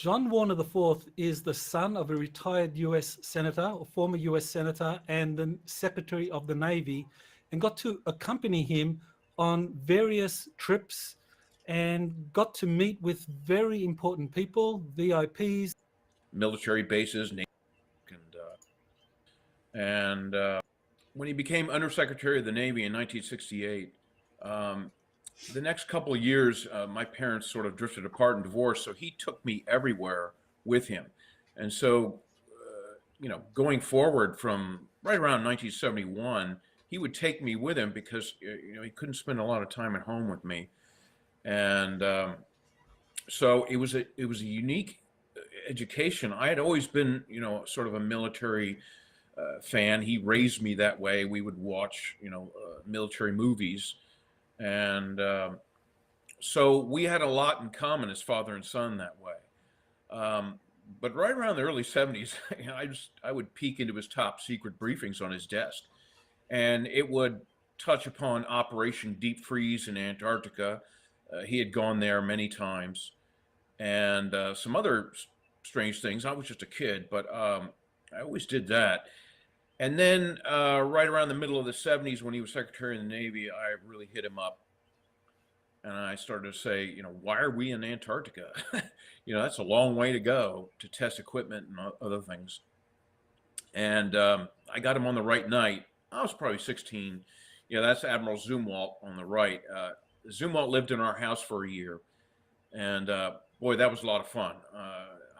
John Warner IV is the son of a retired US Senator or former US Senator and the Secretary of the Navy, and got to accompany him on various trips and got to meet with very important people, VIPs. Military bases, and when he became Undersecretary of the Navy in 1968, the next couple of years, my parents sort of drifted apart and divorced, so he took me everywhere with him. And so, going forward from right around 1971, he would take me with him because, he couldn't spend a lot of time at home with me. And so it was a unique education. I had always been, sort of a military fan. He raised me that way. We would watch, military movies. And so we had a lot in common as father and son that way. But right around the early 70s, I would peek into his top secret briefings on his desk, and it would touch upon Operation Deep Freeze in Antarctica. He had gone there many times, and some other strange things. I was just a kid, but I always did that. And then right around the middle of the 70s, when he was Secretary of the Navy, I really hit him up. And I started to say, why are we in Antarctica? That's a long way to go to test equipment and other things. And I got him on the right night. I was probably 16. That's Admiral Zumwalt on the right. Zumwalt lived in our house for a year. And boy, that was a lot of fun.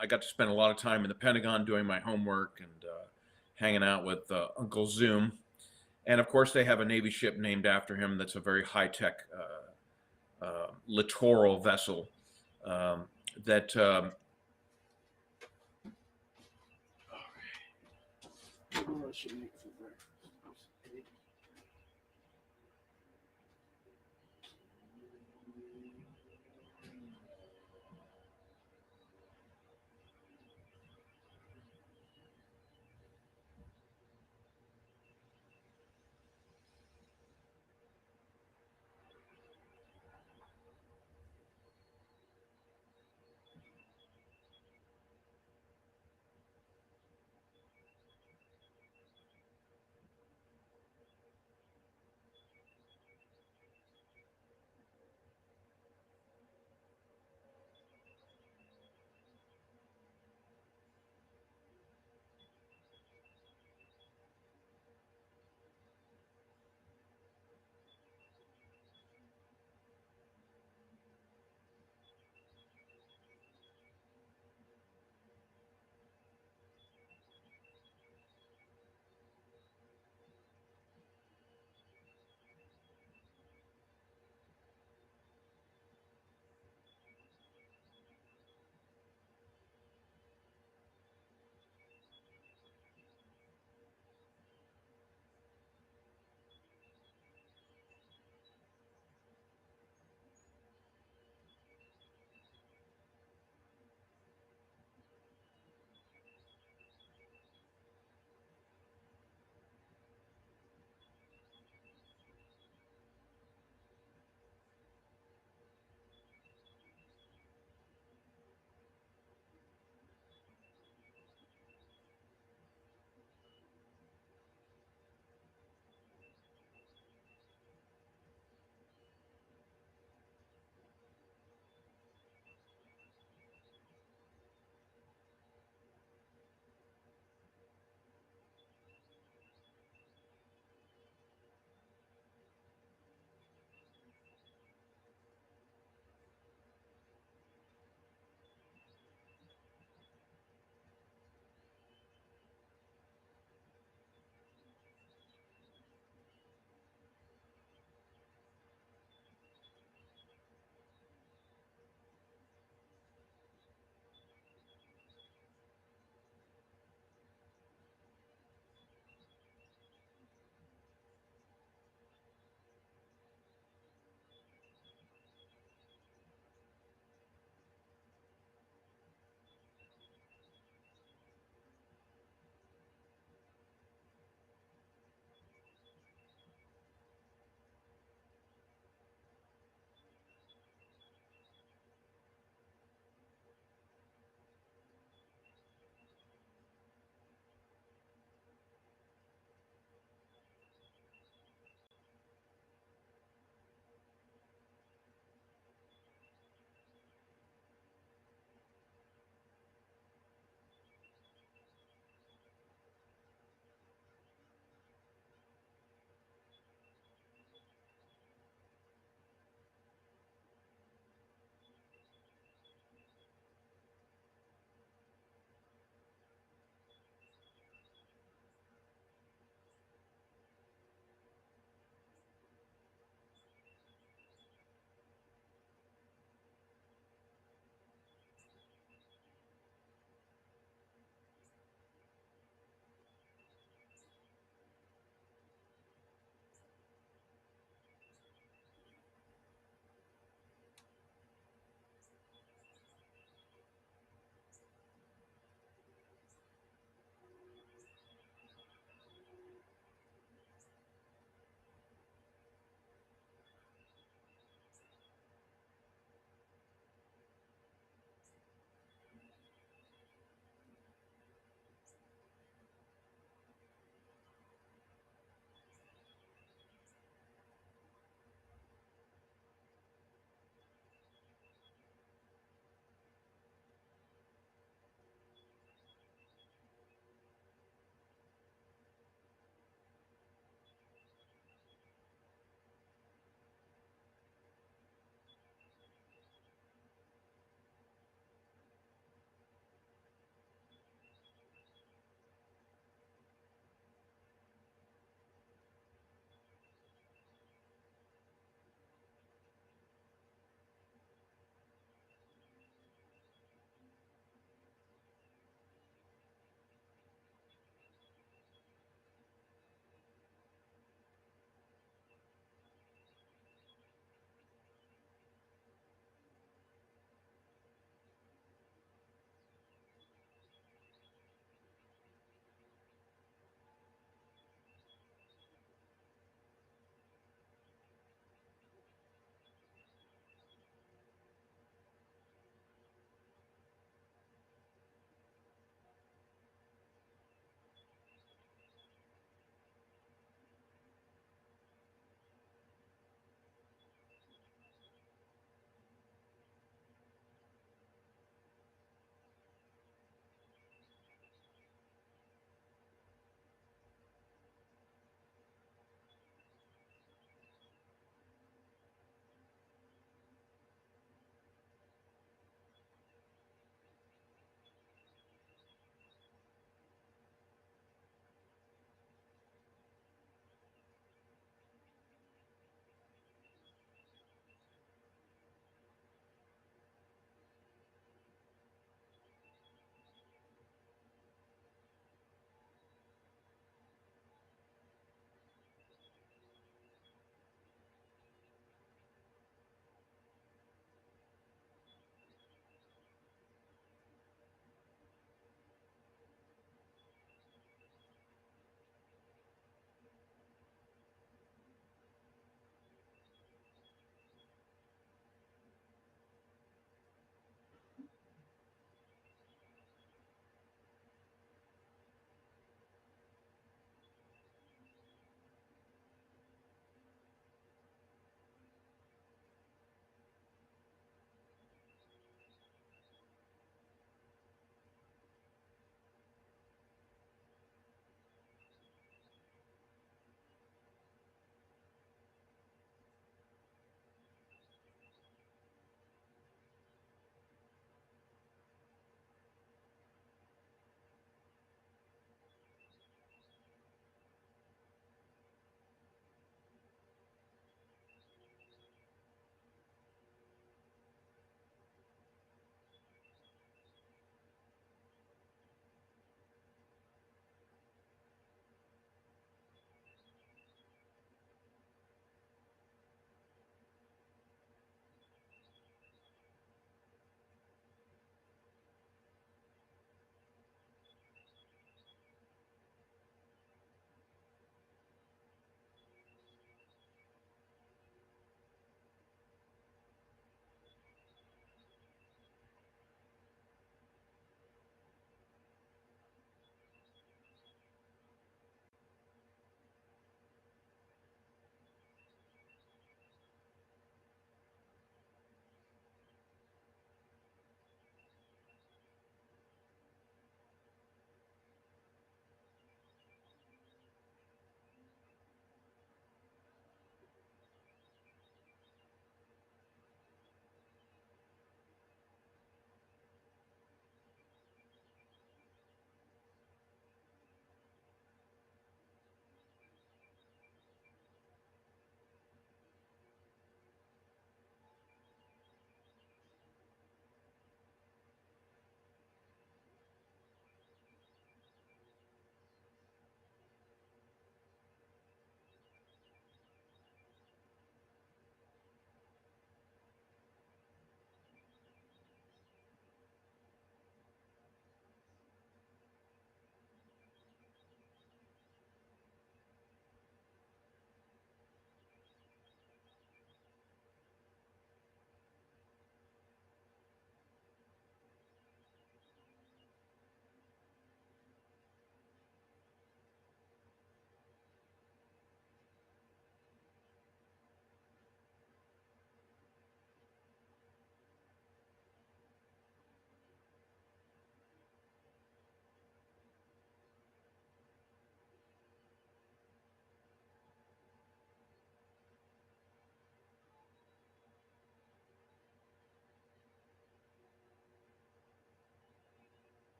I got to spend a lot of time in the Pentagon doing my homework and hanging out with Uncle Zoom. And of course, they have a Navy ship named after him that's a very high-tech littoral vessel that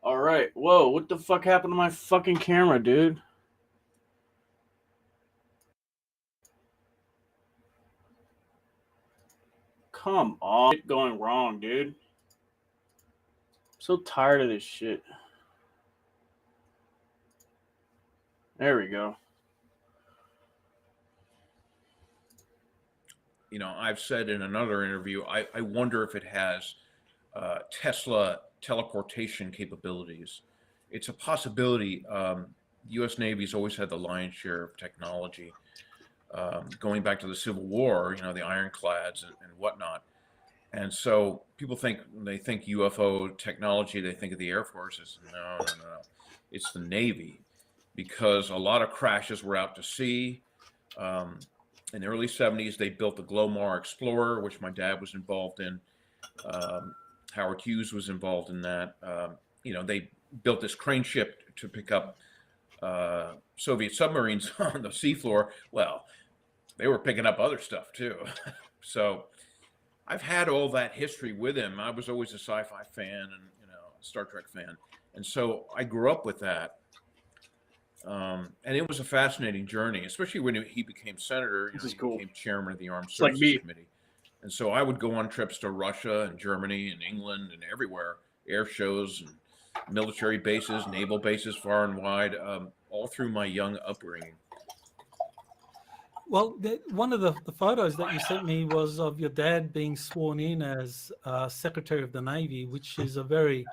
All right. Whoa, what the fuck happened to my fucking camera, dude? Come on. Shit going wrong, dude. I'm so tired of this shit. There we go. You know, I've said in another interview, I wonder if it has Tesla teleportation capabilities. It's a possibility. The U.S. Navy's always had the lion's share of technology. Going back to the Civil War, you know, the ironclads and whatnot. And so people think, when they think UFO technology, they think of the Air Forces. No. It's the Navy, because a lot of crashes were out to sea. In the early 70s, they built the Glomar Explorer, which my dad was involved in. Howard Hughes was involved in that. You know, they built this crane ship to pick up Soviet submarines on the seafloor. Well, they were picking up other stuff too. So I've had all that history with him. I was always a sci-fi fan and, you know, Star Trek fan. And so I grew up with that. And it was a fascinating journey, especially when he became senator. You know, he became chairman of the Armed Services Committee. And so I would go on trips to Russia and Germany and England and everywhere, air shows and military bases, naval bases far and wide, all through my young upbringing. Well, one of the photos that you sent me was of your dad being sworn in as Secretary of the Navy, which is a very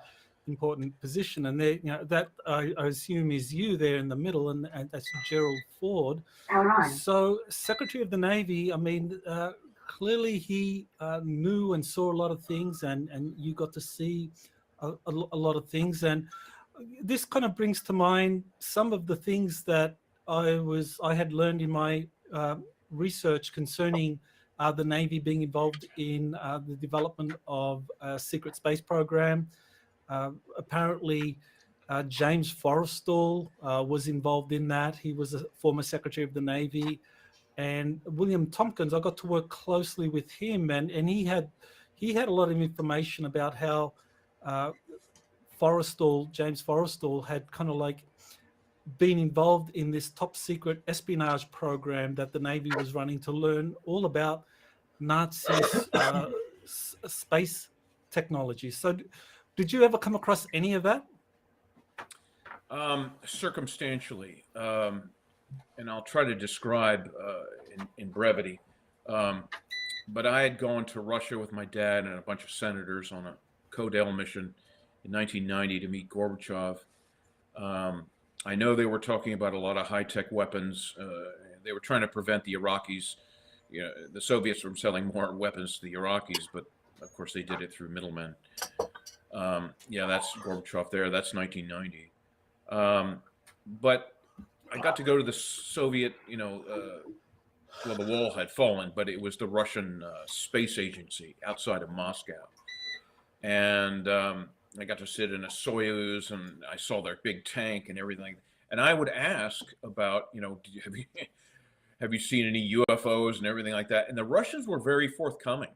important position. And there, you know, that I assume is you there in the middle, and that's Gerald Ford. So, Secretary of the Navy, I mean, clearly he knew and saw a lot of things, and you got to see a lot of things. And this kind of brings to mind some of the things that I had learned in my research concerning the Navy being involved in the development of a secret space program. Apparently, James Forrestal was involved in that. He was a former Secretary of the Navy. And William Tompkins, I got to work closely with him, and he had a lot of information about how James Forrestal had kind of like been involved in this top secret espionage program that the Navy was running to learn all about Nazi space technology. So did you ever come across any of that? Circumstantially, and I'll try to describe in brevity. But I had gone to Russia with my dad and a bunch of senators on a Kodel mission in 1990 to meet Gorbachev. I know they were talking about a lot of high-tech weapons. They were trying to prevent the Iraqis, you know, the Soviets from selling more weapons to the Iraqis, but of course they did it through middlemen. Yeah, that's Gorbachev there. That's 1990. But I got to go to the Soviet, you know, well, the wall had fallen, but it was the Russian space agency outside of Moscow. And I got to sit in a Soyuz, and I saw their big tank and everything. And I would ask about, you know, have you seen any UFOs and everything like that? And the Russians were very forthcoming,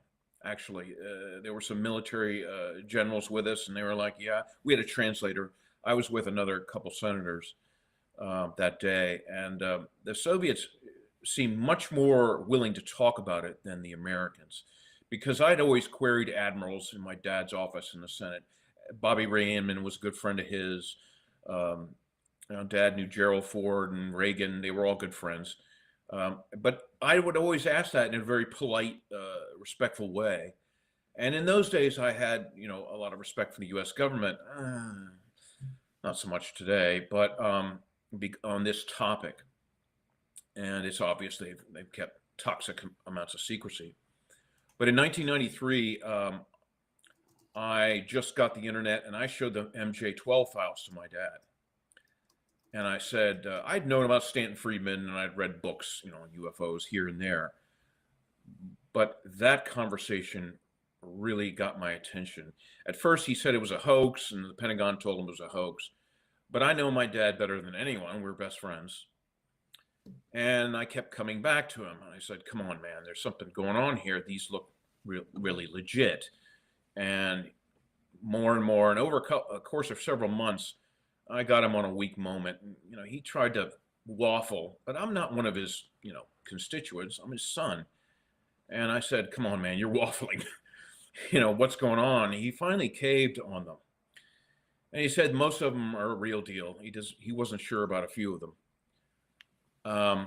actually. There were some military generals with us, and they were like, yeah, we had a translator. I was with another couple senators that day. And the Soviets seemed much more willing to talk about it than the Americans, because I'd always queried admirals in my dad's office in the Senate. Bobby Ray Inman was a good friend of his. You know, Dad knew Gerald Ford and Reagan. They were all good friends. But I would always ask that in a very polite, respectful way. And in those days, I had, you know, a lot of respect for the U.S. government. Not so much today, but on this topic. And it's obvious they've kept toxic amounts of secrecy. But in 1993, I just got the internet, and I showed the MJ12 files to my dad. And I said, I'd known about Stanton Friedman, and I'd read books, you know, on UFOs here and there. But that conversation really got my attention. At first, he said it was a hoax, and the Pentagon told him it was a hoax. But I know my dad better than anyone. We're best friends. And I kept coming back to him. I said, come on, man, there's something going on here. These look really legit. And more and more. And over a course of several months, I got him on a weak moment. And, you know, he tried to waffle, but I'm not one of his, you know, constituents. I'm his son. And I said, come on, man, you're waffling. You know, what's going on? He finally caved on them. And he said most of them are a real deal. He wasn't sure about a few of them.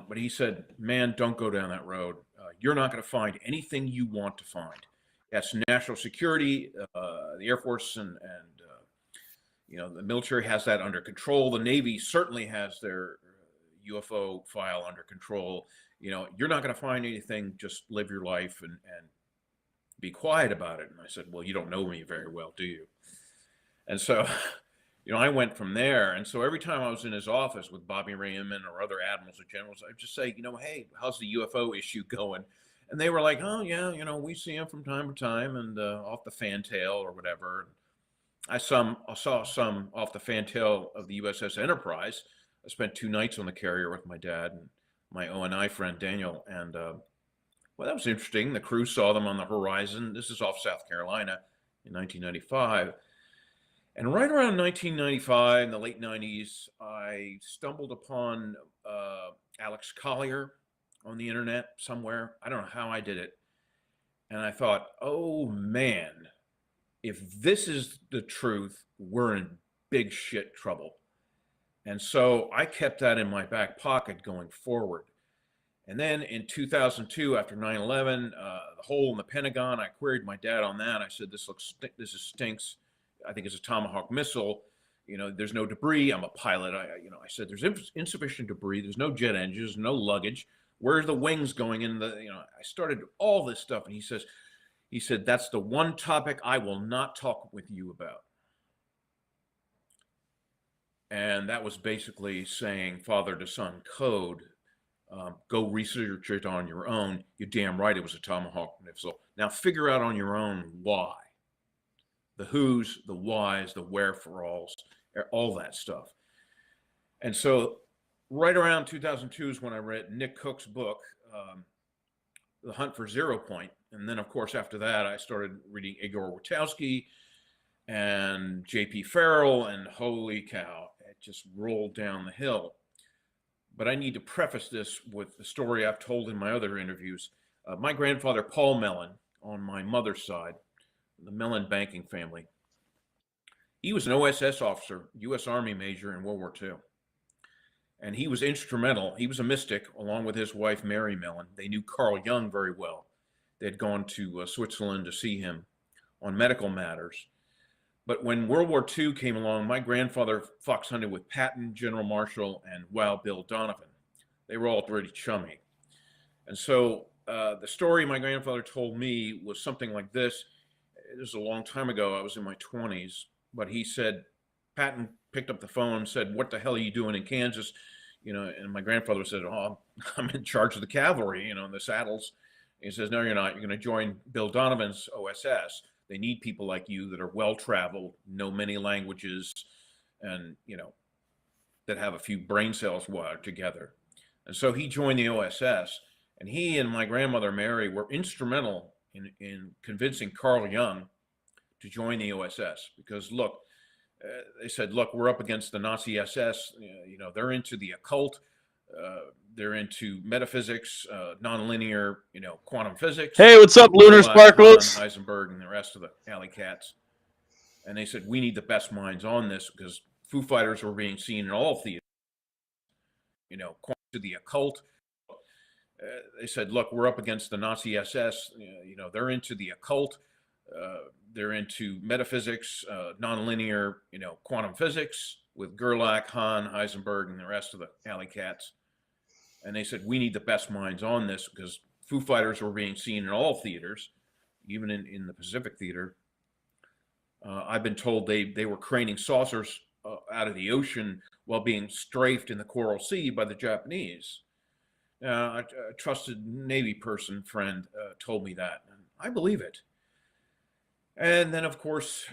But he said, man, don't go down that road. You're not going to find anything you want to find. That's national security. The Air Force and you know, the military has that under control. The Navy certainly has their UFO file under control. You know, you're not going to find anything. Just live your life and be quiet about it. And I said, well, you don't know me very well, do you? And so, you know, I went from there. And so every time I was in his office with Bobby Raymond or other admirals or generals, I'd just say, you know, hey, how's the UFO issue going? And they were like, oh, yeah, you know, we see him from time to time and off the fantail or whatever. I saw some off the fantail of the USS Enterprise. I spent 2 nights on the carrier with my dad and my ONI friend, Daniel. And, well, that was interesting. The crew saw them on the horizon. This is off South Carolina in 1995. And right around 1995, in the late 90s, I stumbled upon Alex Collier on the internet somewhere. I don't know how I did it. And I thought, oh, man, if this is the truth, we're in big shit trouble. And so I kept that in my back pocket going forward. And then in 2002, after 9/11, the hole in the Pentagon, I queried my dad on that. I said, this stinks. I think it's a Tomahawk missile. You know, there's no debris. I'm a pilot. I said, there's insufficient debris. There's no jet engines, no luggage. Where's the wings going in the, you know, I started all this stuff. And he said, that's the one topic I will not talk with you about. And that was basically saying father to son code. Go research it on your own. You're damn right it was a Tomahawk missile. Now figure out on your own why. The who's, the whys, the wherefores, all that stuff. And so right around 2002 is when I read Nick Cook's book, The Hunt for Zero Point. And then, of course, after that, I started reading Igor Wachowski and J.P. Farrell, and holy cow, it just rolled down the hill. But I need to preface this with the story I've told in my other interviews. My grandfather, Paul Mellon, on my mother's side, the Mellon banking family, he was an OSS officer, U.S. Army major in World War II. And he was instrumental. He was a mystic, along with his wife, Mary Mellon. They knew Carl Jung very well. They'd gone to Switzerland to see him on medical matters. But when World War II came along, my grandfather fox hunted with Patton, General Marshall, and Wild Bill Donovan. They were all pretty chummy. And so the story my grandfather told me was something like this. It was a long time ago. I was in my 20s. But he said, Patton picked up the phone and said, what the hell are you doing in Kansas? You know, and my grandfather said, oh, I'm in charge of the cavalry, you know, in the saddles. He says, no, you're not. You're going to join Bill Donovan's OSS. They need people like you that are well-traveled, know many languages, and, you know, that have a few brain cells wired together. And so he joined the OSS, and he and my grandmother, Mary, were instrumental in convincing Carl Jung to join the OSS. Because, look, they said, look, we're up against the Nazi SS. You know, they're into the occult. They're into metaphysics, nonlinear, you know, quantum physics. Hey, what's up, Lunar Sparkles? Heisenberg and the rest of the alley cats. And they said, we need the best minds on this because Foo Fighters were being seen in all theaters. You know, to the occult. They said, look, we're up against the Nazi SS. You know, they're into the occult. They're into metaphysics, nonlinear, you know, quantum physics with Gerlach, Hahn, Heisenberg, and the rest of the alley cats. And they said, we need the best minds on this because Foo Fighters were being seen in all theaters, even in the Pacific Theater. I've been told they were craning saucers out of the ocean while being strafed in the Coral Sea by the Japanese. A trusted Navy person friend told me that, and I believe it. And then, of course,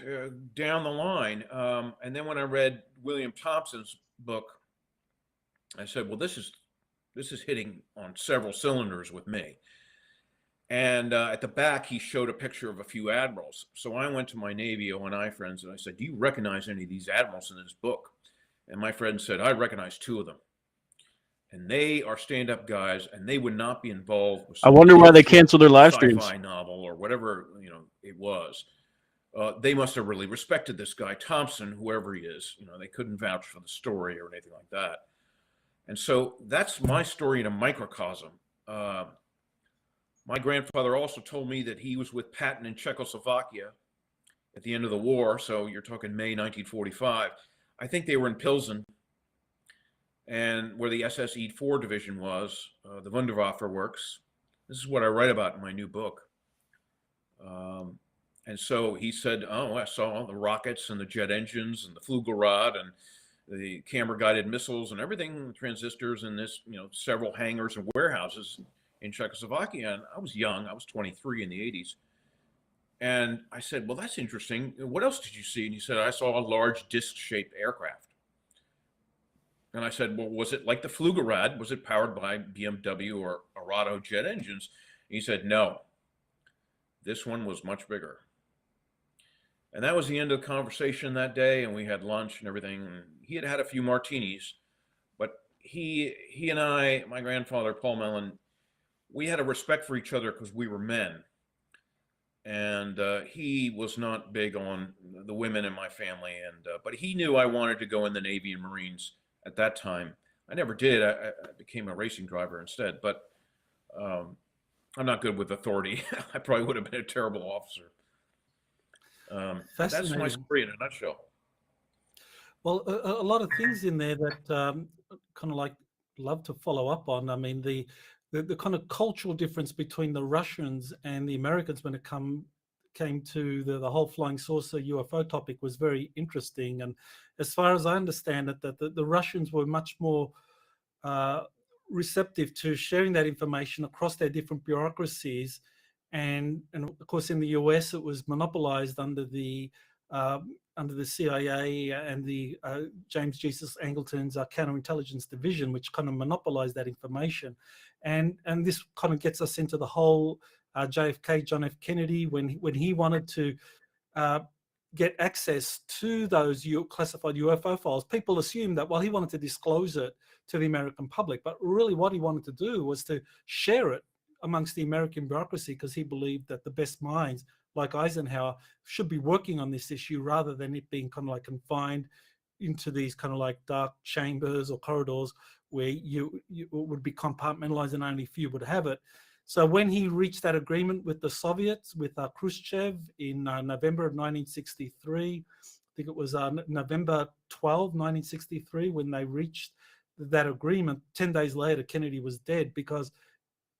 down the line, and then when I read William Thompson's book, I said, well, this is hitting on several cylinders with me. And at the back, he showed a picture of a few admirals. So I went to my Navy O&I friends and I said, do you recognize any of these admirals in this book? And my friend said, I recognize 2 of them. And they are stand-up guys, and they would not be involved with I some wonder why they bullshit canceled their live streams. sci-fi novel or whatever, you know, it was. They must have really respected this guy, Thompson, whoever he is. You know, they couldn't vouch for the story or anything like that. And so that's my story in a microcosm. My grandfather also told me that he was with Patton in Czechoslovakia at the end of the war. So you're talking May 1945. I think they were in Pilsen, and where the SS E4 division was, the Wunderwaffe works. This is what I write about in my new book. And so he said, oh, I saw the rockets and the jet engines and the Flugelrad and the camera-guided missiles and everything, transistors in this, you know, several hangars and warehouses in Czechoslovakia. And I was young. I was 23 in the 80s. And I said, well, that's interesting. What else did you see? And he said, I saw a large disc-shaped aircraft. And I said, well, was it like the Flugelrad? Was it powered by BMW or Arado jet engines? And he said, no, this one was much bigger. And that was the end of the conversation that day. And we had lunch and everything. And he had a few martinis, but he and I, my grandfather, Paul Mellon, we had a respect for each other because we were men. And he was not big on the women in my family. And but he knew I wanted to go in the Navy and Marines at that time. I never did. I became a racing driver instead. But I'm not good with authority. I probably would have been a terrible officer. That's my story in a nutshell. Well, a lot of things in there that kind of like love to follow up on. I mean, the kind of cultural difference between the Russians and the Americans when it came to the whole flying saucer UFO topic was very interesting. And as far as I understand it, that the Russians were much more receptive to sharing that information across their different bureaucracies. And of course, in the US, it was monopolized under the CIA and the James Jesus Angleton's counterintelligence division, which kind of monopolized that information. And this kind of gets us into the whole JFK, John F. Kennedy, when he wanted to get access to those classified UFO files. People assumed that, well, he wanted to disclose it to the American public, but really what he wanted to do was to share it amongst the American bureaucracy, because he believed that the best minds, like Eisenhower, should be working on this issue rather than it being kind of like confined into these kind of like dark chambers or corridors where you would be compartmentalized and only few would have it. So when he reached that agreement with the Soviets, with Khrushchev in November of 1963, I think it was November 12, 1963, when they reached that agreement, 10 days later, Kennedy was dead, because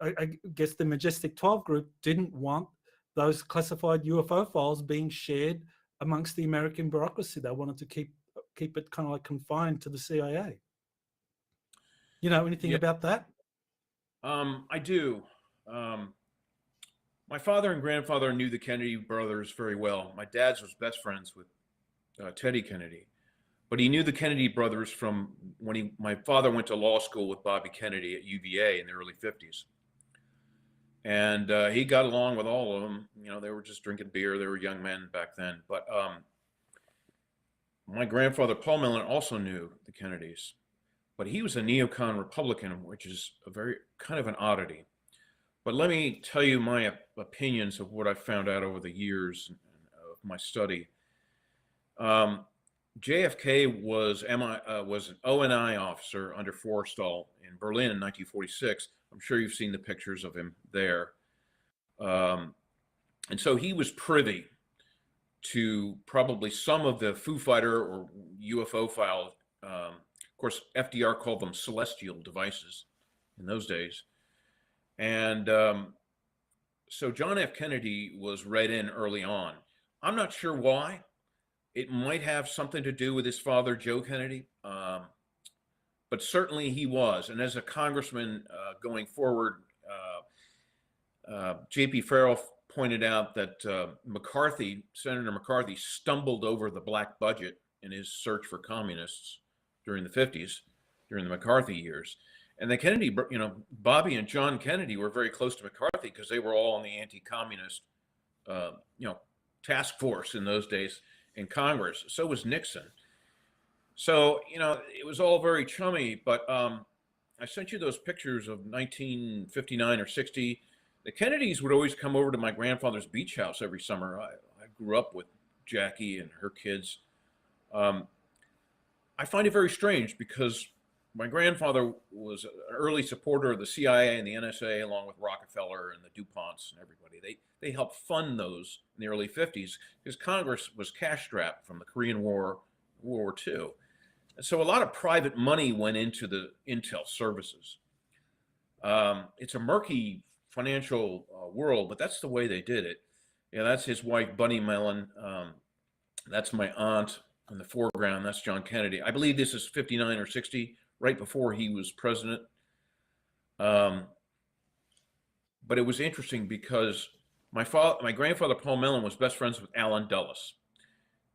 I guess the Majestic 12 group didn't want those classified UFO files being shared amongst the American bureaucracy. They wanted to keep it kind of like confined to the CIA. You know anything about that? I do. My father and grandfather knew the Kennedy brothers very well. My dad's was best friends with Teddy Kennedy, but he knew the Kennedy brothers from when my father went to law school with Bobby Kennedy at UVA in the early 50s. And he got along with all of them. You know, they were just drinking beer. They were young men back then. But my grandfather, Paul Mellon, also knew the Kennedys. But he was a neocon Republican, which is a very kind of an oddity. But let me tell you my opinions of what I found out over the years of my study. JFK was an O&I officer under Forrestal in Berlin in 1946. I'm sure you've seen the pictures of him there. And so he was privy to probably some of the Foo Fighter or UFO files. Of course, FDR called them celestial devices in those days. And so John F. Kennedy was read in early on. I'm not sure why. It might have something to do with his father, Joe Kennedy. But certainly he was. And as a congressman going forward, J.P. Farrell pointed out that Senator McCarthy stumbled over the black budget in his search for communists during the 50s, during the McCarthy years. And the Kennedy, Bobby and John Kennedy were very close to McCarthy because they were all on the anti-communist, task force in those days in Congress. So was Nixon. So, it was all very chummy, but I sent you those pictures of 1959 or 60. The Kennedys would always come over to my grandfather's beach house every summer. I grew up with Jackie and her kids. I find it very strange because my grandfather was an early supporter of the CIA and the NSA, along with Rockefeller and the DuPonts and everybody. They helped fund those in the early 50s because Congress was cash-strapped from the Korean War, World War II. And so a lot of private money went into the intel services. It's a murky financial world, but that's the way they did it. Yeah, that's his wife, Bunny Mellon. That's my aunt in the foreground. That's John Kennedy. I believe this is 59 or 60, right before he was president. But it was interesting because my grandfather, Paul Mellon, was best friends with Allen Dulles.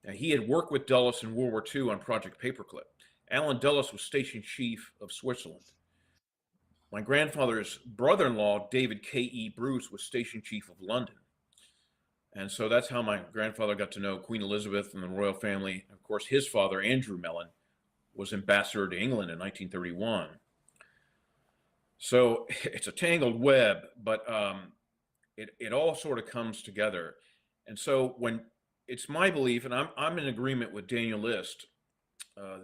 Now, he had worked with Dulles in World War II on Project Paperclip. Allen Dulles was station chief of Switzerland. My grandfather's brother-in-law, David K.E. Bruce, was station chief of London. And so that's how my grandfather got to know Queen Elizabeth and the royal family. Of course, his father, Andrew Mellon, was ambassador to England in 1931. So it's a tangled web, but it all sort of comes together. And so when it's my belief, and I'm in agreement with Daniel List,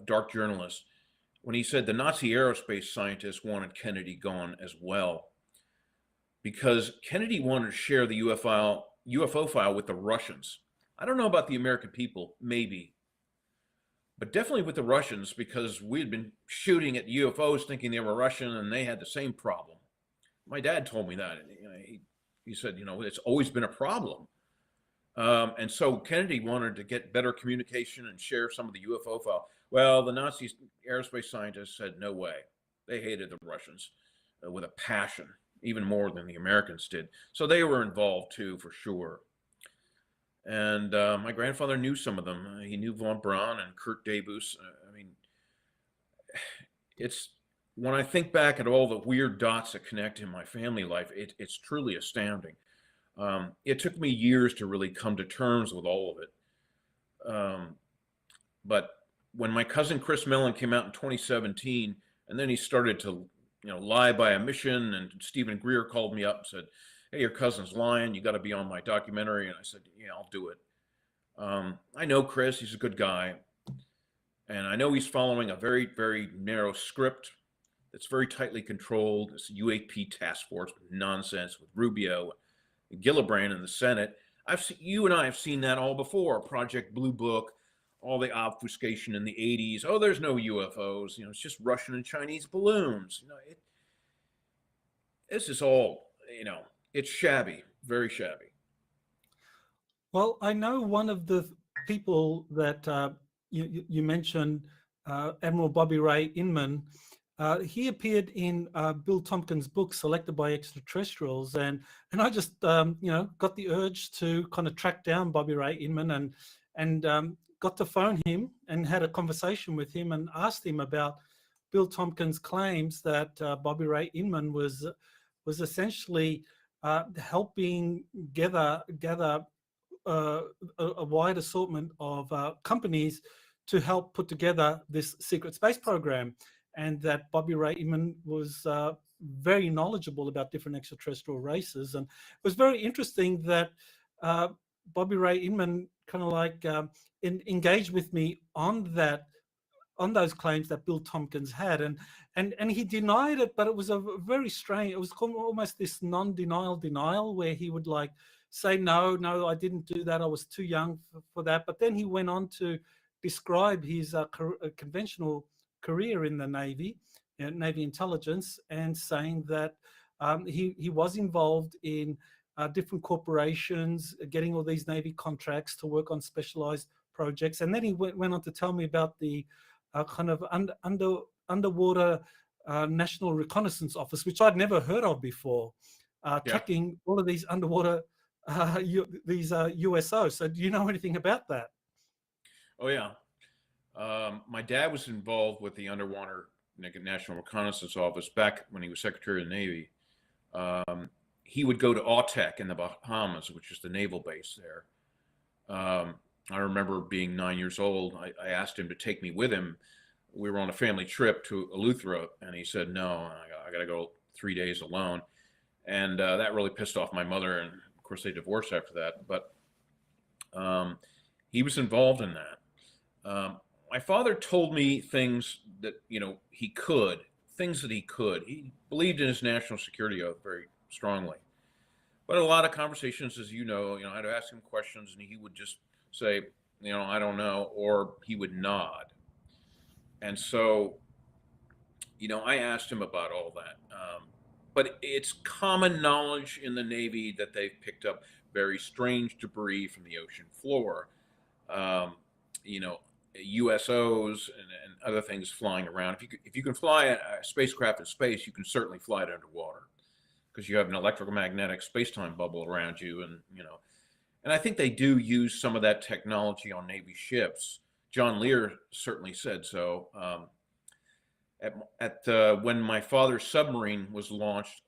dark journalist, when he said the Nazi aerospace scientists wanted Kennedy gone as well, because Kennedy wanted to share the UFO file with the Russians. I don't know about the American people, maybe, but definitely with the Russians, because we had been shooting at UFOs thinking they were Russian, and they had the same problem. My dad told me that. He said, it's always been a problem. And so Kennedy wanted to get better communication and share some of the UFO file. Well, the Nazi aerospace scientists said, no way. They hated the Russians with a passion, even more than the Americans did. So they were involved too, for sure. And my grandfather knew some of them. He knew von Braun and Kurt Debus. It's when I think back at all the weird dots that connect in my family life, it's truly astounding. It took me years to really come to terms with all of it. But when my cousin Chris Mellon came out in 2017, and then he started to, lie by omission, and Stephen Greer called me up and said, hey, your cousin's lying. You got to be on my documentary. And I said, yeah, I'll do it. I know Chris, he's a good guy. And I know he's following a very, very narrow script that's very tightly controlled. It's a UAP task force with nonsense with Rubio and Gillibrand in the Senate. You and I have seen that all before. Project Blue Book, all the obfuscation in the 80s. Oh, there's no UFOs. It's just Russian and Chinese balloons. This is all, it's shabby, very shabby. Well, I know one of the people that you mentioned, Admiral Bobby Ray Inman. He appeared in Bill Tompkins' book, Selected by Extraterrestrials, and I just got the urge to kind of track down Bobby Ray Inman and got to phone him and had a conversation with him and asked him about Bill Tompkins' claims that Bobby Ray Inman was essentially helping gather a wide assortment of companies to help put together this secret space program, and that Bobby Ray Inman was very knowledgeable about different extraterrestrial races. And it was very interesting that Bobby Ray Inman kind of like engaged with me on those claims that Bill Tompkins had, and he denied it, but it was a very strange, it was almost this non-denial denial, where he would like say, no, I didn't do that, I was too young for that. But then he went on to describe his conventional career in the Navy, Navy intelligence, and saying that he was involved in different corporations, getting all these Navy contracts to work on specialized projects. And then he went on to tell me about the kind of underwater National Reconnaissance Office, which I'd never heard of before, tracking all of these underwater USOs. So do you know anything about that? Oh, yeah. My dad was involved with the underwater National Reconnaissance Office, back when he was Secretary of the Navy, he would go to Autech in the Bahamas, which is the naval base there. I remember being 9 years old. I asked him to take me with him. We were on a family trip to Eleuthera, and he said, no, I got to go 3 days alone. And that really pissed off my mother. And of course, they divorced after that. But he was involved in that. My father told me things that, he could, things that he could. He believed in his national security oath very strongly. But a lot of conversations, as you know, I'd ask him questions and he would just say, I don't know, or he would nod. And so, I asked him about all that. But it's common knowledge in the Navy that they've picked up very strange debris from the ocean floor. USOs and other things flying around. If you can fly a spacecraft in space, you can certainly fly it underwater because you have an electromagnetic space-time bubble around you, and I think they do use some of that technology on Navy ships. John Lear certainly said so. When my father's submarine was launched,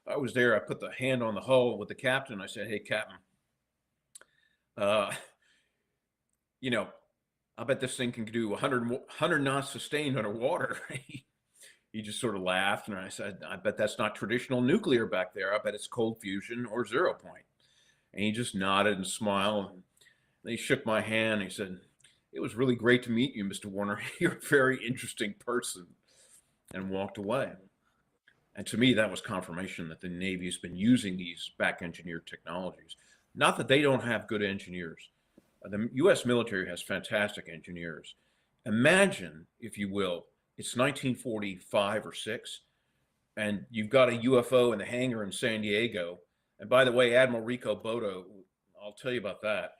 I was there. I put the hand on the hull with the captain. I said, "Hey, Captain, I bet this thing can do 100 knots sustained underwater." He just sort of laughed, and I said, "I bet that's not traditional nuclear back there. I bet it's cold fusion or 0 point." And he just nodded and smiled. And he shook my hand. He said, "It was really great to meet you, Mr. Warner. You're a very interesting person," and walked away. And to me, that was confirmation that the Navy has been using these back engineered technologies. Not that they don't have good engineers. The U.S. military has fantastic engineers. Imagine, if you will, it's 1945 or 6, and you've got a UFO in the hangar in San Diego. And by the way, Admiral Rico Bodo, I'll tell you about that.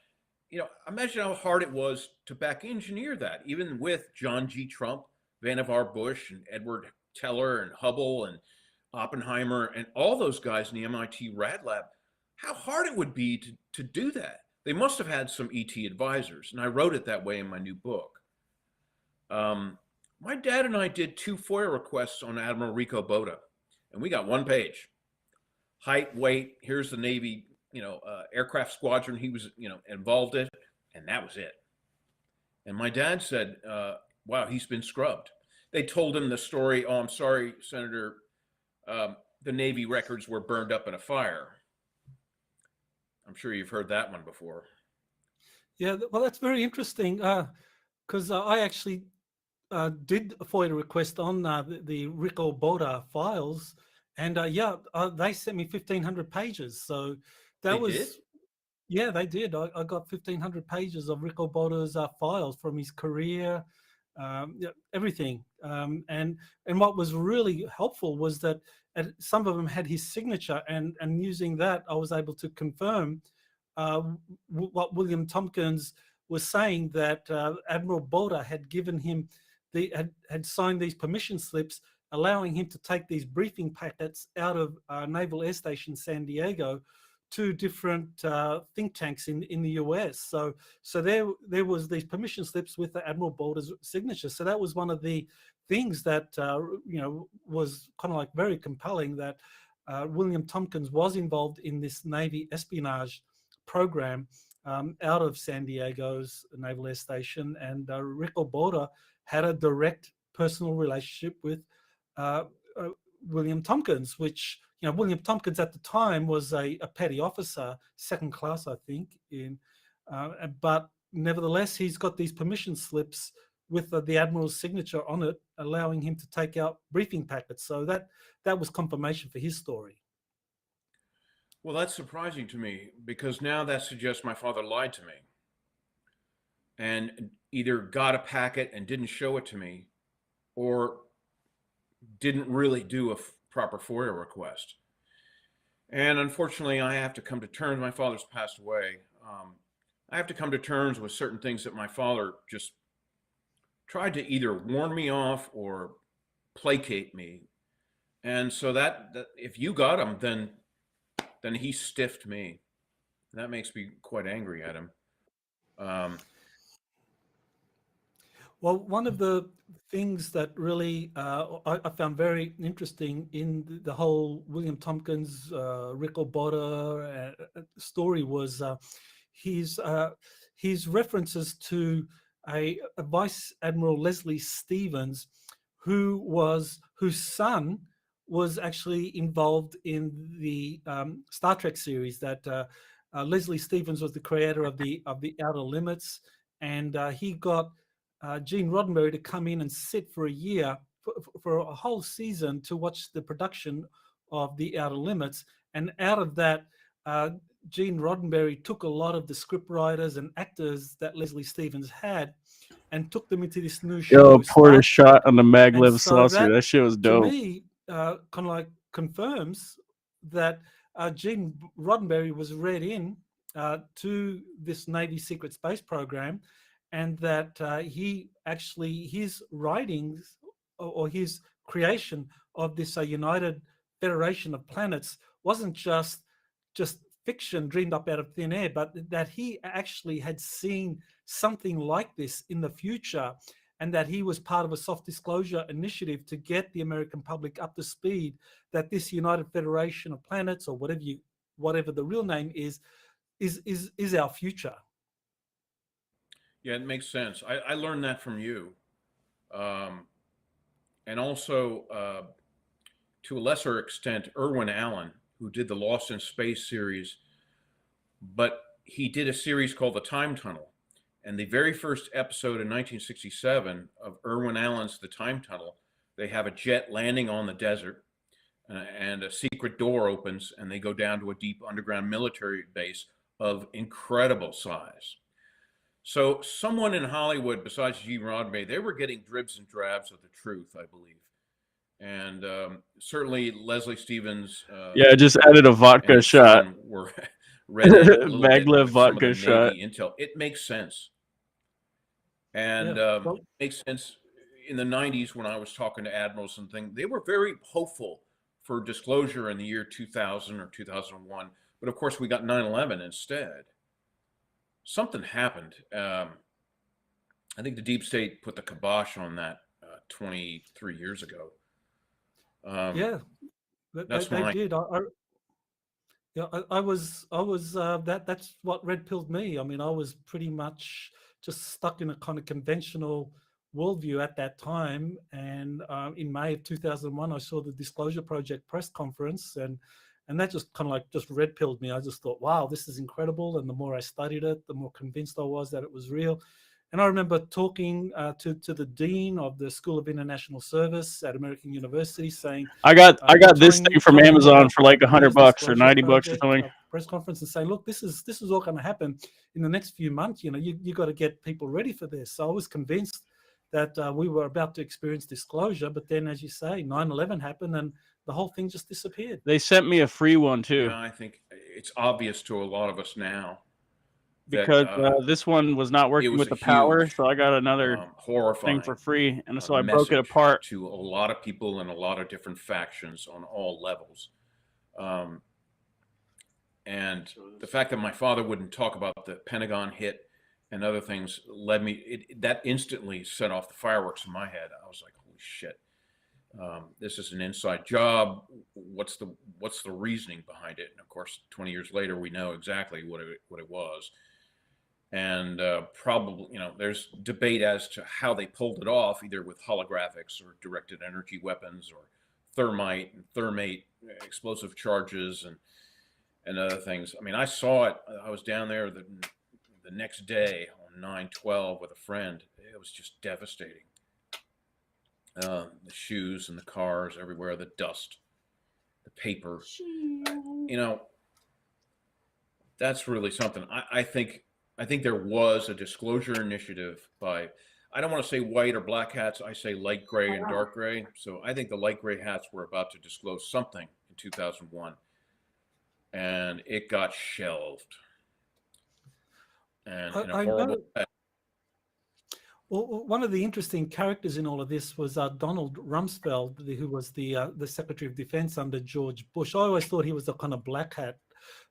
Imagine how hard it was to back engineer that, even with John G. Trump, Vannevar Bush, and Edward Teller, and Hubble, and Oppenheimer, and all those guys in the MIT Rad Lab. How hard it would be to do that. They must have had some ET advisors, and I wrote it that way in my new book. My dad and I did 2 FOIA requests on Admiral Rico Bodo, and we got 1 page. Height, weight, here's the Navy, aircraft squadron he was, involved in, and that was it. And my dad said, wow, he's been scrubbed. They told him the story, "Oh, I'm sorry, Senator, the Navy records were burned up in a fire." I'm sure you've heard that one before. Yeah, well, that's very interesting because I actually did a FOIA request on the Rico Boda files, and they sent me 1,500 pages. So that did? Yeah, they did. I got 1,500 pages of Rico Boda's files from his career, everything. And what was really helpful was that some of them had his signature, and using that, I was able to confirm what William Tompkins was saying, that Admiral Boda had given him had signed these permission slips, allowing him to take these briefing packets out of Naval Air Station San Diego to different think tanks in the US. So there was these permission slips with the Admiral Boda's signature. So that was one of the things that was kind of like very compelling, that William Tompkins was involved in this Navy espionage program out of San Diego's Naval Air Station, and Rico Boda had a direct personal relationship with William Tompkins, which, William Tompkins at the time was a petty officer, 2nd class, I think, but nevertheless, he's got these permission slips with the Admiral's signature on it, allowing him to take out briefing packets. So that was confirmation for his story. Well, that's surprising to me, because now that suggests my father lied to me and either got a packet and didn't show it to me, or didn't really do a proper FOIA request. And unfortunately, I have to come to terms. My father's passed away. I have to come to terms with certain things that my father just tried to either warn me off or placate me. And so that if you got him, then he stiffed me. That makes me quite angry at him. Well, one of the things that really I found very interesting in the whole William Tompkins, Rick Obotta story was his his references to a Vice Admiral Leslie Stevens, whose son was actually involved in the Star Trek series. That Leslie Stevens was the creator of the Outer Limits, and he got Gene Roddenberry to come in and sit for a year, for a whole season, to watch the production of the Outer Limits. And out of that, Gene Roddenberry took a lot of the script writers and actors that Leslie Stevens had and took them into this new show. Yo, poured a Star Trek. shot on the And maglev so saucer. That shit was to dope. me, kind of like confirms that Gene Roddenberry was read in to this Navy secret space program, and that he actually, his writings or his creation of this United Federation of Planets wasn't just fiction dreamed up out of thin air, but that he actually had seen something like this in the future, and that he was part of a soft disclosure initiative to get the American public up to speed that this United Federation of Planets, or whatever the real name is our future. Yeah, it makes sense. I learned that from you. And also, to a lesser extent, Irwin Allen, who did the Lost in Space series, but he did a series called The Time Tunnel. And the very first episode in 1967 of Irwin Allen's The Time Tunnel, they have a jet landing on the desert, and a secret door opens, and they go down to a deep underground military base of incredible size. So someone in Hollywood, besides Gene Roddenberry, they were getting dribs and drabs of the truth, I believe. And certainly Leslie Stevens. Yeah, just added a vodka shot. Were read in a little bit maglev with some of vodka the shot. Navy intel. It makes sense. And Yeah. it makes sense in the 90s when I was talking to admirals and things. They were very hopeful for disclosure in the year 2000 or 2001. But of course, we got 9/11 instead. Something happened. I think the deep state put the kibosh on that 23 years ago. Yeah, That's they did. I was that's what red pilled me. I mean, I was pretty much just stuck in a kind of conventional worldview at that time. And in May of 2001, I saw the Disclosure Project press conference, and that just kind of like just red pilled me. I just thought, wow, this is incredible. And the more I studied it, the more convinced I was that it was real. And I remember talking to the dean of the School of International Service at American University, saying, I got this thing from Amazon for like $100 or $90 or something. Press conference, and saying, look, this is all going to happen in the next few months. You know, you got to get people ready for this. So I was convinced that we were about to experience disclosure, but then, as you say, 9/11 happened, and the whole thing just disappeared. They sent me a free one too. Yeah, I think it's obvious to a lot of us now. Because this one was not working with the power, so I got another horrifying thing for free, and so I broke it apart to a lot of people in a lot of different factions on all levels. And the fact that my father wouldn't talk about the Pentagon hit and other things led me, that instantly set off the fireworks in my head. I was like, holy shit, this is an inside job. What's the reasoning behind it? And of course, 20 years later, we know exactly what it was. And probably, you know, there's debate as to how they pulled it off, either with holographics or directed energy weapons or thermite and thermate explosive charges and other things. I mean, I saw it. I was down there the next day on 9/12 with a friend. It was just devastating. The shoes and the cars everywhere, the dust, the paper. You know, that's really something. I think there was a disclosure initiative by, I don't want to say white or black hats. I say light gray and dark gray. So I think the light gray hats were about to disclose something in 2001, and it got shelved. And in a horrible way. Well, one of the interesting characters in all of this was Donald Rumsfeld, who was the Secretary of Defense under George Bush. I always thought he was a kind of black hat.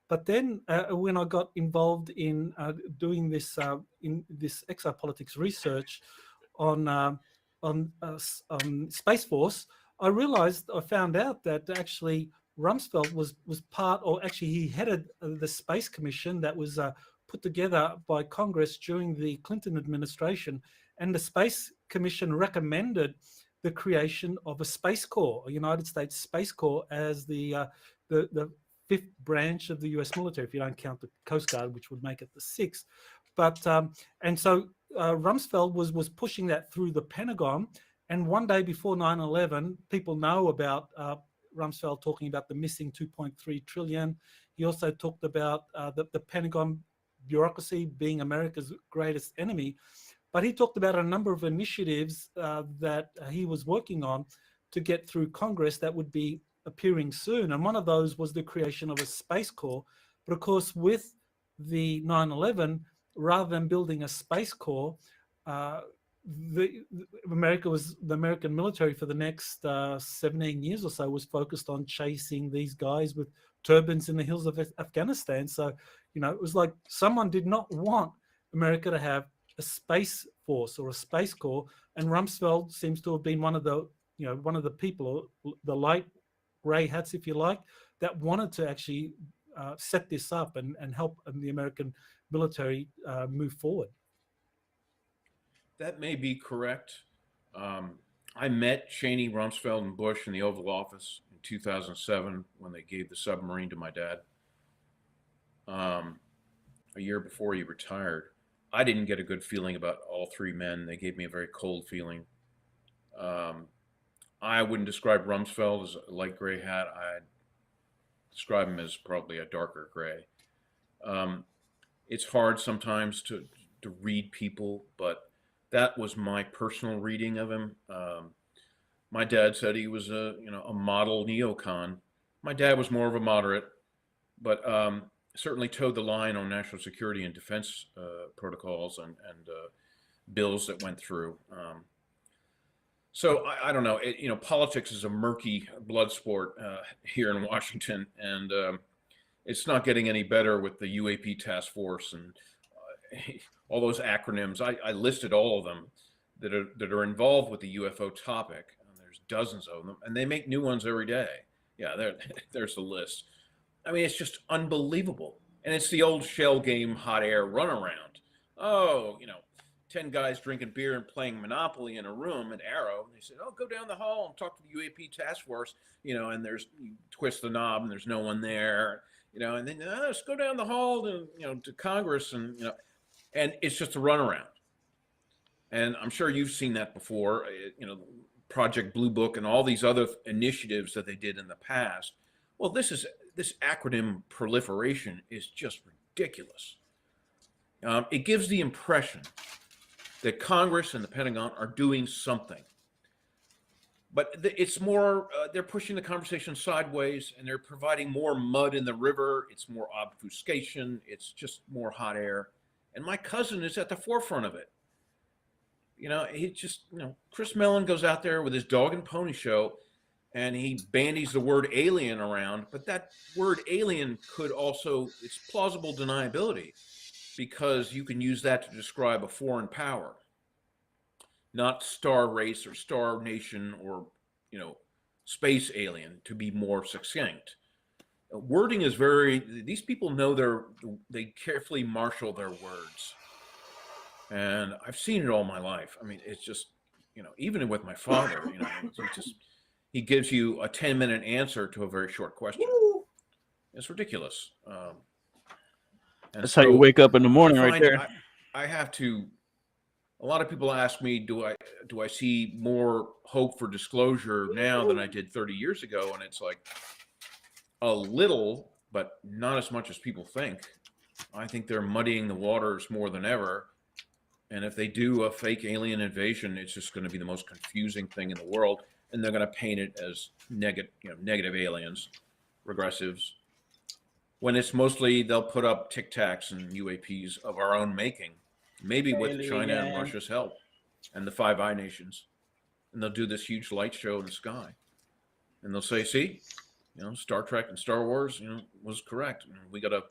But then when I got involved in doing this in this exopolitics research, on Space Force, I found out that actually Rumsfeld was part, or actually he headed the Space Commission that was put together by Congress during the Clinton administration, and the Space Commission recommended the creation of a Space Corps, a United States Space Corps, as the fifth branch of the U.S. military, if you don't count the Coast Guard, which would make it the sixth. But and so Rumsfeld was pushing that through the Pentagon. And one day before 9/11, people know about Rumsfeld talking about the missing 2.3 trillion. He also talked about the Pentagon bureaucracy being America's greatest enemy. But he talked about a number of initiatives that he was working on to get through Congress that would be appearing soon. And one of those was the creation of a Space Corps. But of course, with the 9/11, rather than building a Space Corps, the American military for the next 17 years or so was focused on chasing these guys with turbans in the hills of Afghanistan. So, it was like someone did not want America to have a space force or a Space Corps, and Rumsfeld seems to have been one of the people, the light gray hats, if you like, that wanted to actually set this up and help the American military move forward. That may be correct. I met Cheney, Rumsfeld, and Bush in the Oval Office in 2007 when they gave the submarine to my dad. A year before he retired. I didn't get a good feeling about all three men. They gave me a very cold feeling. I wouldn't describe Rumsfeld as a light gray hat. I'd describe him as probably a darker gray. It's hard sometimes to read people, but that was my personal reading of him. My dad said he was a model neocon. My dad was more of a moderate, but certainly towed the line on national security and defense protocols and bills that went through. So I don't know. Politics is a murky blood sport here in Washington, and it's not getting any better with the UAP task force and all those acronyms. I listed all of them that are involved with the UFO topic. And there's dozens of them, and they make new ones every day. Yeah, there's the list. I mean, it's just unbelievable. And it's the old shell game, hot air runaround. Oh, 10 guys drinking beer and playing Monopoly in a room at Arrow. And they said, oh, go down the hall and talk to the UAP task force, and you twist the knob and there's no one there, and then let's go down the hall to Congress and it's just a runaround. And I'm sure you've seen that before, Project Blue Book and all these other initiatives that they did in the past. Well, this acronym proliferation is just ridiculous. It gives the impression that Congress and the Pentagon are doing something. But it's more, they're pushing the conversation sideways and they're providing more mud in the river. It's more obfuscation. It's just more hot air. And my cousin is at the forefront of it. He just, Chris Mellon goes out there with his dog and pony show and he bandies the word alien around. But that word alien could also, it's plausible deniability because you can use that to describe a foreign power, not star race or star nation or, space alien, to be more succinct. Wording is these people know they carefully marshal their words. And I've seen it all my life. I mean, it's just, even with my father, he gives you a 10-minute answer to a very short question. It's ridiculous. That's how you wake up in the morning right there. I have to, a lot of people ask me, do I see more hope for disclosure now than I did 30 years ago? And it's like a little, but not as much as people think. I think they're muddying the waters more than ever. And if they do a fake alien invasion, it's just going to be the most confusing thing in the world. And they're going to paint it as negative aliens, regressives. When it's mostly they'll put up Tic Tacs and UAPs of our own making, maybe with China and Russia's help and the Five Eye Nations. And they'll do this huge light show in the sky. And they'll say, see, Star Trek and Star Wars, was correct. We got to,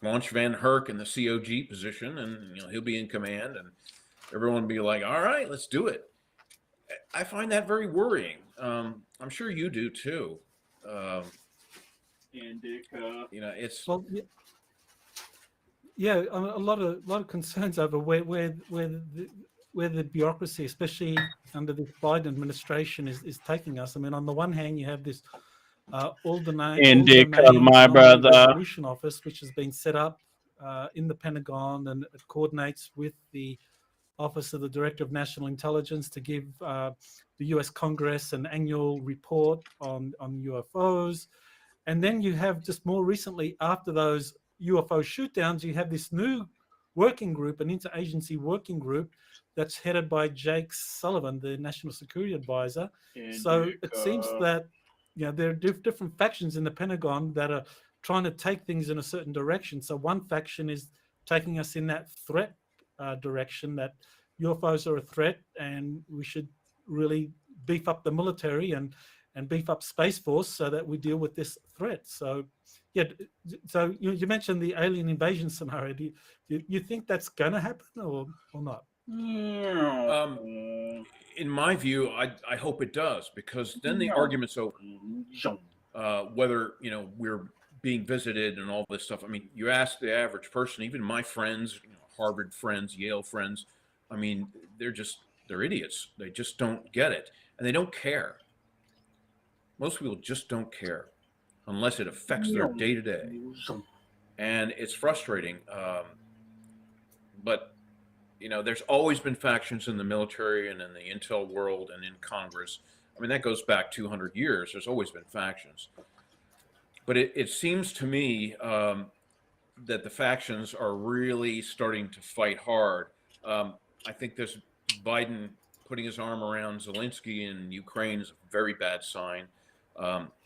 launch Van Herk in the COG position and, he'll be in command. And everyone would be like, all right, let's do it. I find that very worrying. I'm sure you do too. Indica. You know, it's Well, yeah, a lot of concerns over where the bureaucracy, especially under the Biden administration, is taking us. I mean, on the one hand, you have this all domain my brother. resolution office, which has been set up in the Pentagon, and it coordinates with the Office of the Director of National Intelligence to give the U.S. Congress an annual report on UFOs. And then you have just more recently, after those UFO shootdowns, you have this new working group, an interagency working group that's headed by Jake Sullivan, the National Security Advisor. So it seems that there are different factions in the Pentagon that are trying to take things in a certain direction. So one faction is taking us in that threat direction, that UFOs are a threat and we should really beef up the military and beef up Space Force so that we deal with this threat. So, yeah, so you mentioned the alien invasion scenario. Do you think that's going to happen or not? in my view, I hope it does, because then the argument's over. Whether we're being visited and all this stuff. I mean, you ask the average person, even my friends, Harvard friends, Yale friends. I mean, they're idiots. They just don't get it, and they don't care. Most people just don't care unless it affects their day to day, and it's frustrating. But there's always been factions in the military and in the intel world and in Congress. I mean, that goes back 200 years. There's always been factions. But it seems to me that the factions are really starting to fight hard. I think this Biden putting his arm around Zelensky in Ukraine is a very bad sign.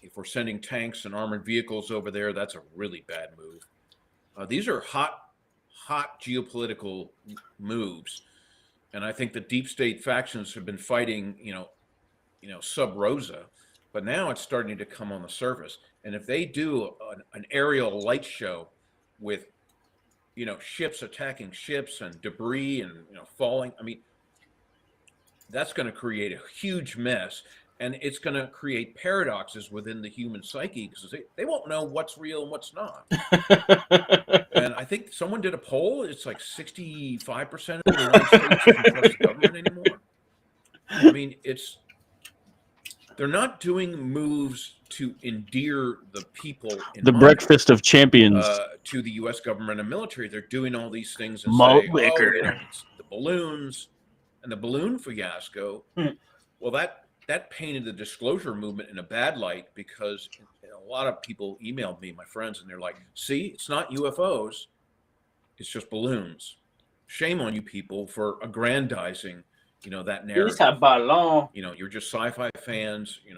If we're sending tanks and armored vehicles over there, that's a really bad move. These are hot geopolitical moves. And I think the deep state factions have been fighting, sub rosa, but now it's starting to come on the surface. And if they do an aerial light show with, ships attacking ships and debris and, falling, I mean, that's going to create a huge mess. And it's going to create paradoxes within the human psyche, because they won't know what's real and what's not. And I think someone did a poll. It's like 65% of the United States doesn't trust the government anymore. I mean, they're not doing moves to endear the people in The mind, breakfast of champions. to the U.S. government and military. They're doing all these things and Malt say, liquor. it's the balloons and the balloon fiasco. Well, that painted the disclosure movement in a bad light, because a lot of people emailed me, my friends, and they're like, see, it's not UFOs, it's just balloons. Shame on you people for aggrandizing, that narrative. You're just sci-fi fans, you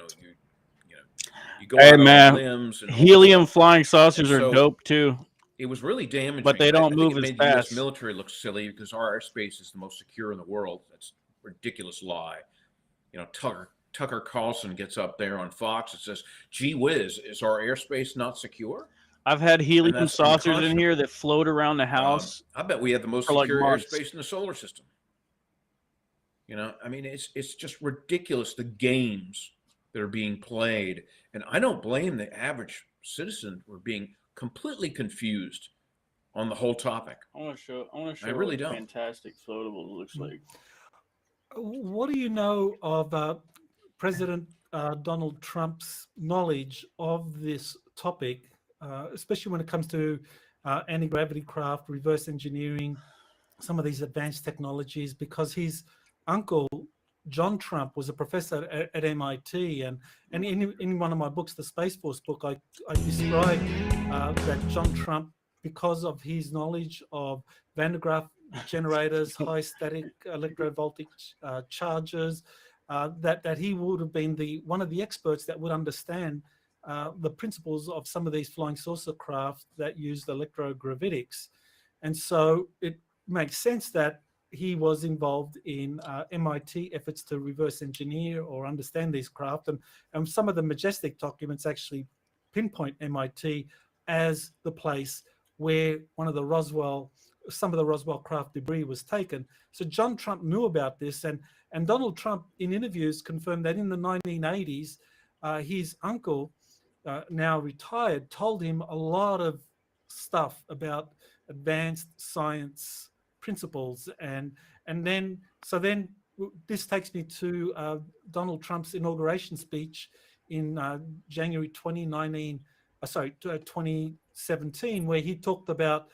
go Hey, out on man, limbs. And helium flying saucers are so dope too. It was really damaging. But they don't I move think it as made the U.S. fast. military look silly, because our airspace is the most secure in the world. That's a ridiculous lie. Tucker Carlson gets up there on Fox and says, gee whiz, is our airspace not secure? I've had helium that's saucers in unconscionable. here that float around the house. I bet we have the most for like secure months. airspace in the solar system. I mean, it's just ridiculous, the games that are being played. And I don't blame the average citizen for being completely confused on the whole topic. I want to show I really what don't. fantastic floatable looks like. What do you know of President Donald Trump's knowledge of this topic, especially when it comes to anti-gravity craft, reverse engineering, some of these advanced technologies? Because his uncle, John Trump, was a professor at MIT, and in one of my books, the Space Force book, I describe that John Trump, because of his knowledge of Van de Graaff generators, high static electrovoltage charges, that he would have been one of the experts that would understand the principles of some of these flying saucer craft that used electrogravitics. And so it makes sense that he was involved in MIT efforts to reverse engineer or understand these craft. And some of the Majestic documents actually pinpoint MIT as the place where one of the Roswell some of the Roswell craft debris was taken. So John Trump knew about this, and Donald Trump in interviews confirmed that in the 1980s, his uncle, now retired, told him a lot of stuff about advanced science principles, and then this takes me to Donald Trump's inauguration speech in January 2017, where he talked about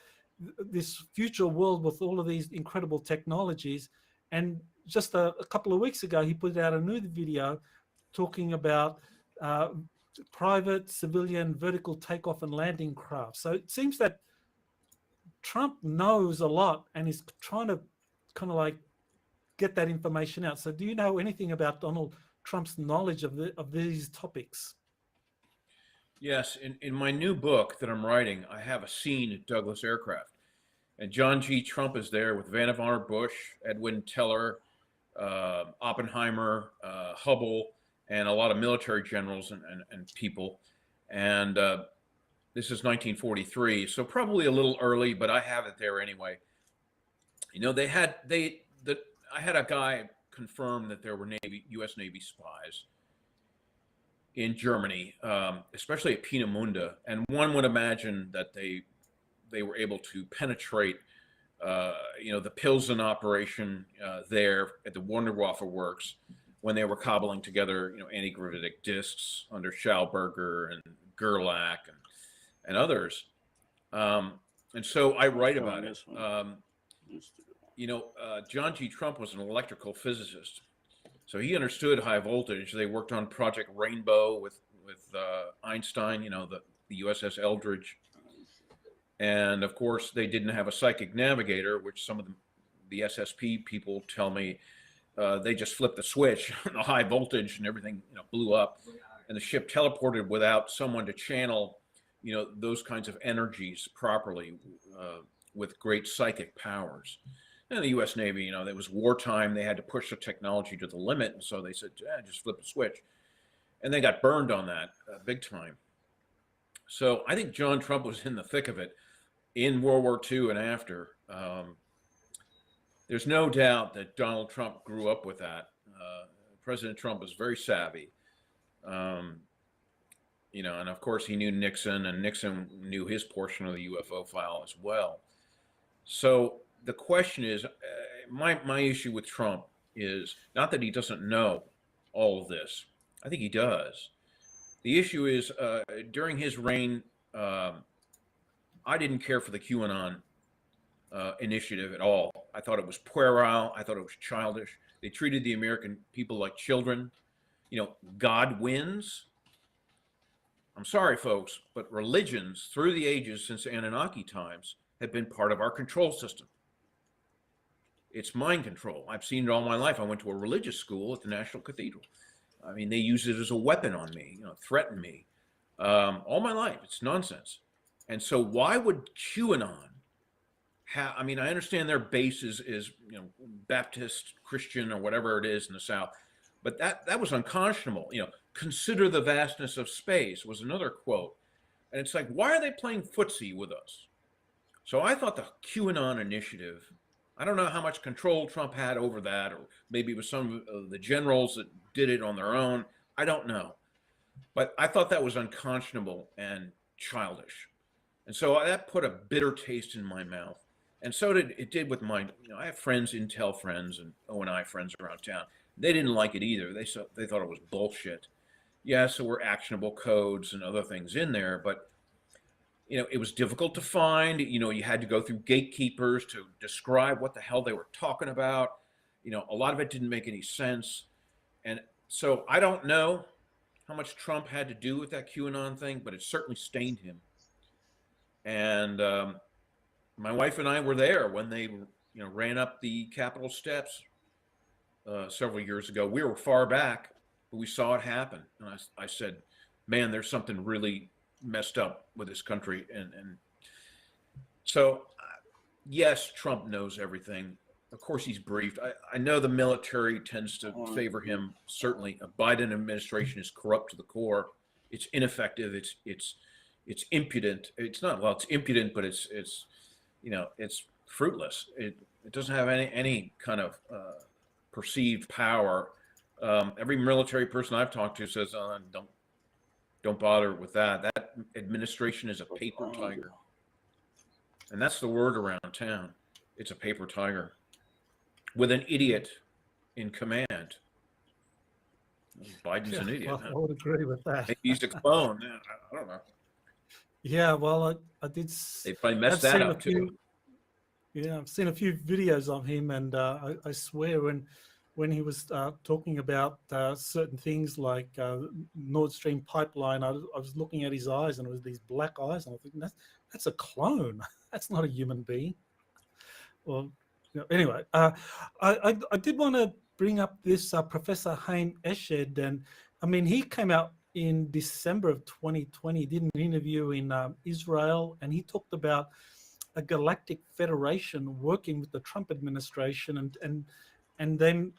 this future world with all of these incredible technologies. And just a couple of weeks ago, he put out a new video talking about private, civilian, vertical takeoff and landing craft. So it seems that Trump knows a lot and is trying to kind of like get that information out. So do you know anything about Donald Trump's knowledge of these topics? Yes, in my new book that I'm writing, I have a scene at Douglas Aircraft, and John G. Trump is there with Vannevar Bush, Edwin Teller, Oppenheimer, Hubble, and a lot of military generals and people. And this is 1943, so probably a little early, but I have it there anyway. You know, I had a guy confirm that there were U.S. Navy spies in Germany, especially at Peenemünde, and one would imagine that they were able to penetrate, the Pilsen operation there at the Wunderwaffe Works when they were cobbling together, antigravitic discs under Schauberger and Gerlach and others. And so I write about it. John G. Trump was an electrical physicist, so he understood high voltage. They worked on Project Rainbow with Einstein, the USS Eldridge. And of course, they didn't have a psychic navigator, which some of the SSP people tell me they just flipped the switch, the high voltage and everything, blew up, and the ship teleported without someone to channel, those kinds of energies properly with great psychic powers. And the U.S. Navy, it was wartime. They had to push the technology to the limit, and so they said, just flip the switch, and they got burned on that big time. So I think John Trump was in the thick of it in World War II and after. There's no doubt that Donald Trump grew up with that. President Trump was very savvy, and of course he knew Nixon, and Nixon knew his portion of the UFO file as well. So the question is, my issue with Trump is not that he doesn't know all of this. I think he does. The issue is during his reign, I didn't care for the QAnon initiative at all. I thought it was puerile. I thought it was childish. They treated the American people like children. God wins. I'm sorry, folks, but religions through the ages since Anunnaki times have been part of our control system. It's mind control. I've seen it all my life. I went to a religious school at the National Cathedral. I mean, they use it as a weapon on me, threaten me. All my life, it's nonsense. And so why would QAnon I understand their base is Baptist, Christian, or whatever it is in the South, but that was unconscionable. Consider the vastness of space was another quote. And it's like, why are they playing footsie with us? So I thought the QAnon initiative, I don't know how much control Trump had over that, or maybe it was some of the generals that did it on their own. I don't know. But I thought that was unconscionable and childish. And so that put a bitter taste in my mouth. And so it did with my, I have friends, Intel friends and O&I friends around town. They didn't like it either. They thought it was bullshit. Yes, there were actionable codes and other things in there, but it was difficult to find. You had to go through gatekeepers to describe what the hell they were talking about. A lot of it didn't make any sense. And so I don't know how much Trump had to do with that QAnon thing, but it certainly stained him. And my wife and I were there when they, ran up the Capitol steps several years ago. We were far back, but we saw it happen. And I said, man, there's something really messed up with this country. And so, yes, Trump knows everything. Of course, he's briefed. I know the military tends to favor him. Certainly, a Biden administration is corrupt to the core. It's ineffective. It's impudent. It's not, well, it's impudent, but it's fruitless. It doesn't have any kind of perceived power. Every military person I've talked to says, don't bother with that. That administration is a paper tiger. And that's the word around town. It's a paper tiger with an idiot in command. Biden's an idiot. I would agree with that. Maybe he's a clone. I don't know. Yeah, well, I did. They probably messed I've that seen up a few, too. Yeah, I've seen a few videos of him, and I swear when he was talking about certain things like Nord Stream pipeline, I was looking at his eyes, and it was these black eyes, and I was thinking that's a clone. That's not a human being. Well, anyway, I did want to bring up this Professor Haim Eshed, and I mean, he came out in December of 2020, did an interview in Israel, and he talked about a galactic federation working with the Trump administration, and then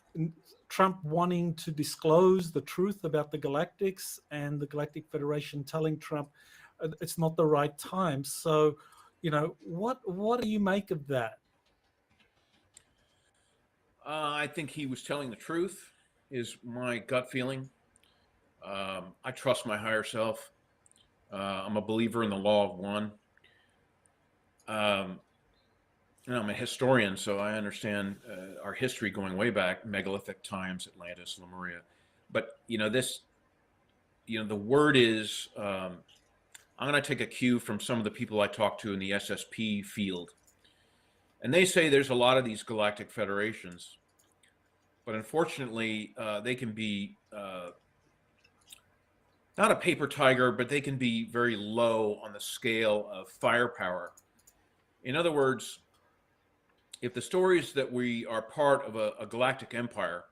Trump wanting to disclose the truth about the galactics, and the Galactic Federation telling Trump it's not the right time. So, what do you make of that? I think he was telling the truth, is my gut feeling. I trust my higher self. I'm a believer in the law of one. I'm a historian, so I understand our history going way back, megalithic times, Atlantis, Lemuria. But the word is, I'm going to take a cue from some of the people I talked to in the SSP field. And they say there's a lot of these galactic federations, but unfortunately, they can be not a paper tiger, but they can be very low on the scale of firepower. In other words, if the stories that we are part of a galactic empire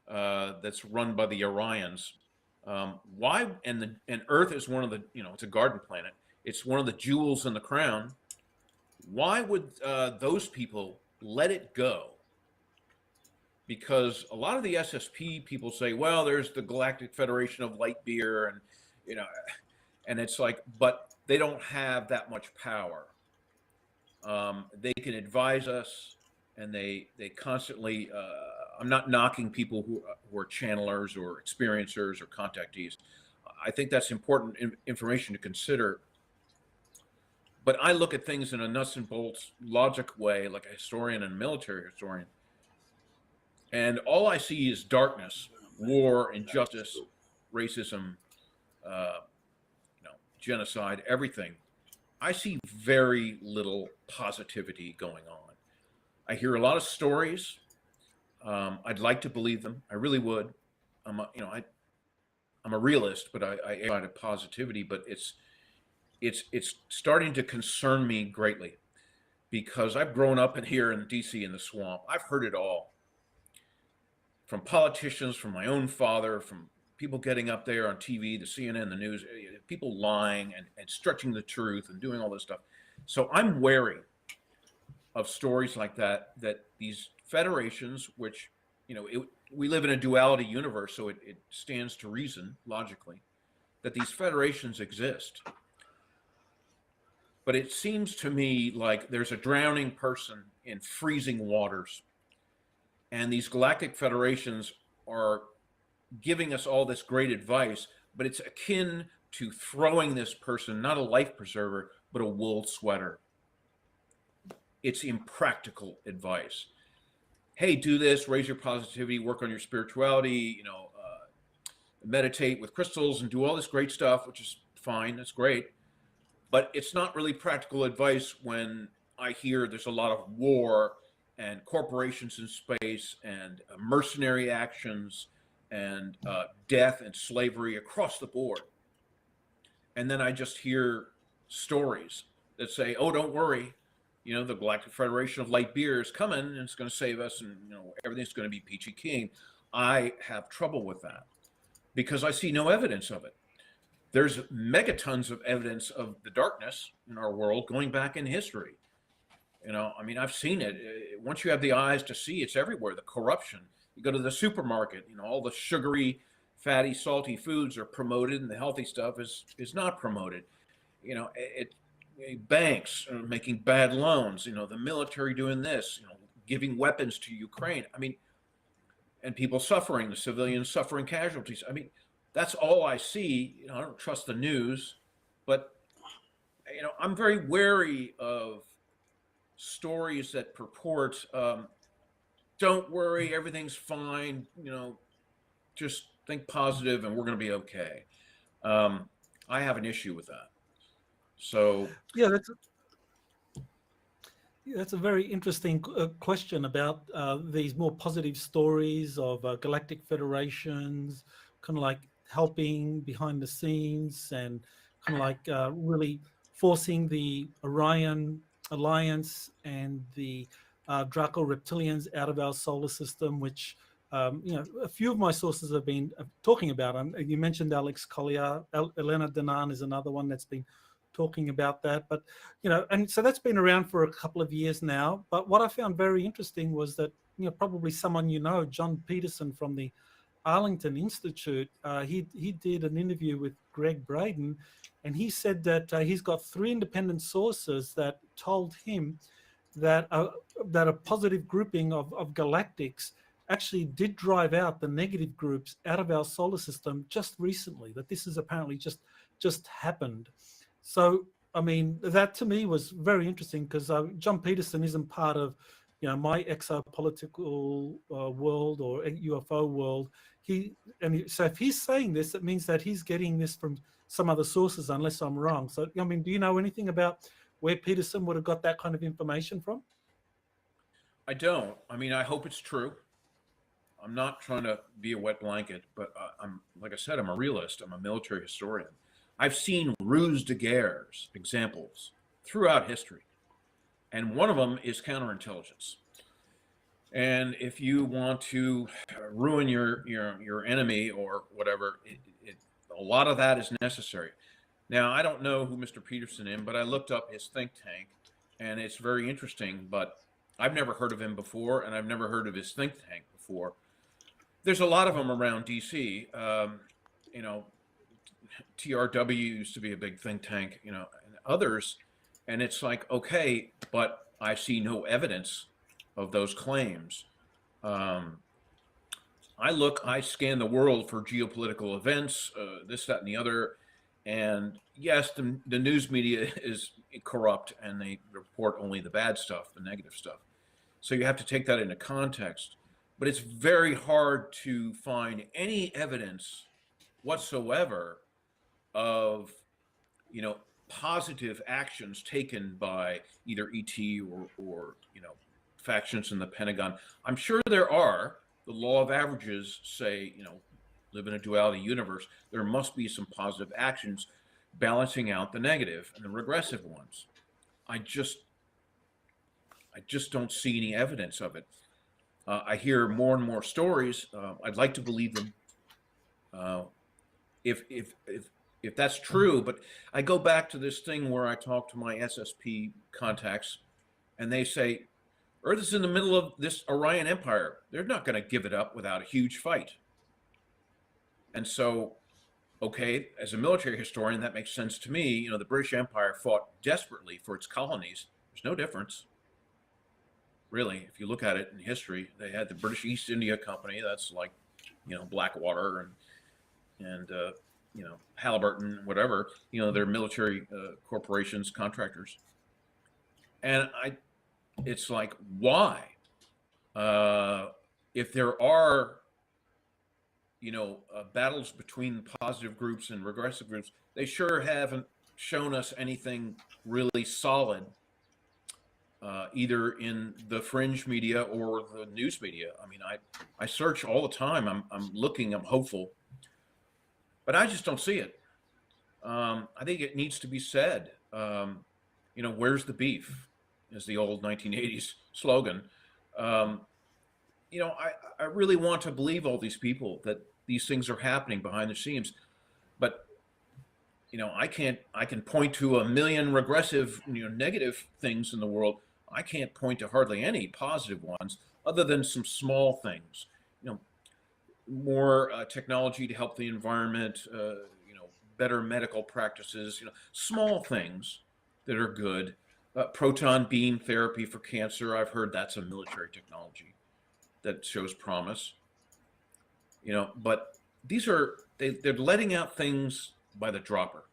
that's run by the Orions, why? And Earth is one of the, it's a garden planet. It's one of the jewels in the crown. Why would those people let it go? Because a lot of the SSP people say, well, there's the Galactic Federation of Light Beer, and and it's like, but they don't have that much power. They can advise us, and they constantly. I'm not knocking people who are channelers or experiencers or contactees. I think that's important information to consider. But I look at things in a nuts and bolts logic way, like a historian and a military historian. And all I see is darkness, war, injustice, racism, genocide, everything. I see very little positivity going on. I hear a lot of stories. I'd like to believe them. I really would. I'm a realist, but I find a positivity. But it's starting to concern me greatly, because I've grown up here in DC in the swamp. I've heard it all. From politicians, from my own father, from people getting up there on TV, the CNN, the news, people lying and stretching the truth and doing all this stuff. So I'm wary of stories like that these federations, which, we live in a duality universe, so it stands to reason, logically, that these federations exist. But it seems to me like there's a drowning person in freezing waters. And these galactic federations are giving us all this great advice, but it's akin to throwing this person, not a life preserver, but a wool sweater. It's impractical advice. Hey, do this, raise your positivity, work on your spirituality, meditate with crystals and do all this great stuff, which is fine, that's great. But it's not really practical advice when I hear there's a lot of war and corporations in space and mercenary actions and death and slavery across the board. And then I just hear stories that say, oh, don't worry, the Galactic Federation of Light Beer is coming and it's going to save us, and everything's going to be peachy keen. I have trouble with that because I see no evidence of it. There's megatons of evidence of the darkness in our world going back in history. I've seen it. Once you have the eyes to see, it's everywhere. The corruption. You go to the supermarket, all the sugary, fatty, salty foods are promoted, and the healthy stuff is not promoted. banks making bad loans, the military doing this, giving weapons to Ukraine. I mean, and people suffering, the civilians suffering casualties. I mean, that's all I see. I don't trust the news, but I'm very wary of stories that purport, don't worry, everything's fine, just think positive and we're going to be okay. I have an issue with that. So yeah, that's a very interesting question about these more positive stories of galactic federations, kind of like helping behind the scenes and kind of like really forcing the Orion Alliance and the Draco reptilians out of our solar system, which a few of my sources have been talking about. You mentioned Alex Collier, Elena Danan is another one that's been talking about that. But and so that's been around for a couple of years now. But what I found very interesting was that probably someone John Peterson from the Arlington Institute, he did an interview with Greg Braden, and he said that he's got 3 independent sources that told him that that a positive grouping of galactics actually did drive out the negative groups out of our solar system just recently. That this has apparently just happened. So, I mean, that to me was very interesting because John Peterson isn't part of, my exopolitical world or UFO world. So if he's saying this, it means that he's getting this from some other sources, unless I'm wrong. So, I mean, do you know anything about where Peterson would have got that kind of information from? I don't. I mean, I hope it's true. I'm not trying to be a wet blanket, but I'm, like I said, I'm a realist. I'm a military historian. I've seen ruse de guerres examples throughout history, and one of them is counterintelligence. And if you want to ruin your enemy or whatever, a lot of that is necessary. Now, I don't know who Mr. Peterson is, but I looked up his think tank, and it's very interesting. But I've never heard of him before, and I've never heard of his think tank before. There's a lot of them around DC. TRW used to be a big think tank, and others. And it's like, okay, but I see no evidence of those claims. I scan the world for geopolitical events, this, that, and the other. And yes, the news media is corrupt and they report only the bad stuff, the negative stuff. So you have to take that into context. But it's very hard to find any evidence whatsoever of positive actions taken by either ET or factions in the Pentagon. I'm sure there are. The law of averages say, live in a duality universe. There must be some positive actions balancing out the negative and the regressive ones. I just don't see any evidence of it. I hear more and more stories. I'd like to believe them. If that's true, but I go back to this thing where I talk to my SSP contacts, and they say, Earth is in the middle of this Orion Empire. They're not going to give it up without a huge fight. And so, okay, as a military historian, that makes sense to me. The British Empire fought desperately for its colonies. There's no difference. Really, if you look at it in history, they had the British East India Company. That's like, Blackwater and Halliburton, whatever. They're military corporations, contractors. And it's like, why? If there are, battles between positive groups and regressive groups, they sure haven't shown us anything really solid. Either in the fringe media or the news media. I mean, I search all the time. I'm looking. I'm hopeful, but I just don't see it. I think it needs to be said. Where's the beef? Is the old 1980s slogan. I really want to believe all these people that these things are happening behind the scenes, but I can point to a million regressive, negative things in the world. I can't point to hardly any positive ones other than some small things, more technology to help the environment, better medical practices, small things that are good. Proton beam therapy for cancer, I've heard that's a military technology that shows promise. You know, but these are, they're letting out things by the dropper.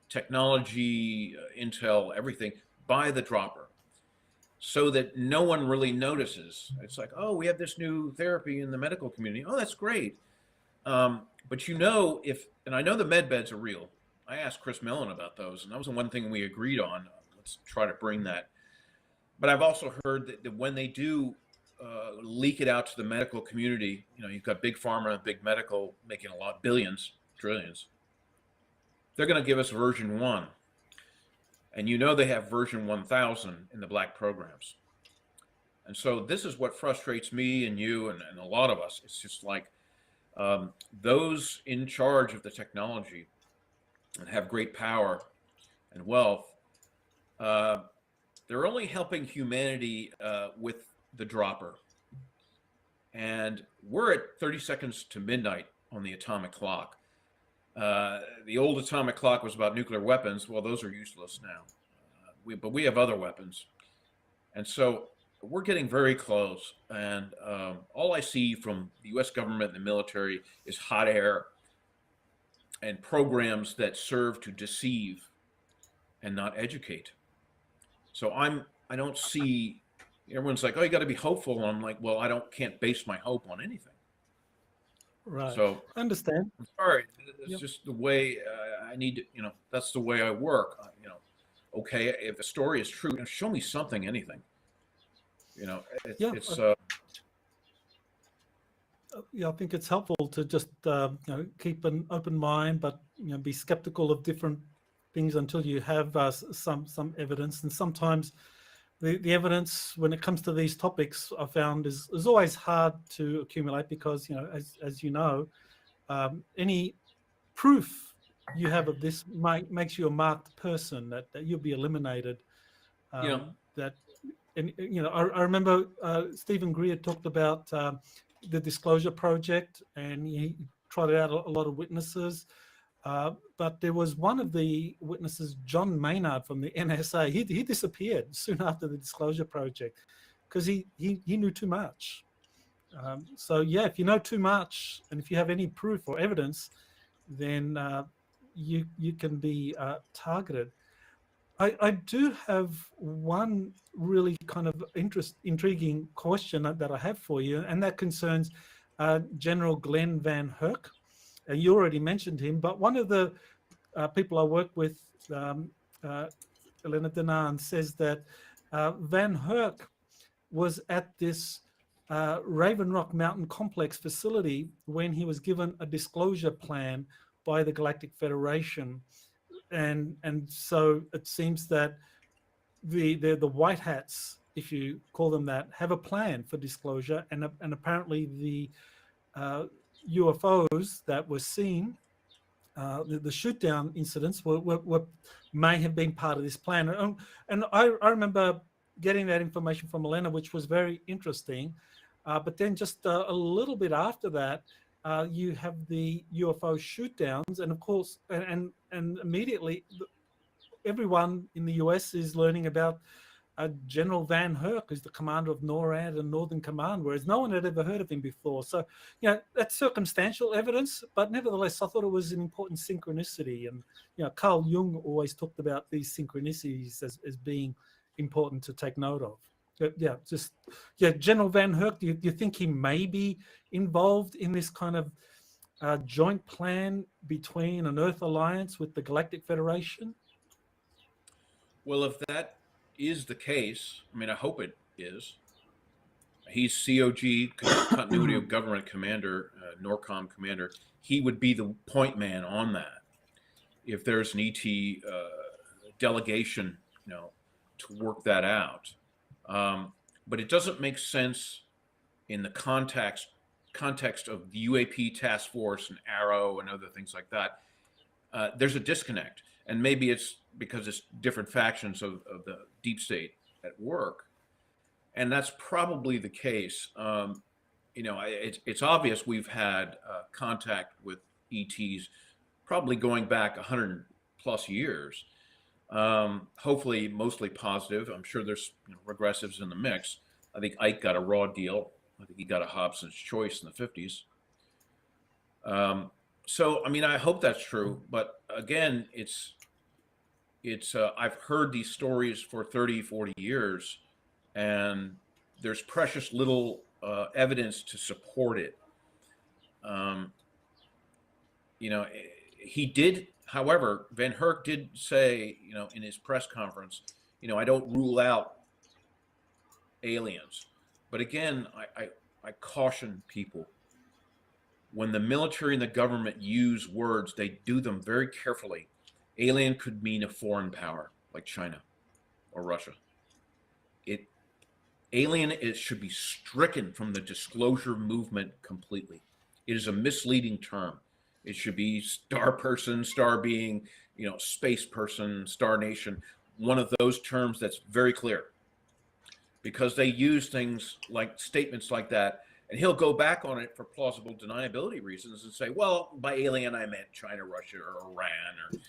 Technology, intel, everything by the dropper, so that no one really notices. It's like, oh, we have this new therapy in the medical community. Oh, that's great. But you know, and I know the med beds are real. I asked Chris Mellon about those, and that was the one thing we agreed on. Let's try to bring that. But I've also heard that when they do leak it out to the medical community, you know, you've got big pharma and big medical making a lot, billions, trillions. They're going to give us version 1. And you know they have version 1000 in the black programs. And so this is what frustrates me and you and a lot of us. It's just like those in charge of the technology and have great power and wealth, they're only helping humanity with the dropper. And we're at 30 seconds to midnight on the atomic clock. The old atomic clock was about nuclear weapons. Well, those are useless now. But we have other weapons. And so we're getting very close. And all I see from the US government and the military is hot air and programs that serve to deceive and not educate. So I don't see, everyone's like, oh, you got to be hopeful. And I'm like, well, can't base my hope on anything. Right. So I understand. I'm sorry. It's just the way I need to, you know, that's the way I work. You know, okay, if the story is true, show me something, anything. You know, yeah, I think it's helpful to just you know, keep an open mind, but you know, be skeptical of different things until you have some evidence. And sometimes the evidence when it comes to these topics, I found is always hard to accumulate because, you know, as you know, any proof you have of this makes you a marked person, that you'll be eliminated. That, and you know, I remember Stephen Greer talked about the Disclosure Project, and he trotted out a lot of witnesses. But there was one of the witnesses, John Maynard from the NSA. He disappeared soon after the Disclosure Project because he knew too much. So yeah, if you know too much, and if you have any proof or evidence, then you can be targeted. I do have one really kind of intriguing question that I have for you, and that concerns General Glenn Van Herk. You already mentioned him, but one of the people I work with, Elena Denan, says that Van Herk was at this Raven Rock Mountain Complex facility when he was given a disclosure plan by the Galactic Federation. And so it seems that the white hats, if you call them that, have a plan for disclosure, and apparently the UFOs that were seen, the shoot down incidents may have been part of this plan. And I remember getting that information from Elena, which was very interesting. But then just a little bit after that, you have the UFO shoot downs, and of course, and immediately everyone in the US is learning about General Van Herk, who's the commander of NORAD and Northern Command, whereas no one had ever heard of him before. So, you know, that's circumstantial evidence, but nevertheless, I thought it was an important synchronicity. And, you know, Carl Jung always talked about these synchronicities as being important to take note of. General Van Herk, do you think he may be involved in this kind of joint plan between an Earth alliance with the Galactic Federation? Well, if that is the case, I mean, I hope it is. He's COG, Continuity of Government Commander, NORCOM Commander. He would be the point man on that. If there's an ET delegation, you know, to work that out. But it doesn't make sense in the context of the UAP task force and Arrow and other things like that. There's a disconnect, and maybe it's because it's different factions of the deep state at work, and that's probably the case. You know, it's obvious we've had contact with ETs probably going back 100+ years. Hopefully mostly positive. I'm sure there's regressives in the mix. I think Ike got a raw deal. I think he got a Hobson's choice in the 50s. So, I mean, I hope that's true. But again, I've heard these stories for 30, 40 years, and there's precious little evidence to support it. He did, however, Van Herk did say, in his press conference, I don't rule out aliens. But again, I caution people. When the military and the government use words, they do them very carefully. Alien could mean a foreign power like China or Russia. Alien should be stricken from the disclosure movement completely. It is a misleading term. It should be star person, star being, space person, star nation. One of those terms that's very clear, because they use things like statements like that, and he'll go back on it for plausible deniability reasons and say, well, by alien I meant China, Russia, or Iran, or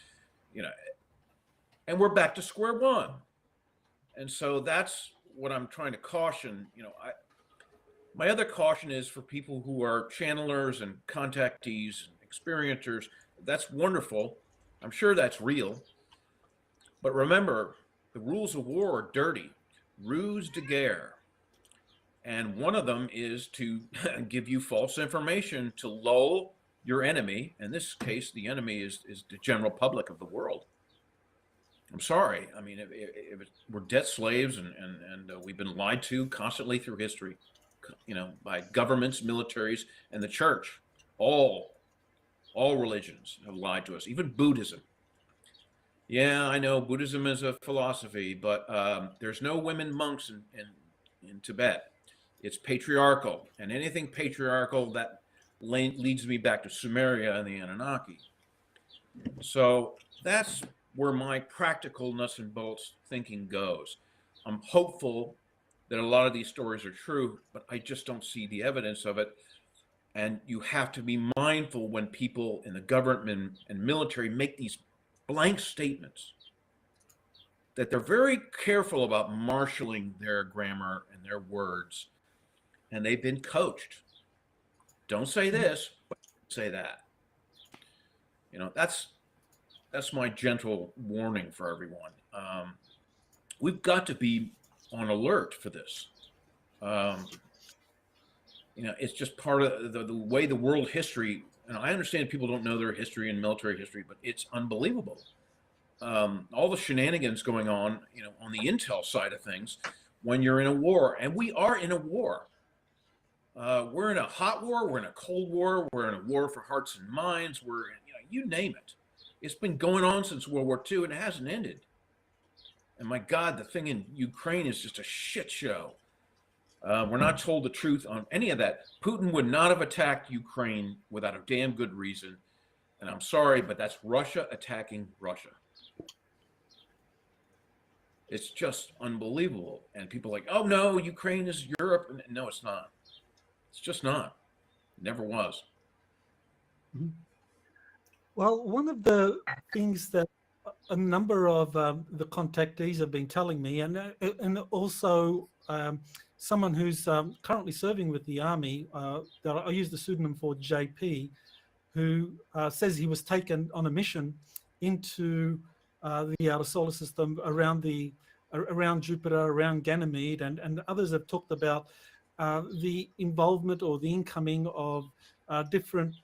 and we're back to square one. And so that's what I'm trying to caution. My other caution is for people who are channelers and contactees and experiencers. That's wonderful. I'm sure that's real. But remember, the rules of war are dirty. Ruse de guerre. And one of them is to give you false information to lull your enemy. In this case, the enemy is the general public of the world. I'm sorry. I mean, if we're debt slaves and we've been lied to constantly through history, by governments, militaries, and the church. All religions have lied to us, even Buddhism. Yeah, I know Buddhism is a philosophy, but there's no women monks in Tibet. It's patriarchal, and anything patriarchal that leads me back to Sumeria and the Anunnaki. So that's where my practical nuts and bolts thinking goes. I'm hopeful that a lot of these stories are true, but I just don't see the evidence of it. And you have to be mindful when people in the government and military make these blank statements, that they're very careful about marshaling their grammar and their words. And they've been coached. Don't say this, but say that. That's my gentle warning for everyone. We've got to be on alert for this. It's just part of the way the world history, and I understand people don't know their history and military history, but it's unbelievable. All the shenanigans going on, on the intel side of things, when you're in a war, and we are in a war. We're in a hot war, we're in a cold war, we're in a war for hearts and minds, we're in, you name it. It's been going on since World War II, and it hasn't ended. And my God, the thing in Ukraine is just a shit show. We're not told the truth on any of that. Putin would not have attacked Ukraine without a damn good reason. And I'm sorry, but that's Russia attacking Russia. It's just unbelievable. And people are like, oh no, Ukraine is Europe. No, it's not. It's just not. It never was. Well, one of the things that a number of the contactees have been telling me, and also someone who's currently serving with the Army, that I use the pseudonym for JP, who says he was taken on a mission into the outer solar system around Jupiter, around Ganymede, and others have talked about the involvement or the incoming of different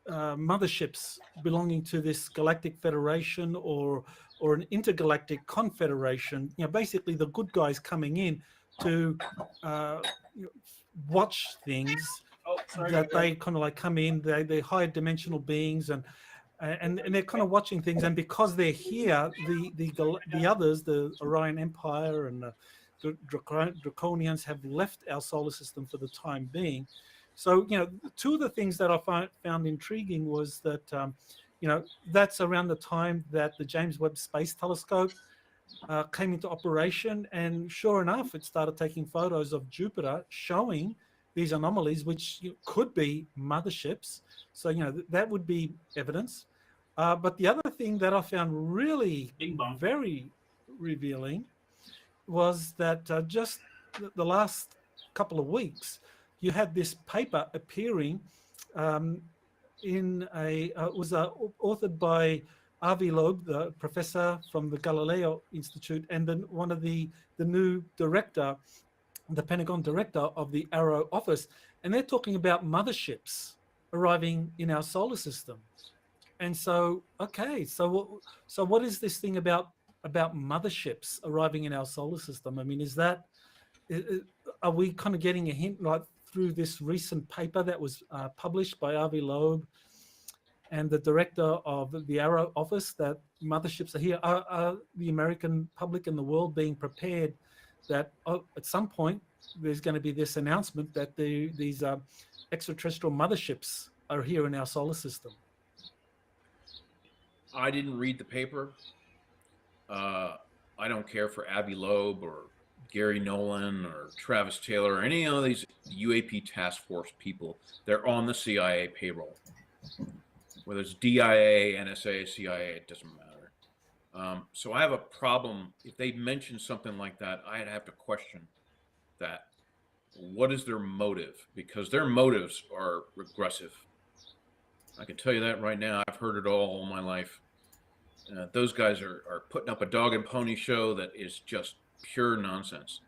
motherships belonging to this galactic federation or an intergalactic confederation. Basically the good guys coming in to watch things that they kind of like come in. They're higher dimensional beings, and they're kind of watching things. And because they're here, the others, the Orion Empire and the Draconians, have left our solar system for the time being. So, two of the things that I found intriguing was that, that's around the time that the James Webb Space Telescope came into operation. And sure enough, it started taking photos of Jupiter showing these anomalies, which could be motherships. So, that would be evidence. But the other thing that I found really Bing bong. very revealing was that just the last couple of weeks, you had this paper appearing in it was authored by Avi Loeb, the professor from the Galileo Institute, and then one of the new director, the Pentagon director of the Arrow office, and they're talking about motherships arriving in our solar system. And so, okay, so what is this thing about motherships arriving in our solar system? I mean, are we kind of getting a hint like through this recent paper that was published by Avi Loeb and the director of the Arrow office that motherships are here? Are the American public and the world being prepared that at some point there's going to be this announcement that these extraterrestrial motherships are here in our solar system? I didn't read the paper. I don't care for Avi Loeb or Gary Nolan or Travis Taylor or any of these UAP task force people. They're on the CIA payroll. Whether it's DIA, NSA, CIA, it doesn't matter. So I have a problem. If they mention something like that, I'd have to question that. What is their motive? Because their motives are regressive. I can tell you that right now. I've heard it all my life. Those guys are putting up a dog and pony show that is just pure nonsense.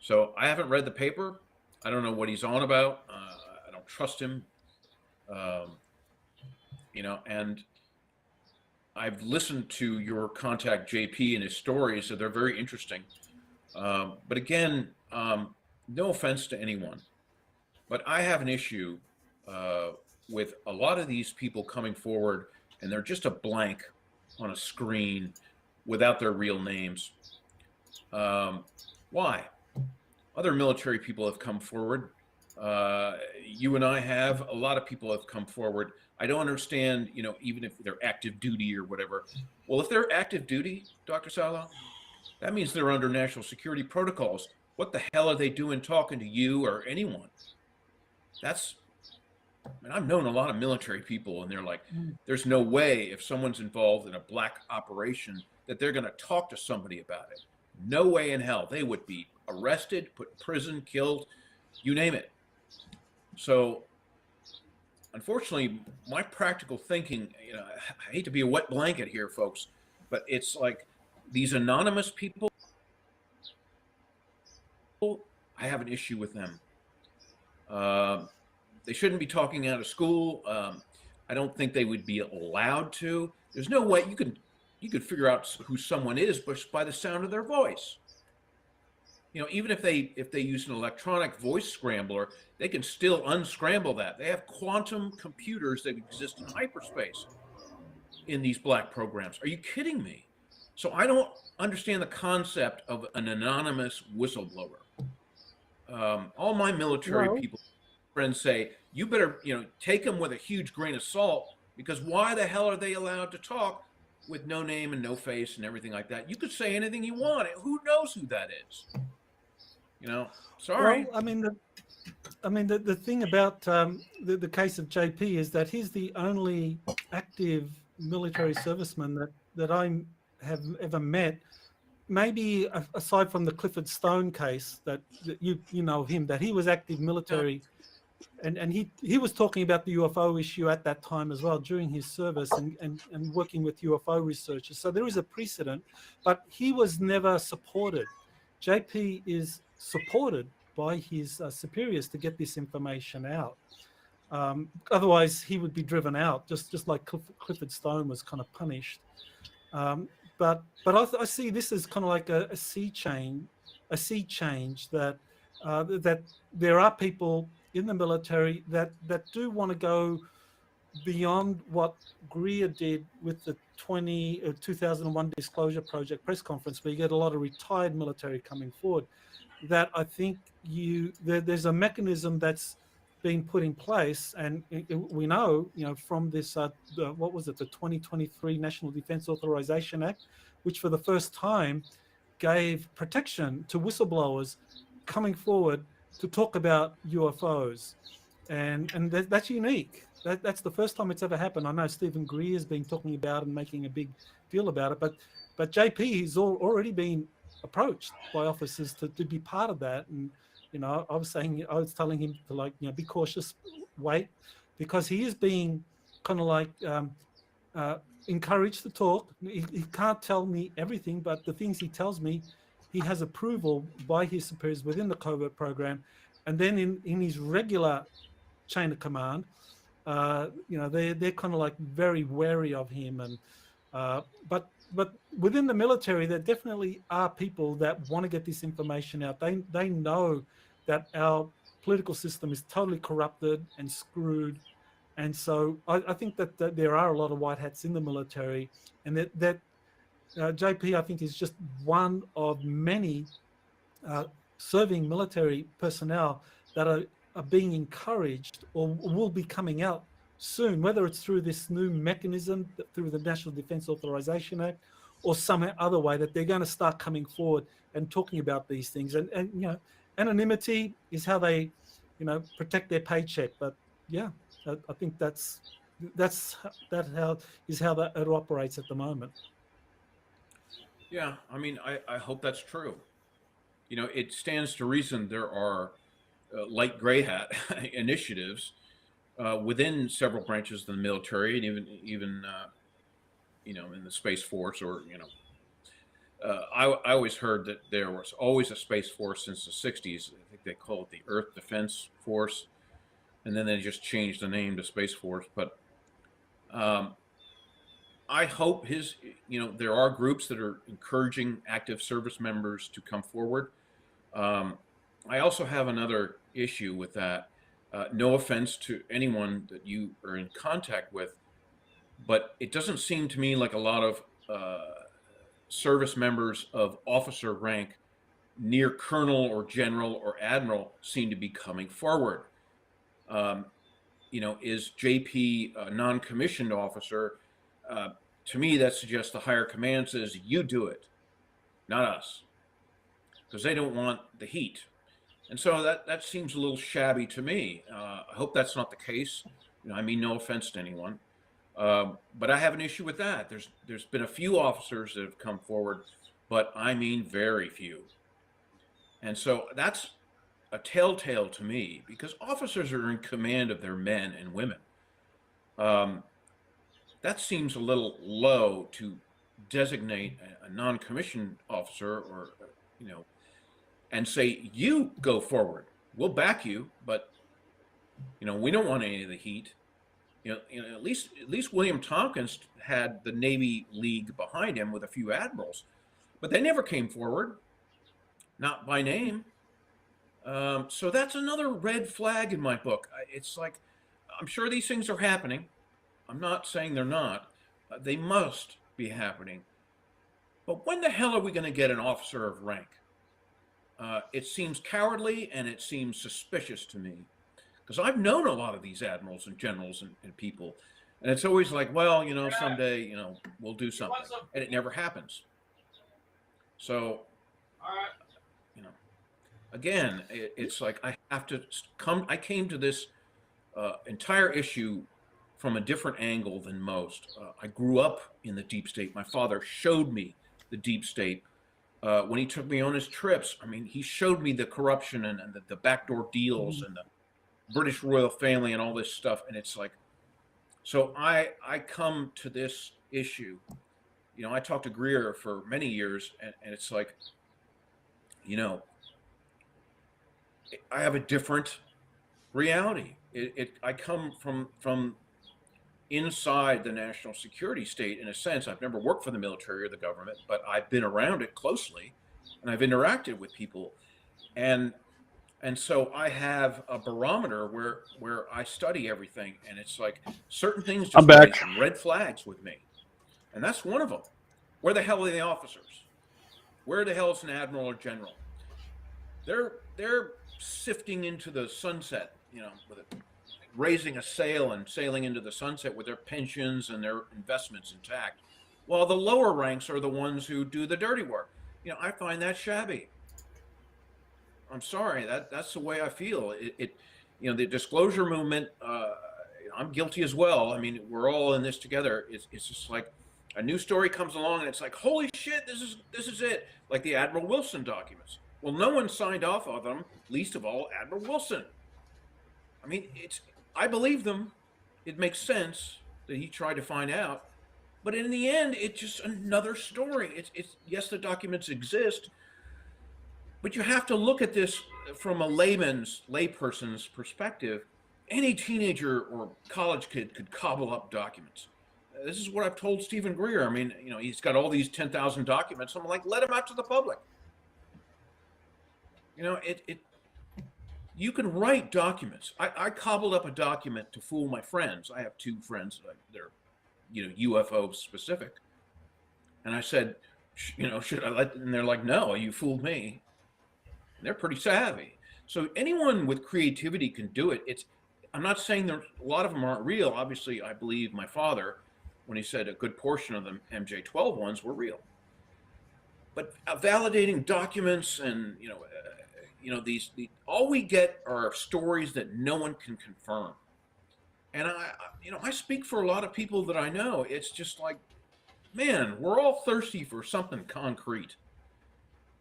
So I haven't read the paper. I don't know what he's on about. I don't trust him. And I've listened to your contact JP and his stories, so they're very interesting. But again, no offense to anyone, but I have an issue with a lot of these people coming forward and they're just a blank on a screen without their real names. Why? Other military people have come forward. You and I have. A lot of people have come forward. I don't understand, even if they're active duty or whatever. Well, if they're active duty, Dr. Salo, that means they're under national security protocols. What the hell are they doing talking to you or anyone? I've known a lot of military people, and they're like, there's no way if someone's involved in a black operation that they're going to talk to somebody about it. No way in hell. They would be arrested, put in prison, killed, you name it. So, unfortunately, my practical thinking, I hate to be a wet blanket here, folks, but it's like these anonymous people, I have an issue with them. They shouldn't be talking out of school. I don't think they would be allowed to. There's no way you could figure out who someone is just by the sound of their voice. Even if they use an electronic voice scrambler, they can still unscramble that. They have quantum computers that exist in hyperspace in these black programs. Are you kidding me? So I don't understand the concept of an anonymous whistleblower. All my military people friends say, you better, take them with a huge grain of salt, because why the hell are they allowed to talk with no name and no face and everything like that? You could say anything you want. Who knows who that is? Sorry. Well, the thing about the case of JP is that he's the only active military serviceman that I have ever met. Maybe aside from the Clifford Stone case that you know him, that he was active military, and he was talking about the UFO issue at that time as well during his service and working with UFO researchers. So there is a precedent, but he was never supported. JP is supported by his superiors to get this information out. Otherwise, he would be driven out, just like Clifford Stone was kind of punished. But I see this as kind of like a sea change that that there are people in the military that do want to go beyond what Greer did with the 2001 Disclosure Project press conference, where you get a lot of retired military coming forward. That I think there's a mechanism that's being put in place, and we know, from this, what was it, the 2023 National Defense Authorization Act, which for the first time gave protection to whistleblowers coming forward to talk about UFOs. and that's unique. That's the first time it's ever happened. I know Stephen Greer's been talking about and making a big deal about it, but JP has already been approached by officers to be part of that. And I was telling him to, like, be cautious, wait, because he is being kind of like encouraged to talk. He can't tell me everything, but the things he tells me, he has approval by his superiors within the covert program, and then in his regular chain of command, they're kind of like very wary of him. And but within the military, there definitely are people that want to get this information out. They know that our political system is totally corrupted and screwed. And so I think that there are a lot of white hats in the military, and that JP, I think, is just one of many serving military personnel that are being encouraged or will be coming out soon, whether it's through this new mechanism, through the National Defence Authorization Act, or some other way, that they're going to start coming forward and talking about these things. And anonymity is how they, protect their paycheck. But yeah, I think that's how it operates at the moment. Yeah, I mean, I hope that's true. It stands to reason there are light gray hat initiatives within several branches of the military, and even in the Space Force, or I always heard that there was always a Space Force since the 60s. I think they call it the Earth Defense Force, and then they just changed the name to Space Force. But I hope there are groups that are encouraging active service members to come forward. I also have another issue with that. No offense to anyone that you are in contact with, but it doesn't seem to me like a lot of service members of officer rank near colonel or general or admiral seem to be coming forward. Is JP a non-commissioned officer? To me, that suggests the higher command says, you do it, not us, because they don't want the heat. And so that seems a little shabby to me. I hope that's not the case. I mean, no offense to anyone, but I have an issue with that. There's been a few officers that have come forward, but I mean very few. And so that's a telltale to me, because officers are in command of their men and women. That seems a little low to designate a non-commissioned officer, or and say, you go forward, we'll back you, but we don't want any of the heat. At least William Tompkins had the Navy League behind him with a few admirals, but they never came forward, not by name. So that's another red flag in my book. It's like, I'm sure these things are happening. I'm not saying they're not. They must be happening. But when the hell are we going to get an officer of rank? It seems cowardly, and it seems suspicious to me, because I've known a lot of these admirals and generals and people, and it's always like, well, someday, we'll do something, and it never happens. So, again, it's like I came to this entire issue from a different angle than most. I grew up in the deep state. My father showed me the deep state. When he took me on his trips, I mean, he showed me the corruption and the backdoor deals and the British royal family and all this stuff. And it's like, so I come to this issue. I talked to Greer for many years, and it's like, I have a different reality. I come from inside the national security state, in a sense. I've never worked for the military or the government, but I've been around it closely, and I've interacted with people, and so I have a barometer where I study everything, and it's like certain things just raise red flags with me, and that's one of them. Where the hell are the officers? Where the hell is an admiral or general? They're sifting into the sunset, with it, raising a sail and sailing into the sunset with their pensions and their investments intact, while the lower ranks are the ones who do the dirty work. I find that shabby. I'm sorry, that's the way I feel. you know, the disclosure movement, I'm guilty as well. I mean, we're all in this together. It's just like a new story comes along and it's like, holy shit, this is it. Like the Admiral Wilson documents. Well, no one signed off on them, least of all Admiral Wilson. I mean, I believe them. It makes sense that he tried to find out. But in the end, it's just another story. It's yes, the documents exist, but you have to look at this from a layperson's perspective. Any teenager or college kid could cobble up documents. This is what I've told Stephen Greer. I mean, you know, he's got all these 10,000 documents. I'm like, let him out to the public. You know, you can write documents. I cobbled up a document to fool my friends. I have two friends that are, you know, UFO specific. And I said, you know, should I let, and they're like, no, you fooled me. And they're pretty savvy. So anyone with creativity can do it. I'm not saying a lot of them aren't real. Obviously, I believe my father when he said a good portion of the MJ12 ones were real. But validating documents and, all we get are stories that no one can confirm. And I speak for a lot of people that I know. It's just like, man, we're all thirsty for something concrete.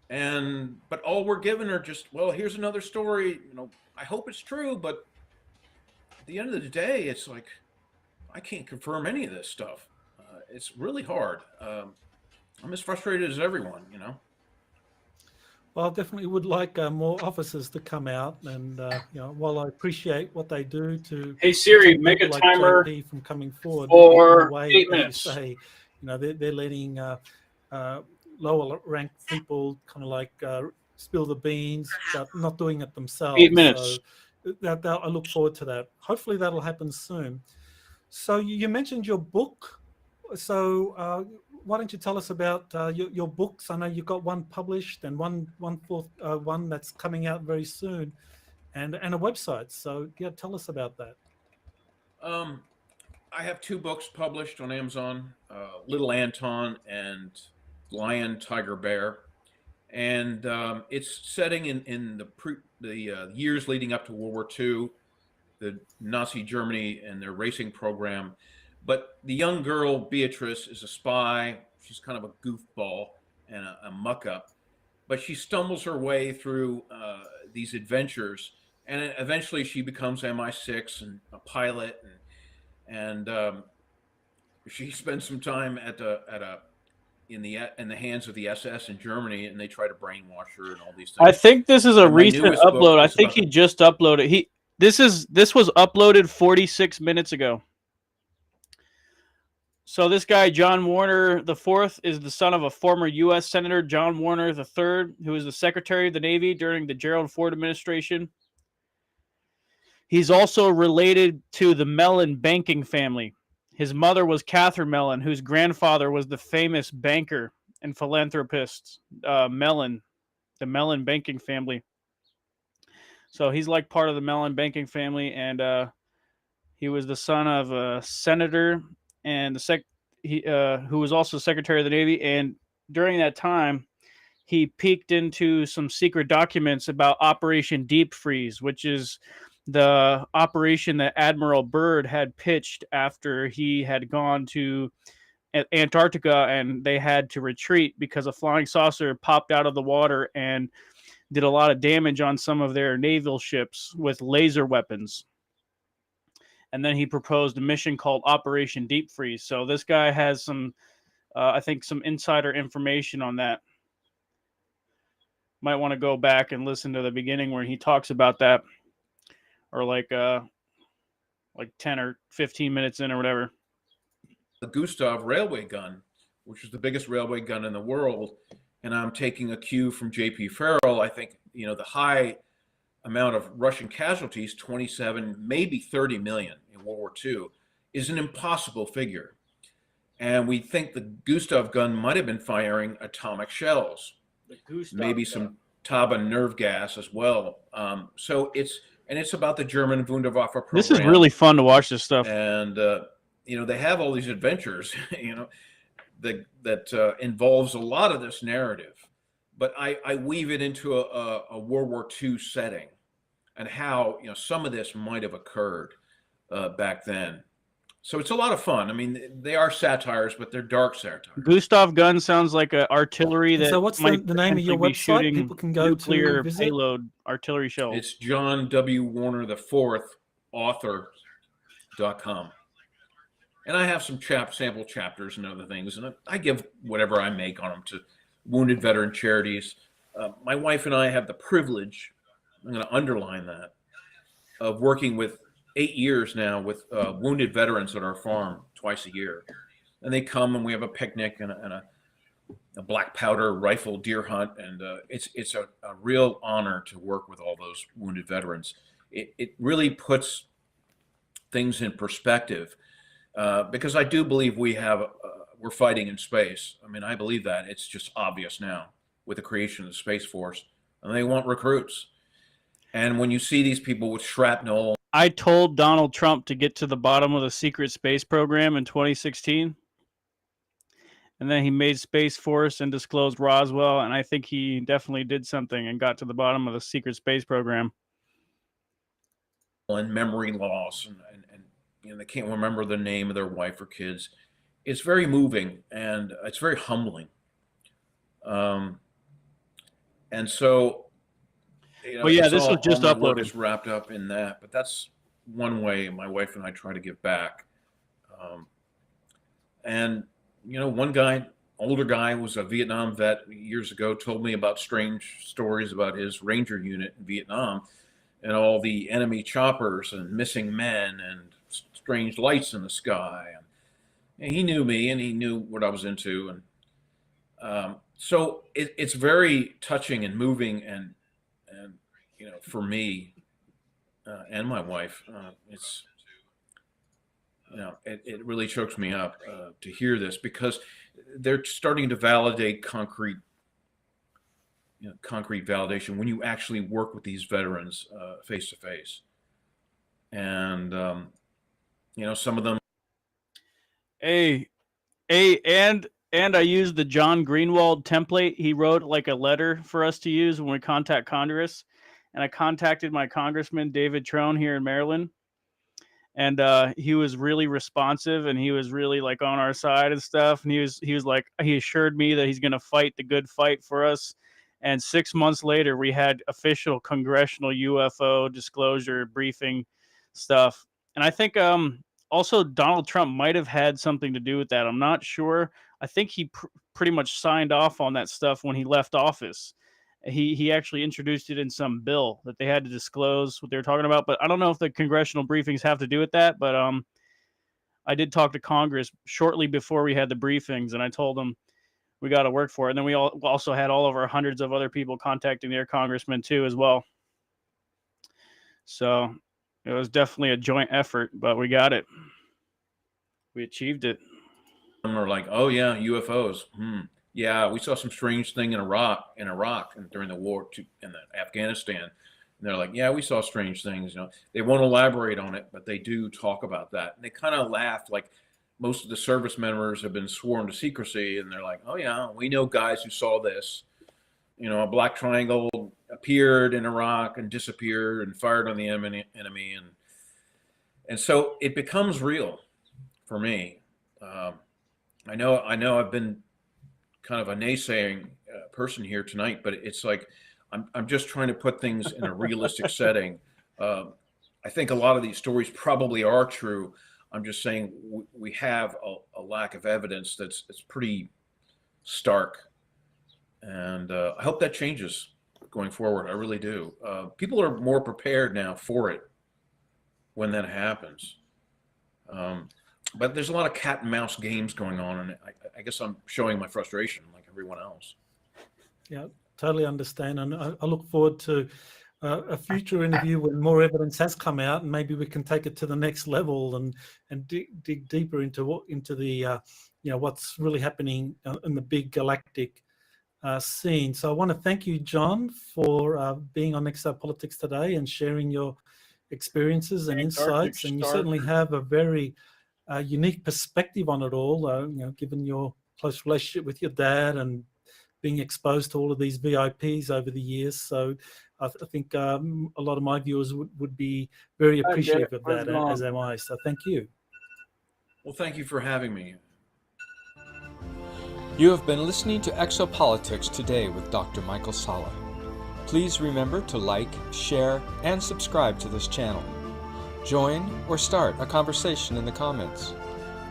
But all we're given are just, well, here's another story. You know, I hope it's true, but at the end of the day, it's like, I can't confirm any of this stuff. It's really hard. I'm as frustrated as everyone, you know. Well, I definitely would like more officers to come out, and while I appreciate what they do to, Hey Siri, protect make a people like timer JP from coming forward, for in a way, 8 as minutes. you say, you know, they're letting lower ranked people kind of like spill the beans, but not doing it themselves. 8 minutes. So I look forward to that. Hopefully that'll happen soon. So you mentioned your book. So why don't you tell us about your books? I know you've got one published and one that's coming out very soon, and a website. So yeah, tell us about that. I have 2 books published on Amazon, Little Anton and Lion, Tiger, Bear. And it's setting in the years leading up to World War II, the Nazi Germany and their racing program. But the young girl, Beatrice, is a spy. She's kind of a goofball and a muck-up. But she stumbles her way through these adventures. And eventually she becomes MI6 and a pilot. And she spends some time in the hands of the SS in Germany, and they try to brainwash her and all these things. I think this is a And my recent newest book upload. I is think about he just uploaded. This was uploaded 46 minutes ago. So this guy, John Warner IV, is the son of a former U.S. Senator, John Warner III, who was the Secretary of the Navy during the Gerald Ford administration. He's also related to the Mellon banking family. His mother was Catherine Mellon, whose grandfather was the famous banker and philanthropist, Mellon, the Mellon banking family. So he's like part of the Mellon banking family, and he was the son of a senator and who was also Secretary of the Navy. And during that time, he peeked into some secret documents about Operation Deep Freeze, which is the operation that Admiral Byrd had pitched after he had gone to Antarctica and they had to retreat because a flying saucer popped out of the water and did a lot of damage on some of their naval ships with laser weapons. And then he proposed a mission called Operation Deep Freeze. So this guy has some, I think, some insider information on that. Might want to go back and listen to the beginning where he talks about that, or like 10 or 15 minutes in or whatever. The Gustav railway gun, which is the biggest railway gun in the world. And I'm taking a cue from J.P. Farrell. I think, you know, the high amount of Russian casualties, 27, maybe 30 million in World War II, is an impossible figure. And we think the Gustav gun might have been firing atomic shells, maybe some Taba nerve gas as well. So it's about the German Wunderwaffe program. This is really fun to watch this stuff. And, they have all these adventures, that involves a lot of this narrative. But I weave it into a World War II setting. and how, some of this might have occurred back then. So it's a lot of fun. I mean, they are satires, but they're dark satires. Gustav Gun sounds like an artillery And that so what's might the name of your potentially be website? shooting People can go nuclear to visit. payload artillery shells. It's John W. Warner IV author.com. And I have some sample chapters and other things, and I give whatever I make on them to wounded veteran charities. My wife and I have the privilege, I'm going to underline that, of working with 8 years now with wounded veterans at our farm twice a year. And they come and we have a picnic and a black powder rifle deer hunt. And it's a real honor to work with all those wounded veterans. It really puts things in perspective because I do believe we're fighting in space. I mean, I believe that. It's just obvious now with the creation of the Space Force, and they want recruits. And when you see these people with shrapnel. I told Donald Trump to get to the bottom of the secret space program in 2016. And then he made Space Force and disclosed Roswell. And I think he definitely did something and got to the bottom of the secret space program. And memory loss, and they can't remember the name of their wife or kids. It's very moving and it's very humbling. And so, well, yeah, this was just uploaded. It's wrapped up in that, but that's one way my wife and I try to give back. And one guy, older guy, was a Vietnam vet years ago, told me about strange stories about his Ranger unit in Vietnam and all the enemy choppers and missing men and strange lights in the sky. And he knew me and he knew what I was into. And so it's very touching and moving. And for me and my wife, it really chokes me up to hear this, because they're starting to validate concrete validation when you actually work with these veterans face to face. And some of them. And I used the John Greenwald template. He wrote like a letter for us to use when we contact Congress. And I contacted my congressman, David Trone, here in Maryland. And he was really responsive, and he was really like on our side and stuff. And he was like, he assured me that he's going to fight the good fight for us. And 6 months later, we had official congressional UFO disclosure briefing stuff. And I think also Donald Trump might have had something to do with that. I'm not sure. I think he pretty much signed off on that stuff when he left office. He actually introduced it in some bill that they had to disclose what they were talking about. But I don't know if the congressional briefings have to do with that. But I did talk to Congress shortly before we had the briefings, and I told them we got to work for it. And then we also had all of our hundreds of other people contacting their congressmen too as well. So it was definitely a joint effort, but we got it. We achieved it. Some are like, oh yeah, UFOs. Yeah, we saw some strange thing in Iraq and during the war in Afghanistan. And they're like, yeah, we saw strange things. They won't elaborate on it, but they do talk about that. And they kind of laugh, like most of the service members have been sworn to secrecy, and they're like, oh yeah, we know guys who saw this. A black triangle appeared in Iraq and disappeared and fired on the enemy, and so it becomes real for me. I know I've been kind of a naysaying person here tonight, but it's like I'm just trying to put things in a realistic setting. I think a lot of these stories probably are true. I'm just saying we have a lack of evidence that's pretty stark, and I hope that changes going forward. I really do. People are more prepared now for it when that happens. But there's a lot of cat and mouse games going on, and I guess I'm showing my frustration like everyone else. Yeah, totally understand. And I look forward to a future interview when more evidence has come out, and maybe we can take it to the next level and dig deeper into the what's really happening in the big galactic scene. So I want to thank you, John, for being on Exo Politics today and sharing your experiences and insights. And you certainly have a very unique perspective on it all, given your close relationship with your dad and being exposed to all of these VIPs over the years. So I think a lot of my viewers would be very appreciative of that, as am I. So thank you. Well, thank you for having me. You have been listening to Exopolitics Today with Dr. Michael Salla. Please remember to like, share, and subscribe to this channel. Join or start a conversation in the comments.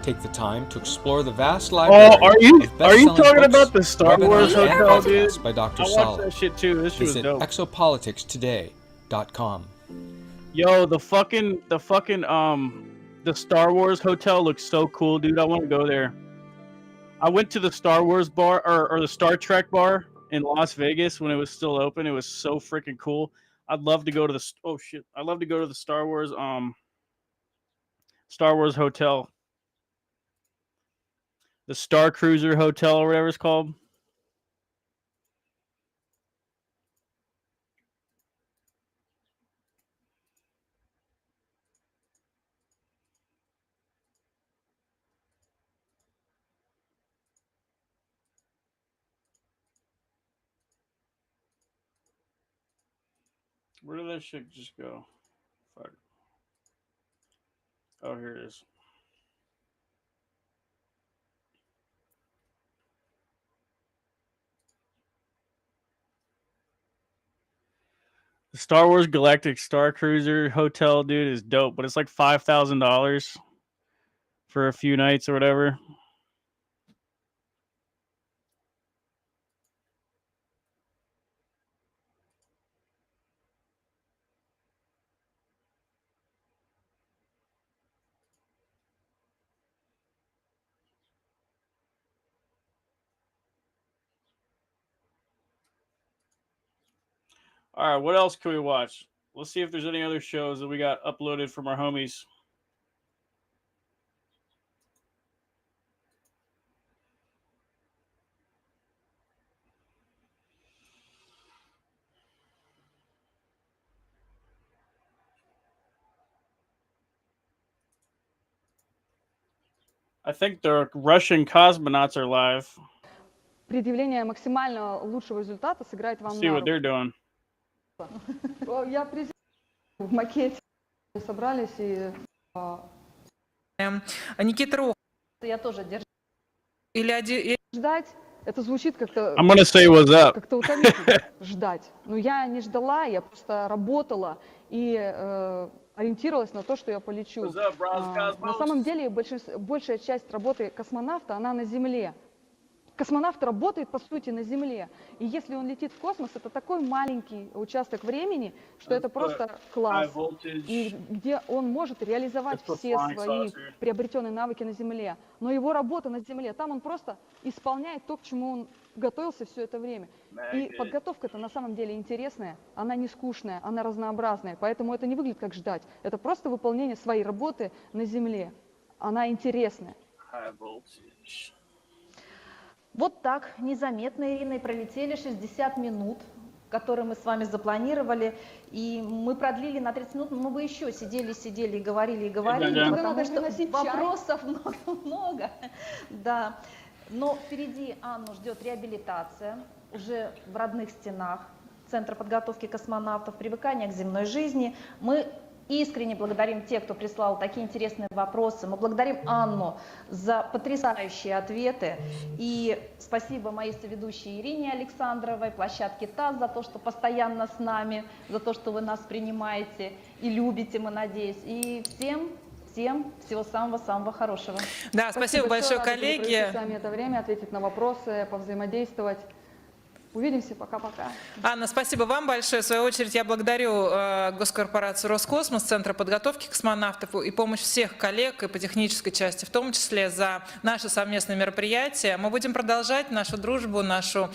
Take the time to explore the vast library. Oh, are you best-selling talking books, about the Star Wars webinars, and Hotel, dude? podcasts by Dr. I watched Salla. that shit too. This shit was Visit dope. exopoliticstoday.com. Yo, the Star Wars Hotel looks so cool, dude. I want to go there. I went to the Star Wars bar or the Star Trek bar in Las Vegas when it was still open. It was so freaking cool. I'd love to go to the I'd love to go to the Star Wars Hotel. The Star Cruiser Hotel or whatever it's called. Where did that shit just go? Fuck. Oh, here it is. The Star Wars Galactic Star Cruiser Hotel, dude, is dope, but it's like $5,000 for a few nights or whatever. All right, what else can we watch? Let's see if there's any other shows that we got uploaded from our homies. I think the Russian cosmonauts are live. Предъявление максимально лучшего результата сыграет вам Let's see на what they're doing. руку. Я в макете собрались и Никита Рох. я тоже держу. Или Ждать, это звучит как-то I'm gonna say what's up. как-то утомительно. Ждать. Но я не ждала, я просто работала и ориентировалась на то, что я полечу. На самом деле большая часть работы космонавта, она на Земле. Космонавт работает, по сути, на Земле. И если он летит в космос, это такой маленький участок времени, что это просто класс. И где он может реализовать все свои приобретенные навыки на Земле. Но его работа на Земле, там он просто исполняет то, к чему он готовился все это время. И подготовка-то на самом деле интересная, она не скучная, она разнообразная. Поэтому это не выглядит как ждать. Это просто выполнение своей работы на Земле. Она интересная. Вот так незаметно, Ирина, и пролетели 60 минут, которые мы с вами запланировали, и мы продлили на 30 минут, но вы еще сидели и говорили, потому что вопросов много. Да. Но впереди Анну ждет реабилитация уже в родных стенах Центра подготовки космонавтов, привыкание к земной жизни. Мы искренне благодарим тех, кто прислал такие интересные вопросы. Мы благодарим Анну за потрясающие ответы. И спасибо моей соведущей Ирине Александровой, площадке ТАСС за то, что постоянно с нами, за то, что вы нас принимаете и любите, мы надеюсь. И всем всего самого-самого хорошего. Да, спасибо большое, коллеги. Сами это время ответить на вопросы, повзаимодействовать. Увидимся, пока-пока. Анна, спасибо вам большое. В свою очередь я благодарю госкорпорацию Роскосмос, Центр подготовки космонавтов и помощь всех коллег и по технической части, в том числе за наши совместные мероприятия. Мы будем продолжать нашу дружбу, нашу...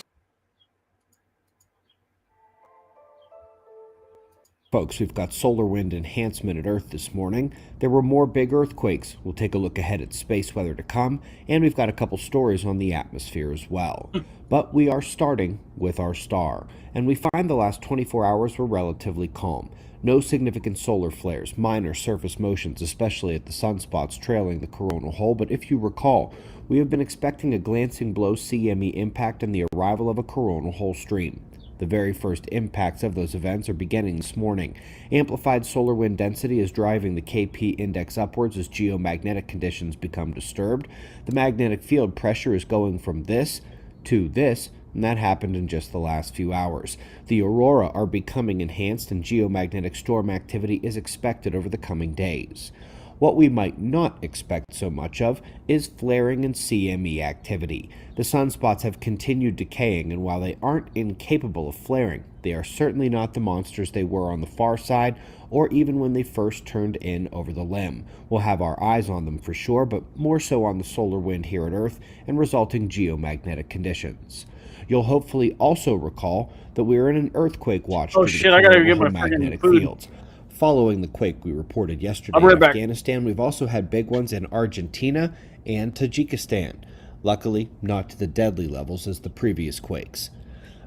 Folks, we've got solar wind enhancement at Earth this morning. There were more big earthquakes. We'll take a look ahead at space weather to come, and we've got a couple stories on the atmosphere as well. But we are starting with our star, and we find the last 24 hours were relatively calm. No significant solar flares, minor surface motions, especially at the sunspots trailing the coronal hole, but if you recall, we have been expecting a glancing blow CME impact and the arrival of a coronal hole stream. The very first impacts of those events are beginning this morning. Amplified solar wind density is driving the KP index upwards as geomagnetic conditions become disturbed. The magnetic field pressure is going from this to this, and that happened in just the last few hours. The aurora are becoming enhanced, and geomagnetic storm activity is expected over the coming days. What we might not expect so much of is flaring and CME activity. The sunspots have continued decaying, and while they aren't incapable of flaring, they are certainly not the monsters they were on the far side, or even when they first turned in over the limb. We'll have our eyes on them for sure, but more so on the solar wind here at Earth and resulting geomagnetic conditions. You'll hopefully also recall that we are in an earthquake watch due to the I gotta get global my freaking magnetic food. fields. Following the quake we reported yesterday I'll be right in back. Afghanistan, we've also had big ones in Argentina and Tajikistan. Luckily, not to the deadly levels as the previous quakes.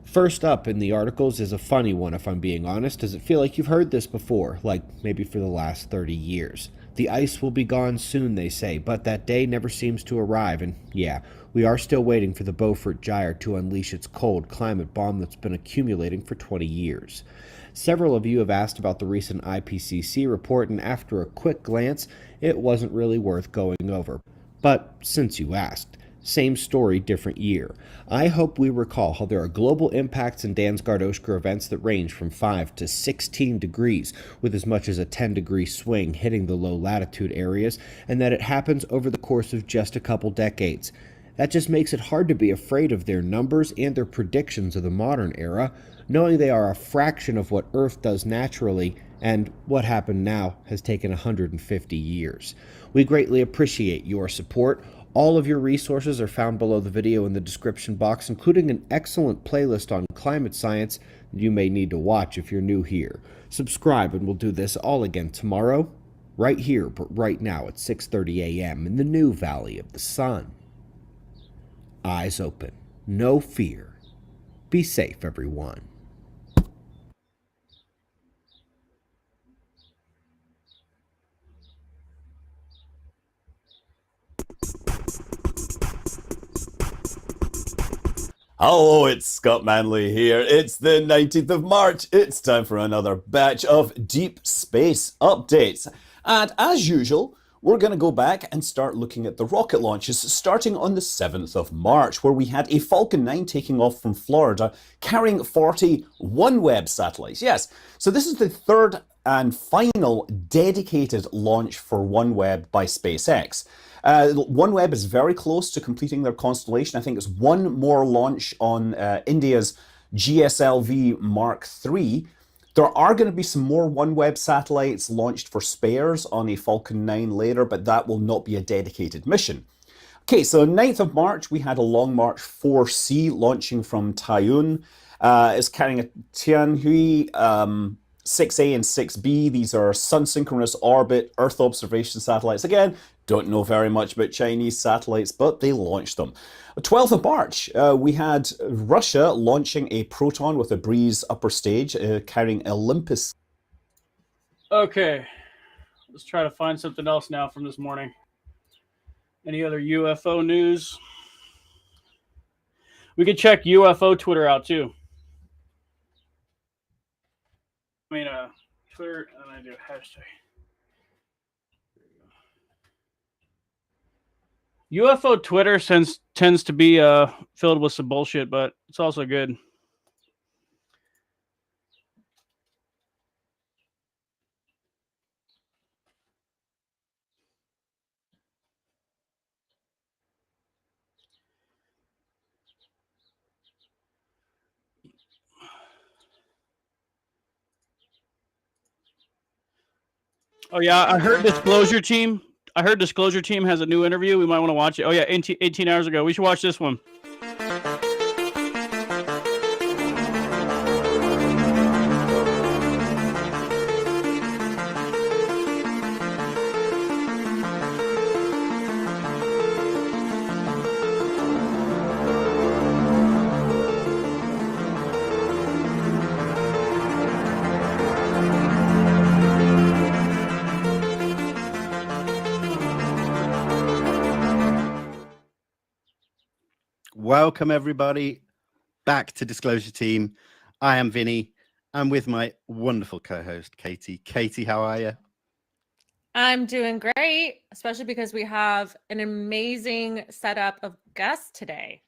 First up in the articles is a funny one, if I'm being honest. Does it feel like you've heard this before, like maybe for the last 30 years? The ice will be gone soon, they say, but that day never seems to arrive, and yeah, we are still waiting for the Beaufort Gyre to unleash its cold climate bomb that's been accumulating for 20 years. Several of you have asked about the recent IPCC report, and after a quick glance, it wasn't really worth going over. But since you asked, same story, different year. I hope we recall how there are global impacts in Dansgaard-Oeschger events that range from 5 to 16 degrees, with as much as a 10-degree swing hitting the low-latitude areas, and that it happens over the course of just a couple decades. That just makes it hard to be afraid of their numbers and their predictions of the modern era, knowing they are a fraction of what Earth does naturally, and what happened now has taken 150 years. We greatly appreciate your support. All of your resources are found below the video in the description box, including an excellent playlist on climate science that you may need to watch if you're new here. Subscribe and we'll do this all again tomorrow, right here, but right now at 6:30 a.m. in the new Valley of the Sun. Eyes open, no fear. Be safe, everyone. Hello, it's Scott Manley here. It's the 19th of March. It's time for another batch of Deep Space updates. And as usual, we're going to go back and start looking at the rocket launches starting on the 7th of March, where we had a Falcon 9 taking off from Florida carrying 40 OneWeb satellites. Yes, so this is the third and final dedicated launch for OneWeb by SpaceX. OneWeb is very close to completing their constellation. I think it's one more launch on India's GSLV Mark III. There are going to be some more OneWeb satellites launched for spares on a Falcon 9 later, but that will not be a dedicated mission. Okay, so 9th of March, we had a Long March 4C launching from Taiyuan. It's carrying a Tianhui 6A and 6B. These are sun-synchronous orbit Earth observation satellites. Again, don't know very much about Chinese satellites, but they launched them. 12th of March, we had Russia launching a Proton with a Breeze upper stage carrying Olympus. Okay, let's try to find something else now from this morning. Any other UFO news? We could check UFO Twitter out too. I mean, Twitter, and I do a hashtag. UFO Twitter tends to be filled with some bullshit, but it's also good. Oh yeah, I heard Disclosure Team. I heard Disclosure Team has a new interview. We might want to watch it. Oh yeah, 18 hours ago. We should watch this one. Welcome everybody back to Disclosure Team. I am Vinny. I'm with my wonderful co-host, Katie. Katie, how are you? I'm doing great, especially because we have an amazing setup of guests today.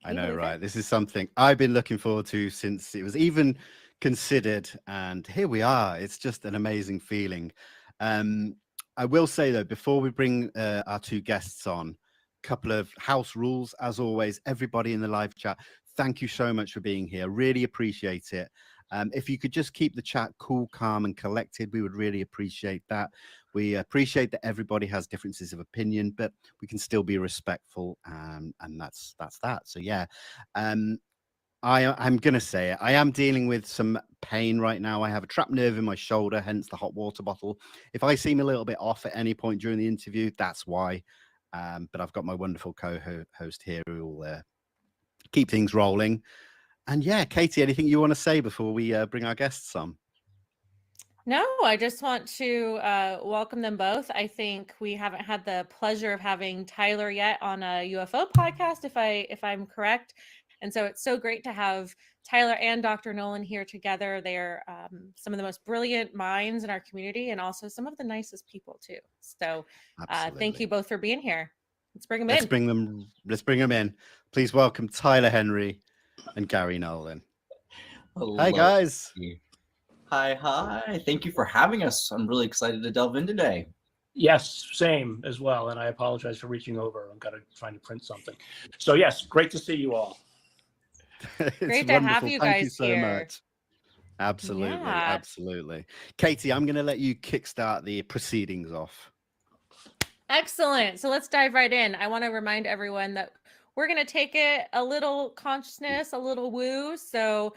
I know, right? This is something I've been looking forward to since it was even considered, and here we are. It's just an amazing feeling. I will say, though, before we bring our two guests on, a couple of house rules. As always, everybody in the live chat, thank you so much for being here. Really appreciate it. If you could just keep the chat cool, calm, and collected, we would really appreciate that. We appreciate that everybody has differences of opinion, but we can still be respectful, and that's that. So yeah, I'm going to say it. I am dealing with some pain right now. I have a trapped nerve in my shoulder, hence the hot water bottle. If I seem a little bit off at any point during the interview, that's why. But I've got my wonderful co-host here who will keep things rolling. And yeah, Katie, anything you want to say before we bring our guests on? No, I just want to welcome them both. I think we haven't had the pleasure of having Tyler yet on a UFO podcast, if I'm correct. And so it's so great to have Tyler and Dr. Nolan here together. They're some of the most brilliant minds in our community and also some of the nicest people too. So thank you both for being here. Let's bring them in. Let's bring them in. Please welcome Tyler Henry and Gary Nolan. Hello. Hi, guys. Hi. Thank you for having us. I'm really excited to delve in today. Yes, same as well. And I apologize for reaching over. I've got to try to print something. So yes, great to see you all. Great to have you guys Thank you so here. much. Absolutely, Yeah. absolutely. Katie, I'm going to let you kickstart the proceedings off. Excellent. So let's dive right in. I want to remind everyone that we're going to take it a little consciousness, a little woo. So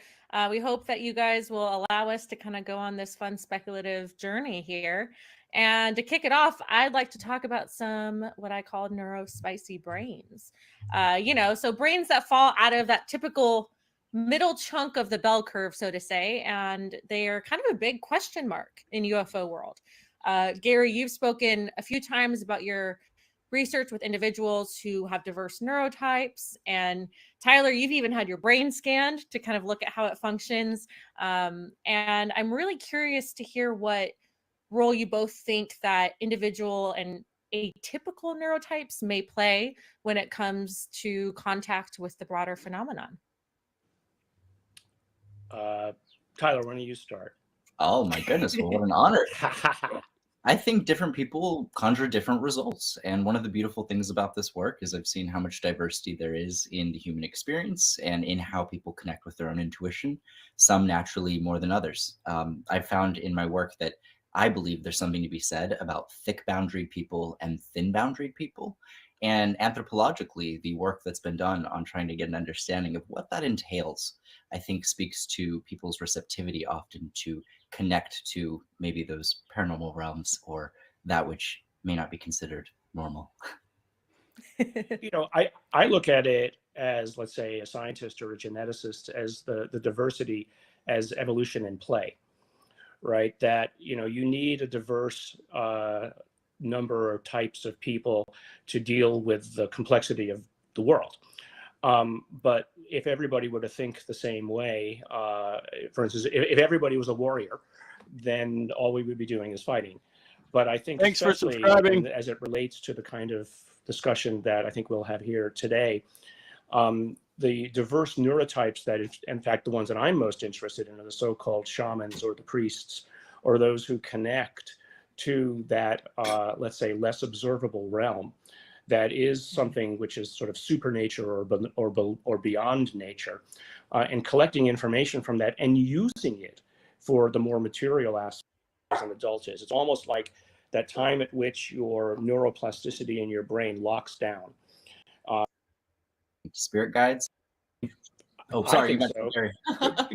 we hope that you guys will allow us to kind of go on this fun speculative journey here. And to kick it off, I'd like to talk about some what I call neurospicy brains. So brains that fall out of that typical middle chunk of the bell curve, so to say, and they are kind of a big question mark in UFO world. Gary, you've spoken a few times about your research with individuals who have diverse neurotypes, and Tyler, you've even had your brain scanned to kind of look at how it functions. And I'm really curious to hear what role you both think that individual and atypical neurotypes may play when it comes to contact with the broader phenomenon. Tyler, why don't you start? Oh my goodness, well, what an honor. I think different people conjure different results. And one of the beautiful things about this work is I've seen how much diversity there is in the human experience and in how people connect with their own intuition, some naturally more than others. I've found in my work that I believe there's something to be said about thick boundary people and thin boundary people. And anthropologically, the work that's been done on trying to get an understanding of what that entails, I think speaks to people's receptivity often to connect to maybe those paranormal realms or that which may not be considered normal. I look at it as, let's say, a scientist or a geneticist, as the diversity as evolution in play, right? That, you need a diverse number of types of people to deal with the complexity of the world. But if everybody were to think the same way, for instance, if everybody was a warrior, then all we would be doing is fighting. But I think, thanks for especially subscribing. as it relates to the kind of discussion that I think we'll have here today, the diverse neurotypes that, in fact, the ones that I'm most interested in are the so-called shamans or the priests, or those who connect to that, let's say, less observable realm. That is something which is sort of supernature or beyond nature, and collecting information from that and using it for the more material aspects as an adult is. It's almost like that time at which your neuroplasticity in your brain locks down. Spirit guides? Oh, I sorry. think so.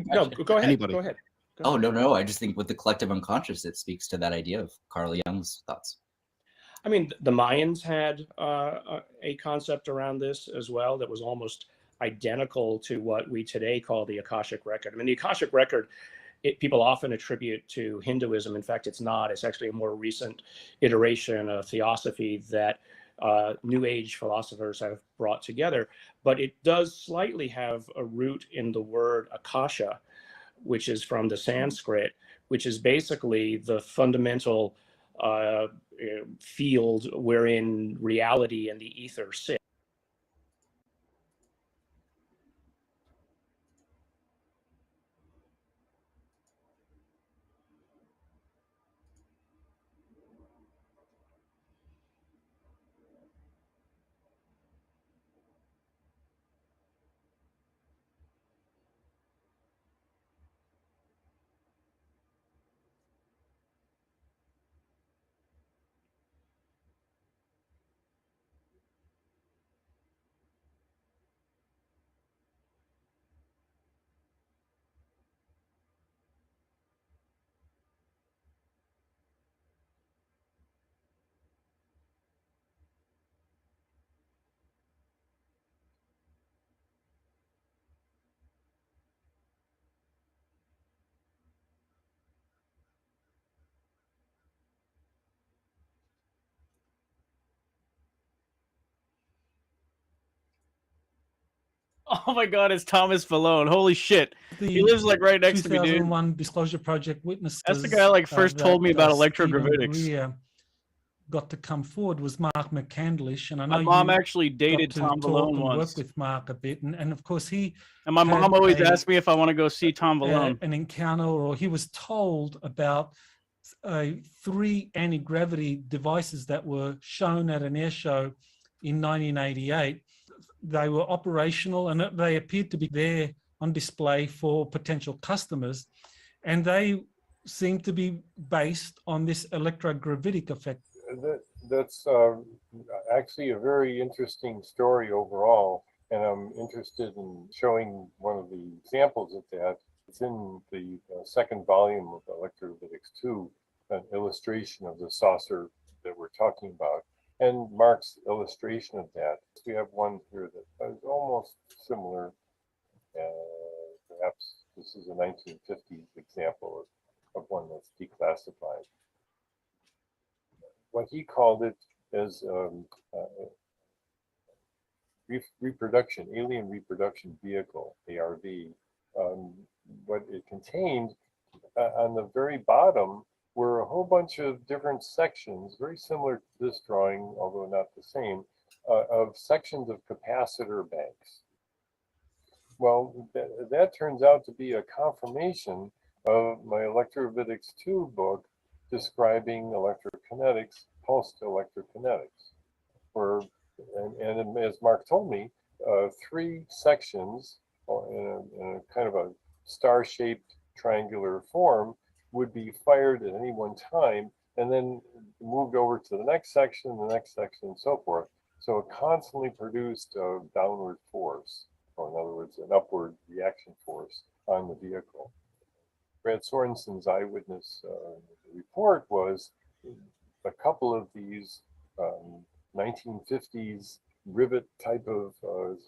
No, go ahead. Anybody. Go ahead. Oh, no. I just think with the collective unconscious, it speaks to that idea of Carl Jung's thoughts. I mean, the Mayans had a concept around this as well that was almost identical to what we today call the Akashic Record. I mean, the Akashic Record, people often attribute to Hinduism. In fact, it's not. It's actually a more recent iteration of theosophy that New Age philosophers have brought together, but it does slightly have a root in the word akasha, which is from the Sanskrit, which is basically the fundamental field wherein reality and the ether sit. Oh my God, it's Thomas Vallone. Holy shit. He lives like right next to me, dude. 2001 Disclosure Project witnesses. That's the guy like first told me about electrogravitics. Greer got to come forward was Mark McCandlish, and I know My mom you actually dated got to Tom talk Vallone and once. work with Mark a bit, and of course he. And my mom had always asked me if I want to go see Tom Vallone. an encounter, or he was told about 3 anti-gravity devices that were shown at an air show in 1988. They were operational and they appeared to be there on display for potential customers, and they seemed to be based on this electrogravitic effect. That's actually a very interesting story overall, and I'm interested in showing one of the examples of that. It's in the second volume of Electrovitics 2, an illustration of the saucer that we're talking about, and Mark's illustration of that. We have one here that is almost similar. Perhaps this is a 1950s example of one that's declassified. What he called it as reproduction, alien reproduction vehicle, ARV. What it contained on the very bottom were a whole bunch of different sections, very similar to this drawing, although not the same, of sections of capacitor banks. Well, that turns out to be a confirmation of my Electrovitics 2 book describing electrokinetics, pulsed electrokinetics. And as Mark told me, 3 sections in a kind of a star-shaped triangular form would be fired at any one time and then moved over to the next section, and so forth. So it constantly produced a downward force, or in other words, an upward reaction force on the vehicle. Brad Sorensen's eyewitness report was a couple of these 1950s rivet type of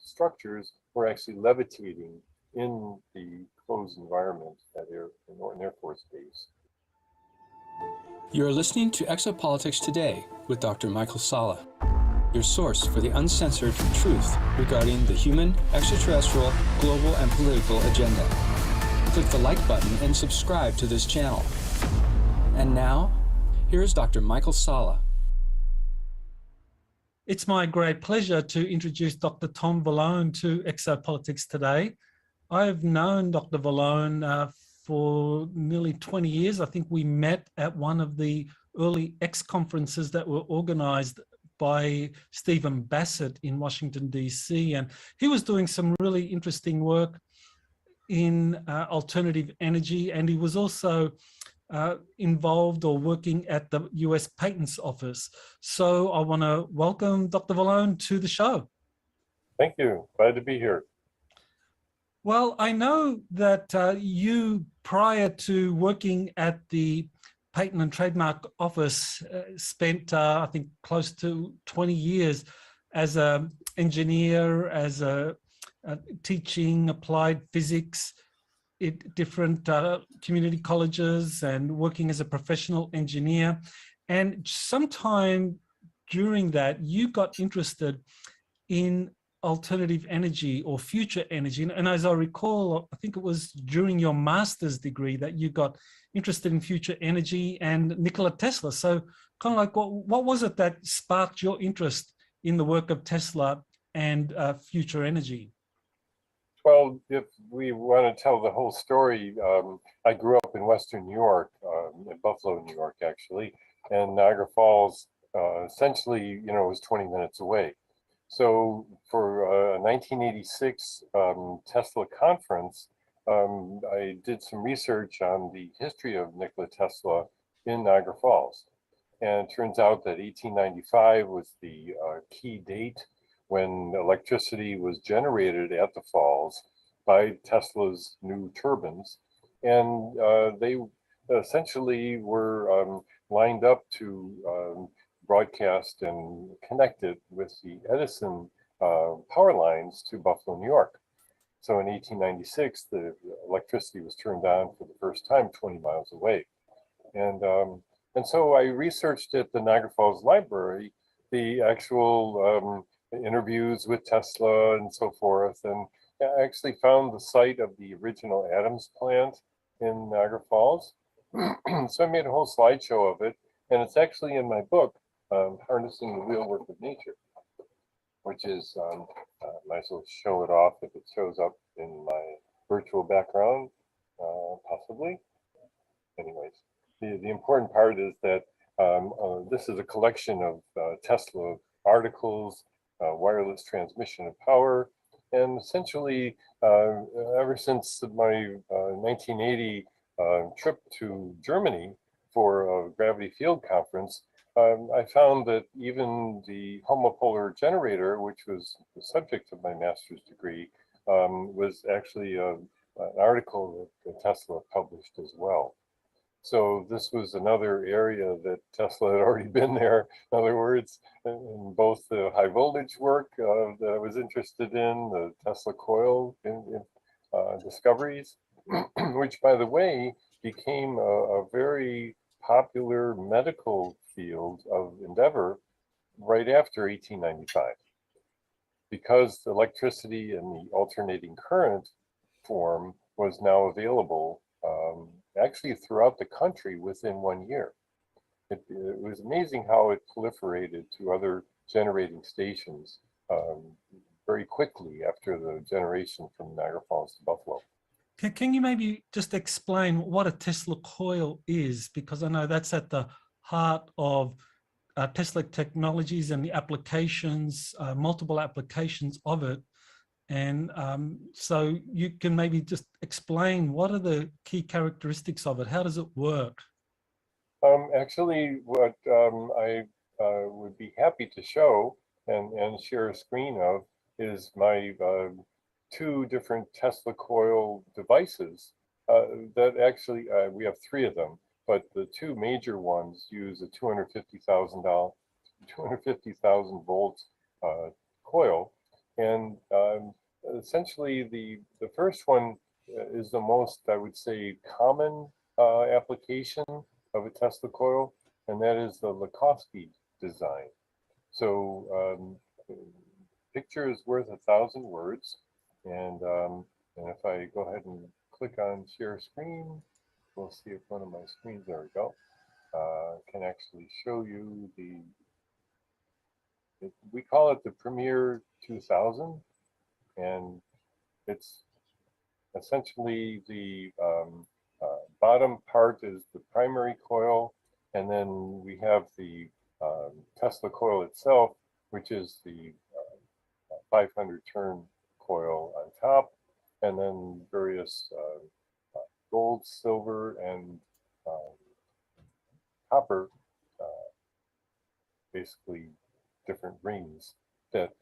structures were actually levitating in the closed environment at Norton Air Force Base. You're listening to Exopolitics Today with Dr. Michael Salla, your source for the uncensored truth regarding the human, extraterrestrial, global, and political agenda. Click the like button and subscribe to this channel. And now, here's Dr. Michael Salla. It's my great pleasure to introduce Dr. Tom Vallone to Exopolitics Today. I've known Dr. Vallone for nearly 20 years. I think we met at one of the early X conferences that were organized by Stephen Bassett in Washington, D.C. And he was doing some really interesting work in alternative energy, and he was also involved or working at the US Patents Office. So I want to welcome Dr. Vallone to the show. Thank you. Glad to be here. Well, I know that you, prior to working at the Patent and Trademark Office, spent, I think, close to 20 years as an engineer, as a teaching applied physics at different community colleges and working as a professional engineer. And sometime during that you got interested in alternative energy or future energy. And as I recall, I think it was during your master's degree that you got interested in future energy and Nikola Tesla. So kind of like, what was it that sparked your interest in the work of Tesla and future energy? Well, if we want to tell the whole story, I grew up in Western New York, in Buffalo, New York, actually, and Niagara Falls, essentially, you know, was 20 minutes away. So for a 1986 Tesla conference, I did some research on the history of Nikola Tesla in Niagara Falls. And it turns out that 1895 was the key date when electricity was generated at the falls by Tesla's new turbines. And they essentially were lined up to broadcast and connected with the Edison power lines to Buffalo, New York. So in 1896, the electricity was turned on for the first time 20 miles away. And so I researched at the Niagara Falls Library the actual interviews with Tesla and so forth, and I actually found the site of the original Adams plant in Niagara Falls. So I made a whole slideshow of it, and it's actually in my book, Harnessing the Real Work of Nature, which is, might as well show it off if it shows up in my virtual background, possibly. Anyways, the important part is that this is a collection of Tesla articles, wireless transmission of power, and essentially ever since my 1980 trip to Germany for a gravity field conference, I found that even the homopolar generator, which was the subject of my master's degree, was actually an article that Tesla published as well. So this was another area that Tesla had already been there. In other words, in both the high voltage work that I was interested in, the Tesla coil discoveries, which, by the way, became a very popular medical field of endeavor right after 1895. Because electricity in the alternating current form was now available actually throughout the country within 1 year. It was amazing how it proliferated to other generating stations very quickly after the generation from Niagara Falls to Buffalo. Can you maybe just explain what a Tesla coil is? Because I know that's at the heart of Tesla technologies and the applications, multiple applications of it. And so you can maybe just explain what are the key characteristics of it? How does it work? Actually, what I would be happy to show and share a screen of is my two different Tesla coil devices that actually, we have three of them, but the two major ones use a 250,000 volt coil. And essentially the first one is the most, I would say, common application of a Tesla coil, and that is the Lakowski design. So picture is worth 1,000 words, and if I go ahead and click on share screen, we'll see if one of my screens, there we go, can actually show you we call it the Premier 2000, and it's essentially the bottom part is the primary coil, and then we have the Tesla coil itself, which is the 500 turn coil on top, and then various gold, silver, and copper, basically different rings that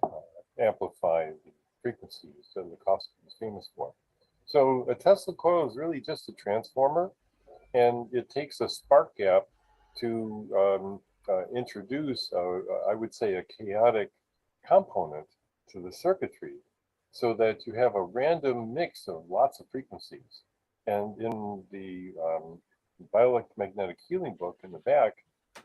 amplify the frequencies that Lakowski is famous for. So a Tesla coil is really just a transformer, and it takes a spark gap to introduce, I would say, a chaotic component to the circuitry, so that you have a random mix of lots of frequencies. And in the bioelectromagnetic healing book in the back,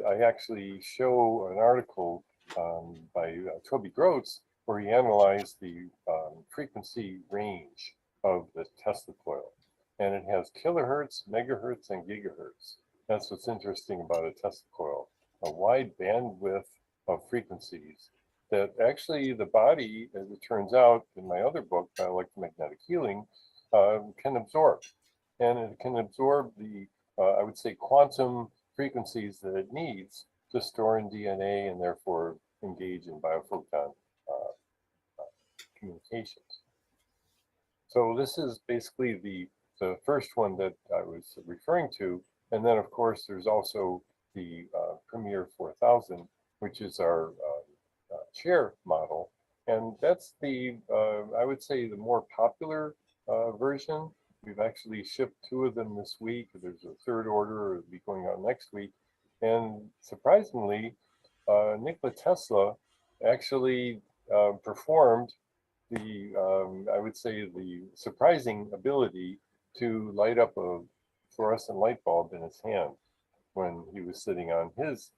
I actually show an article by Toby Groats, where he analyzed the frequency range of the Tesla coil. And it has kilohertz, megahertz, and gigahertz. That's what's interesting about a Tesla coil, a wide bandwidth of frequencies that actually the body, as it turns out in my other book, Electromagnetic Healing, can absorb. And it can absorb the, I would say, quantum frequencies that it needs to store in DNA and therefore engage in biophoton communications. So this is basically the first one that I was referring to. And then, of course, there's also the Premier 4000, which is our chair model. And that's the, I would say, the more popular version. We've actually shipped 2 of them this week. There's a third order, it'll be going out next week. And surprisingly, Nikola Tesla actually performed the, I would say, the surprising ability to light up a fluorescent light bulb in his hand when he was sitting on his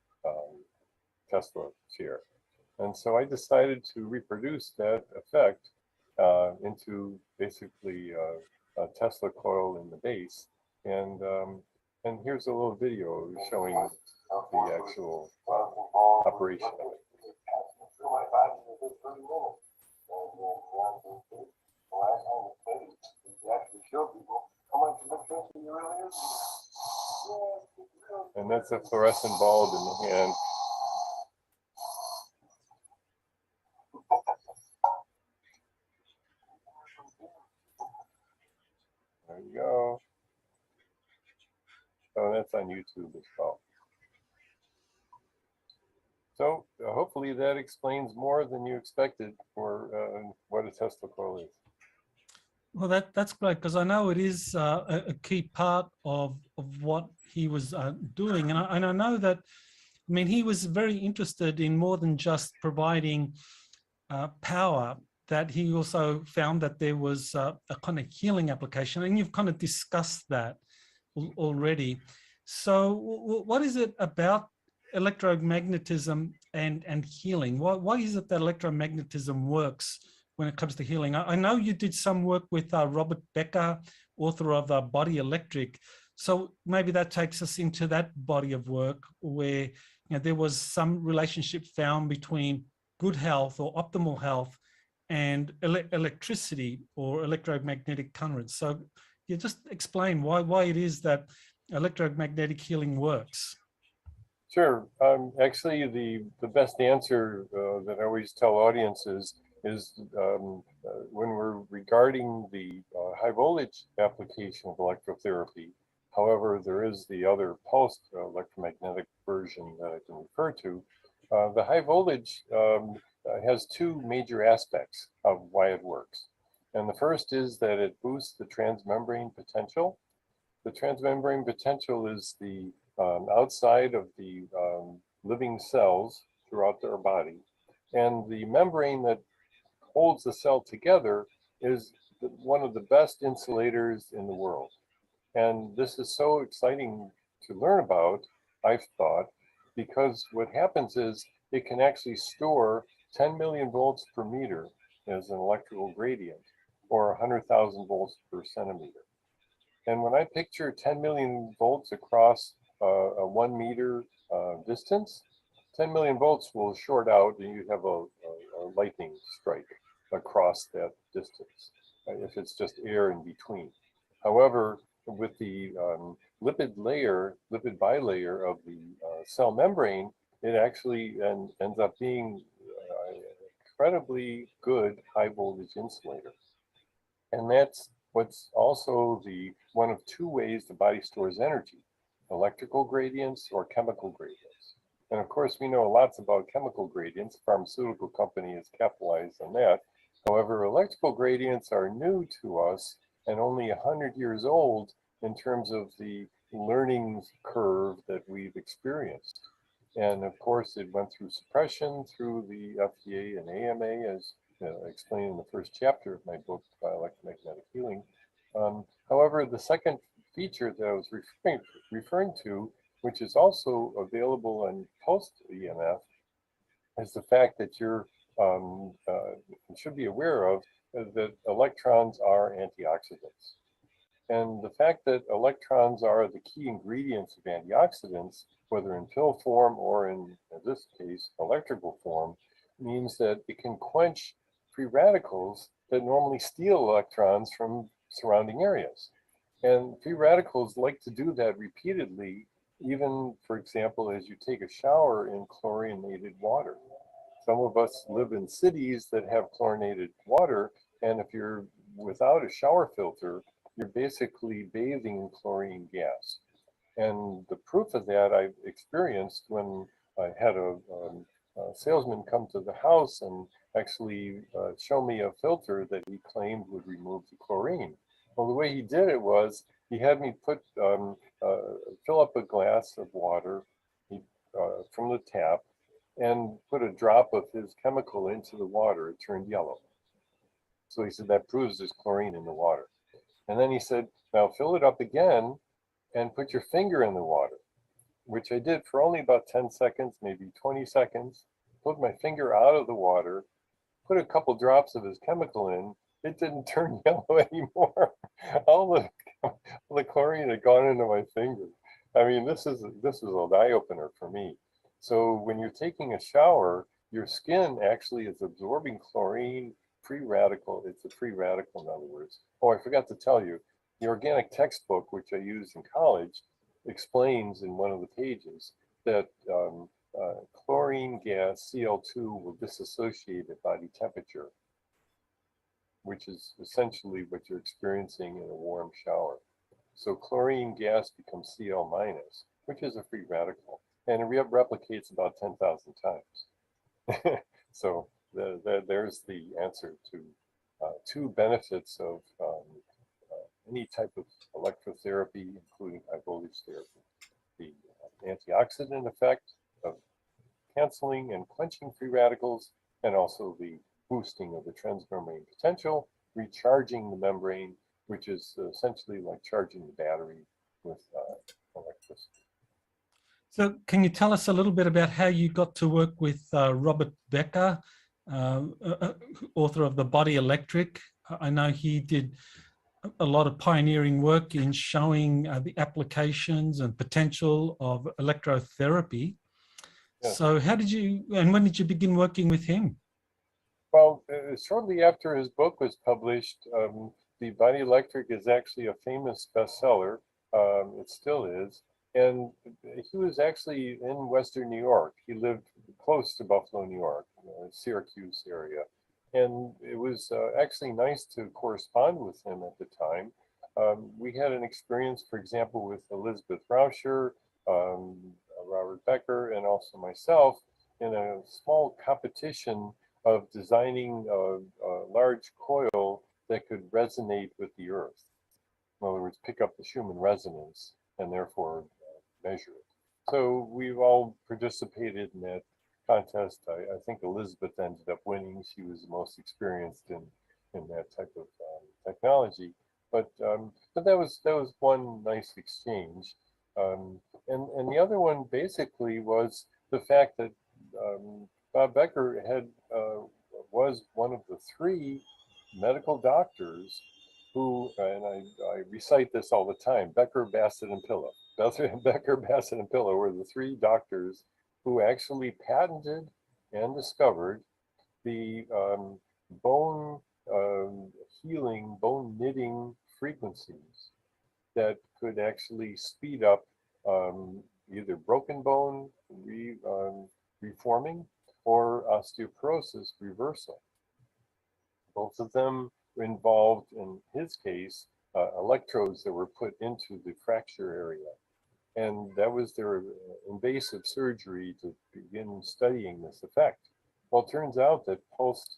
Tesla chair. And so I decided to reproduce that effect into basically a Tesla coil in the base. And here's a little video showing the actual operation of it. And that's a fluorescent bulb in the hand. There you go. So that's on YouTube as well. So hopefully that explains more than you expected for what a Tesla coil is. Well, that's great, because I know it is a key part of what he was doing. And I know that, I mean, he was very interested in more than just providing power, that he also found that there was a kind of healing application. And you've kind of discussed that already. So what is it about electromagnetism and healing? Why is it that electromagnetism works when it comes to healing? I know you did some work with Robert Becker, author of Body Electric. So maybe that takes us into that body of work where there was some relationship found between good health or optimal health and electricity or electromagnetic currents. So you just explain why it is that electromagnetic healing works. Sure. Actually, the best answer that I always tell audiences is when we're regarding the high voltage application of electrotherapy. However, there is the other pulsed electromagnetic version that I can refer to. The high voltage has 2 major aspects of why it works. And the first is that it boosts the transmembrane potential. The transmembrane potential is the outside of the living cells throughout their body. And the membrane that holds the cell together is one of the best insulators in the world. And this is so exciting to learn about, I've thought, because what happens is it can actually store 10 million volts per meter as an electrical gradient, or 100,000 volts per centimeter. And when I picture 10 million volts across a 1 meter distance, 10 million volts will short out and you have a lightning strike across that distance, if it's just air in between. However, with the lipid bilayer of the cell membrane, it actually ends up being an incredibly good high voltage insulator. And that's what's also one of 2 ways the body stores energy: electrical gradients or chemical gradients. And of course, we know lots about chemical gradients. Pharmaceutical company has capitalized on that. However, electrical gradients are new to us and only 100 years old in terms of the learning curve that we've experienced. And of course, it went through suppression through the FDA and AMA, as explained in the first chapter of my book, Electromagnetic Healing. However, the second feature that I was referring to, which is also available in post EMF, is the fact that you should be aware of that electrons are antioxidants. And the fact that electrons are the key ingredients of antioxidants, whether in pill form or in this case, electrical form, means that it can quench free radicals that normally steal electrons from surrounding areas. And free radicals like to do that repeatedly, even, for example, as you take a shower in chlorinated water. Some of us live in cities that have chlorinated water, and if you're without a shower filter, you're basically bathing in chlorine gas. And the proof of that I've experienced when I had a salesman come to the house and actually show me a filter that he claimed would remove the chlorine. Well, the way he did it was he had me fill up a glass of water from the tap and put a drop of his chemical into the water. It turned yellow. So he said, that proves there's chlorine in the water. And then he said, now fill it up again and put your finger in the water, which I did for only about 10 seconds, maybe 20 seconds. Pulled my finger out of the water, put a couple drops of his chemical in. It didn't turn yellow anymore. All the chlorine had gone into my finger. I mean, this is an eye opener for me. So when you're taking a shower, your skin actually is absorbing chlorine, free radical. It's a free radical, in other words. Oh, I forgot to tell you, the organic textbook, which I used in college, explains in one of the pages that chlorine gas, Cl2, will dissociate at body temperature, which is essentially what you're experiencing in a warm shower. So chlorine gas becomes Cl minus, which is a free radical, and it replicates about 10,000 times. So there's the answer to two benefits of any type of electrotherapy, including high voltage therapy. The antioxidant effect of canceling and quenching free radicals, and also the boosting of the transmembrane potential, recharging the membrane, which is essentially like charging the battery with electricity. So can you tell us a little bit about how you got to work with Robert Becker, author of The Body Electric? I know he did a lot of pioneering work in showing the applications and potential of electrotherapy. Yes. So how did you, and when did you begin working with him? Well, shortly after his book was published, The Body Electric is actually a famous bestseller. It still is. And he was actually in Western New York. He lived close to Buffalo, New York, Syracuse area. And it was actually nice to correspond with him at the time. We had an experience, for example, with Elizabeth Rauscher, Robert Becker, and also myself in a small competition of designing a large coil that could resonate with the Earth. In other words, pick up the Schumann resonance and therefore measure it. So we've all participated in that contest. I think Elizabeth ended up winning. She was the most experienced in that type of technology. But that was one nice exchange. And the other one basically was the fact that Bob Becker was one of the three medical doctors who, and I recite this all the time, Becker, Bassett, and Pilla. Becker, Bassett, and Pilla were the three doctors who actually patented and discovered the bone healing, bone knitting frequencies that could actually speed up either broken bone reforming or osteoporosis reversal. Both of them were involved, in his case, electrodes that were put into the fracture area. And that was their invasive surgery to begin studying this effect. Well, it turns out that pulsed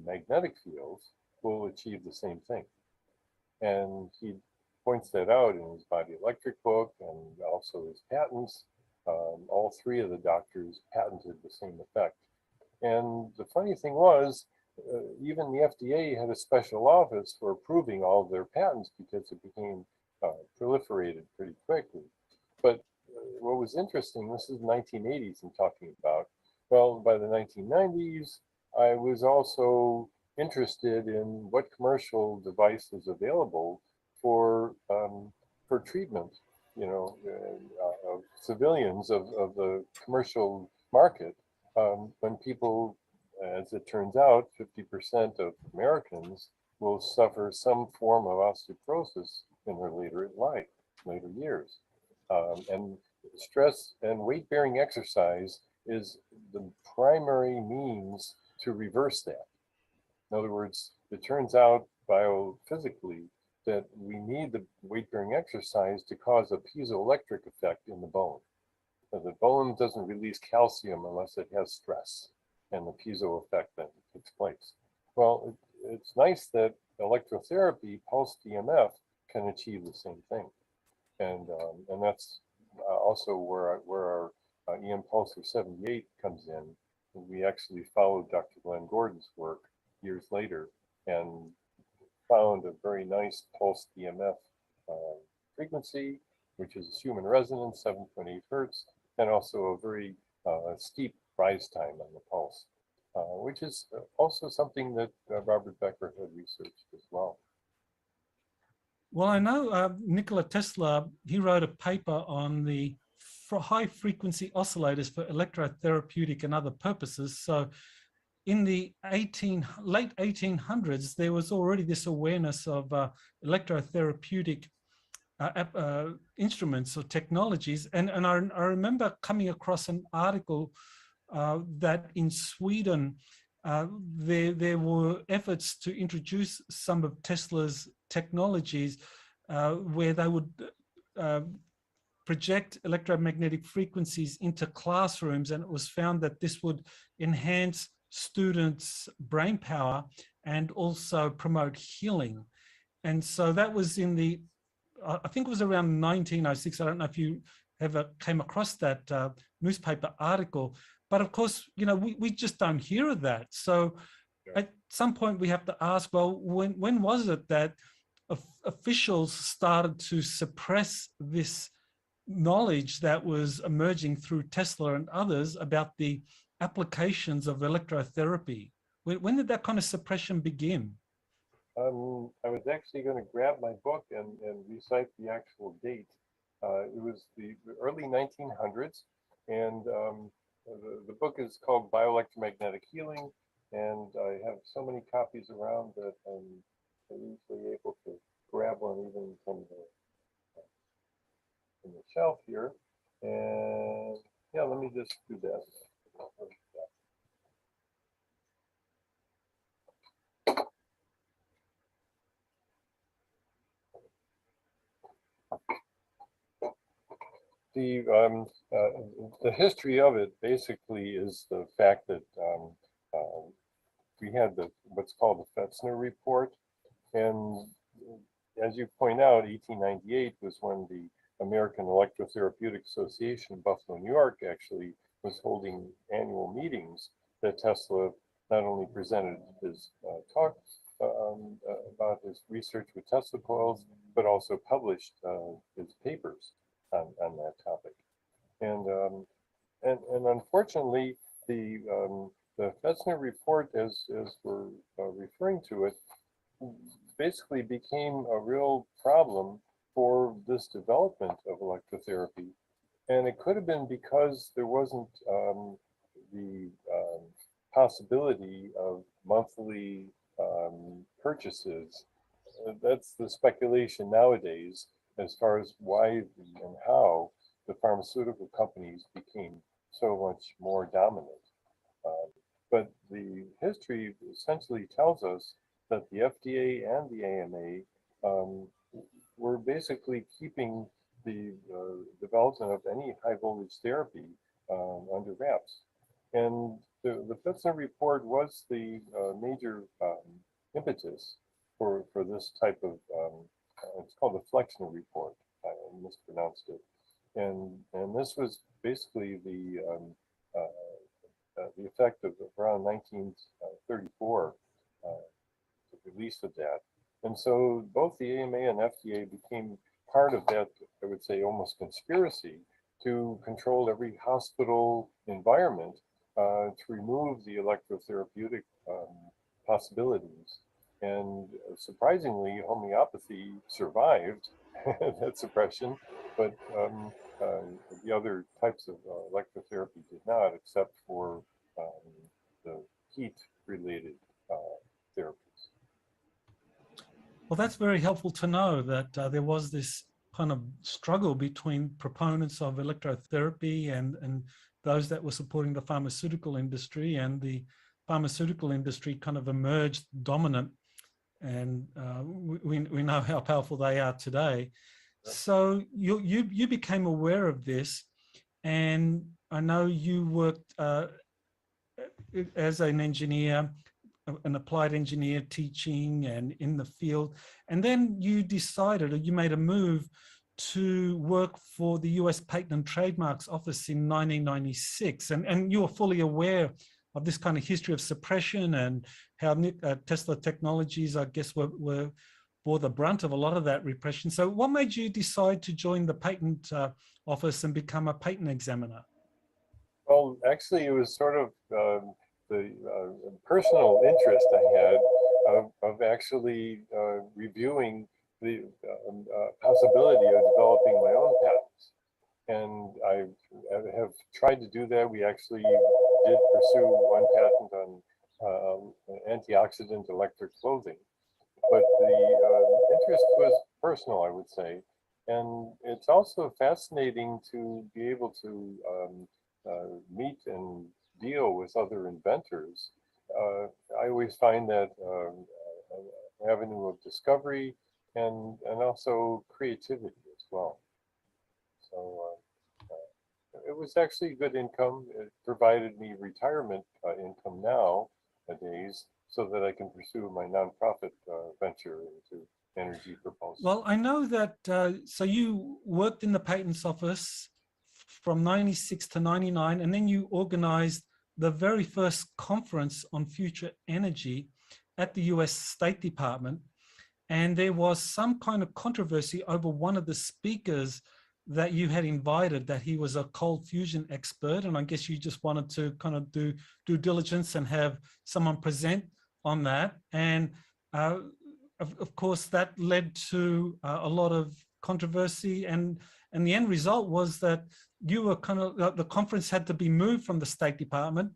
magnetic fields will achieve the same thing. And he points that out in his Body Electric book and also his patents. All three of the doctors patented the same effect. And the funny thing was, even the FDA had a special office for approving all of their patents because it became proliferated pretty quickly. But what was interesting, this is the 1980s I'm talking about, Well, by the 1990s, I was also interested in what commercial device is available for treatment, of civilians of the commercial market. When people, as it turns out, 50% of Americans will suffer some form of osteoporosis in their later years. And stress and weight-bearing exercise is the primary means to reverse that. In other words, it turns out biophysically that we need the weight-bearing exercise to cause a piezoelectric effect in the bone. So the bone doesn't release calcium unless it has stress, and the piezo effect then takes place. Well, it's nice that electrotherapy, pulsed EMF, can achieve the same thing. And that's also where our EM Pulsar 78 comes in. We actually followed Dr. Glenn Gordon's work years later and found a very nice pulsed EMF frequency, which is human resonance, 7.8 hertz, and also a very steep rise time on the pulse, which is also something that Robert Becker had researched as well. Well, I know Nikola Tesla, he wrote a paper on the high frequency oscillators for electrotherapeutic and other purposes. So in the late 1800s, there was already this awareness of electrotherapeutic instruments or technologies. And I remember coming across an article that in Sweden, there were efforts to introduce some of Tesla's technologies where they would project electromagnetic frequencies into classrooms, and it was found that this would enhance students' brain power and also promote healing. And so that was in the, I think it was around 1906. I don't know if you ever came across that newspaper article, but of course, we just don't hear of that. So at some point we have to ask, well, when was it that officials started to suppress this knowledge that was emerging through Tesla and others about the applications of electrotherapy? When did that kind of suppression begin? I was actually going to grab my book and recite the actual date. It was the early 1900s, and the book is called Bioelectromagnetic Healing, and I have so many copies around that I'm usually able to grab one even from the shelf here. And yeah, let me just do that. The history of it basically is the fact that we had what's called the Fetzner Report, and as you point out, 1898 was when the American Electrotherapeutic Association in Buffalo, New York, actually was holding annual meetings that Tesla not only presented his talks about his research with Tesla coils, but also published his papers on that topic. And unfortunately, the Fetzner Report, as we're referring to it, basically became a real problem for this development of electrotherapy. And it could have been because there wasn't the possibility of monthly purchases. That's the speculation nowadays as far as why and how the pharmaceutical companies became so much more dominant. But the history essentially tells us that the FDA and the AMA were basically keeping the development of any high voltage therapy under wraps. And the Fetzner Report was the major impetus for this type of, it's called the Flexner Report, I mispronounced it. And this was basically the effect of around 1934, the release of that. And so both the AMA and FDA became part of that, I would say, almost conspiracy to control every hospital environment to remove the electrotherapeutic possibilities. And surprisingly, homeopathy survived that suppression, but the other types of electrotherapy did not, except for the heat-related therapies. Well, that's very helpful to know that there was this kind of struggle between proponents of electrotherapy and those that were supporting the pharmaceutical industry, and the pharmaceutical industry kind of emerged dominant, and we know how powerful they are today. So you became aware of this, and I know you worked as an engineer, an applied engineer, teaching and in the field, and then you decided, or you made a move to work for the US Patent and Trademarks Office in 1996, and you were fully aware of this kind of history of suppression and how Tesla Technologies, I guess, bore the brunt of a lot of that repression. So what made you decide to join the patent office and become a patent examiner? Well, actually, it was sort of the personal interest I had of actually reviewing the possibility of developing my own patents. And I have tried to do that. We actually did pursue one patent on antioxidant electric clothing. But the interest was personal, I would say. And it's also fascinating to be able to meet and deal with other inventors. I always find that an avenue of discovery and also creativity as well. So it was actually good income. It provided me retirement income nowadays, so that I can pursue my nonprofit venture into energy propulsion. Well, I know that, so you worked in the patents office from 96 to 99, and then you organized the very first conference on future energy at the US State Department. And there was some kind of controversy over one of the speakers that you had invited, that he was a cold fusion expert. And I guess you just wanted to kind of do due diligence and have someone present on that. And of course, that led to a lot of controversy. And the end result was that you were kind of, the conference had to be moved from the State Department.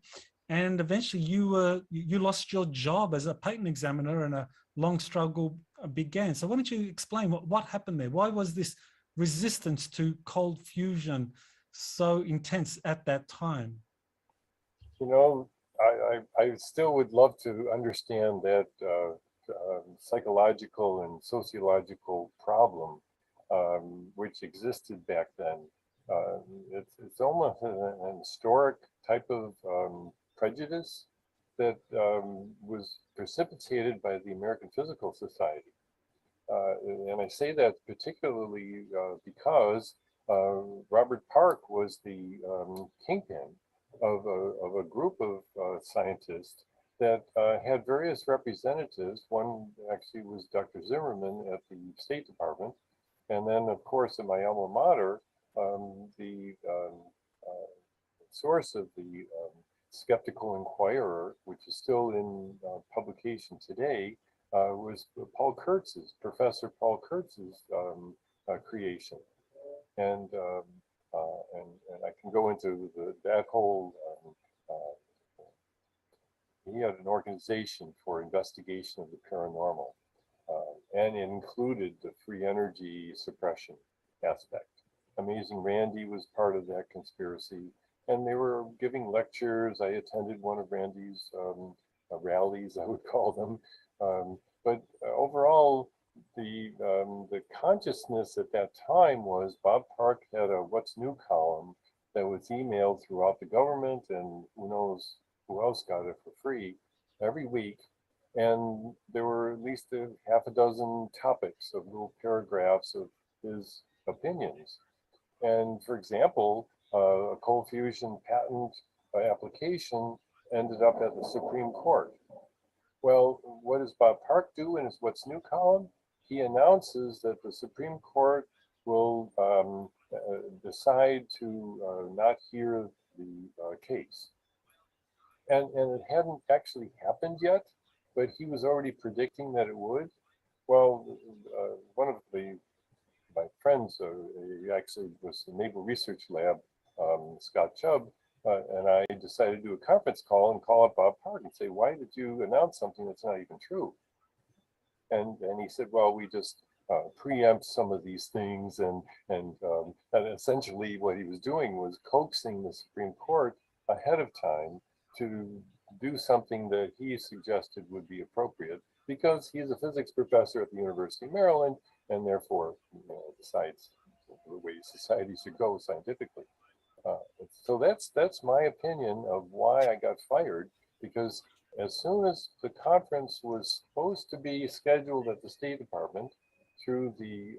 And eventually you lost your job as a patent examiner, and a long struggle began. So why don't you explain what happened there? Why was this resistance to cold fusion so intense at that time? You know, I still would love to understand that psychological and sociological problem which existed back then. It's almost an historic type of prejudice that was precipitated by the American Physical Society. And I say that particularly because Robert Park was the kingpin of a group of scientists that had various representatives. One actually was Dr. Zimmerman at the State Department. And then, of course, in my alma mater, the source of the Skeptical Inquirer, which is still in publication today, was Professor Paul Kurtz's creation. And I can go into that whole, he had an organization for investigation of the paranormal, and it included the free energy suppression aspect. Amazing Randy was part of that conspiracy, and they were giving lectures. I attended one of Randy's rallies, I would call them. But overall, the consciousness at that time was Bob Park had a What's New column that was emailed throughout the government, and who knows who else got it for free every week. And there were at least a half a dozen topics of little paragraphs of his opinions. And for example, a cold fusion patent application ended up at the Supreme Court. Well, what does Bob Park do in his What's New column? He announces that the Supreme Court will decide to not hear the case. and it hadn't actually happened yet, but he was already predicting that it would. Well, one of my friends, he actually was the Naval Research Lab, Scott Chubb, and I decided to do a conference call and call up Bob Park and say, why did you announce something that's not even true? And he said, well, we just preempt some of these things, and essentially what he was doing was coaxing the Supreme Court ahead of time to do something that he suggested would be appropriate, because he's a physics professor at the University of Maryland, and therefore, decides the way society should go scientifically. So that's my opinion of why I got fired, because as soon as the conference was supposed to be scheduled at the State Department through the,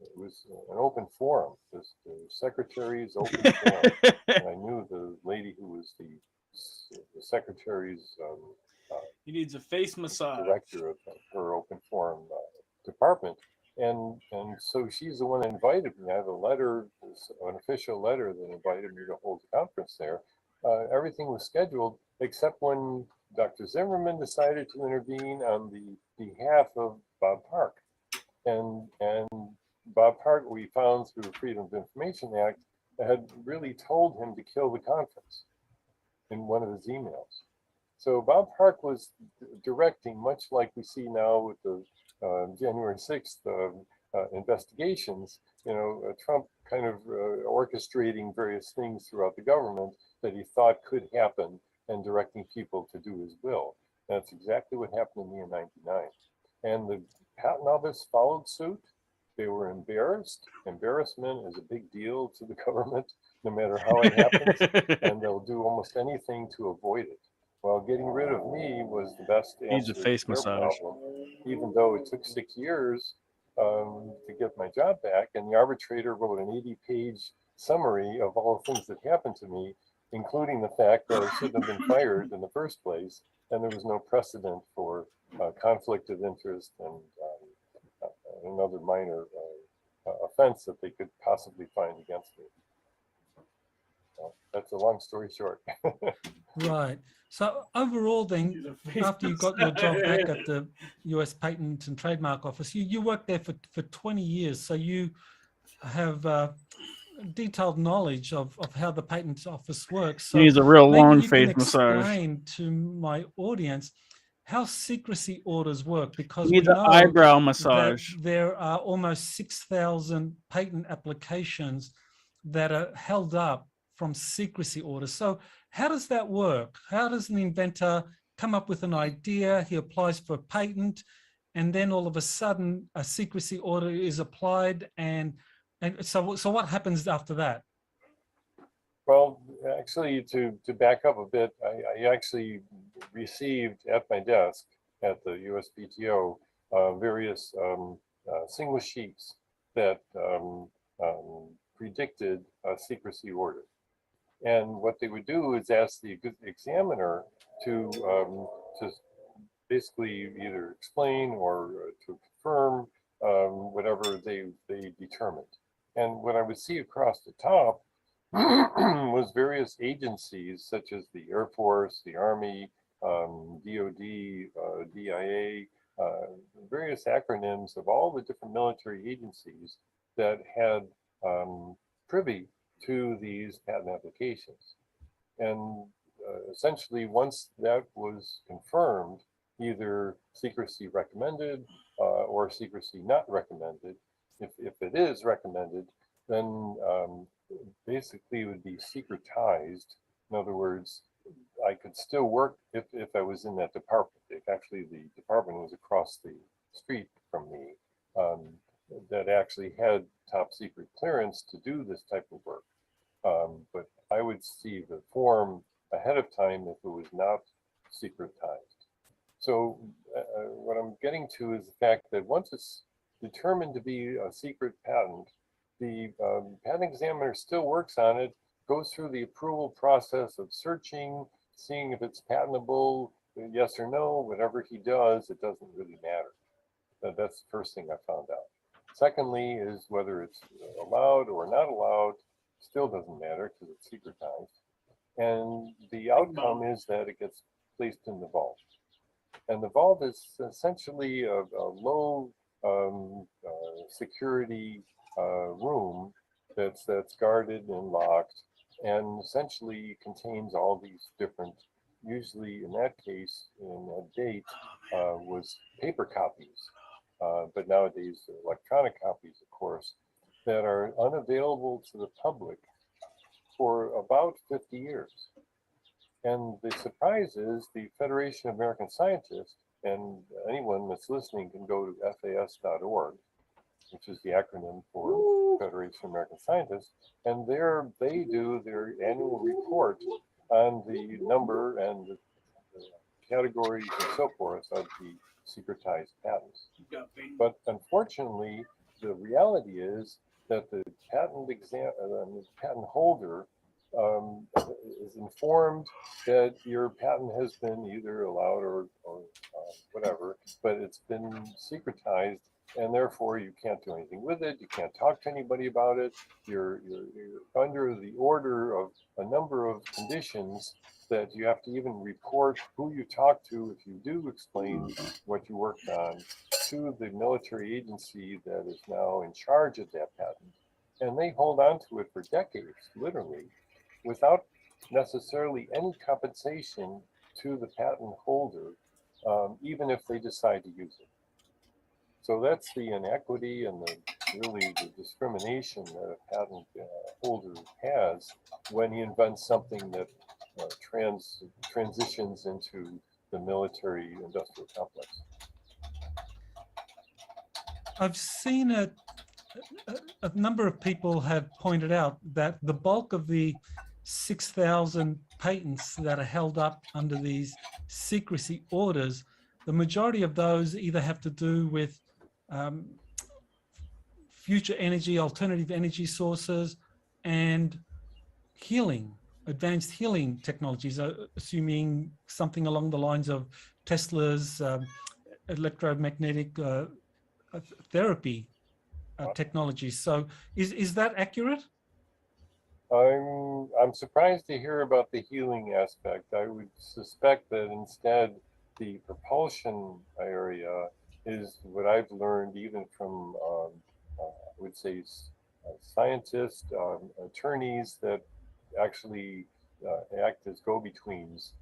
it was an open forum, the secretary's open forum, and I knew the lady who was the secretary's He needs a face massage. director of her open forum department. And so she's the one that invited me. I have a letter, an official letter that invited me to hold the conference there. Everything was scheduled except when Dr. Zimmerman decided to intervene on the behalf of Bob Park. And Bob Park, we found through the Freedom of Information Act, had really told him to kill the conference in one of his emails. So Bob Park was directing, much like we see now with the January 6th investigations, Trump kind of orchestrating various things throughout the government that he thought could happen and directing people to do his will. That's exactly what happened to me in '99. And the patent office followed suit. They were embarrassed. Embarrassment is a big deal to the government, no matter how it happens, and they'll do almost anything to avoid it. Well, getting rid of me was the best answer Needs a face to their massage. problem, even though it took 6 years to get my job back. And the arbitrator wrote an 80-page summary of all the things that happened to me, including the fact that I shouldn't have been fired in the first place, and there was no precedent for conflict of interest and another minor offense that they could possibly find against me. So that's a long story short. Right. So overall then, after you got your job back at the US Patent and Trademark Office, you worked there for 20 years. So you have detailed knowledge of how the Patent Office works. So He needs a real maybe long you can face massage. explain to my audience how secrecy orders work, because He needs we an know eyebrow that massage. there are almost 6,000 patent applications that are held up from secrecy orders. So how does that work? How does an inventor come up with an idea? He applies for a patent, and then all of a sudden a secrecy order is applied, and so what happens after that? Well, actually, to back up a bit, I actually received at my desk at the USPTO various single sheets that predicted a secrecy order. And what they would do is ask the examiner to basically either explain or to confirm whatever they determined. And what I would see across the top was various agencies such as the Air Force, the Army, DOD, DIA, various acronyms of all the different military agencies that had privy to these patent applications. And essentially, once that was confirmed, either secrecy recommended or secrecy not recommended. If it is recommended, then basically it would be secretized. In other words, I could still work if I was in that department. Actually, the department was across the street from me that actually had top secret clearance to do this type of work. But I would see the form ahead of time if it was not secretized. So what I'm getting to is the fact that once it's determined to be a secret patent, the patent examiner still works on it, goes through the approval process of searching, seeing if it's patentable, yes or no. Whatever he does, it doesn't really matter. That's the first thing I found out. Secondly is whether it's allowed or not allowed, still doesn't matter because it's secretized. And the outcome is that it gets placed in the vault. And the vault is essentially a low security room that's guarded and locked, and essentially contains all these different, usually in that case, in a date, was paper copies, but nowadays electronic copies, of course, that are unavailable to the public for about 50 years. And the surprise is the Federation of American Scientists, and anyone that's listening can go to FAS.org, which is the acronym for Federation of American Scientists, and there they do their annual report on the number and the categories and so forth of the secretized patents. But unfortunately, the reality is that the patent holder is informed that your patent has been either allowed or whatever, but it's been secretized, and therefore you can't do anything with it. You can't talk to anybody about it. You're under the order of a number of conditions that you have to even report who you talk to if you do explain what you worked on to the military agency that is now in charge of that patent. And they hold on to it for decades, literally, without necessarily any compensation to the patent holder, even if they decide to use it. So that's the inequity and really the discrimination that a patent holder has when he invents something that transitions into the military industrial complex. I've seen a number of people have pointed out that the bulk of the 6,000 patents that are held up under these secrecy orders, the majority of those either have to do with future energy, alternative energy sources, and healing, advanced healing technologies, assuming something along the lines of Tesla's electromagnetic therapy technologies. So is that accurate? I'm surprised to hear about the healing aspect. I would suspect that instead the propulsion area is what I've learned even from, I would say, scientists, attorneys that actually act as go-betweens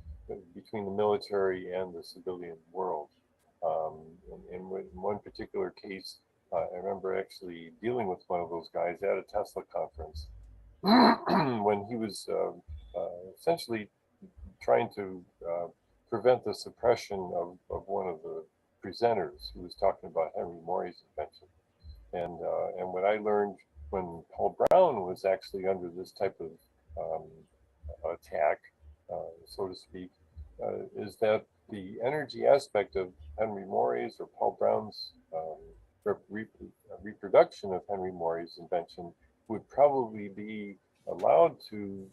between the military and the civilian world. In one particular case, I remember actually dealing with one of those guys at a Tesla conference when he was essentially trying to prevent the suppression of one of the presenters who was talking about Henry Morey's invention. And what I learned when Paul Brown was actually under this type of attack, so to speak, is that the energy aspect of Henry Morey's or Paul Brown's reproduction of Henry Morey's invention would probably be allowed to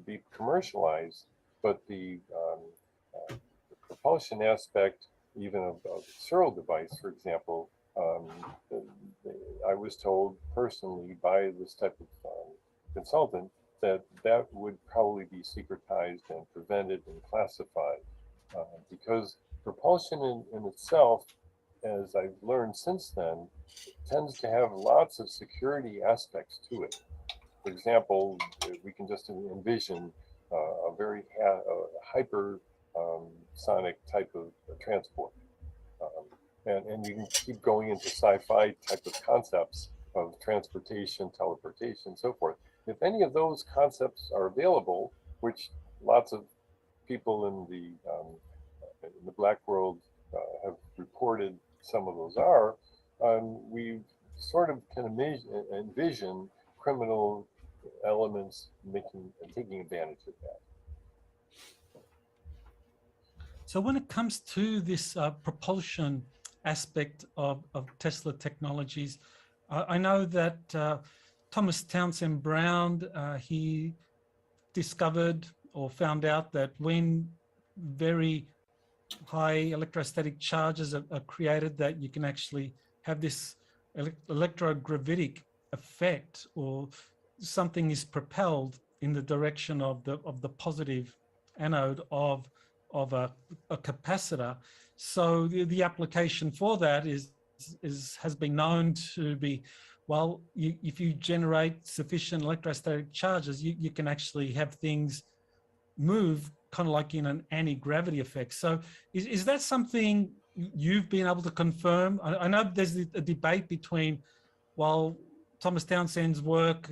be commercialized, but the propulsion aspect, even of the Searle device, for example, I was told personally by this type of consultant that that would probably be secretized and prevented and classified because propulsion in itself, as I've learned since then, tends to have lots of security aspects to it. For example, we can just envision a very hyper sonic type of transport. And you can keep going into sci-fi type of concepts of transportation, teleportation, so forth. If any of those concepts are available, which lots of people in the black world have reported some of those are, we sort of can envision criminal elements taking advantage of that. So when it comes to this propulsion aspect of Tesla technologies, I know that Thomas Townsend Brown, he discovered or found out that when very high electrostatic charges are created, that you can actually have this electrogravitic effect, or something is propelled in the direction of the positive anode of a capacitor. So the application for that has been known to be, well, if you generate sufficient electrostatic charges, you can actually have things move kind of like in an anti-gravity effect. So is that something you've been able to confirm? I know there's a debate between, well, Thomas Townsend's work,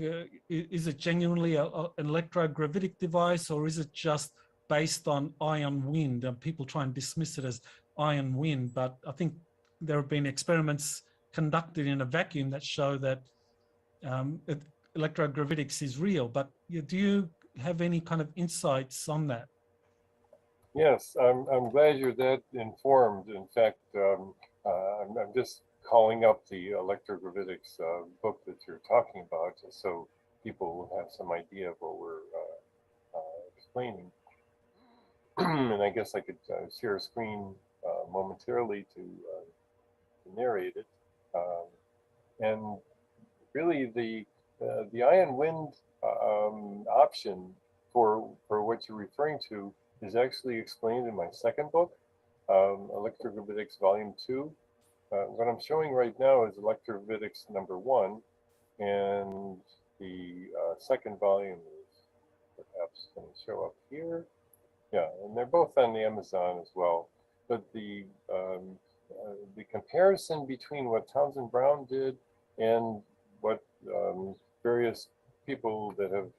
is it genuinely an electrogravitic device, or is it just based on ion wind? And people try and dismiss it as ion wind, but I think there have been experiments conducted in a vacuum that show that electrogravitics is real. But do you have any kind of insights on that? Yes, I'm glad you're that informed. In fact, I'm just calling up the electrogravitics book that you're talking about, so people will have some idea of what we're explaining. And I guess I could share a screen momentarily to narrate it. And really, the ion wind option for what you're referring to is actually explained in my second book, Electrogravitics Volume 2. What I'm showing right now is Electrogravitics number 1, and the second volume is perhaps going to show up here. Yeah, and they're both on the Amazon as well. But the comparison between what Townsend Brown did and what various people that have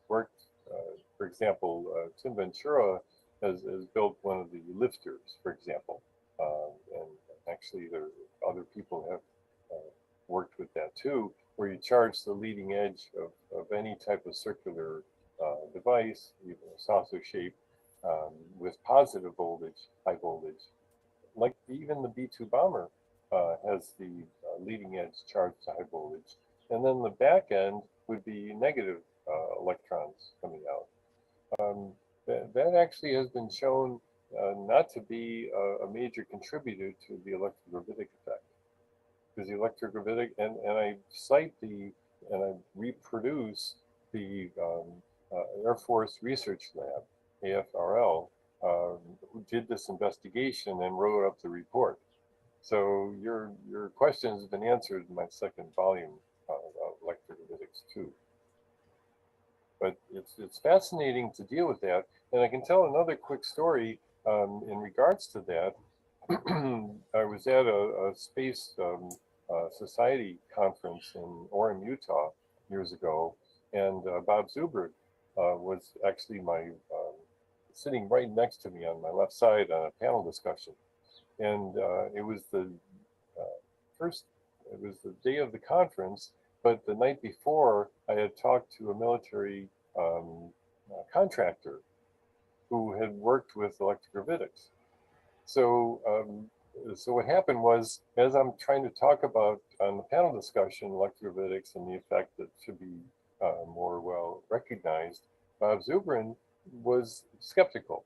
worked, for example, Tim Ventura has built one of the lifters, for example, and actually there other people have worked with that too, where you charge the leading edge of any type of circular device, even a saucer shape, with positive voltage, high voltage. Like even the B-2 bomber has the leading edge charged to high voltage, and then the back end would be negative electrons coming out. That actually has been shown not to be a major contributor to the electrogravitic effect, because the electrogravitic, and I cite and I reproduce the Air Force Research Lab, AFRL, who did this investigation and wrote up the report. So your question has been answered in my second volume of Electrogravitics 2. But it's fascinating to deal with that. And I can tell another quick story in regards to that. I was at a space society conference in Orem, Utah years ago, and Bob Zuberg was actually sitting right next to me on my left side on a panel discussion. And it was the day of the conference, but the night before I had talked to a military contractor who had worked with electrogravitics. So what happened was, as I'm trying to talk about on the panel discussion, electrogravitics and the effect that should be more well recognized, Bob Zubrin was skeptical.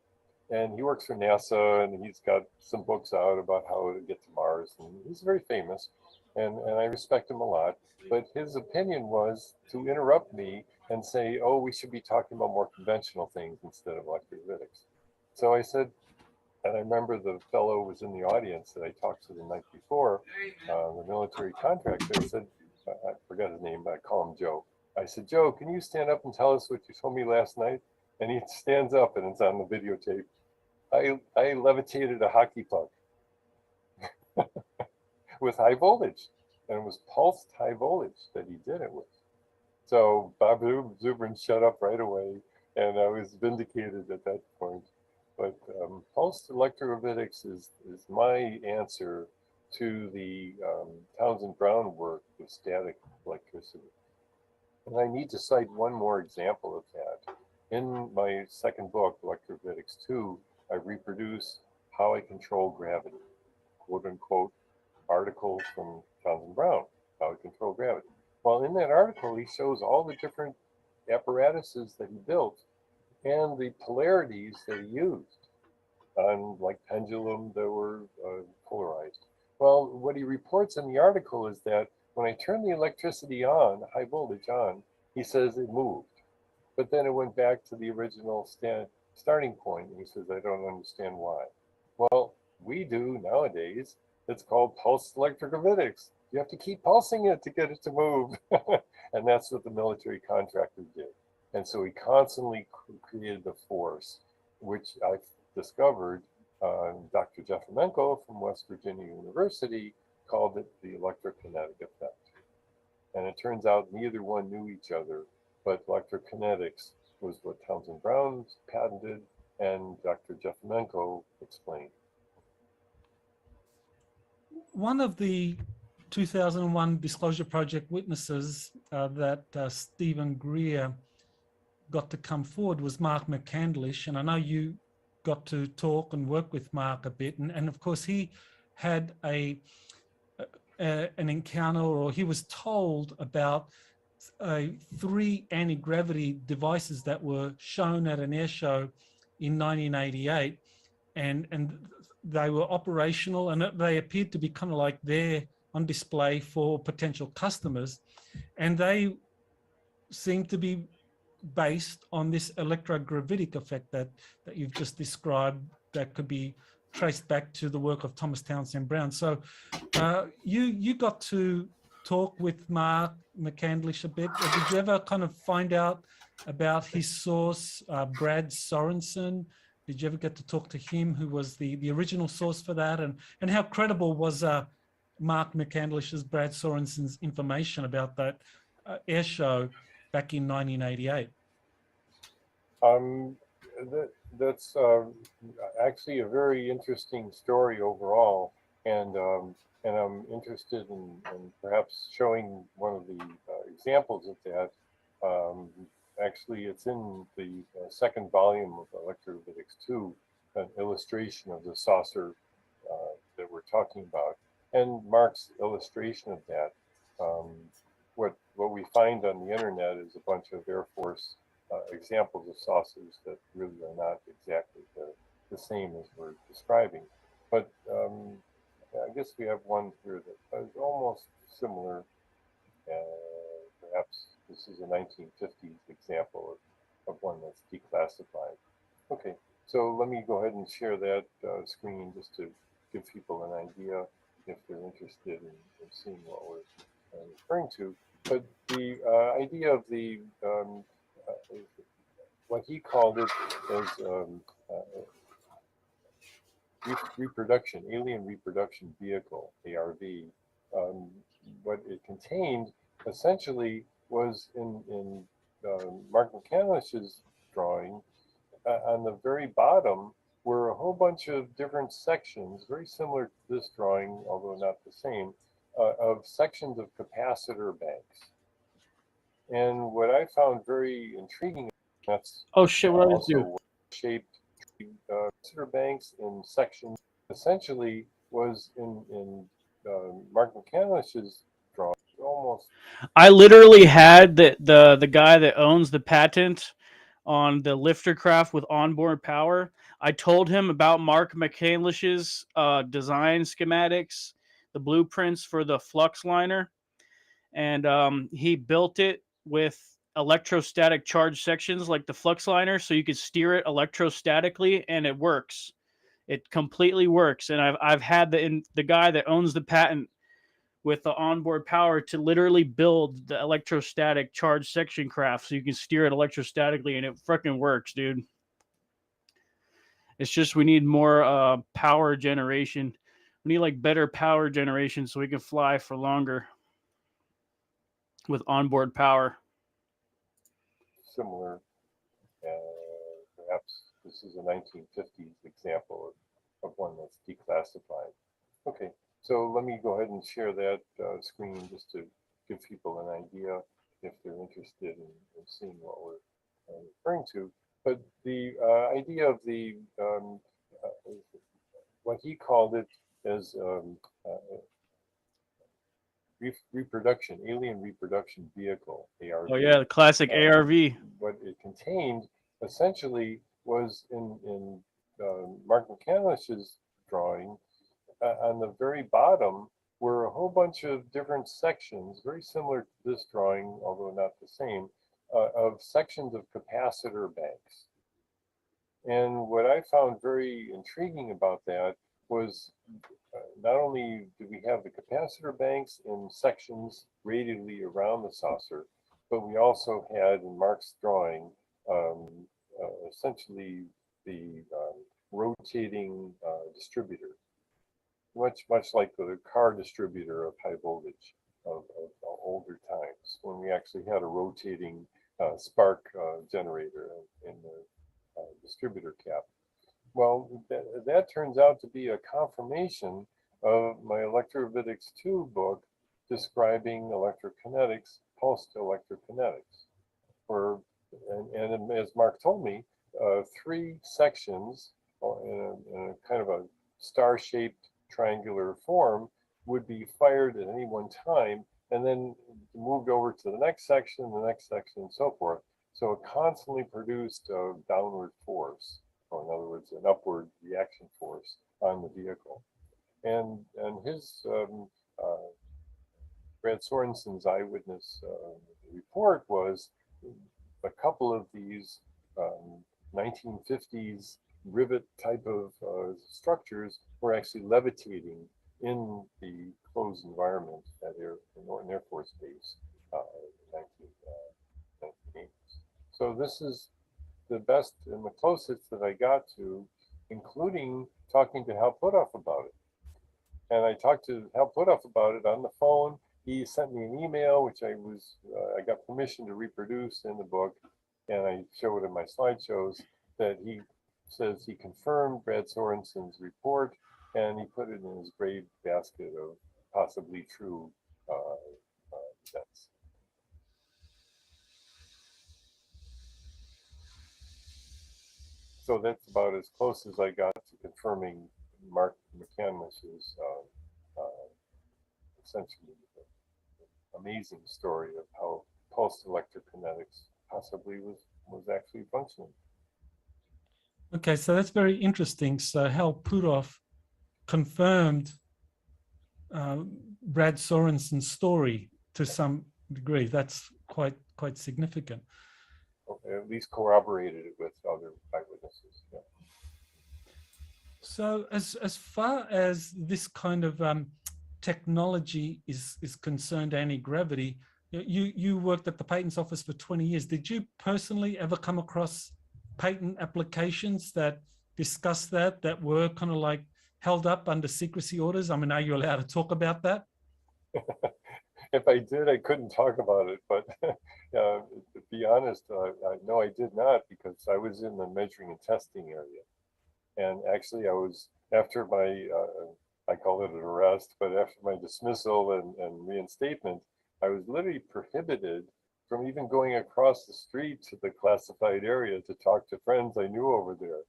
And he works for NASA, and he's got some books out about how to get to Mars, and he's very famous, and I respect him a lot. But his opinion was to interrupt me and say, oh, we should be talking about more conventional things instead of electrogravitics. So I said, and I remember the fellow was in the audience that I talked to the night before, the military contractor. I said, I forgot his name, but I call him Joe. I said, Joe, can you stand up and tell us what you told me last night? And he stands up, and it's on the videotape. I levitated a hockey puck with high voltage, and it was pulsed high voltage that he did it with. So Bob Zubrin shut up right away, and I was vindicated at that point. But pulsed electrogravitics is my answer to the Townsend Brown work with static electricity. And I need to cite one more example of that. In my second book, Electrogravitics 2, I reproduce how I control gravity, quote unquote, article from Townsend Brown, how I control gravity. Well, in that article, he shows all the different apparatuses that he built and the polarities that he used on like pendulum that were polarized. Well, what he reports in the article is that when I turn the electricity on, high voltage on, he says it moved, but then it went back to the original starting point. And he says, I don't understand why. Well, we do nowadays. It's called pulsed electrogravitics. You have to keep pulsing it to get it to move. And that's what the military contractor did. And so he constantly created the force, which I discovered. Dr. Jeffermenko from West Virginia University called it the electrokinetic effect. And it turns out neither one knew each other, but electrokinetics was what Townsend Brown patented and Dr. Jeffermenko explained. One of the 2001 Disclosure Project witnesses that Stephen Greer got to come forward was Mark McCandlish, and I know you got to talk and work with Mark a bit, and of course he had an encounter, or he was told about 3 anti-gravity devices that were shown at an air show in 1988, and they were operational, and they appeared to be kind of like there on display for potential customers, and they seemed to be based on this electrogravitic effect that you've just described, that could be traced back to the work of Thomas Townsend Brown. So you got to talk with Mark McCandlish a bit. Did you ever kind of find out about his source, Brad Sorensen? Did you ever get to talk to him, who was the original source for that? And how credible was Mark McCandlish's, Brad Sorensen's information about that air show back in 1988? That's actually a very interesting story overall, and I'm interested in perhaps showing one of the examples of that. Actually, it's in the second volume of Electrovitics 2, an illustration of the saucer that we're talking about, and Mark's illustration of that. What we find on the internet is a bunch of Air Force examples of saucers that really are not exactly the same as we're describing. But I guess we have one here that is almost similar. Perhaps this is a 1950s example of one that's declassified. Okay, so let me go ahead and share that screen just to give people an idea if they're interested in seeing what we're referring to. But the idea of the what he called it as reproduction, alien reproduction vehicle, ARV. What it contained essentially was in Mark McCandlish's drawing. On the very bottom were a whole bunch of different sections, very similar to this drawing, although not the same, of sections of capacitor banks. And what I found very intriguing, that's also shaped capacitor banks in sections, essentially was in Mark McCandlish's drawing. Almost. I literally had the guy that owns the patent on the lifter craft with onboard power. I told him about Mark McCandlish's design schematics, the blueprints for the flux liner, and he built it with electrostatic charge sections like the flux liner, so you could steer it electrostatically, and it works. It completely works. And I've had the guy that owns the patent with the onboard power to literally build the electrostatic charge section craft so you can steer it electrostatically, and it freaking works, dude. It's just we need more power generation. We need like better power generation so we can fly for longer with onboard power. Similar, perhaps this is a 1950s example of one that's declassified. Okay, so let me go ahead and share that screen just to give people an idea if they're interested in seeing what we're referring to. But the idea of the what he called it as reproduction, alien reproduction vehicle, ARV. Oh yeah, the classic ARV. What it contained essentially was in Mark McCandlish's drawing. On the very bottom were a whole bunch of different sections, very similar to this drawing, although not the same, of sections of capacitor banks. And what I found very intriguing about that was not only do we have the capacitor banks in sections radially around the saucer, but we also had in Mark's drawing essentially the rotating distributor, much like the car distributor of high voltage of older times, when we actually had a rotating spark generator in the distributor cap. Well, that turns out to be a confirmation of my Electrovitics 2 book describing electrokinetics, pulsed electrokinetics. And as Mark told me, 3 sections in a kind of a star-shaped triangular form would be fired at any one time and then moved over to the next section, and so forth. So it constantly produced a downward force, or in other words, an upward reaction force on the vehicle. And his Brad Sorensen's eyewitness report was a couple of these 1950s rivet type of structures were actually levitating in the closed environment at Norton Air Force Base in the 1980s. So this is the best and the closest that I got to, including talking to Hal Puthoff about it. And I talked to Hal Puthoff about it on the phone. He sent me an email, which I got permission to reproduce in the book, and I show it in my slideshows, that he says he confirmed Brad Sorensen's report, and he put it in his grave basket of possibly true events. So that's about as close as I got to confirming Mark McCandless's essentially amazing story of how pulsed electrokinetics possibly was actually functioning. Okay, so that's very interesting. So Hal Puthoff confirmed Brad Sorensen's story to some degree. That's quite significant. At least corroborated it with other eyewitnesses. Yeah. So as far as this kind of technology is concerned, anti-gravity, you worked at the Patents Office for 20 years. Did you personally ever come across patent applications that discuss that were kind of like held up under secrecy orders? I mean, are you allowed to talk about that? If I did, I couldn't talk about it, but to be honest, no, I did not, because I was in the measuring and testing area. And actually I was, after my, I call it an arrest, but after my dismissal and reinstatement, I was literally prohibited from even going across the street to the classified area to talk to friends I knew over there.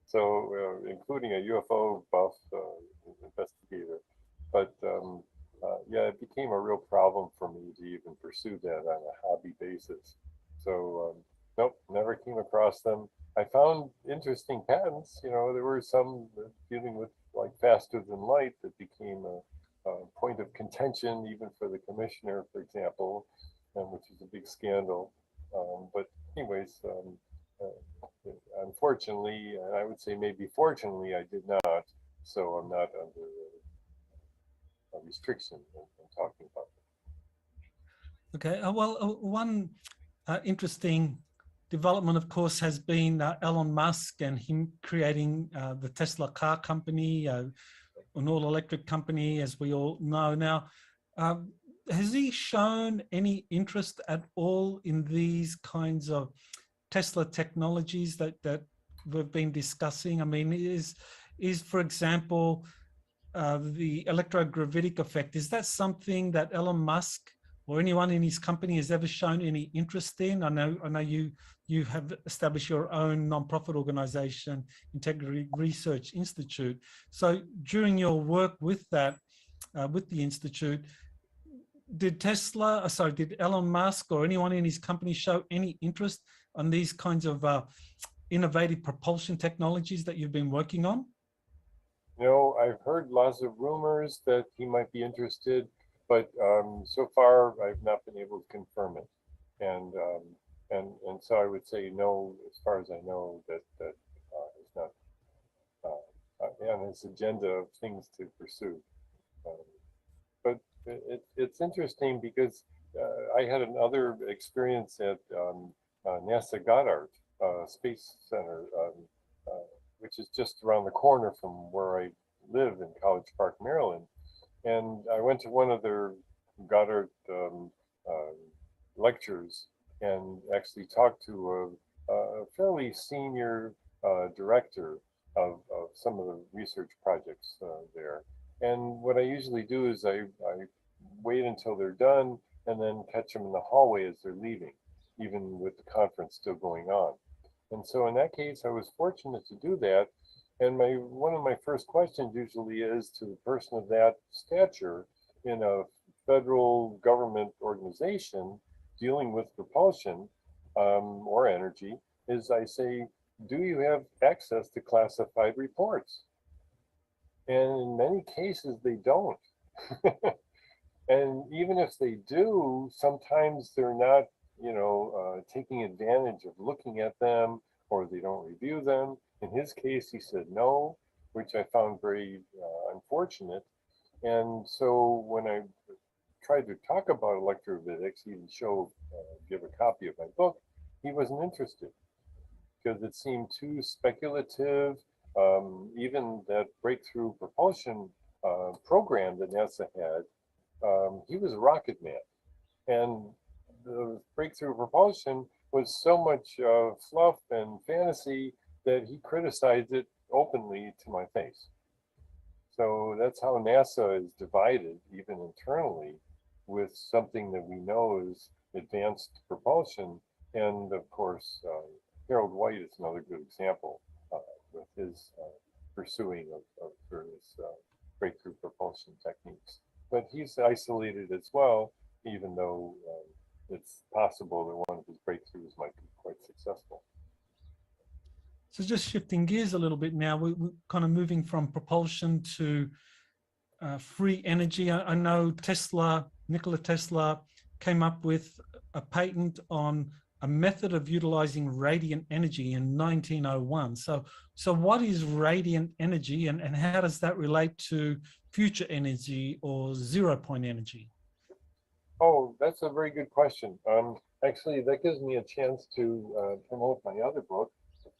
So including a UFO buff investigator. But yeah, it became a real problem for me to even pursue that on a hobby basis. So nope, never came across them. I found interesting patents. You know, there were some dealing with like faster than light that became a point of contention even for the commissioner, for example, which is a big scandal. But anyways, unfortunately, and I would say maybe fortunately, I did not. So I'm not under a restriction in talking about it. Okay, well, one interesting development, of course, has been Elon Musk and him creating the Tesla car company, an all-electric company, as we all know now. Has he shown any interest at all in these kinds of Tesla technologies that we've been discussing? I mean, is for example, the electrogravitic effect, is that something that Elon Musk or anyone in his company has ever shown any interest in? I know you have established your own non-profit organization, Integrity Research Institute. So during your work with that, with the institute, did Elon Musk or anyone in his company show any interest on these kinds of innovative propulsion technologies that you've been working on? No, I've heard lots of rumors that he might be interested, but so far I've not been able to confirm it. And And so I would say no, as far as I know, that is not on his agenda of things to pursue. But it's interesting because I had another experience at NASA Goddard Space Center, which is just around the corner from where I live in College Park, Maryland. And I went to one of their Goddard lectures and actually talked to a fairly senior director of some of the research projects there. And what I usually do is I wait until they're done and then catch them in the hallway as they're leaving, even with the conference still going on. And so in that case, I was fortunate to do that. And one of my first questions usually is to the person of that stature in a federal government organization dealing with propulsion or energy, is I say, do you have access to classified reports? And in many cases, they don't. And even if they do, sometimes they're not, taking advantage of looking at them, or they don't review them. In his case, he said no, which I found very unfortunate. And so when I tried to talk about electrophysics, even give a copy of my book, he wasn't interested because it seemed too speculative. Even that breakthrough propulsion program that NASA had, he was a rocket man. And the breakthrough propulsion was so much fluff and fantasy that he criticized it openly to my face. So that's how NASA is divided, even internally, with something that we know is advanced propulsion. And of course, Harold White is another good example with his pursuing of various breakthrough propulsion techniques. But he's isolated as well, even though it's possible that one of his breakthroughs might be quite successful. So just shifting gears a little bit now, we're kind of moving from propulsion to free energy. I know Nikola Tesla came up with a patent on a method of utilizing radiant energy in 1901. So what is radiant energy, and how does that relate to future energy or 0-point energy? Oh, that's a very good question. Actually, that gives me a chance to promote my other book,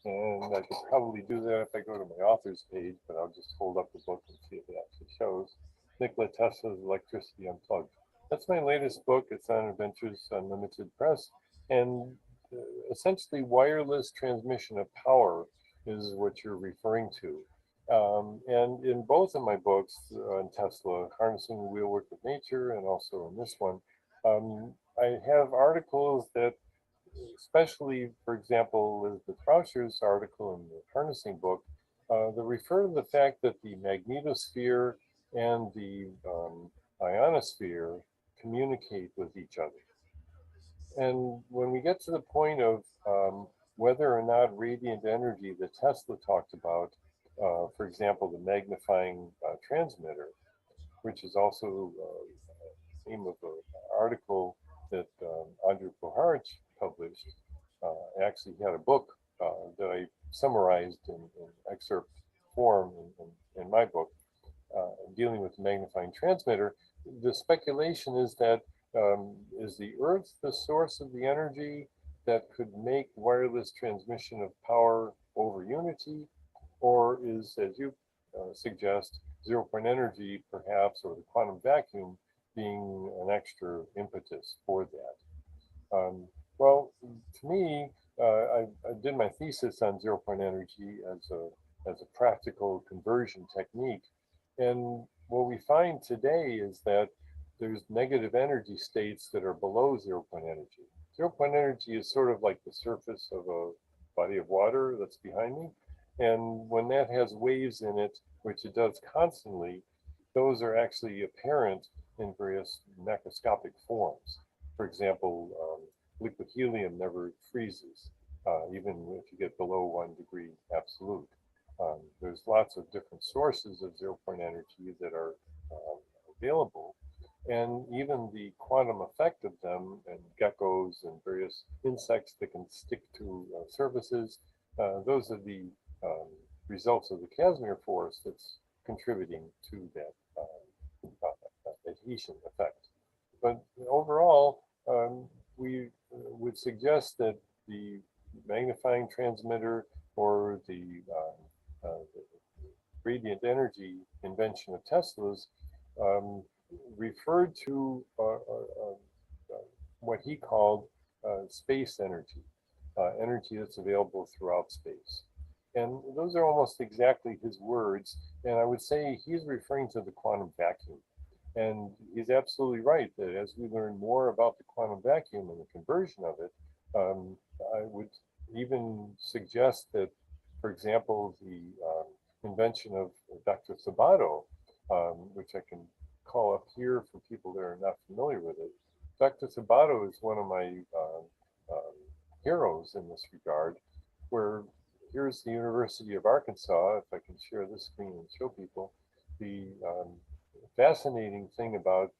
and I could probably do that if I go to my author's page, but I'll just hold up the book and see if it actually shows. Nikola Tesla's Electricity Unplugged. That's my latest book. It's on Adventures Unlimited Press, and essentially wireless transmission of power is what you're referring to. And in both of my books on Tesla, Harnessing the Wheelwork of Nature, and also in this one, I have articles that, especially, for example, Elizabeth Rauscher's article in the Harnessing book, that refer to the fact that the magnetosphere and the ionosphere communicate with each other. And when we get to the point of whether or not radiant energy that Tesla talked about, for example, the magnifying transmitter, which is also the theme of an article that Andrew Poharich published. Actually, he had a book that I summarized in excerpt form in my book, dealing with the magnifying transmitter. The speculation is that is the Earth the source of the energy that could make wireless transmission of power over unity, or is, as you suggest, 0-point energy perhaps, or the quantum vacuum being an extra impetus for that? Well, to me, I did my thesis on 0-point energy as a practical conversion technique. And what we find today is that there's negative energy states that are below 0-point energy. 0-point energy is sort of like the surface of a body of water that's behind me. And when that has waves in it, which it does constantly, those are actually apparent in various macroscopic forms. For example, liquid helium never freezes, even if you get below 1 degree absolute. There's lots of different sources of 0-point energy that are available. and even the quantum effect of them and geckos and various insects that can stick to surfaces. Those are the results of the Casimir force that's contributing to that adhesion effect. But overall, we would suggest that the magnifying transmitter or the radiant energy invention of Tesla's referred to what he called space energy, energy that's available throughout space. And those are almost exactly his words. And I would say he's referring to the quantum vacuum. And he's absolutely right that as we learn more about the quantum vacuum and the conversion of it, I would even suggest that, for example, the invention of Dr. Sabato, which I can call up here for people that are not familiar with it. Dr. Sabato is one of my heroes in this regard, where here's the University of Arkansas. If I can share this screen and show people, the fascinating thing about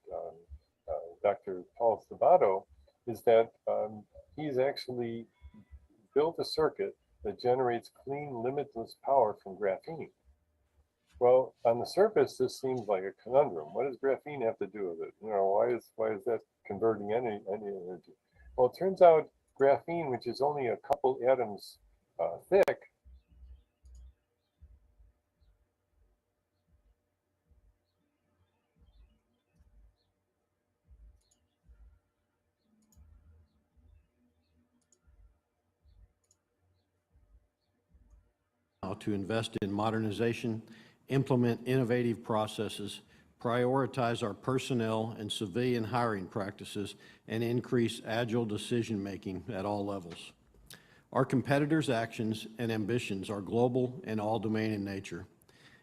Dr. Paul Sabato is that he's actually built a circuit that generates clean, limitless power from graphene. Well, on the surface, this seems like a conundrum. What does graphene have to do with it? You know, why is that converting any energy? Well, it turns out graphene, which is only a couple atoms thick, to invest in modernization, implement innovative processes, prioritize our personnel and civilian hiring practices, and increase agile decision-making at all levels. Our competitors' actions and ambitions are global and all-domain in nature.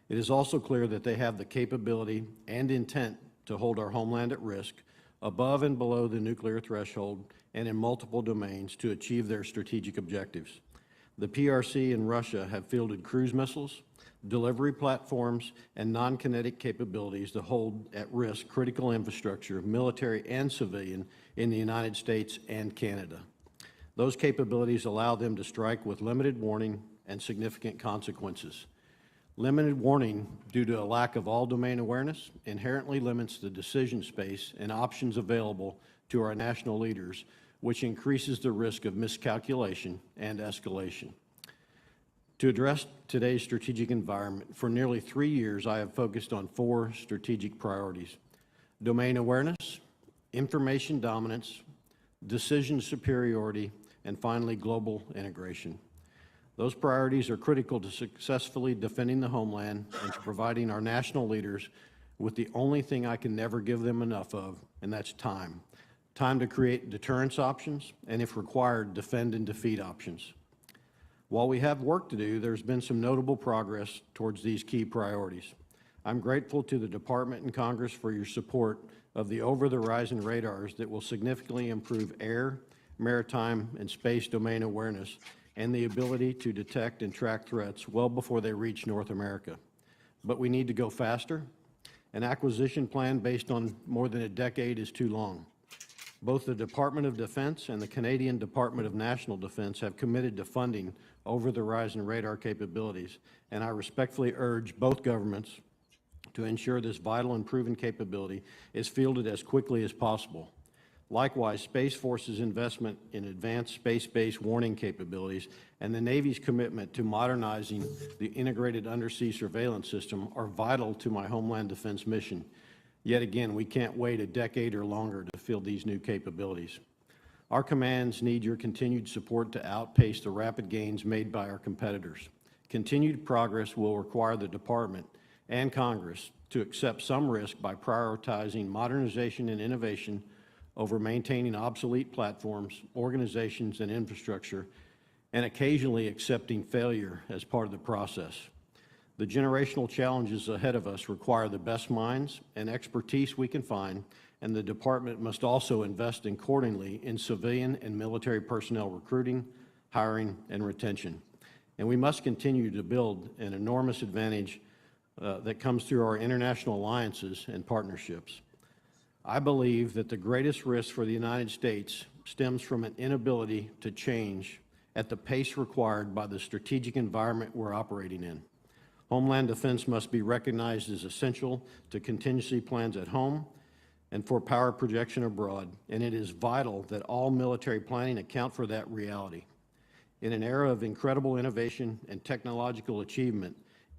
It is also clear that they have the capability and intent to hold our homeland at risk, above and below the nuclear threshold, and in multiple domains to achieve their strategic objectives. The PRC and Russia have fielded cruise missiles, delivery platforms, and non-kinetic capabilities to hold at risk critical infrastructure, military and civilian, in the United States and Canada. Those capabilities allow them to strike with limited warning and significant consequences. Limited warning, due to a lack of all-domain awareness, inherently limits the decision space and options available to our national leaders, which increases the risk of miscalculation and escalation. To address today's strategic environment, for nearly 3 years, I have focused on 4 strategic priorities: domain awareness, information dominance, decision superiority, and finally, global integration. Those priorities are critical to successfully defending the homeland and to providing our national leaders with the only thing I can never give them enough of, and that's time. Time to create deterrence options, and if required, defend and defeat options. While we have work to do, there's been some notable progress towards these key priorities. I'm grateful to the Department and Congress for your support of the over-the-horizon radars that will significantly improve air, maritime, and space domain awareness and the ability to detect and track threats well before they reach North America. But we need to go faster. An acquisition plan based on more than a decade is too long. Both the Department of Defense and the Canadian Department of National Defense have committed to funding over-the-horizon radar capabilities, and I respectfully urge both governments to ensure this vital and proven capability is fielded as quickly as possible. Likewise, Space Force's investment in advanced space-based warning capabilities and the Navy's commitment to modernizing the integrated undersea surveillance system are vital to my Homeland Defense mission. Yet again, we can't wait a decade or longer to field these new capabilities. Our commands need your continued support to outpace the rapid gains made by our competitors. Continued progress will require the Department and Congress to accept some risk by prioritizing modernization and innovation over maintaining obsolete platforms, organizations, and infrastructure, and occasionally accepting failure as part of the process. The generational challenges ahead of us require the best minds and expertise we can find, and the Department must also invest accordingly in civilian and military personnel recruiting, hiring, and retention. And we must continue to build an enormous advantage that comes through our international alliances and partnerships. I believe that the greatest risk for the United States stems from an inability to change at the pace required by the strategic environment we're operating in. Homeland defense must be recognized as essential to contingency plans at home and for power projection abroad, and it is vital that all military planning account for that reality. In an era of incredible innovation and technological achievement,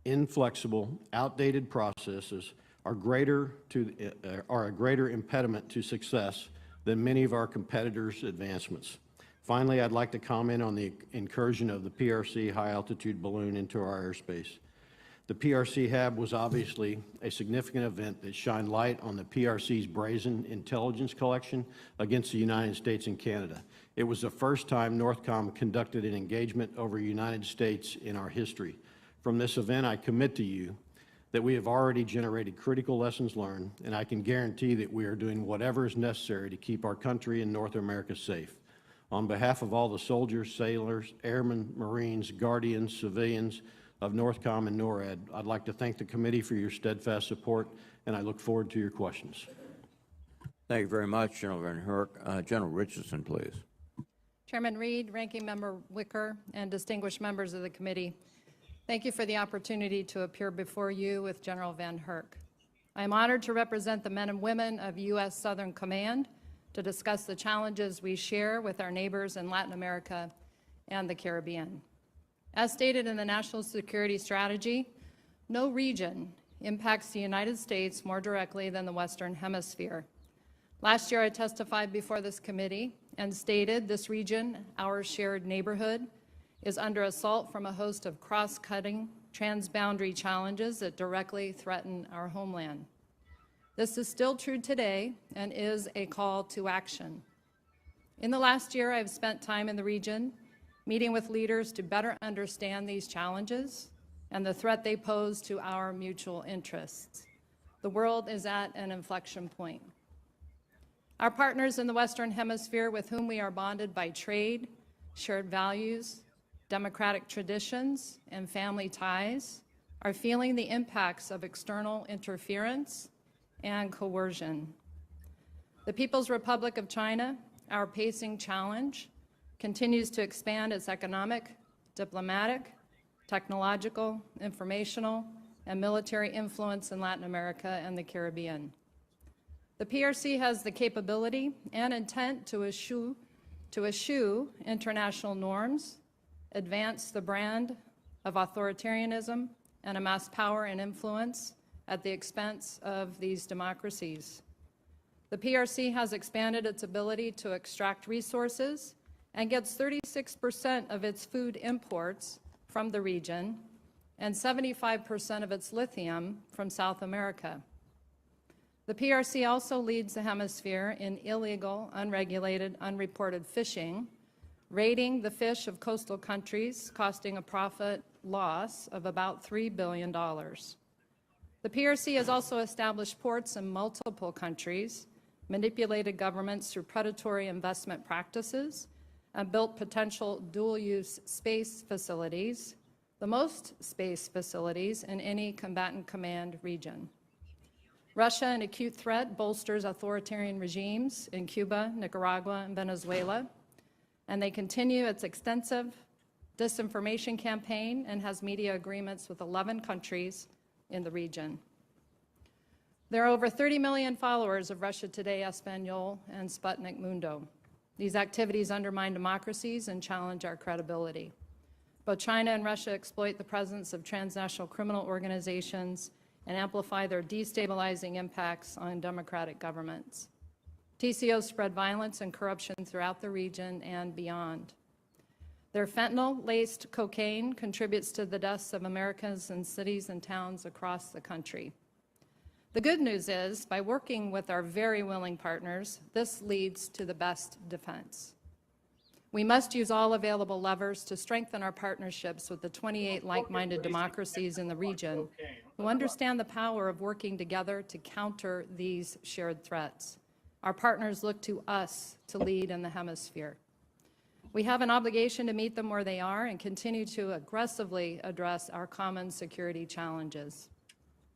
inflexible, outdated processes are a greater impediment to success than many of our competitors' advancements. Finally, I'd like to comment on the incursion of the PRC high-altitude balloon into our airspace. The PRC HAB was obviously a significant event that shined light on the PRC's brazen intelligence collection against the United States and Canada. It was the first time NORTHCOM conducted an engagement over the United States in our history. From this event, I commit to you that we have already generated critical lessons learned, and I can guarantee that we are doing whatever is necessary to keep our country and North America safe. On behalf of all the soldiers, sailors, airmen, Marines, guardians, civilians of NORTHCOM and NORAD, I'd like to thank the committee for your steadfast support, and I look forward to your questions. Thank you very much, General Van Herk. General Richardson, please. Chairman Reed, Ranking Member Wicker, and distinguished members of the committee, thank you for the opportunity to appear before you with General Van Herk. I am honored to represent the men and women of U.S. Southern Command to discuss the challenges we share with our neighbors in Latin America and the Caribbean. As stated in the National Security Strategy, no region impacts the United States more directly than the Western Hemisphere. Last year, I testified before this committee and stated this region, our shared neighborhood, is under assault from a host of cross-cutting, transboundary challenges that directly threaten our homeland. This is still true today and is a call to action. In the last year, I've spent time in the region meeting with leaders to better understand these challenges and the threat they pose to our mutual interests. The world is at an inflection point. Our partners in the Western Hemisphere, with whom we are bonded by trade, shared values, democratic traditions, and family ties, are feeling the impacts of external interference and coercion. The People's Republic of China, our pacing challenge, continues to expand its economic, diplomatic, technological, informational, and military influence in Latin America and the Caribbean. The PRC has the capability and intent to eschew international norms, advance the brand of authoritarianism, and amass power and influence at the expense of these democracies. The PRC has expanded its ability to extract resources and gets 36% of its food imports from the region and 75% of its lithium from South America. The PRC also leads the hemisphere in illegal, unregulated, unreported fishing, raiding the fish of coastal countries, costing a profit loss of about $3 billion. The PRC has also established ports in multiple countries, manipulated governments through predatory investment practices, and built potential dual-use space facilities, the most space facilities in any combatant command region. Russia, an acute threat, bolsters authoritarian regimes in Cuba, Nicaragua, and Venezuela, and they continue its extensive disinformation campaign and has media agreements with 11 countries in the region. There are over 30 million followers of Russia Today, Español, and Sputnik Mundo. These activities undermine democracies and challenge our credibility. Both China and Russia exploit the presence of transnational criminal organizations and amplify their destabilizing impacts on democratic governments. TCOs spread violence and corruption throughout the region and beyond. Their fentanyl-laced cocaine contributes to the deaths of Americans in cities and towns across the country. The good news is, by working with our very willing partners, this leads to the best defense. We must use all available levers to strengthen our partnerships with the 28 like-minded democracies in the region who understand the power of working together to counter these shared threats. Our partners look to us to lead in the hemisphere. We have an obligation to meet them where they are and continue to aggressively address our common security challenges.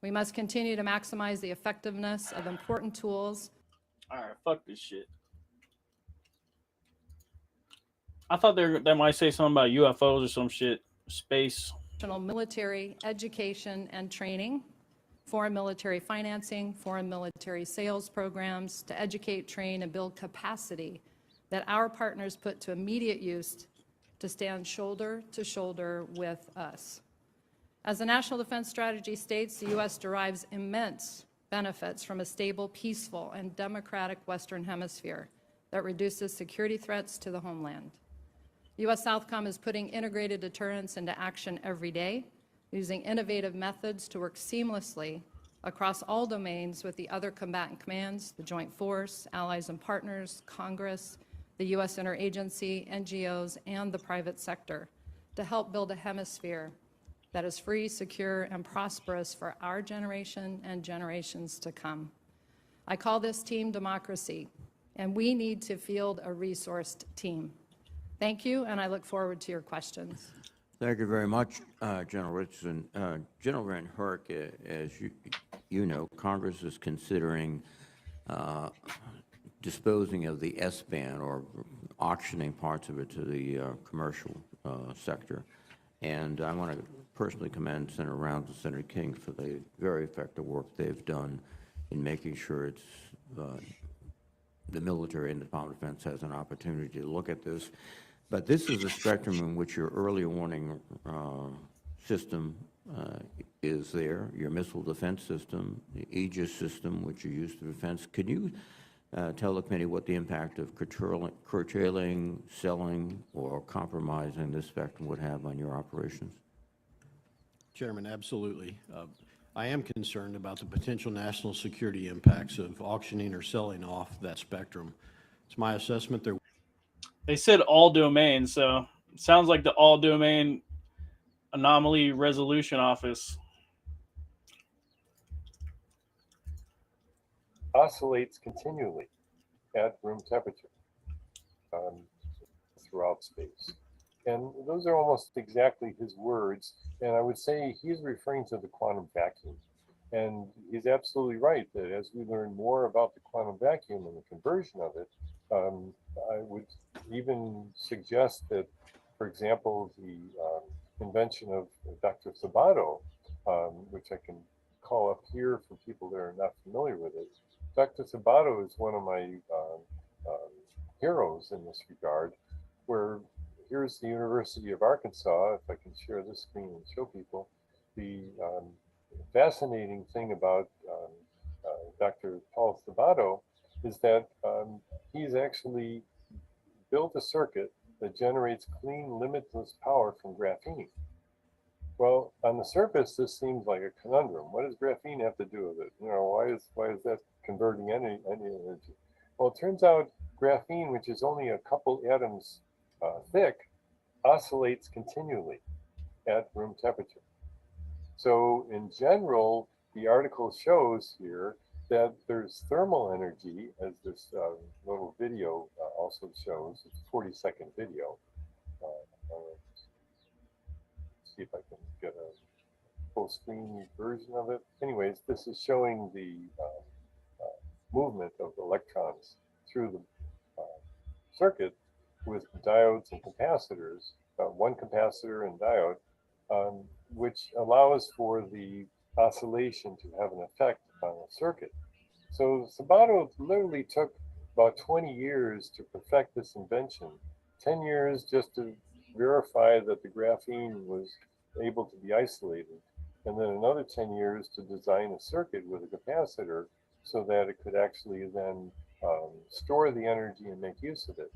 We must continue to maximize the effectiveness of important tools All right, fuck this shit. I thought they might say something about UFOs or some shit. Space. Military education and training, foreign military financing, foreign military sales programs to educate, train, and build capacity that our partners put to immediate use to stand shoulder to shoulder with us. As the National Defense Strategy states, the U.S. derives immense benefits from a stable, peaceful, and democratic Western Hemisphere that reduces security threats to the homeland. U.S. Southcom is putting integrated deterrence into action every day, using innovative methods to work seamlessly across all domains with the other combatant commands, the Joint Force, allies and partners, Congress, the U.S. interagency, NGOs, and the private sector to help build a hemisphere that is free, secure, and prosperous for our generation and generations to come. I call this team democracy, and we need to field a resourced team. Thank you, and I look forward to your questions. Thank you very much, General Richardson. General Van Herk, as you know, Congress is considering disposing of the S-band or auctioning parts of it to the commercial sector. And I want to personally commend Senator Rounds and Senator King for the very effective work they've done in making sure it's the military and the Department of Defense has an opportunity to look at this. But this is a spectrum in which your early warning system is there, your missile defense system, the Aegis system, which you use for defense. Could you tell the committee what the impact of curtailing, selling, or compromising this spectrum would have on your operations? Chairman, absolutely. I am concerned about the potential national security impacts of auctioning or selling off that spectrum. It's my assessment there. They said all domain, so it sounds like the all domain anomaly resolution office. Oscillates continually at room temperature throughout space. And those are almost exactly his words. And I would say he's referring to the quantum vacuum. And he's absolutely right that as we learn more about the quantum vacuum and the conversion of it, I would even suggest that, for example, the invention of Dr. Sabato, which I can call up here for people that are not familiar with it. Dr. Sabato is one of my heroes in this regard, where here's the University of Arkansas, if I can share this screen and show people. The fascinating thing about Dr. Paul Sabato is that he's actually built a circuit that generates clean, limitless power from graphene. Well, on the surface, this seems like a conundrum. What does graphene have to do with it? You know, why is that converting any energy? Well, it turns out graphene, which is only a couple atoms thick, oscillates continually at room temperature. So in general, the article shows here that there's thermal energy, as this little video also shows. It's a 40-second video. See if I can get a full screen version of it. Anyways, this is showing the movement of electrons through the circuit with diodes and capacitors, one capacitor and diode, which allows for the oscillation to have an effect on the circuit. So Sabato literally took about 20 years to perfect this invention, 10 years just to verify that the graphene was able to be isolated, and then another 10 years to design a circuit with a capacitor so that it could actually then store the energy and make use of it.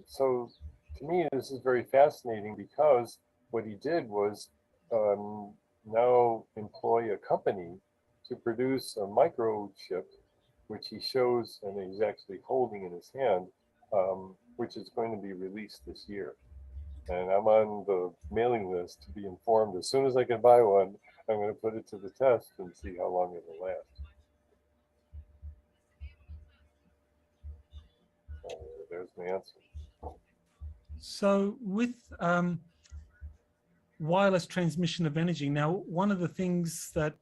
So to me, this is very fascinating because what he did was now employ a company to produce a microchip, which he shows and he's actually holding in his hand, which is going to be released this year. And I'm on the mailing list to be informed. As soon as I can buy one, I'm going to put it to the test and see how long it will last. There's my answer. So with wireless transmission of energy, now one of the things that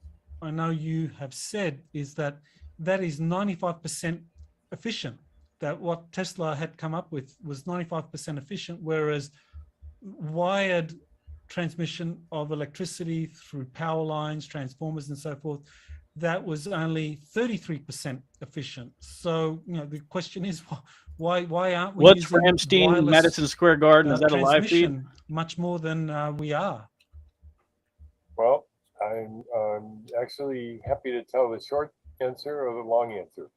I know you have said is that that is 95% efficient. That what Tesla had come up with was 95% efficient, whereas wired transmission of electricity through power lines, transformers, and so forth, that was only 33% efficient. So, you know, the question is, why aren't we What's using Ramstein, wireless, Madison Square Garden? Is that a live feed? transmission much more than we are? Well, I'm actually happy to tell the short answer or the long answer.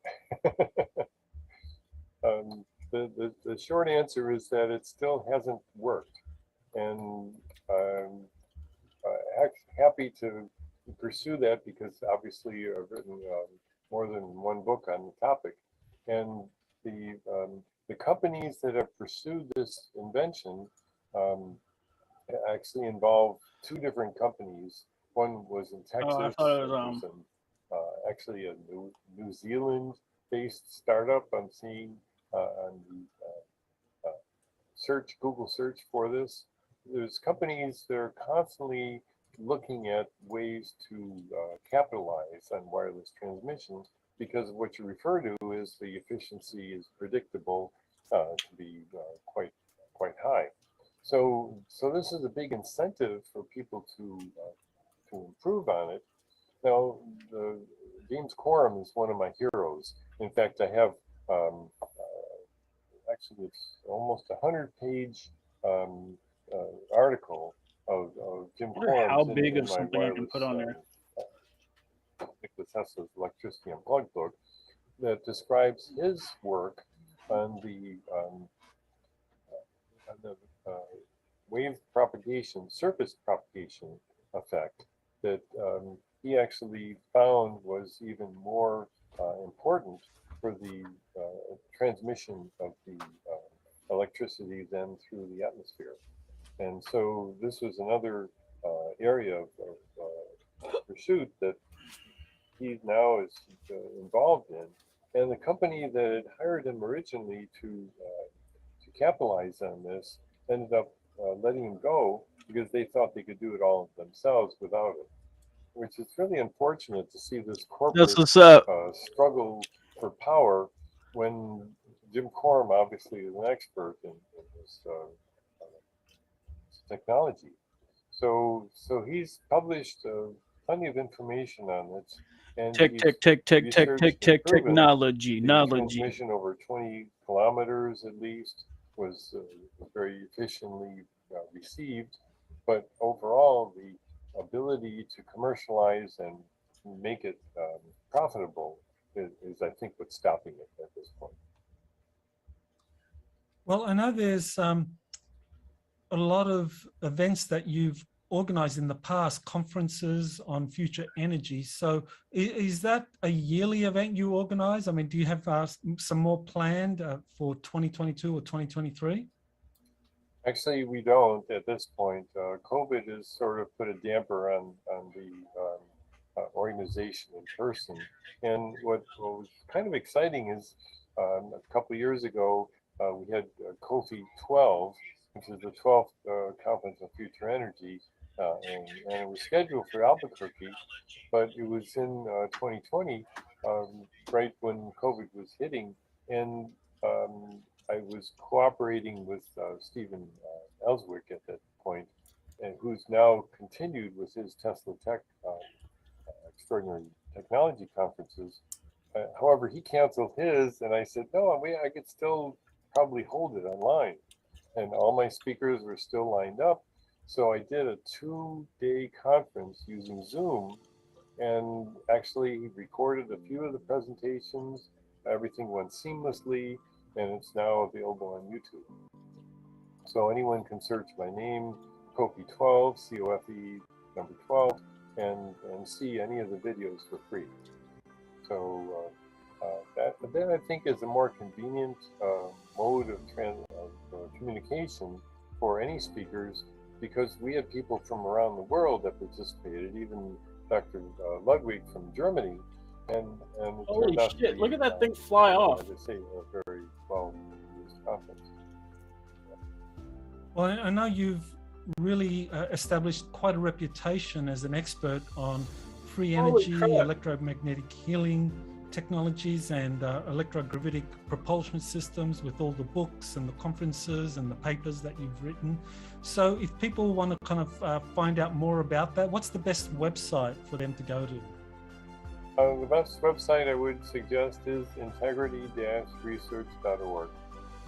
The short answer is that it still hasn't worked, and I'm happy to pursue that because obviously I've written more than one book on the topic, and the companies that have pursued this invention actually involve two different companies. One was in Texas. I thought it was actually a New Zealand-based startup. I'm seeing on the Google search for this. There's companies that are constantly looking at ways to capitalize on wireless transmission, because what you refer to is the efficiency is predictable to be quite high. So this is a big incentive for people to improve on it. Now, James Corum is one of my heroes. In fact, I have actually it's almost 100-page article of Jim Corum. How big of something you can put on there? Nikola Tesla's Electricity Unplugged book that describes his work on the wave propagation, surface propagation effect that he actually found was even more important for the transmission of the electricity than through the atmosphere. And so this was another area of pursuit that he now is involved in. And the company that had hired him originally to capitalize on this ended up letting him go because they thought they could do it all themselves without it, which is really unfortunate to see this corporate struggle for power when Jim Corum obviously is an expert in this technology. So he's published plenty of information on it. And technology. Transmission over 20 kilometers at least was very efficiently received, but overall the ability to commercialize and make it profitable is I think what's stopping it at this point. Well, I know there's a lot of events that you've organized in the past, conferences on future energy. So is that a yearly event you organize? I mean, do you have some more planned for 2022 or 2023? Actually, we don't at this point. COVID has sort of put a damper on the organization in person. And what was kind of exciting is a couple of years ago, we had COFI 12, which is the 12th Conference on Future Energy. And it was scheduled for Albuquerque, but it was in 2020, right when COVID was hitting. And I was cooperating with Stephen Ellswick at that point, and who's now continued with his Tesla Tech Extraordinary Technology Conferences. However, he canceled his, and I said, no, I could still probably hold it online. And all my speakers were still lined up. So I did a 2-day conference using Zoom and actually recorded a few of the presentations. Everything went seamlessly, and it's now available on YouTube. So anyone can search my name, COFI 12, COFE number 12, and see any of the videos for free. So that I think is a more convenient mode of communication for any speakers, because we had people from around the world that participated, even Dr. Ludwig from Germany, and holy shit! Look at that thing fly off. As I say, a very well-used conference. Well, I know you've really established quite a reputation as an expert on free energy, electromagnetic healing, technologies and electrogravitic propulsion systems with all the books and the conferences and the papers that you've written. So if people want to kind of find out more about that, what's the best website for them to go to? The best website I would suggest is integrity-research.org.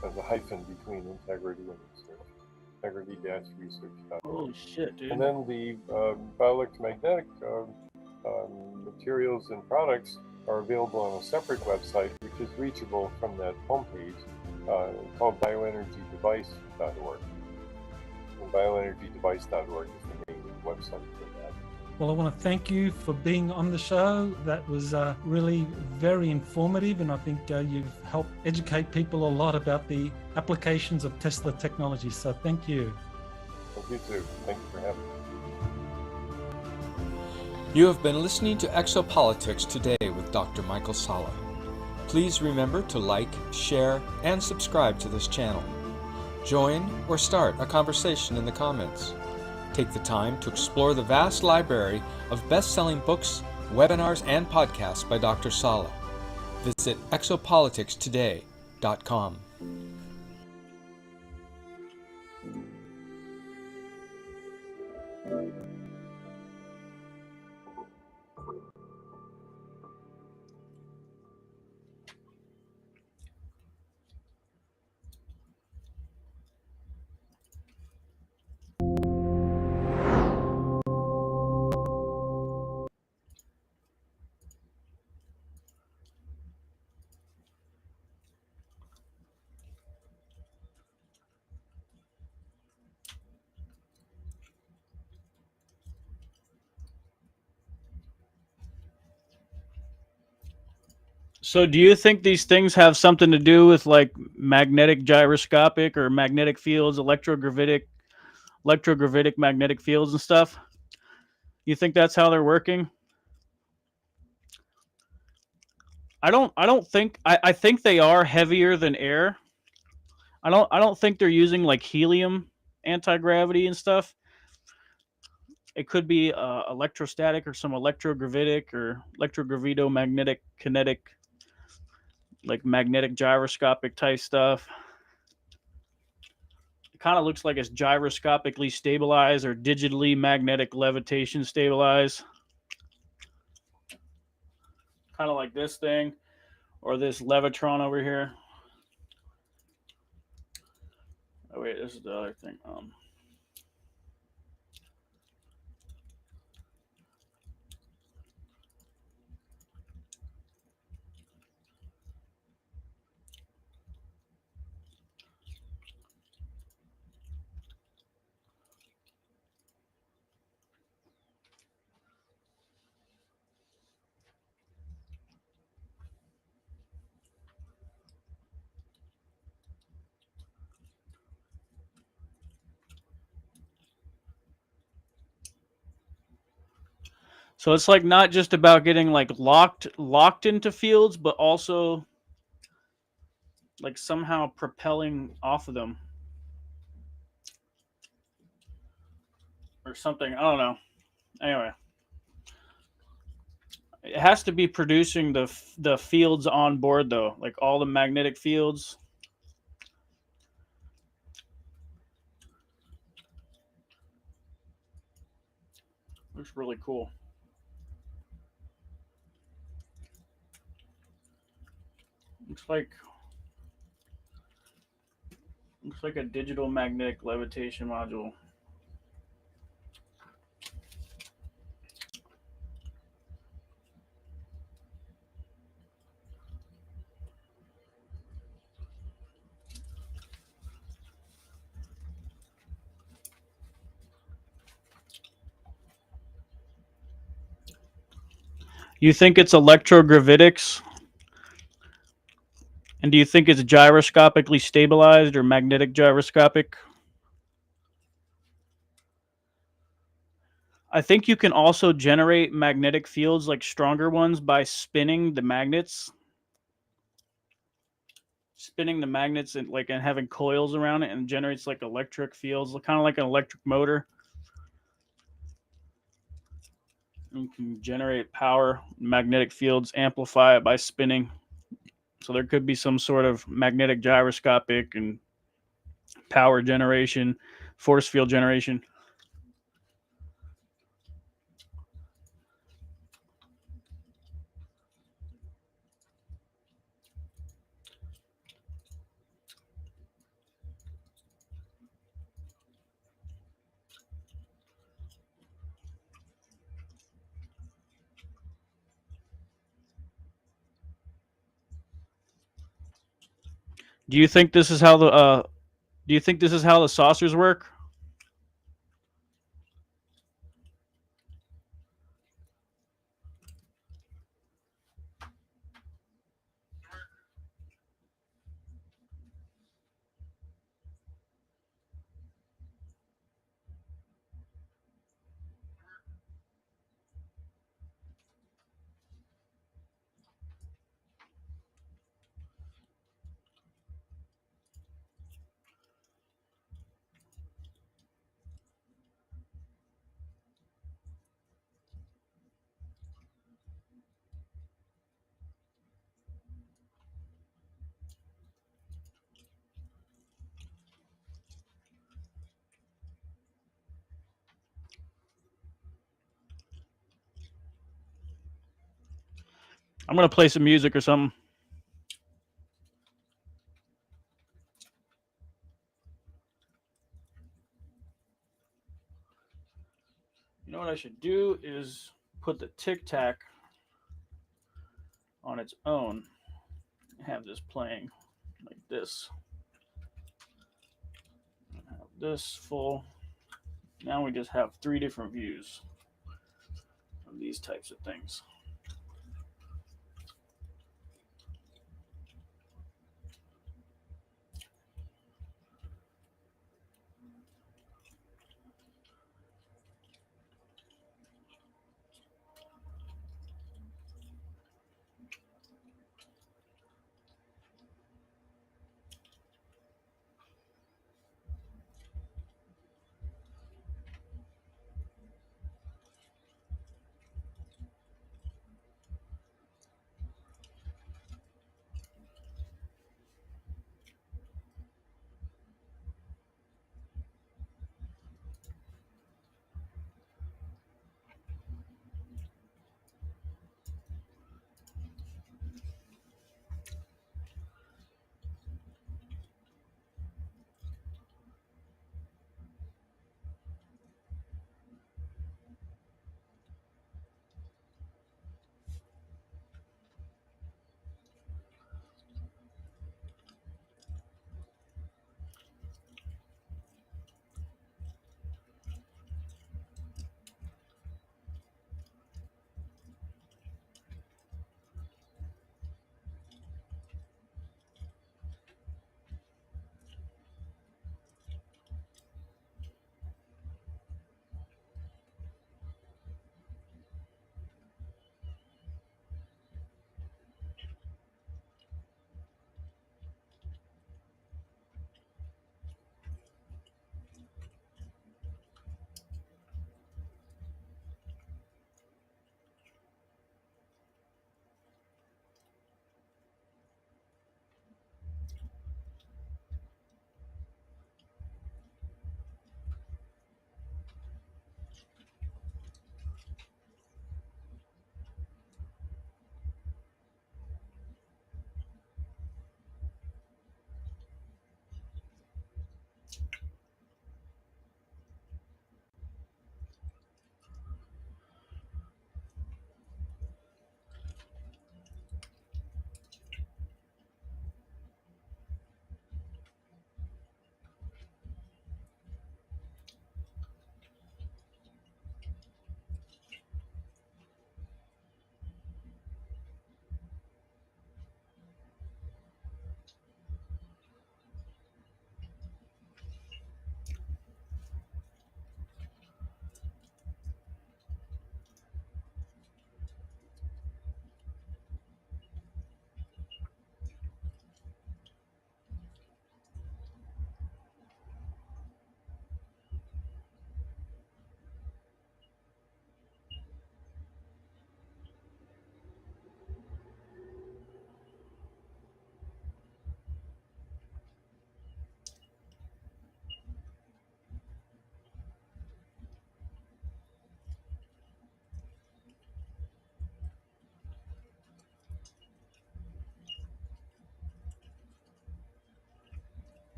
There's a hyphen between integrity and research. Integrity-research.org. Holy shit, dude. And then the bioelectromagnetic materials and products are available on a separate website, which is reachable from that homepage called bioenergydevice.org. And bioenergydevice.org is the main website for that. Well, I want to thank you for being on the show. That was really very informative, and I think you've helped educate people a lot about the applications of Tesla technology. So thank you. Thank you too. Thank you for having me. You have been listening to Exopolitics Today with Dr. Michael Salla. Please remember to like, share, and subscribe to this channel. Join or start a conversation in the comments. Take the time to explore the vast library of best-selling books, webinars, and podcasts by Dr. Salla. Visit exopoliticstoday.com. So do you think these things have something to do with like magnetic gyroscopic or magnetic fields, electrogravitic magnetic fields and stuff? You think that's how they're working? I think they are heavier than air. I don't think they're using like helium anti-gravity and stuff. It could be electrostatic or some electrogravitic or electrogravitomagnetic kinetic, like magnetic gyroscopic type stuff. It kind of looks like it's gyroscopically stabilized or digitally magnetic levitation stabilized. Kind of like this thing or this Levitron over here. Oh wait, this is the other thing. So it's like not just about getting like locked into fields, but also like somehow propelling off of them or something. I don't know. Anyway, it has to be producing the fields on board though, like all the magnetic fields. Looks really cool. Looks like a digital magnetic levitation module. You think it's electrogravitics? And do you think it's gyroscopically stabilized or magnetic gyroscopic? I think you can also generate magnetic fields, like stronger ones, by spinning the magnets. Spinning the magnets and having coils around it, and generates like electric fields, kind of like an electric motor. You can generate power, magnetic fields, amplify it by spinning. So there could be some sort of magnetic gyroscopic and power generation, force field generation. Do you think this is how the saucers work? I'm gonna play some music or something. You know what I should do is put the Tic Tac on its own. Have this playing like this. Have this full. Now we just have 3 different views of these types of things.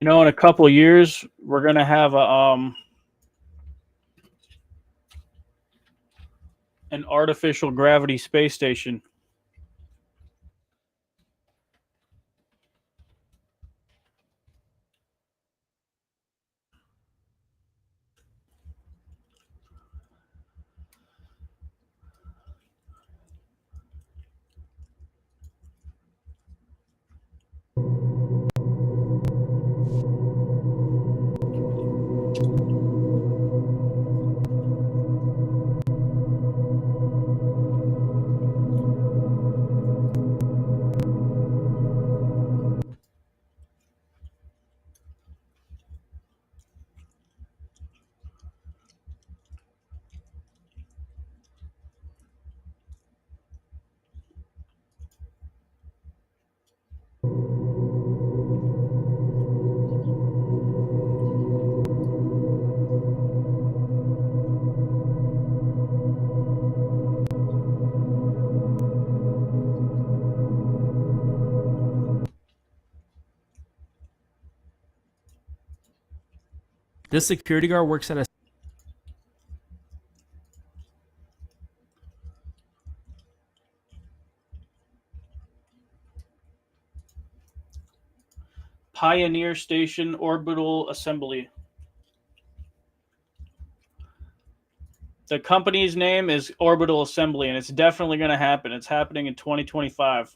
You know, in a couple of years, we're gonna have an artificial gravity space station. This security guard works at a Pioneer Station Orbital Assembly. The company's name is Orbital Assembly, and it's definitely going to happen. It's happening in 2025.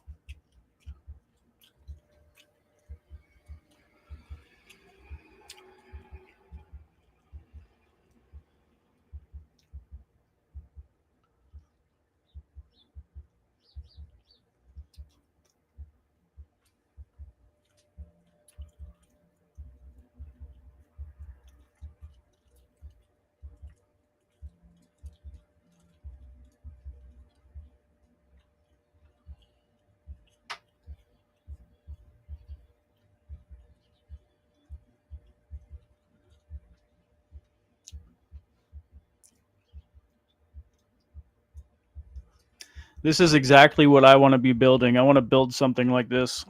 This is exactly what I want to be building. I want to build something like this.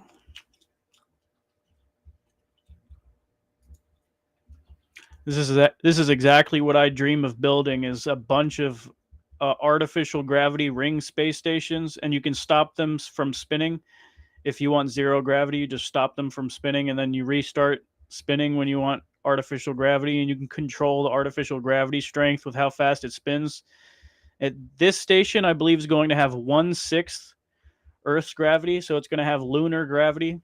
This is exactly what I dream of building, is a bunch of artificial gravity ring space stations, and you can stop them from spinning. If you want zero gravity, you just stop them from spinning, and then you restart spinning when you want artificial gravity, and you can control the artificial gravity strength with how fast it spins. At this station, I believe, is going to have 1/6 Earth's gravity, so it's going to have lunar gravity.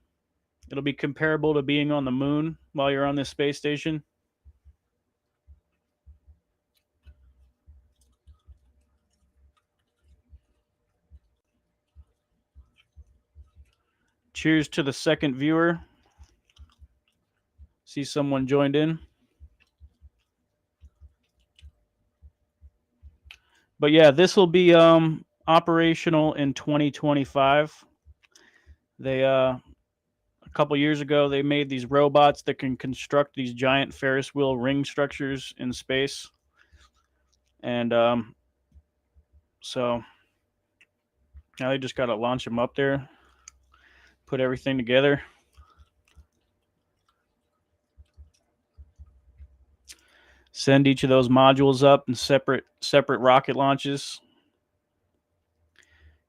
It'll be comparable to being on the moon while you're on this space station. Cheers to the second viewer. See someone joined in. But yeah, this will be operational in 2025. They a couple years ago, they made these robots that can construct these giant Ferris wheel ring structures in space. And so now they just got to launch them up there, put everything together. Send each of those modules up in separate rocket launches.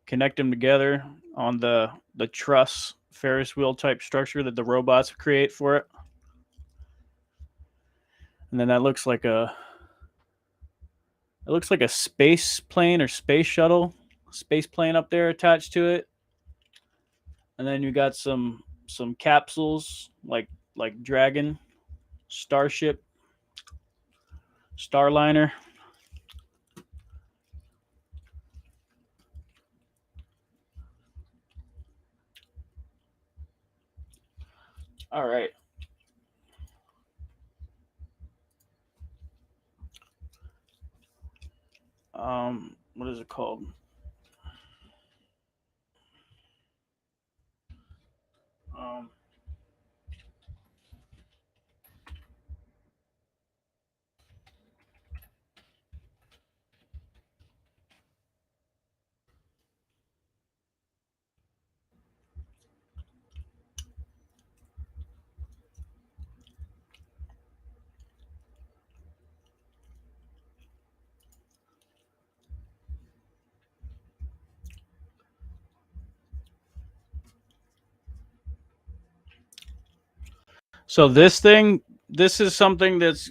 Connect them together on the truss Ferris wheel type structure that the robots create for it. And then that looks like a space plane or space shuttle, space plane up there attached to it. And then you got some capsules like Dragon, Starship, Starliner. All right. What is it called? So this is something that's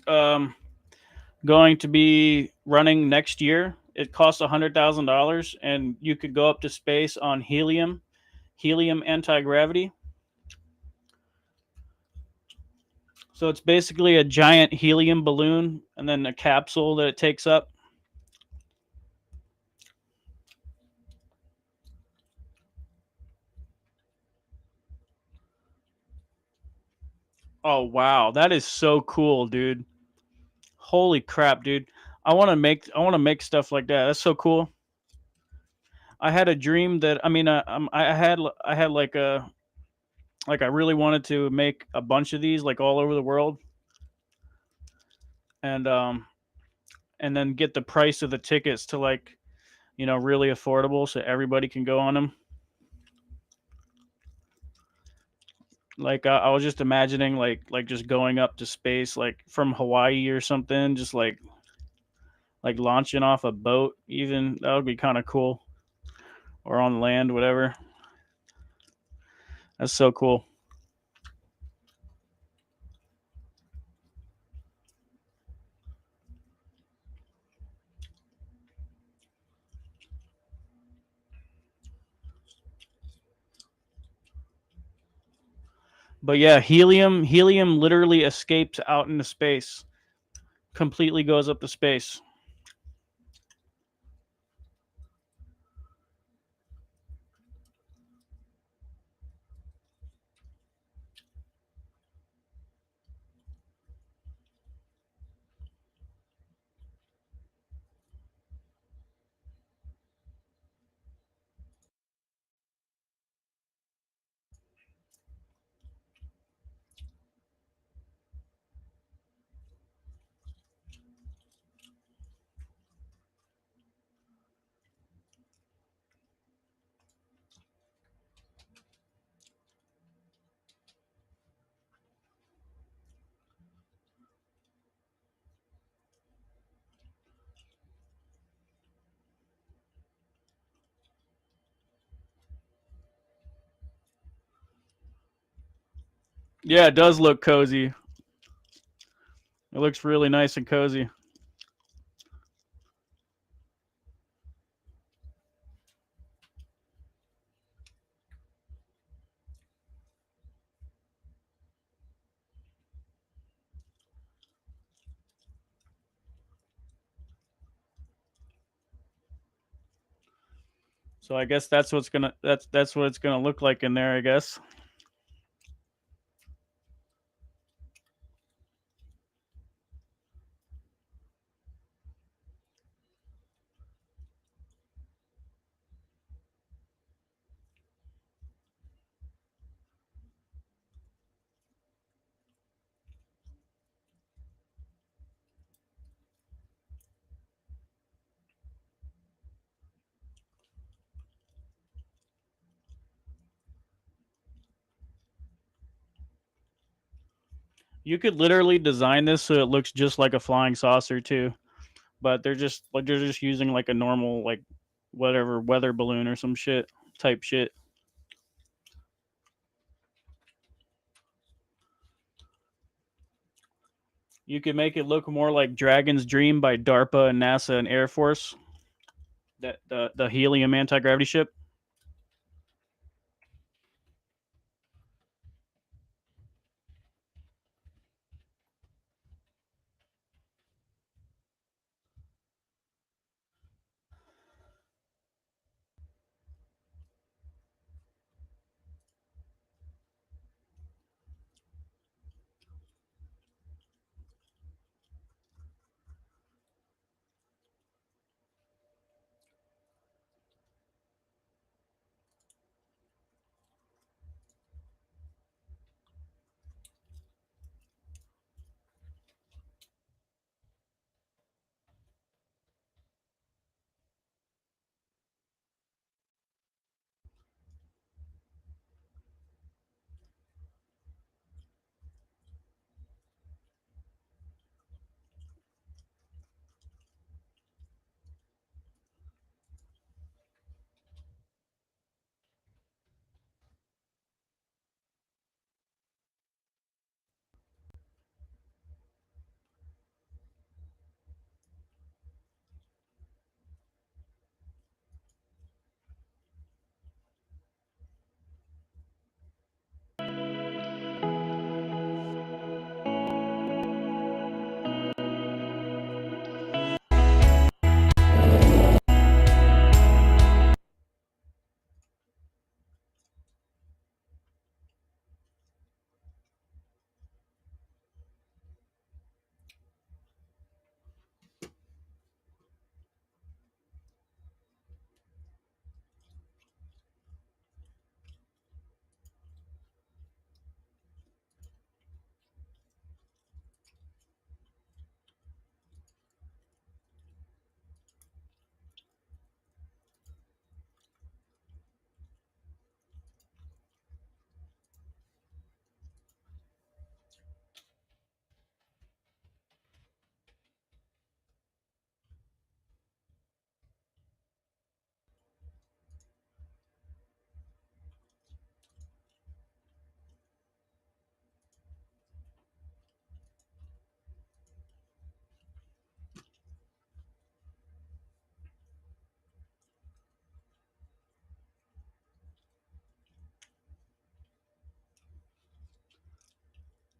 going to be running next year. It costs $100,000, and you could go up to space on helium anti-gravity. So it's basically a giant helium balloon and then a capsule that it takes up. Oh wow, that is so cool, dude. Holy crap, dude. I want to make stuff like that. That's so cool. I had a dream that I had like I really wanted to make a bunch of these like all over the world. And then get the price of the tickets to like, really affordable so everybody can go on them. Like I was just imagining like just going up to space like from Hawaii or something, just like launching off a boat. Even that would be kind of cool, or on land, whatever. That's so cool. But yeah, helium literally escapes out into space, completely goes up to space. Yeah, it does look cozy. It looks really nice and cozy. So I guess that's what it's gonna look like in there, I guess. You could literally design this so it looks just like a flying saucer too, but they're just using like a normal like whatever weather balloon or some shit type shit. You could make it look more like Dragon's Dream by DARPA and NASA and Air Force. That the helium anti-gravity ship.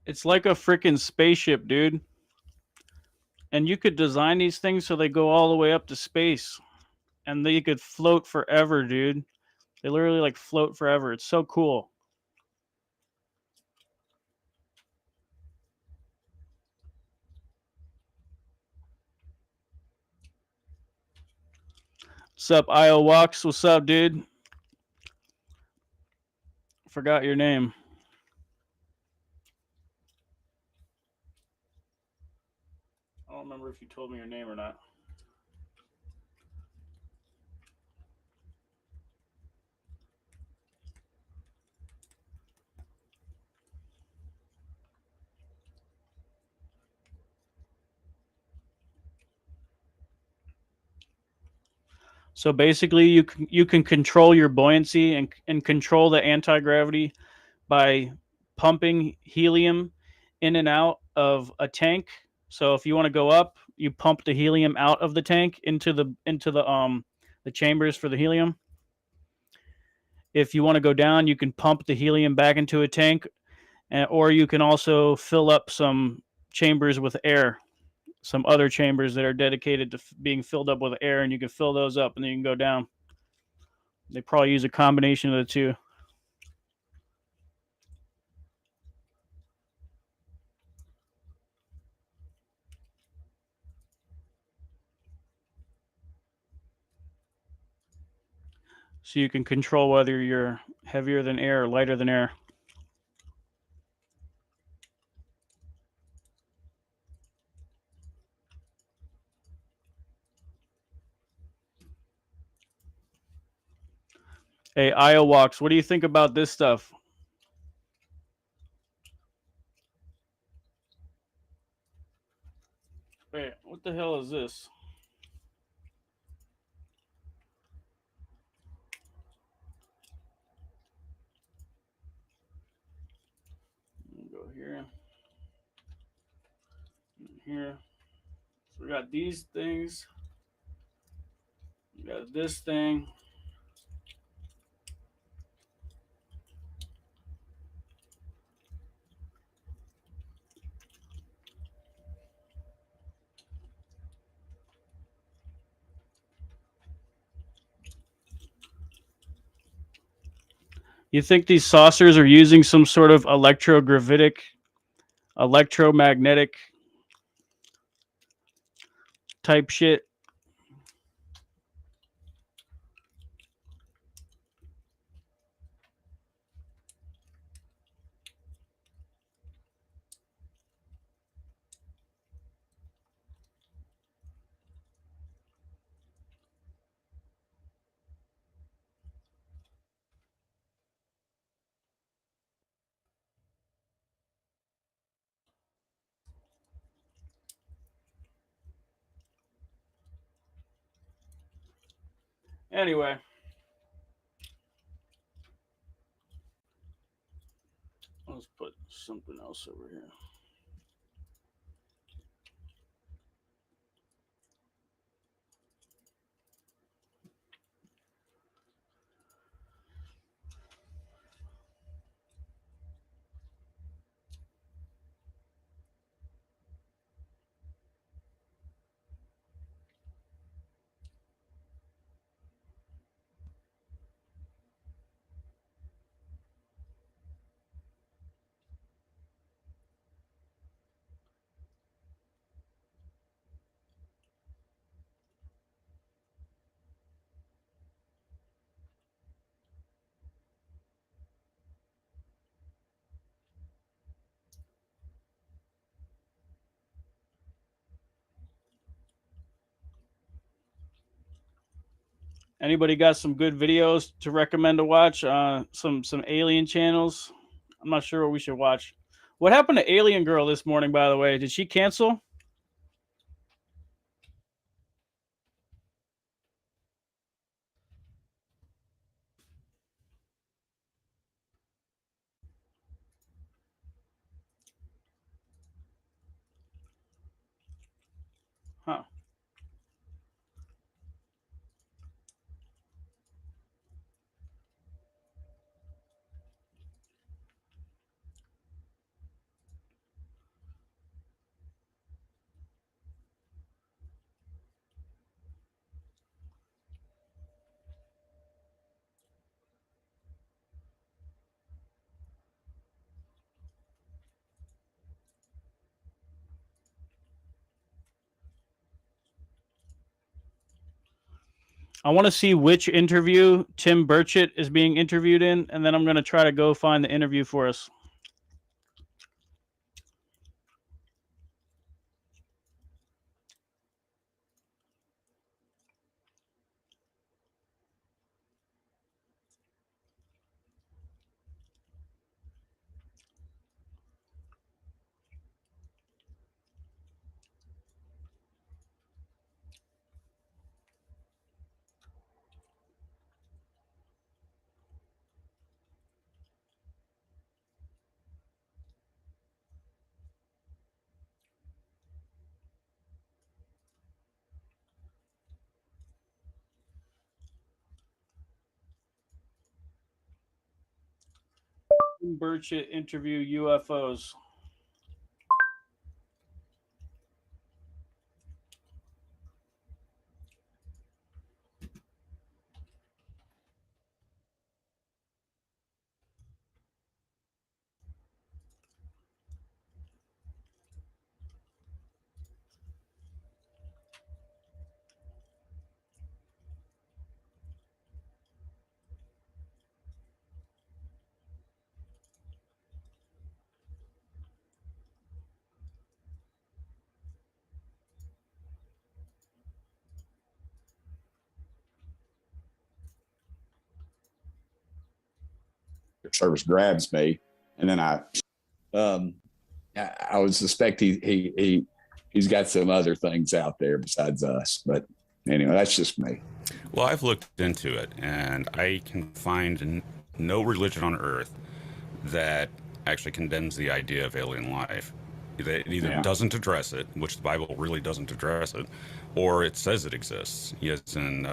It's like a freaking spaceship, dude. And you could design these things so they go all the way up to space. And they could float forever, dude. They literally like float forever. It's so cool. What's up, IO Walks? What's up, dude? Forgot your name. I don't remember if you told me your name or not. So basically, you can control your buoyancy and control the anti-gravity by pumping helium in and out of a tank. So if you want to go up, you pump the helium out of the tank into the chambers for the helium. If you want to go down, you can pump the helium back into a tank, or you can also fill up some chambers with air, some other chambers that are dedicated to being filled up with air, and you can fill those up and then you can go down. They probably use a combination of the two. So you can control whether you're heavier than air or lighter than air. Hey, Iowax, what do you think about this stuff? Wait, what the hell is this? Go here. Here. So we got these things. We got this thing. You think these saucers are using some sort of electromagnetic type shit? Anyway. Let's put something else over here. Anybody got some good videos to recommend to watch? Some alien channels. I'm not sure what we should watch. What happened to Alien Girl this morning, by the way? Did she cancel? Huh. I want to see which interview Tim Burchett is being interviewed in, and then I'm going to try to go find the interview for us. Tim Burchett interview UFOs. Service grabs me, and then I would suspect he's got some other things out there besides us. But anyway, that's just me. Well, I've looked into it, and I can find no religion on earth that actually condemns the idea of alien life. It either doesn't address it, which the Bible really doesn't address it, or it says it exists. Yes, in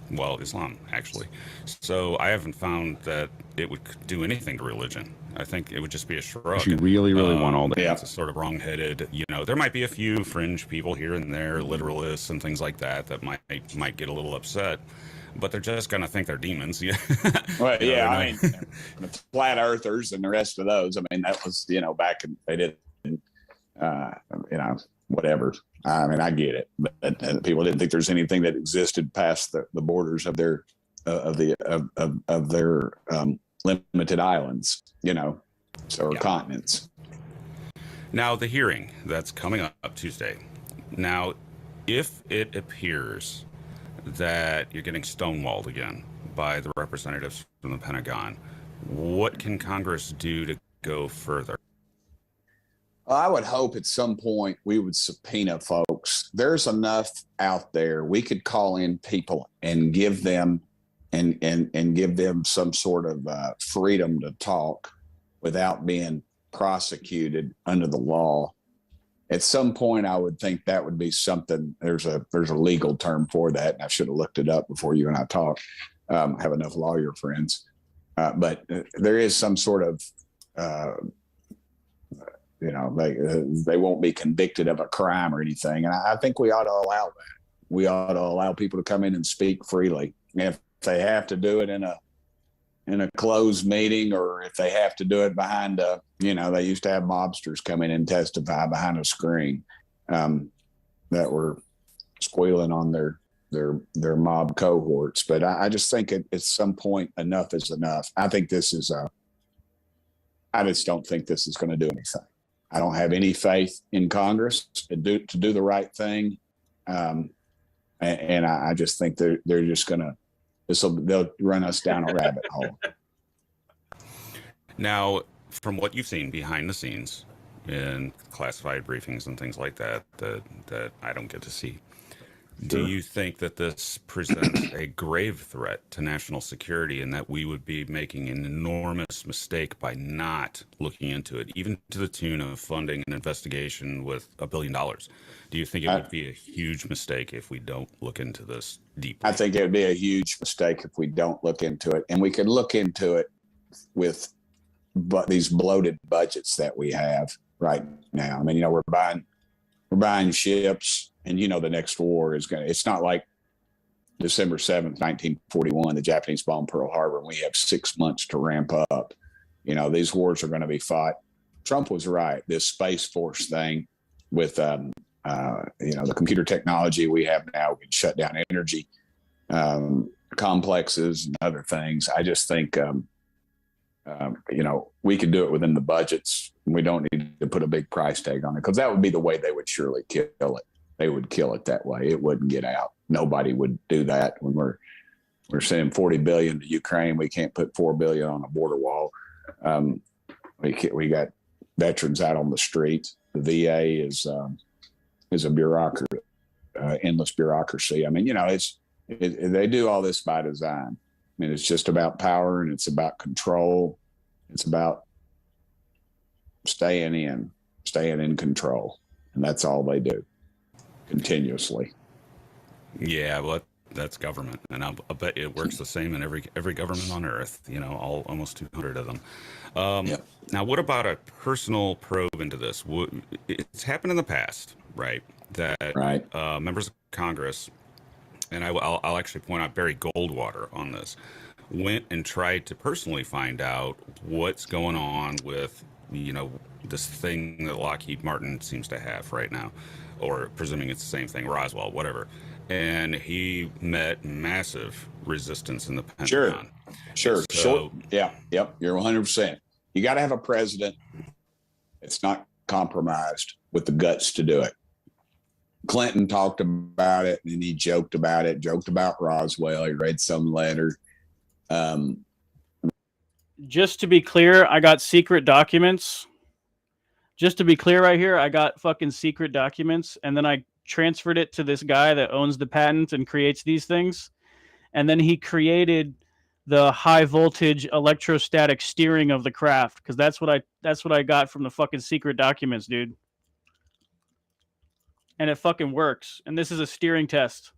well, Islam actually. So I haven't found that it would do anything to religion. I think it would just be a shrug. If you really want all that. It's a sort of wrong-headed. You know, there might be a few fringe people here and there, literalists and things like that, that might get a little upset. But they're just going to think they're demons. Yeah. Well, yeah, I mean, the flat earthers and the rest of those. I mean, that was, back in, they did, whatever. I mean, I get it, but people didn't think there's anything that existed past the borders of their limited islands, or continents. Now, the hearing that's coming up Tuesday. Now, if it appears that you're getting stonewalled again by the representatives from the Pentagon, what can Congress do to go further? Well, I would hope at some point we would subpoena folks. There's enough out there. We could call in people and give them and give them some sort of freedom to talk without being prosecuted under the law. At some point, I would think that would be something. There's a legal term for that, and I should have looked it up before you and I talked. I have enough lawyer friends, but there is some sort of, they won't be convicted of a crime or anything, and I think we ought to allow that. We ought to allow people to come in and speak freely. If they have to do it in a closed meeting, or if they have to do it behind they used to have mobsters come in and testify behind a screen that were squealing on their mob cohorts. But I just think at some point enough is enough. I think this is I just don't think this is going to do anything. I don't have any faith in Congress to do the right thing. And I just think they're just going to, they'll run us down a rabbit hole. Now, from what you've seen behind the scenes in classified briefings and things like that I don't get to see, do you think that this presents a grave threat to national security, and that we would be making an enormous mistake by not looking into it, even to the tune of funding an investigation with $1 billion? Do you think it would be a huge mistake if we don't look into this deeply? I think it would be a huge mistake if we don't look into it. And we could look into it with these bloated budgets that we have right now. I mean, we're buying ships, and the next war is it's not like December 7th, 1941, the Japanese bombed Pearl Harbor, and we have 6 months to ramp up. These wars are going to be fought. Trump was right. This Space Force thing with, the computer technology we have now, we can shut down energy. complexes and other things. I just think, we can do it within the budgets. We don't need to put a big price tag on it, because that would be the way they would surely kill it. They would kill it that way. It wouldn't get out. Nobody would do that. When we're sending $40 billion to Ukraine, we can't put $4 billion on a border wall. We got veterans out on the streets. The VA is a bureaucracy, endless bureaucracy. I mean, they do all this by design. I mean, it's just about power, and it's about control. It's about staying in control, and that's all they do continuously. Yeah, well, that's government, and I'll bet it works the same in every government on Earth. Almost 200 of them. Now, what about a personal probe into this? It's happened in the past, right? That members of Congress, and I'll actually point out Barry Goldwater on this, went and tried to personally find out what's going on with this thing that Lockheed Martin seems to have right now, or presuming it's the same thing, Roswell, whatever. And he met massive resistance in the Pentagon. Sure. Yep. You're 100%. You got to have a president that's not compromised with the guts to do it. Clinton talked about it, and he joked about Roswell. He read some letter. Just to be clear, I got secret documents. Just to be clear right here, I got fucking secret documents, and then I transferred it to this guy that owns the patent and creates these things. And then he created the high voltage electrostatic steering of the craft, because that's what I got from the fucking secret documents, dude. And it fucking works. And this is a steering test.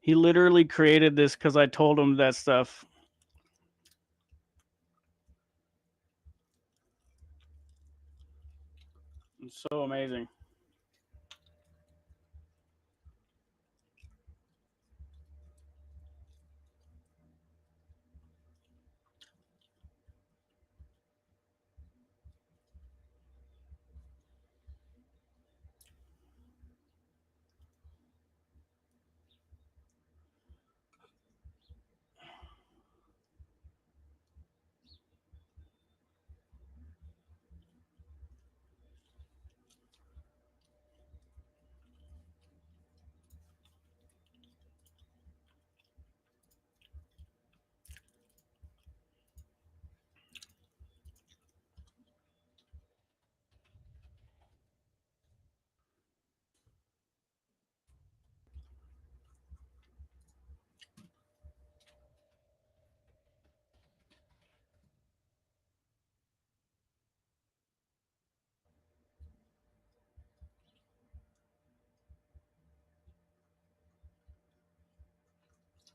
He literally created this because I told him that stuff. It's so amazing.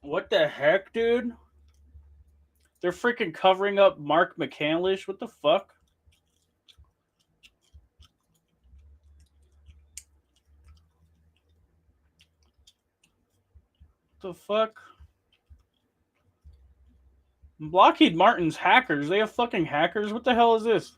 What the heck, dude? They're freaking covering up Mark McCandlish. What the fuck? What the fuck? Lockheed Martin's hackers. They have fucking hackers. What the hell is this?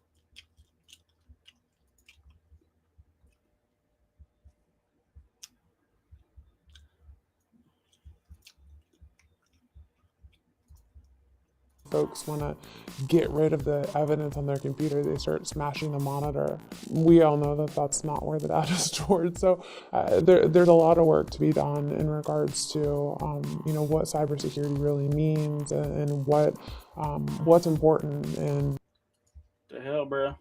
Folks want to get rid of the evidence on their computer, they start smashing the monitor. We all know that that's not where the data is stored. So there's a lot of work to be done in regards to what cybersecurity really means and what's important. And What the hell, bro?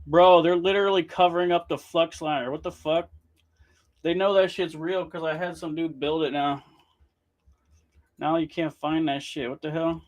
Bro, they're literally covering up the flux liner. What the fuck? They know that shit's real because I had some dude build it now. Now you can't find that shit. What the hell?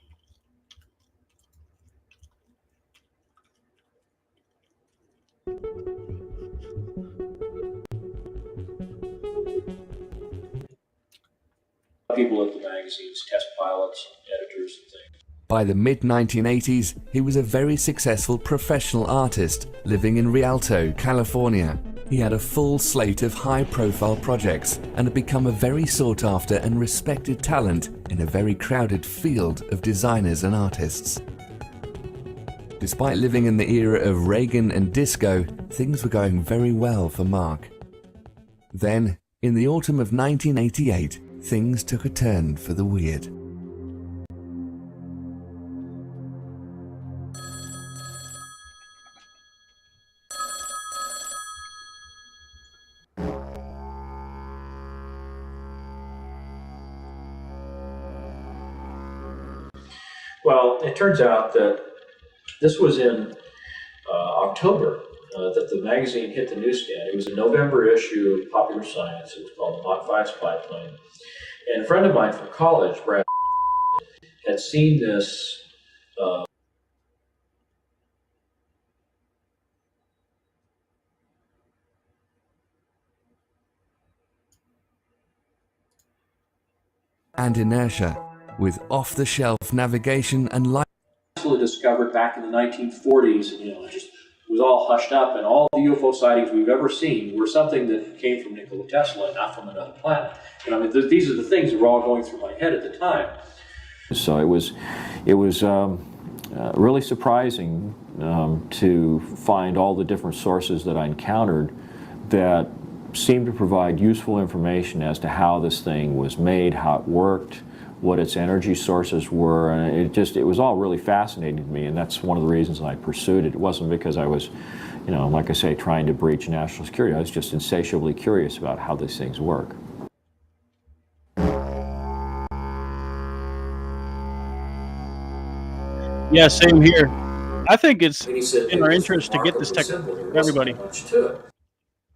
People at the magazines, test pilots, editors, and things. By the mid-1980s, he was a very successful professional artist living in Rialto, California. He had a full slate of high-profile projects and had become a very sought-after and respected talent in a very crowded field of designers and artists. Despite living in the era of Reagan and disco, things were going very well for Mark. Then, in the autumn of 1988, things took a turn for the weird. Well, it turns out that this was in October that the magazine hit the newsstand. It was a November issue of Popular Science. It was called the Mach 5 Spy Plane. And a friend of mine from college, Brad, had seen this and inertia, with off-the-shelf navigation and light. Discovered back in the 1940s, and it was all hushed up, and all the UFO sightings we've ever seen were something that came from Nikola Tesla, not from another planet. And I mean, these are the things that were all going through my head at the time. So it was really surprising to find all the different sources that I encountered that seemed to provide useful information as to how this thing was made, how it worked, what its energy sources were, and it was all really fascinating to me, and that's one of the reasons I pursued it. It wasn't because I was, like I say, trying to breach national security. I was just insatiably curious about how these things work. Yeah, same here. I think it's in our interest to get this tech for everybody.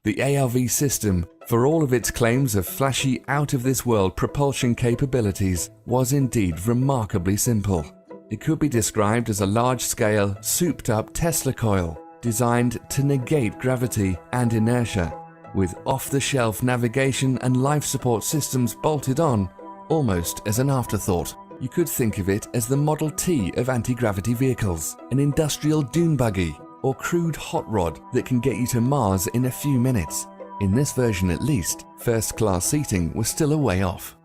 The ARV system, for all of its claims of flashy, out-of-this-world propulsion capabilities, was indeed remarkably simple. It could be described as a large-scale, souped-up Tesla coil, designed to negate gravity and inertia, with off-the-shelf navigation and life support systems bolted on, almost as an afterthought. You could think of it as the Model T of anti-gravity vehicles, an industrial dune buggy, or crude hot rod that can get you to Mars in a few minutes. In this version at least, first-class seating was still a way off.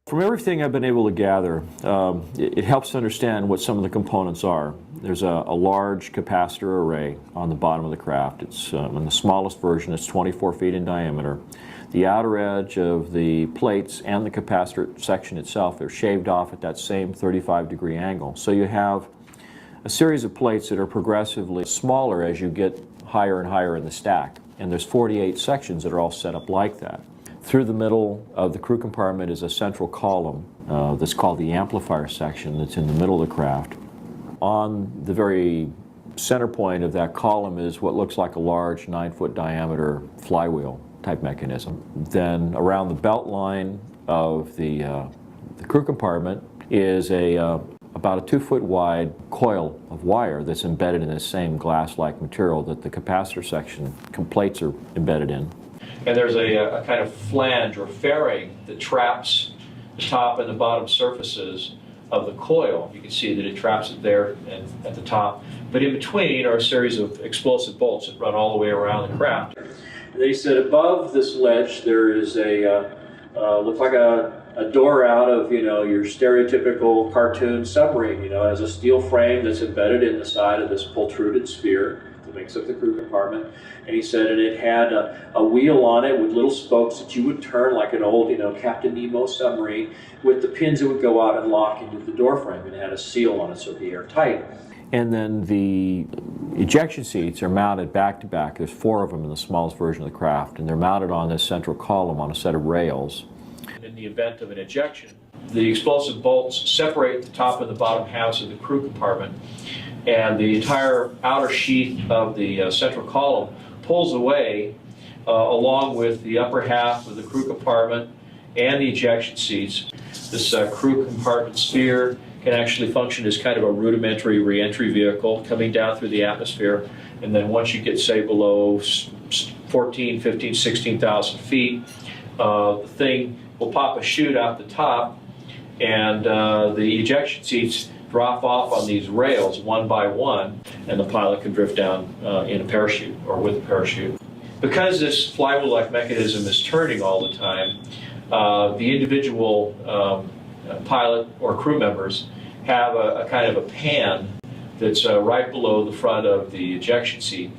From everything I've been able to gather, it helps to understand what some of the components are. There's a large capacitor array on the bottom of the craft. It's in the smallest version, it's 24 feet in diameter. The outer edge of the plates and the capacitor section itself, they're shaved off at that same 35-degree angle. So you have a series of plates that are progressively smaller as you get higher and higher in the stack. And there's 48 sections that are all set up like that. Through the middle of the crew compartment is a central column that's called the amplifier section that's in the middle of the craft. On the very center point of that column is what looks like a large 9-foot diameter flywheel type mechanism. Then around the belt line of the crew compartment is about a 2-foot wide coil of wire that's embedded in the same glass-like material that the capacitor section plates are embedded in. And there's a kind of flange or fairing that traps the top and the bottom surfaces of the coil. You can see that it traps it there and at the top. But in between are a series of explosive bolts that run all the way around the craft. They said above this ledge there is looks like a door out of, your stereotypical cartoon submarine, as a steel frame that's embedded in the side of this protruded sphere that makes up the crew compartment. And he said, and it had a wheel on it with little spokes that you would turn like an old, Captain Nemo submarine, with the pins that would go out and lock into the door frame, and it had a seal on it so it'd be airtight. And then the ejection seats are mounted back to back. There's 4 of them in the smallest version of the craft, and they're mounted on this central column on a set of rails. In the event of an ejection, the explosive bolts separate the top and the bottom halves of the crew compartment, and the entire outer sheath of the central column pulls away along with the upper half of the crew compartment and the ejection seats. This crew compartment sphere can actually function as kind of a rudimentary re-entry vehicle coming down through the atmosphere, and then once you get, say, below 14, 15, 16,000 feet, the thing will pop a chute out the top, and the ejection seats drop off on these rails one by one, and the pilot can drift down in a parachute or with a parachute. Because this flywheel-like mechanism is turning all the time, the individual pilot or crew members have a kind of a pan that's right below the front of the ejection seat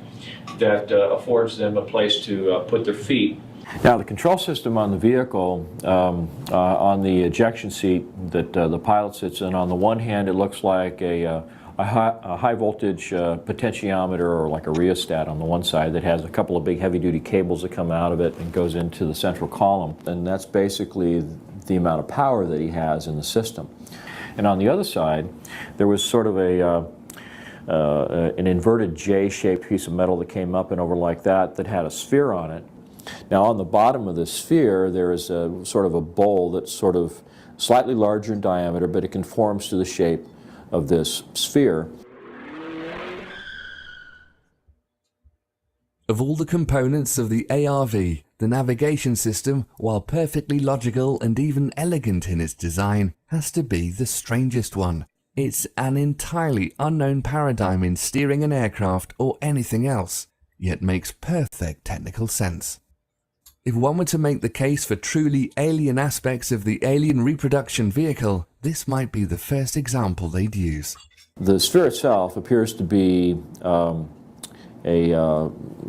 that affords them a place to put their feet. Now, the control system on the vehicle, on the ejection seat that the pilot sits in, on the one hand, it looks like a high voltage potentiometer, or like a rheostat on the one side, that has a couple of big heavy duty cables that come out of it and goes into the central column. And that's basically the amount of power that he has in the system. And on the other side, there was sort of an inverted J-shaped piece of metal that came up and over like that had a sphere on it. Now, on the bottom of the sphere, there is a sort of a bowl that's sort of slightly larger in diameter, but it conforms to the shape of this sphere. Of all the components of the ARV, the navigation system, while perfectly logical and even elegant in its design, has to be the strangest one. It's an entirely unknown paradigm in steering an aircraft or anything else, yet makes perfect technical sense. If one were to make the case for truly alien aspects of the alien reproduction vehicle, this might be the first example they'd use. The sphere itself appears to be a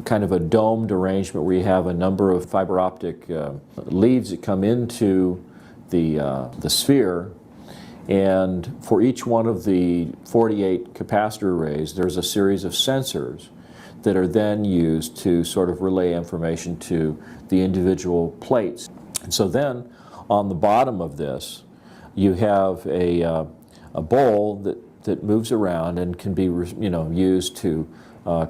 kind of a domed arrangement where you have a number of fiber optic leads that come into the sphere, and for each one of the 48 capacitor arrays, there's a series of sensors that are then used to sort of relay information to the individual plates. And so then on the bottom of this, you have a bowl that moves around and can be used to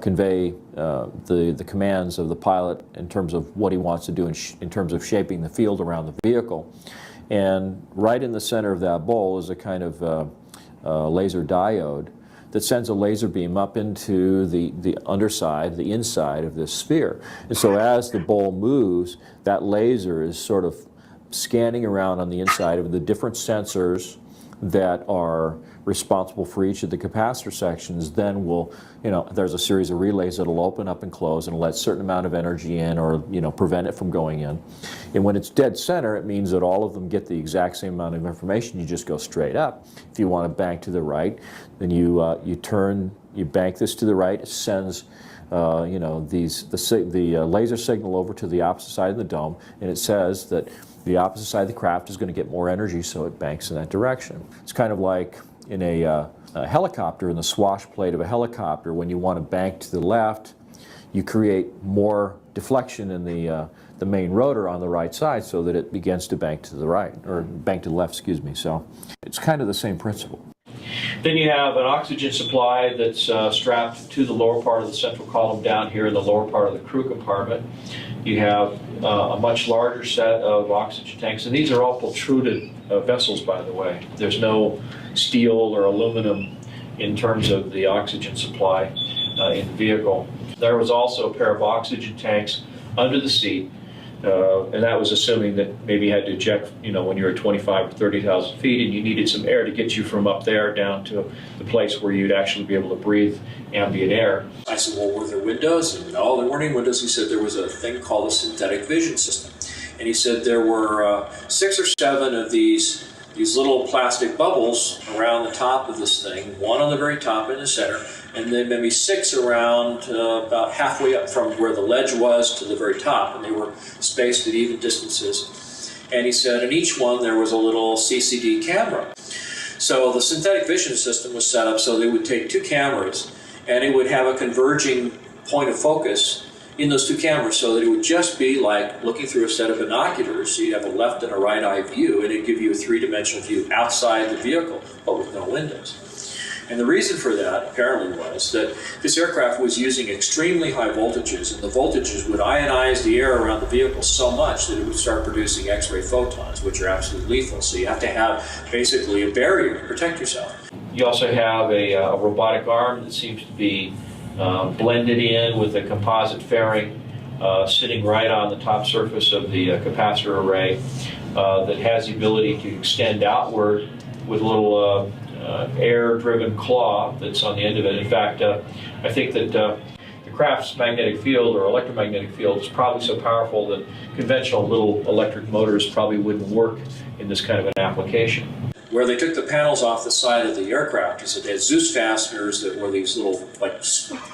convey the commands of the pilot in terms of what he wants to do in terms of shaping the field around the vehicle. And right in the center of that bowl is a kind of laser diode that sends a laser beam up into the underside, the inside of this sphere. And so as the bowl moves, that laser is sort of scanning around on the inside of the different sensors that are responsible for each of the capacitor sections. Then will, there's a series of relays that will open up and close and let a certain amount of energy in, or prevent it from going in. And when it's dead center, it means that all of them get the exact same amount of information. You just go straight up. If you want to bank to the right, then you bank this to the right. It sends the laser signal over to the opposite side of the dome, and it says that the opposite side of the craft is going to get more energy, so it banks in that direction. It's kind of like in a helicopter, in the swash plate of a helicopter. When you want to bank to the left, you create more deflection in the main rotor on the right side so that it begins to bank to the right, or bank to the left, excuse me. So it's kind of the same principle. Then you have an oxygen supply that's strapped to the lower part of the central column down here in the lower part of the crew compartment. You have a much larger set of oxygen tanks, and these are all protruded vessels, by the way. There's no steel or aluminum in terms of the oxygen supply in the vehicle. There was also a pair of oxygen tanks under the seat, and that was assuming that maybe you had to eject, when you were 25 or 30,000 feet, and you needed some air to get you from up there down to the place where you'd actually be able to breathe ambient air. I said, well, were there windows? And no, there weren't any windows. He said there was a thing called a synthetic vision system. And he said there were 6 or 7 of these little plastic bubbles around the top of this thing, one on the very top in the center, and then maybe 6 around about halfway up from where the ledge was to the very top, and they were spaced at even distances. And he said in each one there was a little CCD camera. So the synthetic vision system was set up so they would take 2 cameras, and it would have a converging point of focus in those 2 cameras, so that it would just be like looking through a set of binoculars. So you'd have a left and a right eye view, and it'd give you a 3-dimensional view outside the vehicle, but with no windows. And the reason for that apparently was that this aircraft was using extremely high voltages, and the voltages would ionize the air around the vehicle so much that it would start producing X-ray photons, which are absolutely lethal. So you have to have basically a barrier to protect yourself. You also have a robotic arm that seems to be blended in with a composite fairing sitting right on the top surface of the capacitor array that has the ability to extend outward with a little air-driven claw that's on the end of it. In fact, I think that the craft's magnetic field or electromagnetic field is probably so powerful that conventional little electric motors probably wouldn't work in this kind of an application. Where they took the panels off the side of the aircraft is that they had Zeus fasteners that were these little, like,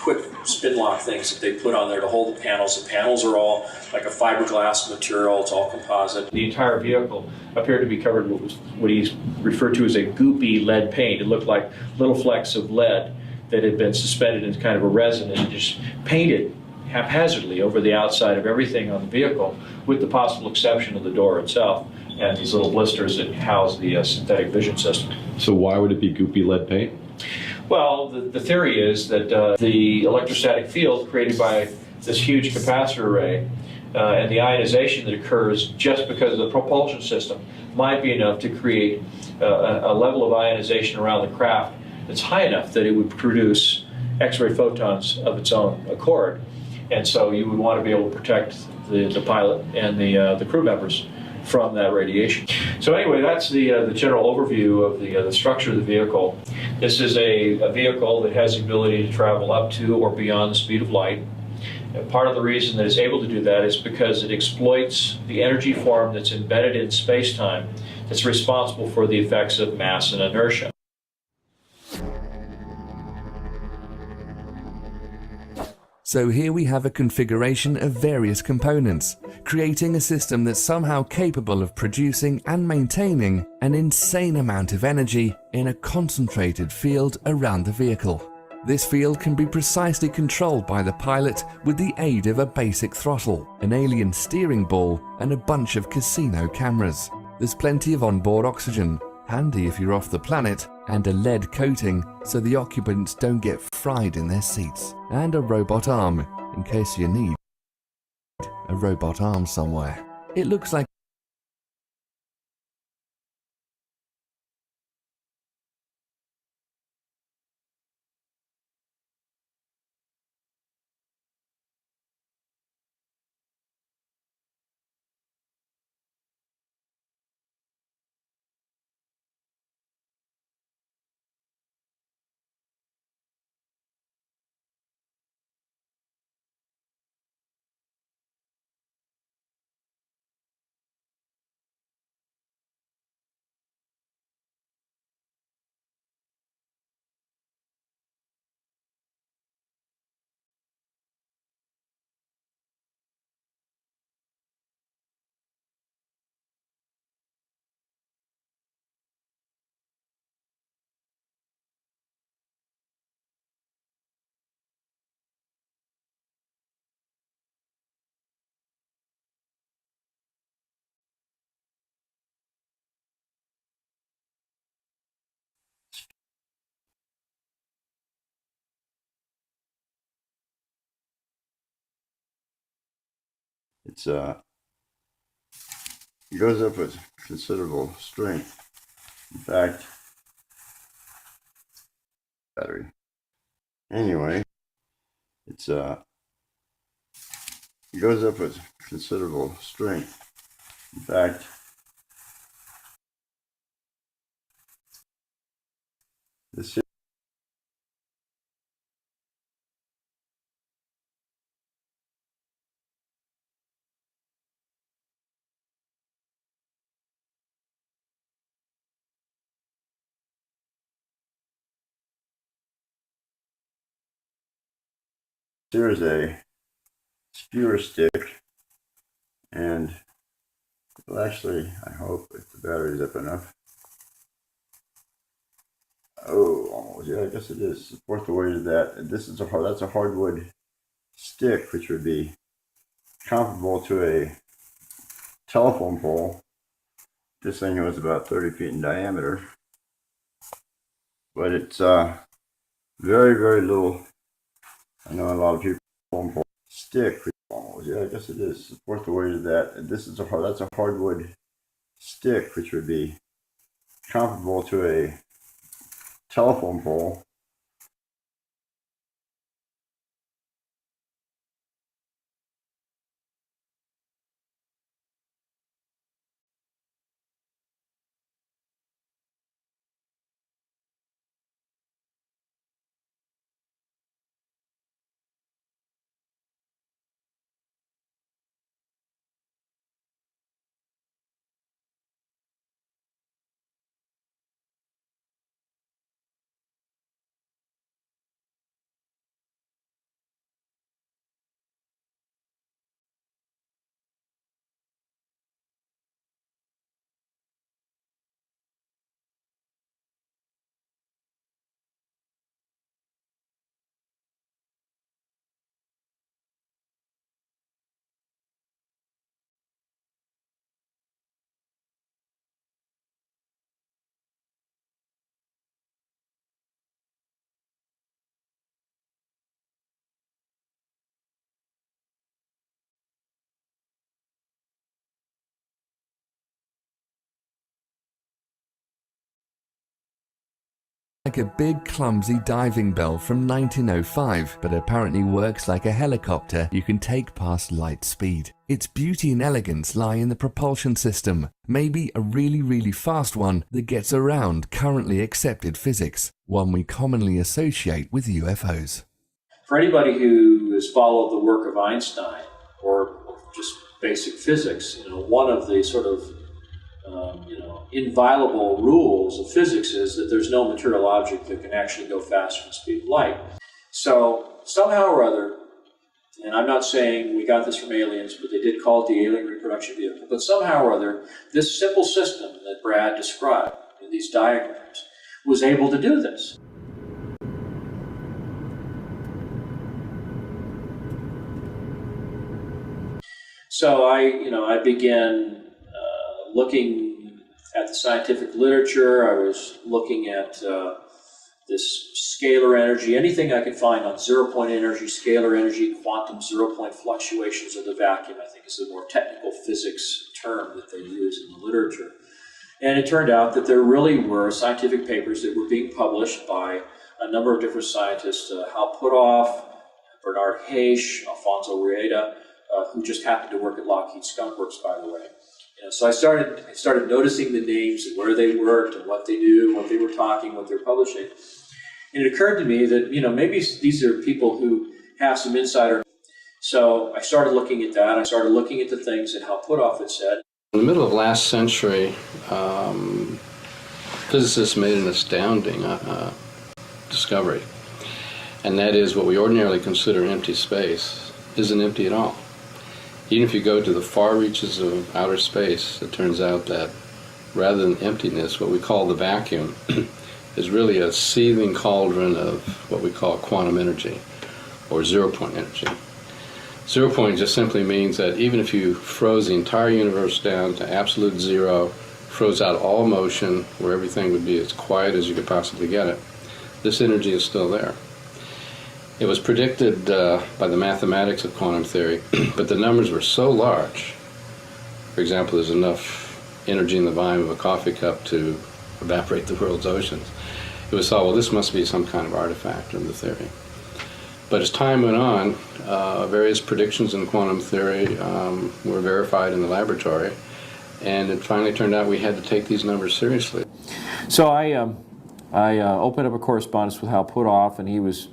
quick spin lock things that they put on there to hold the panels. The panels are all like a fiberglass material. It's all composite. The entire vehicle appeared to be covered with what he's referred to as a goopy lead paint. It looked like little flecks of lead that had been suspended in kind of a resin and just painted haphazardly over the outside of everything on the vehicle, with the possible exception of the door itself and these little blisters that house the synthetic vision system. So why would it be goopy lead paint? Well, the theory is that the electrostatic field created by this huge capacitor array and the ionization that occurs just because of the propulsion system might be enough to create a level of ionization around the craft that's high enough that it would produce X-ray photons of its own accord. And so you would want to be able to protect the pilot and the crew members from that radiation. So anyway, that's the general overview of the structure of the vehicle. This is a vehicle that has the ability to travel up to or beyond the speed of light. And part of the reason that it's able to do that is because it exploits the energy form that's embedded in space-time that's responsible for the effects of mass and inertia. So here we have a configuration of various components, creating a system that's somehow capable of producing and maintaining an insane amount of energy in a concentrated field around the vehicle. This field can be precisely controlled by the pilot with the aid of a basic throttle, an alien steering ball, and a bunch of casino cameras. There's plenty of onboard oxygen, handy if you're off the planet, and a lead coating so the occupants don't get fried in their seats, and a robot arm in case you need a robot arm somewhere. It looks like it goes up with considerable strength. In fact, battery. Anyway, it goes up with considerable strength. In fact, this here's a skewer stick, and well, actually, I hope if the battery's up enough. Oh, almost. Yeah, I guess it is. Support the weight of that. This is that's a hardwood stick, which would be comparable to a telephone pole. This thing was about 30 feet in diameter, but it's very, very little. I know a lot of people stick. Yeah, I guess it is. Fourth the weight of that. And this is that's a hardwood stick, which would be comparable to a telephone pole. Like a big clumsy diving bell from 1905, but apparently works like a helicopter you can take past light speed. Its beauty and elegance lie in the propulsion system, maybe a really fast one that gets around currently accepted physics, one we commonly associate with UFOs. For anybody who has followed the work of Einstein or just basic physics, one of the sort of inviolable rules of physics is that there's no material object that can actually go faster than the speed of light. So somehow or other, and I'm not saying we got this from aliens, but they did call it the alien reproduction vehicle, but somehow or other, this simple system that Brad described in these diagrams was able to do this. So I began looking at the scientific literature. I was looking at this scalar energy, anything I could find on zero-point energy, scalar energy, quantum zero-point fluctuations of the vacuum, I think is the more technical physics term that they use in the literature. And it turned out that there really were scientific papers that were being published by a number of different scientists, Hal Puthoff, Bernard Heisch, Alfonso Rueda, who just happened to work at Lockheed Skunk Works, by the way. So I started noticing the names and where they worked and what they do, what they were talking, what they were publishing. And it occurred to me that, maybe these are people who have some insider. So I started looking at that. I started looking at the things that Hal Puthoff had said. In the middle of last century, physicists made an astounding discovery. And that is what we ordinarily consider empty space isn't empty at all. Even if you go to the far reaches of outer space, it turns out that rather than emptiness, what we call the vacuum is really a seething cauldron of what we call quantum energy, or zero-point energy. Zero-point just simply means that even if you froze the entire universe down to absolute zero, froze out all motion, where everything would be as quiet as you could possibly get it, this energy is still there. It was predicted by the mathematics of quantum theory, but the numbers were so large. For example, there's enough energy in the volume of a coffee cup to evaporate the world's oceans. It was thought, well, this must be some kind of artifact in the theory. But as time went on, various predictions in quantum theory were verified in the laboratory, and it finally turned out we had to take these numbers seriously. So I opened up a correspondence with Hal Puthoff, and he was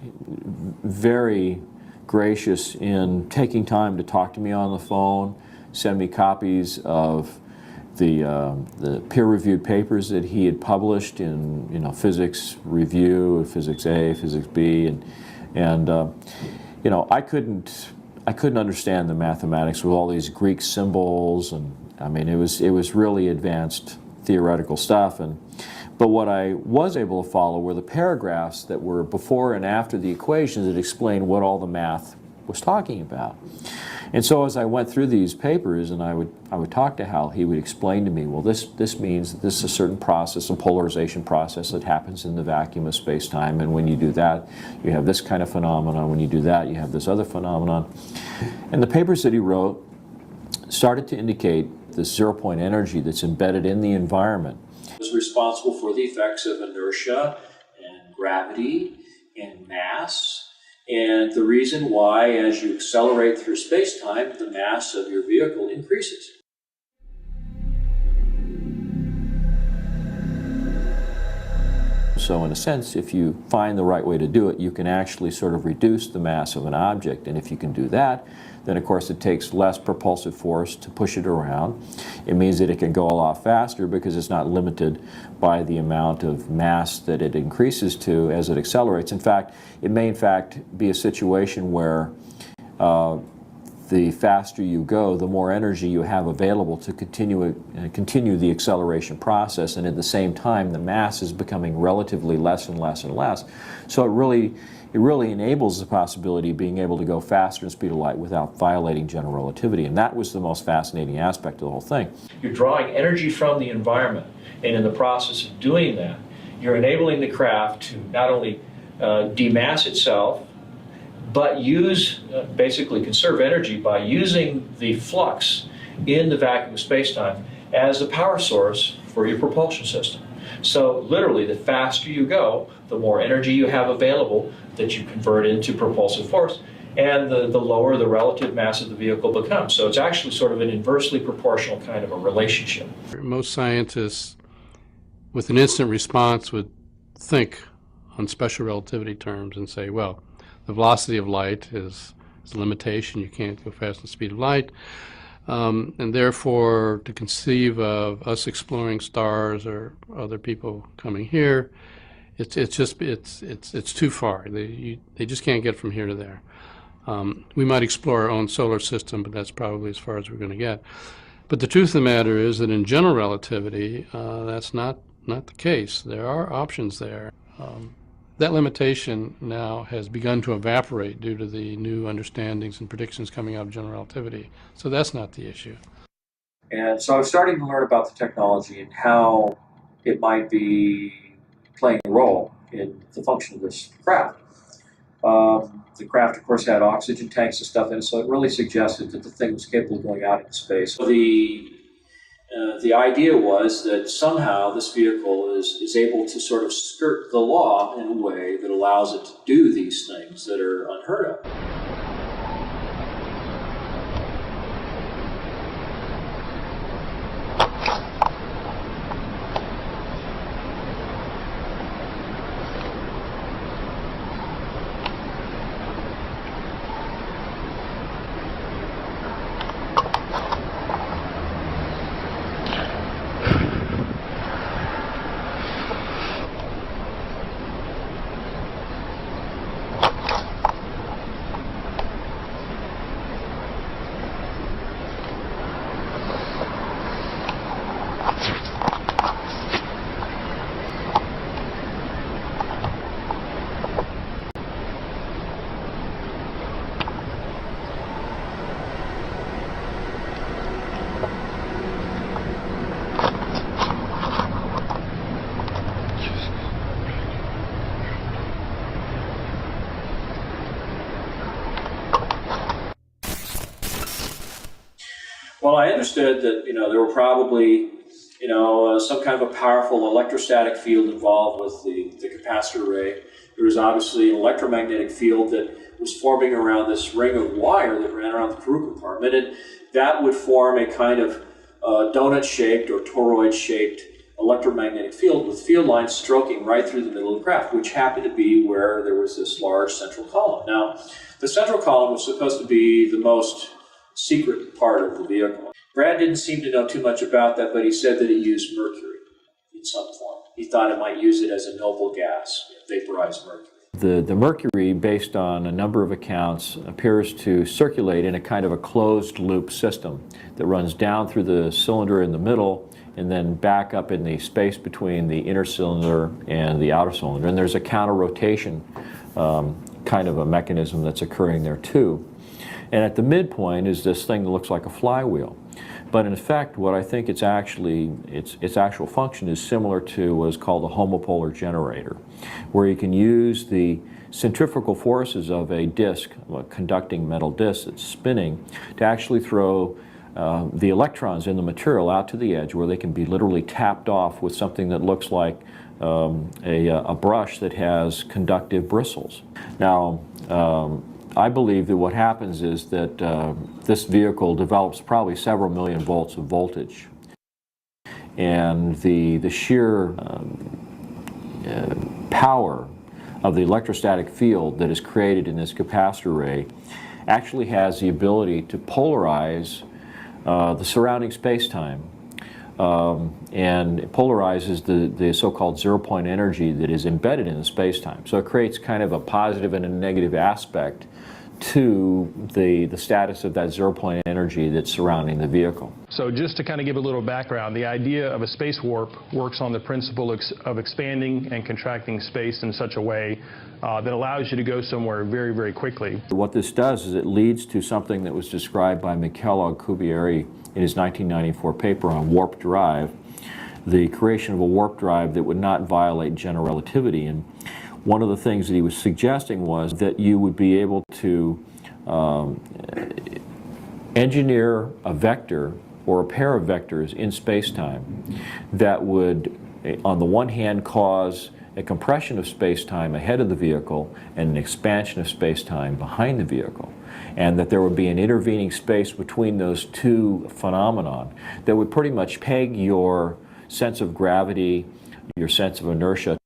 very gracious in taking time to talk to me on the phone, send me copies of the peer-reviewed papers that he had published in Physics Review, Physics A, Physics B, and I couldn't understand the mathematics with all these Greek symbols, and I mean it was really advanced theoretical stuff. But what I was able to follow were the paragraphs that were before and after the equations that explained what all the math was talking about. And so as I went through these papers and I would talk to Hal, he would explain to me, well, this means that this is a certain process, a polarization process that happens in the vacuum of space-time, and when you do that, you have this kind of phenomenon. When you do that, you have this other phenomenon. And the papers that he wrote started to indicate this zero-point energy that's embedded in the environment. Is responsible for the effects of inertia and gravity and mass. And the reason why, as you accelerate through space-time, the mass of your vehicle increases. So in a sense, if you find the right way to do it, you can actually sort of reduce the mass of an object. And if you can do that, then of course it takes less propulsive force to push it around. It means that it can go a lot faster because it's not limited by the amount of mass that it increases to as it accelerates. In fact, it may in fact be a situation where the faster you go, the more energy you have available to continue the acceleration process, and at the same time the mass is becoming relatively less and less and less. So it really enables the possibility of being able to go faster than the speed of light without violating general relativity, and that was the most fascinating aspect of the whole thing. You're drawing energy from the environment, and in the process of doing that, you're enabling the craft to not only demass itself, but use, basically conserve energy by using the flux in the vacuum of space-time as the power source for your propulsion system. So literally, the faster you go, the more energy you have available that you convert into propulsive force, and the lower the relative mass of the vehicle becomes. So it's actually sort of an inversely proportional kind of a relationship. Most scientists with an instant response would think on special relativity terms and say, well, the velocity of light is a limitation. You can't go faster than the speed of light. And therefore, to conceive of us exploring stars or other people coming here, it's too far. They just can't get from here to there. We might explore our own solar system, but that's probably as far as we're going to get. But the truth of the matter is that in general relativity, that's not the case. There are options there. That limitation now has begun to evaporate due to the new understandings and predictions coming out of general relativity. So that's not the issue. And so I was starting to learn about the technology and how it might be playing a role in the function of this craft. The craft, of course, had oxygen tanks and stuff in it, so it really suggested that the thing was capable of going out into space. So the idea was that somehow this vehicle is able to sort of skirt the law in a way that allows it to do these things that are unheard of. Well, I understood that, there were probably, some kind of a powerful electrostatic field involved with the capacitor array. There was obviously an electromagnetic field that was forming around this ring of wire that ran around the crew compartment, and that would form a kind of donut-shaped or toroid-shaped electromagnetic field with field lines stroking right through the middle of the craft, which happened to be where there was this large central column. Now, the central column was supposed to be the most secret part of the vehicle. Brad didn't seem to know too much about that, but he said that it used mercury in some form. He thought it might use it as a noble gas, vaporized mercury. The mercury, based on a number of accounts, appears to circulate in a kind of a closed loop system that runs down through the cylinder in the middle and then back up in the space between the inner cylinder and the outer cylinder. And there's a counter rotation kind of a mechanism that's occurring there too. And at the midpoint is this thing that looks like a flywheel. But in effect, what I think its actual function is similar to what is called a homopolar generator, where you can use the centrifugal forces of a disk, a conducting metal disk that's spinning, to actually throw the electrons in the material out to the edge, where they can be literally tapped off with something that looks like a brush that has conductive bristles. Now, I believe that what happens is that this vehicle develops probably several million volts of voltage. And the sheer power of the electrostatic field that is created in this capacitor array actually has the ability to polarize the surrounding space-time. And it polarizes the so-called zero-point energy that is embedded in the space-time. So it creates kind of a positive and a negative aspect to the status of that zero-point energy that's surrounding the vehicle. So just to kind of give a little background, the idea of a space warp works on the principle of expanding and contracting space in such a way that allows you to go somewhere very, very quickly. What this does is it leads to something that was described by Mikhail Alcubierre in his 1994 paper on warp drive, the creation of a warp drive that would not violate general relativity. And one of the things that he was suggesting was that you would be able to engineer a vector or a pair of vectors in space-time that would, on the one hand, cause a compression of space-time ahead of the vehicle and an expansion of space-time behind the vehicle, and that there would be an intervening space between those two phenomenon that would pretty much peg your sense of gravity, your sense of inertia.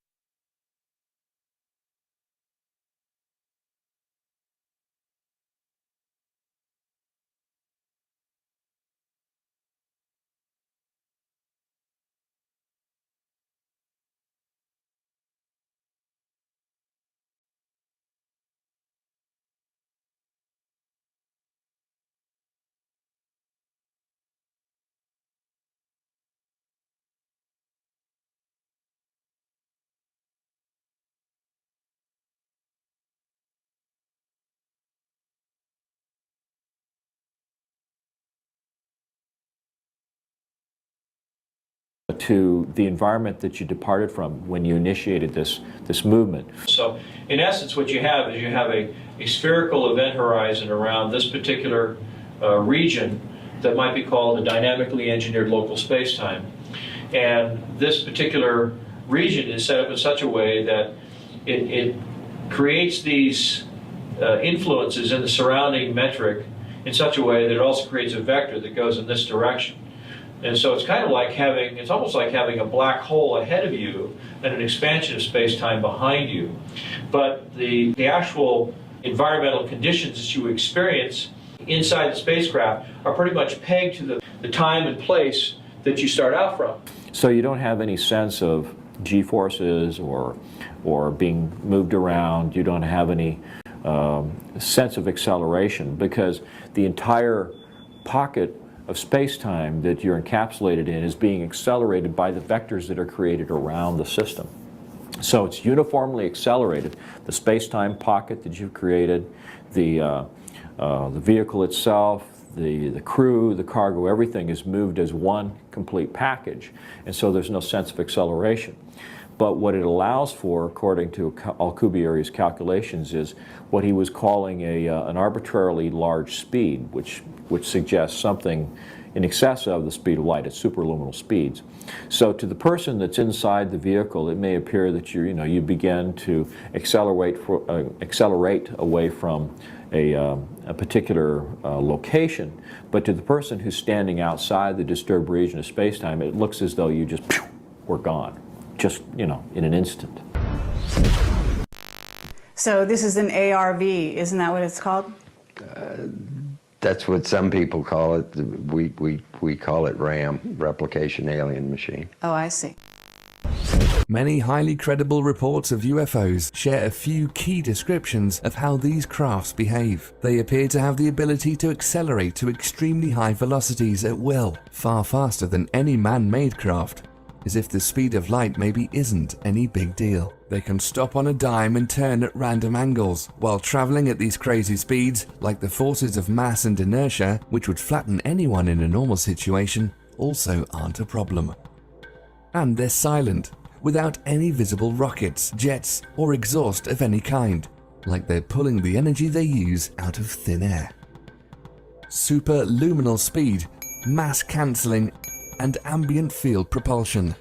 To the environment that you departed from when you initiated this movement. So in essence what you have is you have a spherical event horizon around this particular region that might be called a dynamically engineered local spacetime. And this particular region is set up in such a way that it creates these influences in the surrounding metric in such a way that it also creates a vector that goes in this direction. And so it's kind of like having, it's almost like having a black hole ahead of you and an expansion of space-time behind you. But the actual environmental conditions that you experience inside the spacecraft are pretty much pegged to the time and place that you start out from. So you don't have any sense of g-forces or being moved around. You don't have any sense of acceleration, because the entire pocket of space-time that you're encapsulated in is being accelerated by the vectors that are created around the system. So it's uniformly accelerated. The space-time pocket that you've created, the vehicle itself, the crew, the cargo, everything is moved as one complete package. And so there's no sense of acceleration. But what it allows for, according to Alcubierre's calculations, is what he was calling an arbitrarily large speed, which suggests something in excess of the speed of light at superluminal speeds. So to the person that's inside the vehicle, it may appear that you begin to accelerate away from a particular location, but to the person who's standing outside the disturbed region of space-time, it looks as though you just were gone. Just, in an instant. So this is an ARV, isn't that what it's called? That's what some people call it. We call it RAM, Replication Alien Machine. Oh, I see. Many highly credible reports of UFOs share a few key descriptions of how these crafts behave. They appear to have the ability to accelerate to extremely high velocities at will, far faster than any man-made craft, as if the speed of light maybe isn't any big deal. They can stop on a dime and turn at random angles, while traveling at these crazy speeds, like the forces of mass and inertia, which would flatten anyone in a normal situation, also aren't a problem. And they're silent, without any visible rockets, jets, or exhaust of any kind, like they're pulling the energy they use out of thin air. Superluminal speed, mass cancelling, and ambient field propulsion.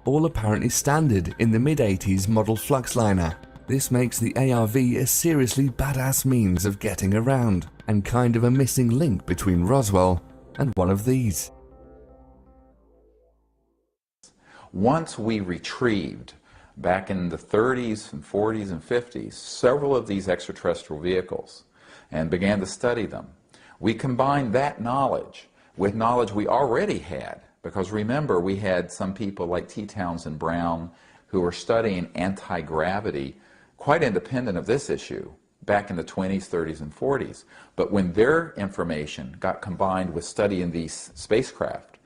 All apparently standard in the mid-80s model Fluxliner. This makes the ARV a seriously badass means of getting around, and kind of a missing link between Roswell and one of these. Once we retrieved, back in the 30s and 40s and 50s, several of these extraterrestrial vehicles and began to study them, we combined that knowledge with knowledge we already had. Because remember, we had some people like T. Townsend Brown who were studying anti-gravity, quite independent of this issue, back in the 20s, 30s, and 40s. But when their information got combined with studying these spacecraft,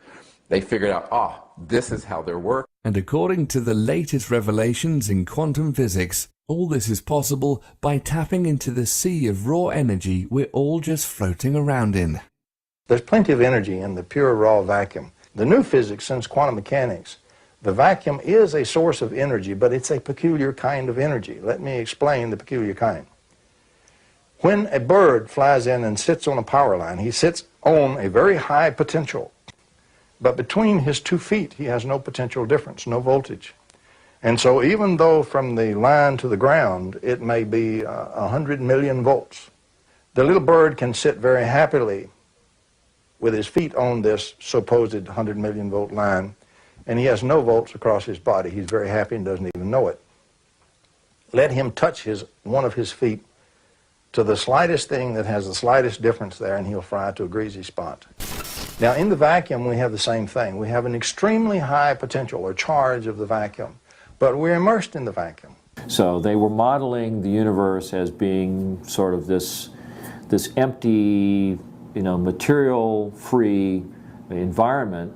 they figured out, this is how they're working. And according to the latest revelations in quantum physics, all this is possible by tapping into the sea of raw energy we're all just floating around in. There's plenty of energy in the pure raw vacuum. The new physics since quantum mechanics, the vacuum is a source of energy, but it's a peculiar kind of energy. Let me explain the peculiar kind. When a bird flies in and sits on a power line, he sits on a very high potential. But between his 2 feet, he has no potential difference, no voltage. And so even though from the line to the ground, it may be 100 million volts, the little bird can sit very happily with his feet on this supposed 100 million volt line, and he has no volts across his body. He's very happy and doesn't even know it. Let him touch one of his feet to the slightest thing that has the slightest difference there, and he'll fry to a greasy spot. Now, in the vacuum, we have the same thing. We have an extremely high potential or charge of the vacuum, but we're immersed in the vacuum. So they were modeling the universe as being sort of this empty, material-free environment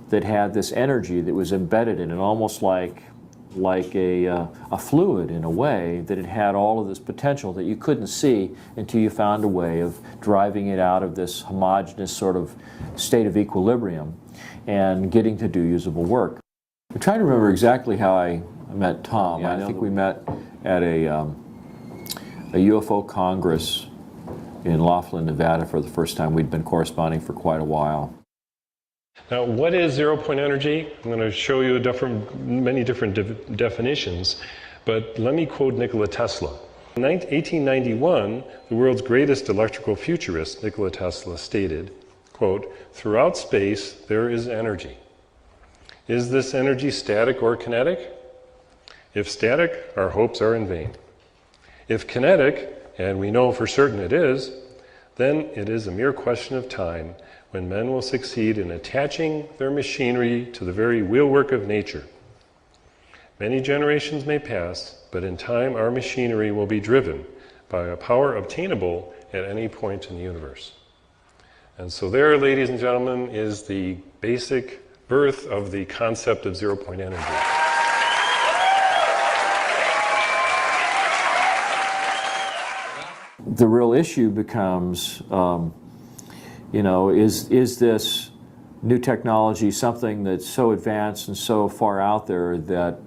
that had this energy that was embedded in it, almost like a fluid in a way, that it had all of this potential that you couldn't see until you found a way of driving it out of this homogeneous sort of state of equilibrium and getting to do usable work. I'm trying to remember exactly how I met Tom. I think we met at a UFO Congress in Laughlin, Nevada for the first time. We'd been corresponding for quite a while. Now, what is zero-point energy? I'm going to show you many different definitions, but let me quote Nikola Tesla. In 1891, the world's greatest electrical futurist, Nikola Tesla, stated, quote, "Throughout space, there is energy. Is this energy static or kinetic? If static, our hopes are in vain. If kinetic, and we know for certain it is, then it is a mere question of time when men will succeed in attaching their machinery to the very wheelwork of nature. Many generations may pass, but in time our machinery will be driven by a power obtainable at any point in the universe." And so there, ladies and gentlemen, is the basic birth of the concept of zero-point energy. The real issue becomes, is this new technology something that's so advanced and so far out there that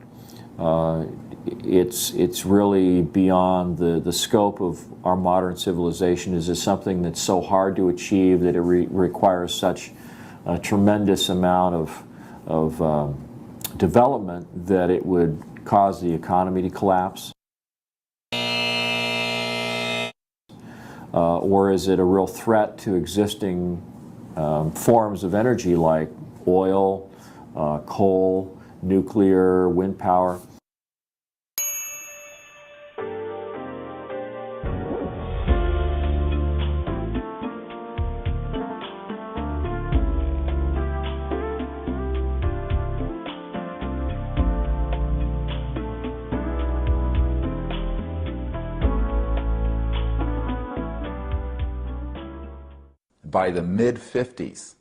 it's really beyond the scope of our modern civilization? Is it something that's so hard to achieve that it requires such a tremendous amount of development that it would cause the economy to collapse? Or is it a real threat to existing forms of energy like oil, coal, nuclear, wind power? By the mid-50s,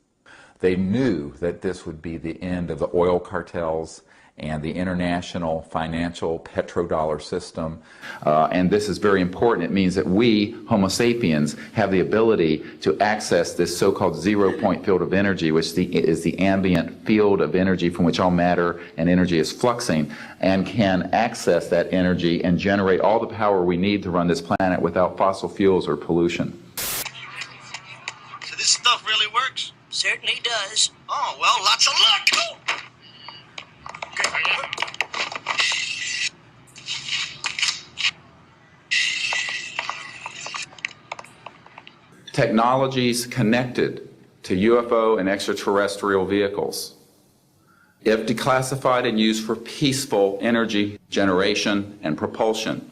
they knew that this would be the end of the oil cartels and the international financial petrodollar system. And this is very important. It means that we, Homo sapiens, have the ability to access this so-called zero-point field of energy, which is the ambient field of energy from which all matter and energy is fluxing, and can access that energy and generate all the power we need to run this planet without fossil fuels or pollution. So this stuff really works? Certainly does. Oh, well, lots of luck. Oh. Technologies connected to UFO and extraterrestrial vehicles, if declassified and used for peaceful energy generation and propulsion,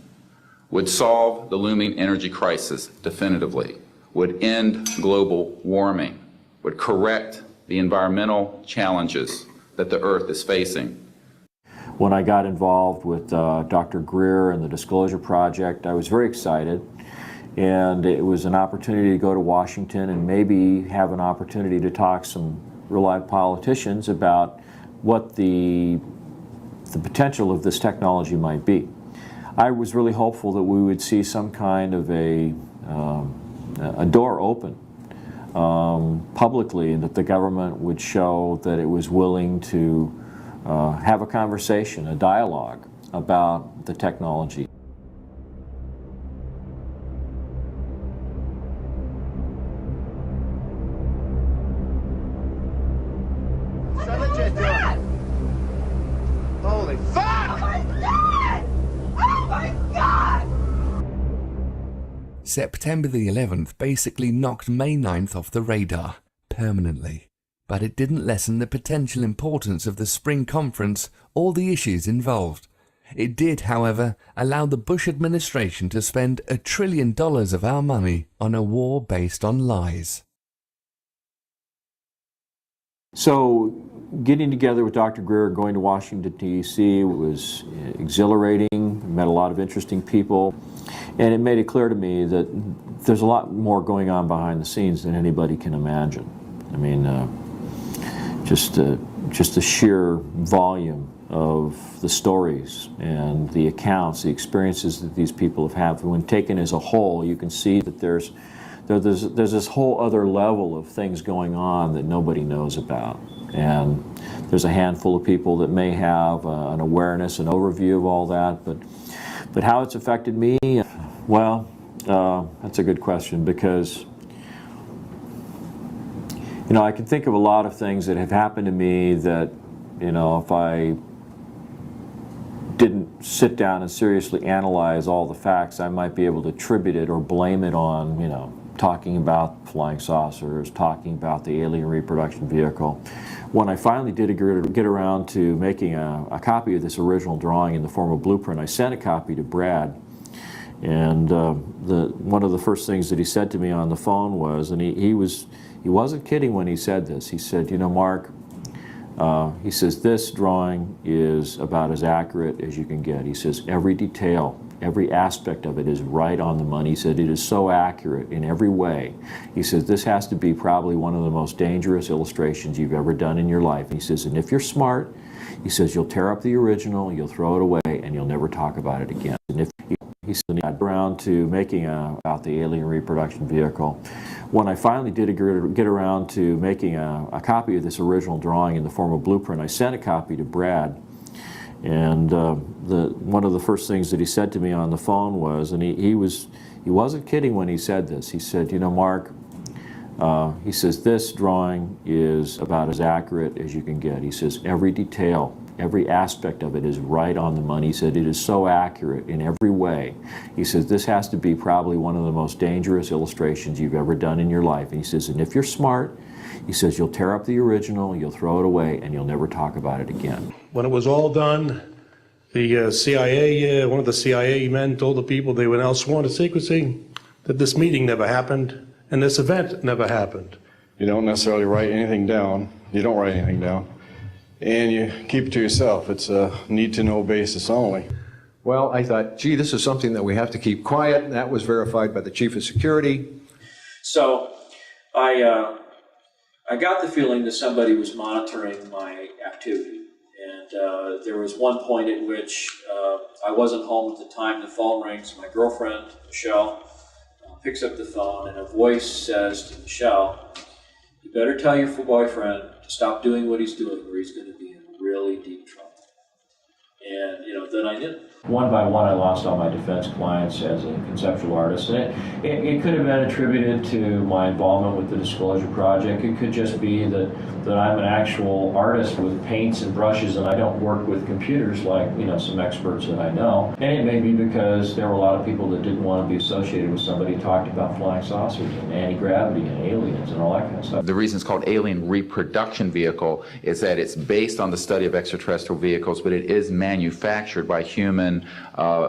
would solve the looming energy crisis definitively, would end global warming, would correct the environmental challenges that the Earth is facing. When I got involved with Dr. Greer and the Disclosure Project, I was very excited. And it was an opportunity to go to Washington and maybe have an opportunity to talk some real live politicians about what the potential of this technology might be. I was really hopeful that we would see some kind of a door open publicly, and that the government would show that it was willing to have a conversation, a dialogue about the technology. Holy fuck! Oh my God! Oh my God! September the 11th basically knocked May 9th off the radar, permanently. But it didn't lessen the potential importance of the spring conference or the issues involved. It did, however, allow the Bush administration to spend $1 trillion of our money on a war based on lies. So getting together with Dr. Greer, going to Washington, D.C. was exhilarating, met a lot of interesting people, and it made it clear to me that there's a lot more going on behind the scenes than anybody can imagine. I mean, just the sheer volume of the stories and the accounts, the experiences that these people have had, when taken as a whole, you can see that there's this whole other level of things going on that nobody knows about. And there's a handful of people that may have an awareness, an overview of all that, but how it's affected me, well, that's a good question, because you know, I can think of a lot of things that have happened to me that, you know, if I didn't sit down and seriously analyze all the facts, I might be able to attribute it or blame it on, you know, talking about flying saucers, talking about the alien reproduction vehicle. When I finally did get around to making a copy of this original drawing in the form of blueprint, I sent a copy to Brad. And one of the first things that he said to me on the phone was, and he wasn't kidding when he said this, he said, you know, Mark, he says, this drawing is about as accurate as you can get. He says, every detail, every aspect of it is right on the money. He said, it is so accurate in every way. He says, this has to be probably one of the most dangerous illustrations you've ever done in your life. He says, and if you're smart, he says, you'll tear up the original, you'll throw it away, and you'll never talk about it again. And if he said, I got around to making about the alien reproduction vehicle. When I finally did get around to making a copy of this original drawing in the form of blueprint, I sent a copy to Brad. And one of the first things that he said to me on the phone was, and he wasn't kidding when he said this, he said, you know, Mark, he says, this drawing is about as accurate as you can get. He says, every detail, every aspect of it is right on the money. He said, it is so accurate in every way. He says, this has to be probably one of the most dangerous illustrations you've ever done in your life. And he says, and if you're smart, he says, you'll tear up the original, you'll throw it away, and you'll never talk about it again. When it was all done, the CIA, one of the CIA men told the people they were now sworn to secrecy, that this meeting never happened, and this event never happened. You don't necessarily write anything down. You don't write anything down. And you keep it to yourself. It's a need-to-know basis only. Well, I thought, gee, this is something that we have to keep quiet, and that was verified by the Chief of Security. So I got the feeling that somebody was monitoring my activity, And there was one point at which I wasn't home at the time. The phone rings. My girlfriend, Michelle, picks up the phone, and a voice says to Michelle, "You better tell your boyfriend to stop doing what he's doing, or he's going to be in really deep trouble." And, then I did. One by one, I lost all my defense clients as a conceptual artist. And it could have been attributed to my involvement with the Disclosure Project. It could just be that I'm an actual artist with paints and brushes, and I don't work with computers like, some experts that I know. And it may be because there were a lot of people that didn't want to be associated with somebody who talked about flying saucers and anti-gravity and aliens and all that kind of stuff. The reason it's called Alien Reproduction Vehicle is that it's based on the study of extraterrestrial vehicles, but it is manufactured by human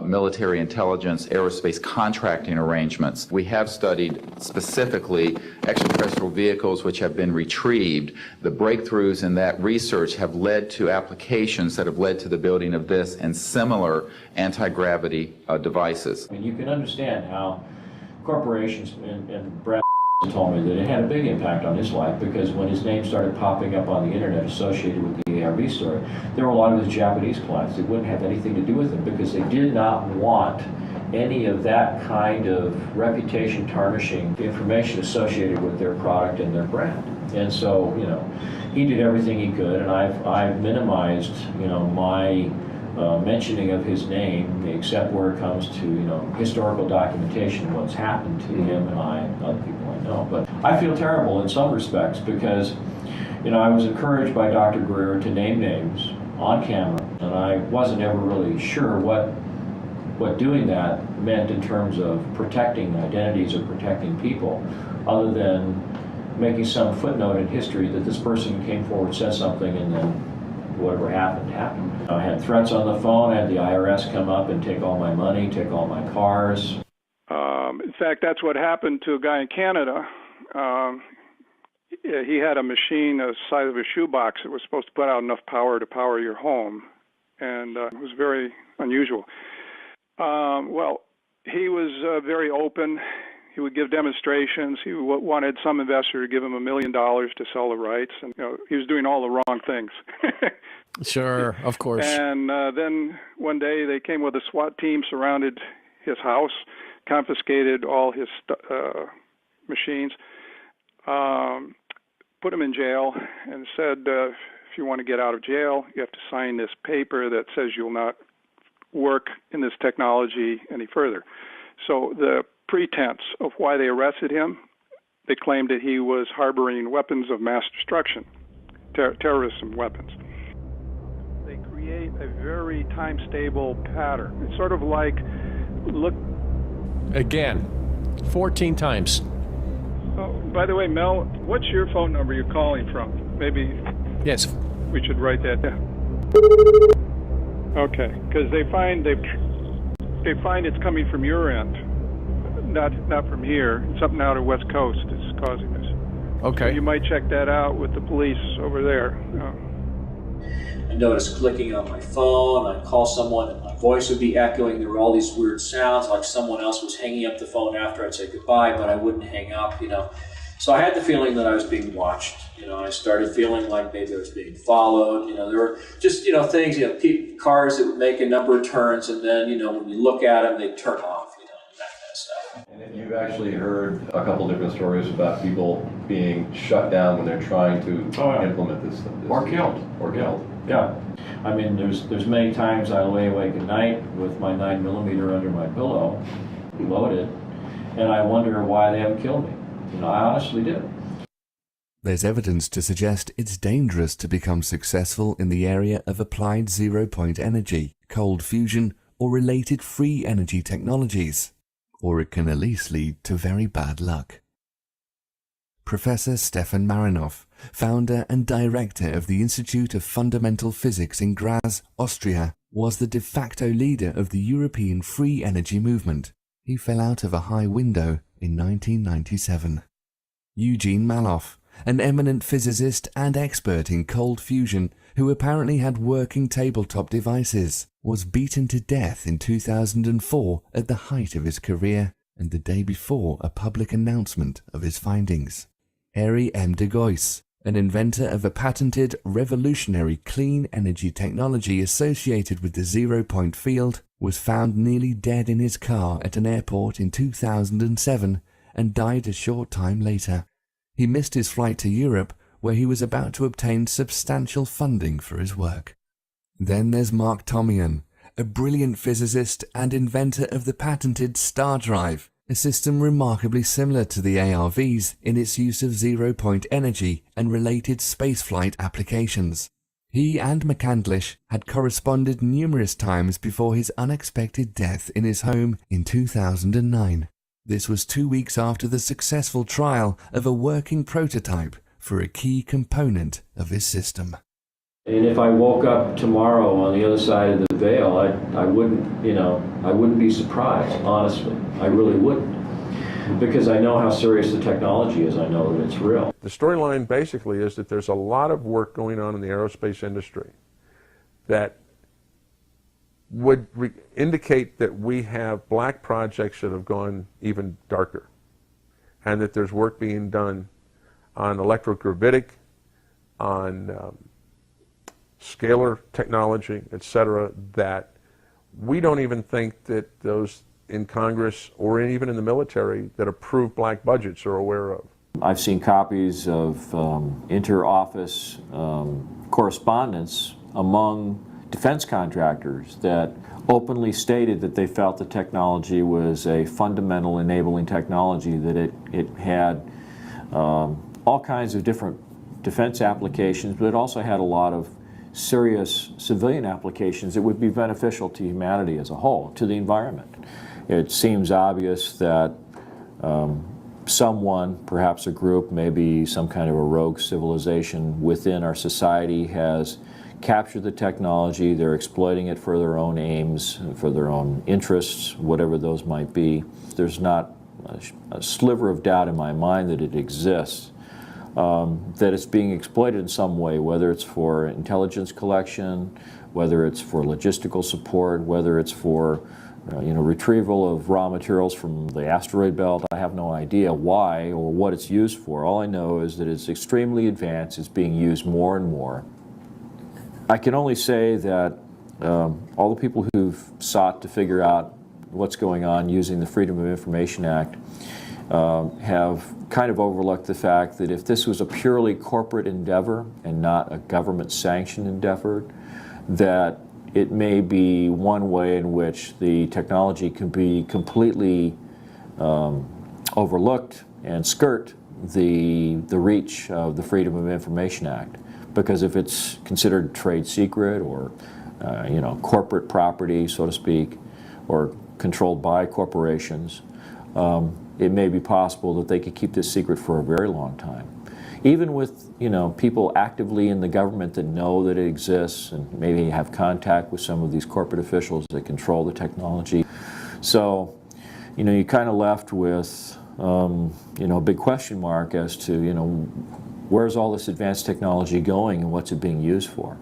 military intelligence, aerospace contracting arrangements. We have studied specifically extraterrestrial vehicles which have been retrieved. The breakthroughs in that research have led to applications that have led to the building of this and similar anti-gravity devices. I mean, you can understand how corporations, and Brad told me that it had a big impact on his life, because when his name started popping up on the internet associated with the ARV story, there were a lot of his Japanese clients that wouldn't have anything to do with him because they did not want any of that kind of reputation tarnishing information associated with their product and their brand. And so, he did everything he could, and I've minimized, my mentioning of his name, except where it comes to, historical documentation of what's happened to him and I and other people I know. But I feel terrible in some respects because, I was encouraged by Dr. Greer to name names on camera, and I wasn't ever really sure what doing that meant in terms of protecting identities or protecting people, other than making some footnote in history that this person came forward, said something, and then whatever happened, happened. I had threats on the phone. I had the IRS come up and take all my money, take all my cars. In fact, that's what happened to a guy in Canada. He had a machine the size of a shoebox that was supposed to put out enough power to power your home, and it was very unusual. Well, he was very open. He would give demonstrations. He wanted some investor to give him $1 million to sell the rights, and he was doing all the wrong things. Sure, of course. And then one day they came with a SWAT team, surrounded his house, confiscated all his machines, put him in jail, and said, if you want to get out of jail, you have to sign this paper that says you'll not work in this technology any further. So the pretense of why they arrested him, they claimed that he was harboring weapons of mass destruction, terrorism weapons. They create a very time-stable pattern. It's sort of like, look... Again, 14 times. Oh, by the way, Mel, what's your phone number you're calling from? Maybe... Yes. We should write that down. Okay, because they find it's coming from your end, not from here. Something out of West Coast is causing this. Okay. So you might check that out with the police over there. I noticed clicking on my phone. I'd call someone and my voice would be echoing. There were all these weird sounds, like someone else was hanging up the phone after I'd say goodbye, but I wouldn't hang up, So I had the feeling that I was being watched. I started feeling like maybe I was being followed. There were just, things, cars that would make a number of turns, and then, when you look at them, they turn off, that kind of stuff. And you've actually heard a couple different stories about people being shut down when they're trying to implement this. Or killed. Yeah. I mean, there's many times I lay awake at night with my 9mm under my pillow, loaded, and I wonder why they haven't killed me. I honestly do. There's evidence to suggest it's dangerous to become successful in the area of applied zero-point energy, cold fusion, or related free energy technologies, or it can at least lead to very bad luck. Professor Stefan Marinoff, founder and director of the Institute of Fundamental Physics in Graz, Austria, was the de facto leader of the European free energy movement. He fell out of a high window in 1997. Eugene Maloff, an eminent physicist and expert in cold fusion who apparently had working tabletop devices, was beaten to death in 2004 at the height of his career and the day before a public announcement of his findings. Harry M. de Gois, an inventor of a patented revolutionary clean energy technology associated with the zero-point field, was found nearly dead in his car at an airport in 2007 and died a short time later. He missed his flight to Europe, where he was about to obtain substantial funding for his work. Then there's Mark Tomian, a brilliant physicist and inventor of the patented star drive, a system remarkably similar to the ARVs in its use of zero-point energy and related spaceflight applications. He and McCandlish had corresponded numerous times before his unexpected death in his home in 2009. This was 2 weeks after the successful trial of a working prototype for a key component of his system. And if I woke up tomorrow on the other side of the veil, I wouldn't, I wouldn't be surprised, honestly. I really wouldn't. Because I know how serious the technology is. I know that it's real. The storyline basically is that there's a lot of work going on in the aerospace industry that would indicate that we have black projects that have gone even darker, and that there's work being done on electrogravitic, on scalar technology, etc., that we don't even think that those in Congress or even in the military that approve black budgets are aware of. I've seen copies of inter-office correspondence among defense contractors that openly stated that they felt the technology was a fundamental enabling technology, that it had all kinds of different defense applications, but it also had a lot of serious civilian applications that would be beneficial to humanity as a whole, to the environment. It seems obvious that someone, perhaps a group, maybe some kind of a rogue civilization within our society has captured the technology. They're exploiting it for their own aims, for their own interests, whatever those might be. There's not a sliver of doubt in my mind that it exists, that it's being exploited in some way, whether it's for intelligence collection, whether it's for logistical support, whether it's for retrieval of raw materials from the asteroid belt. I have no idea why or what it's used for. All I know is that it's extremely advanced. It's being used more and more. I can only say that all the people who've sought to figure out what's going on using the Freedom of Information Act have kind of overlooked the fact that if this was a purely corporate endeavor and not a government-sanctioned endeavor, that it may be one way in which the technology can be completely overlooked and skirt the reach of the Freedom of Information Act. Because if it's considered trade secret or corporate property, so to speak, or controlled by corporations, it may be possible that they could keep this secret for a very long time. Even with people actively in the government that know that it exists and maybe have contact with some of these corporate officials that control the technology. So, you're kind of left with a big question mark as to where's all this advanced technology going and what's it being used for?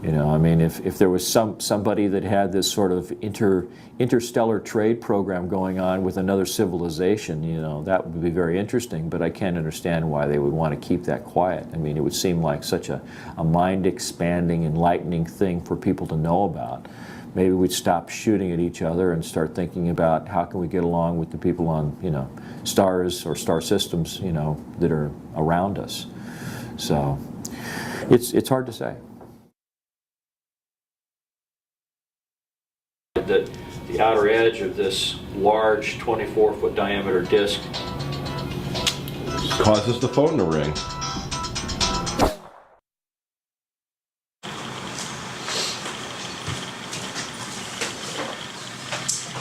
If there was somebody that had this sort of interstellar trade program going on with another civilization, that would be very interesting, but I can't understand why they would want to keep that quiet. It would seem like such a mind-expanding, enlightening thing for people to know about. Maybe we'd stop shooting at each other and start thinking about how can we get along with the people on, stars or star systems, that are around us. So it's hard to say. That the outer edge of this large 24-foot diameter disc causes the phone to ring.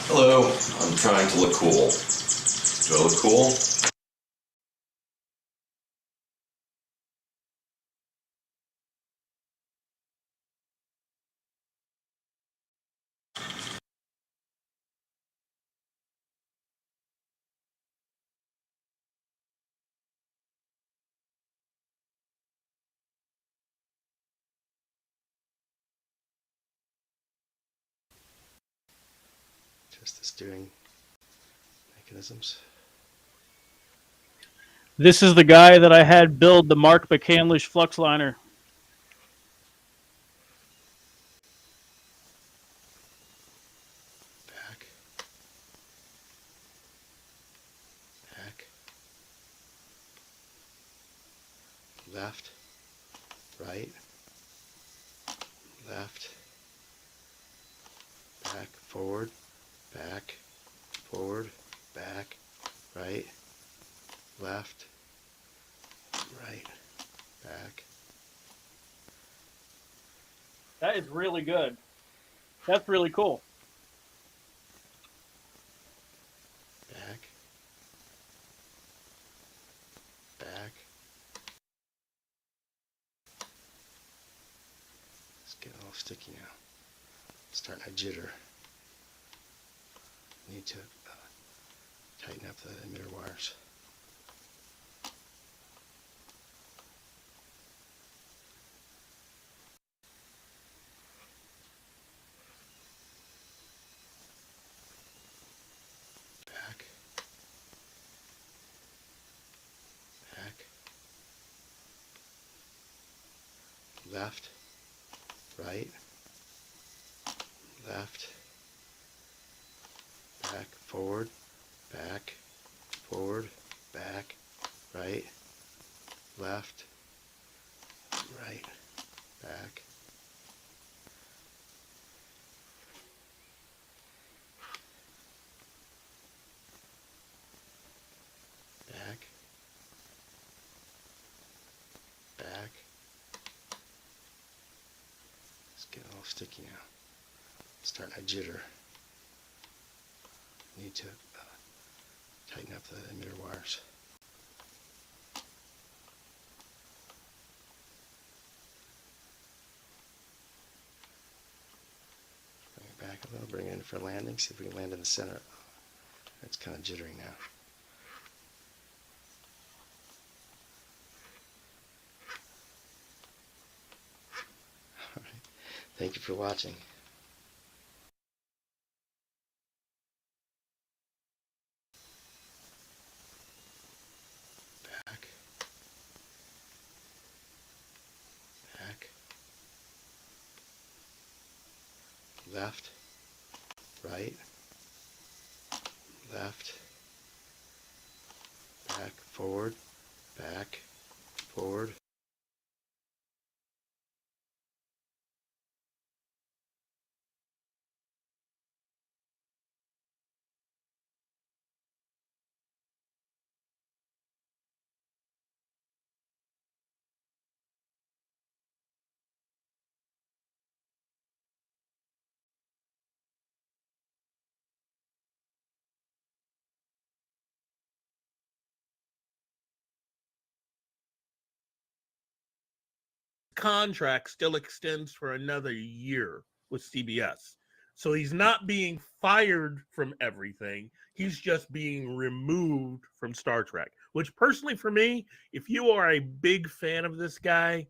Hello, I'm trying to look cool. Do I look cool? Just the steering mechanisms. This is the guy that I had build the Mark McCandlish flux liner. Back. Back. Left. Right. Left. Back. Forward. Back. Forward. Back. Right. Left. Right. Back. That is really good. That's really cool. Back. Back. It's getting all sticky now. It's starting to jitter. Need to tighten up the emitter wires. Back. Back. Left. Right. Left. Back. Forward. Back. Forward. Back. Right. Left. Right. Back. Back. Back. It's getting all sticky now. It's starting to jitter. Need to tighten up the emitter wires. Bring it back a little, bring it in for landing, see if we can land in the center. It's kind of jittering now. All right. Thank you for watching. Back. Back. Left. Right. Left. Back. Forward. Back. Forward. Contract still extends for another year with CBS. So he's not being fired from everything. He's just being removed from Star Trek, which personally for me, if you are a big fan of this guy,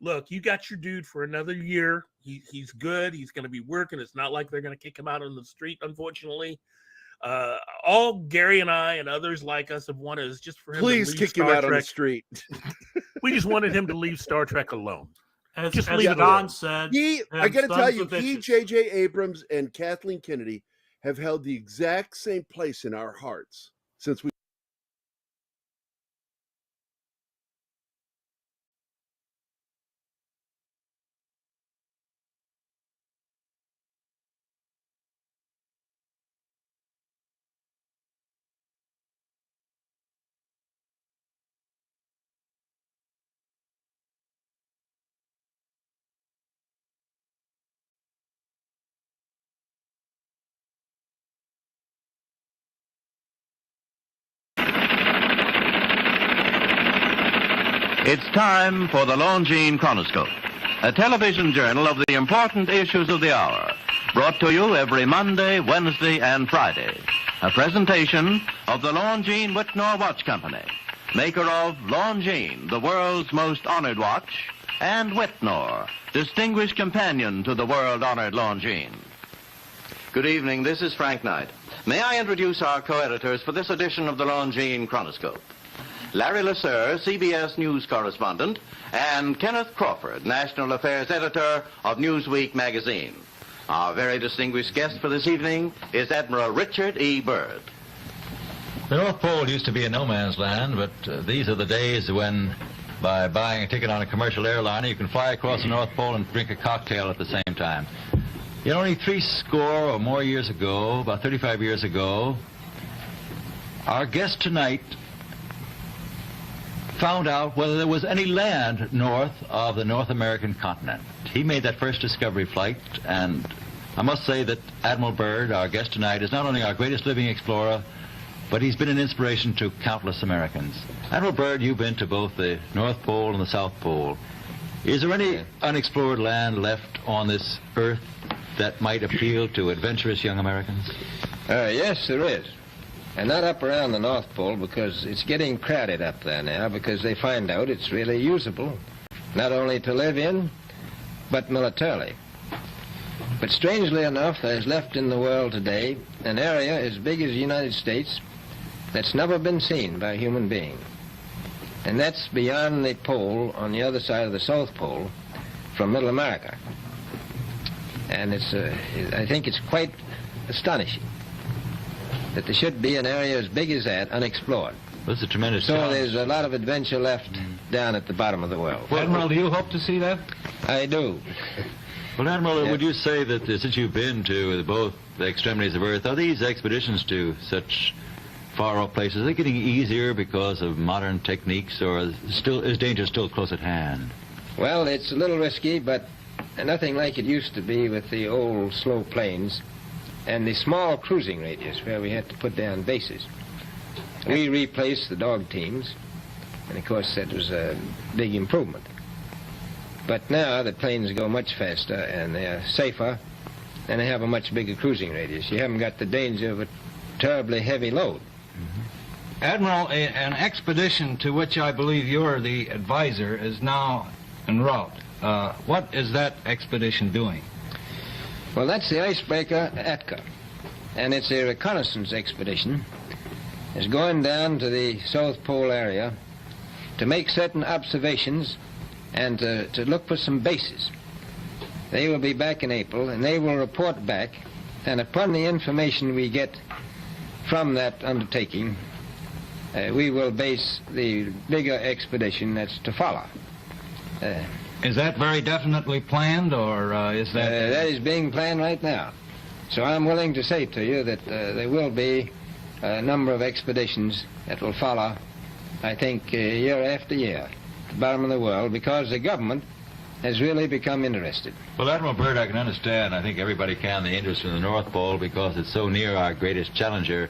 look, you got your dude for another year. He's good. He's going to be working. It's not like they're going to kick him out on the street, unfortunately. All Gary and I and others like us have wanted is just for him Please to leave kick Star him out Trek. on the street. We just wanted him to leave Star Trek alone. Just As leave it Don alone. said, I got to tell you, sons of he, bitches. J.J. Abrams, and Kathleen Kennedy have held the exact same place in our hearts since we. It's time for the Longines Chronoscope, a television journal of the important issues of the hour, brought to you every Monday, Wednesday, and Friday. A presentation of the Longines Whitnor Watch Company, maker of Longines, the world's most honored watch, and Whitnor, distinguished companion to the world-honored Longines. Good evening, this is Frank Knight. May I introduce our co-editors for this edition of the Longines Chronoscope? Larry Lasser, CBS News correspondent, and Kenneth Crawford, National Affairs Editor of Newsweek magazine. Our very distinguished guest for this evening is Admiral Richard E. Byrd. The North Pole used to be a no-man's land, but these are the days when, by buying a ticket on a commercial airliner, you can fly across the North Pole and drink a cocktail at the same time. You know, only 60 or more years ago, about 35 years ago, our guest tonight found out whether there was any land north of the North American continent. He made that first discovery flight, and I must say that Admiral Byrd, our guest tonight, is not only our greatest living explorer, but he's been an inspiration to countless Americans. Admiral Byrd, you've been to both the North Pole and the South Pole. Is there any unexplored land left on this earth that might appeal to adventurous young Americans? Yes, there is. And not up around the North Pole, because it's getting crowded up there now, because they find out it's really usable, not only to live in, but militarily. But strangely enough, there's left in the world today an area as big as the United States that's never been seen by a human being. And that's beyond the pole, on the other side of the South Pole, from Middle America. And I think it's quite astonishing that there should be an area as big as that unexplored. That's a tremendous So challenge. there's a lot of adventure left down at the bottom of the world. Well, Admiral, do you hope to see that? I do. Well, Admiral, would you say that since you've been to both the extremities of Earth, are these expeditions to such far-off places, are they getting easier because of modern techniques, or is danger still close at hand? Well, it's a little risky, but nothing like it used to be with the old slow planes and the small cruising radius where we had to put down bases. We replaced the dog teams, and of course that was a big improvement. But now the planes go much faster and they're safer, and they have a much bigger cruising radius. You haven't got the danger of a terribly heavy load. Admiral, an expedition to which I believe you're the advisor is now en route. What is that expedition doing? Well, that's the icebreaker Atka, and it's a reconnaissance expedition. It's going down to the South Pole area to make certain observations and to look for some bases. They will be back in April, and they will report back, and upon the information we get from that undertaking, we will base the bigger expedition that's to follow. Is that very definitely planned, or is that... That is being planned right now. So I'm willing to say to you that there will be a number of expeditions that will follow, I think, year after year, at the bottom of the world, because the government has really become interested. Well, Admiral Byrd, I can understand, I think everybody can, the interest in the North Pole because it's so near our greatest challenger,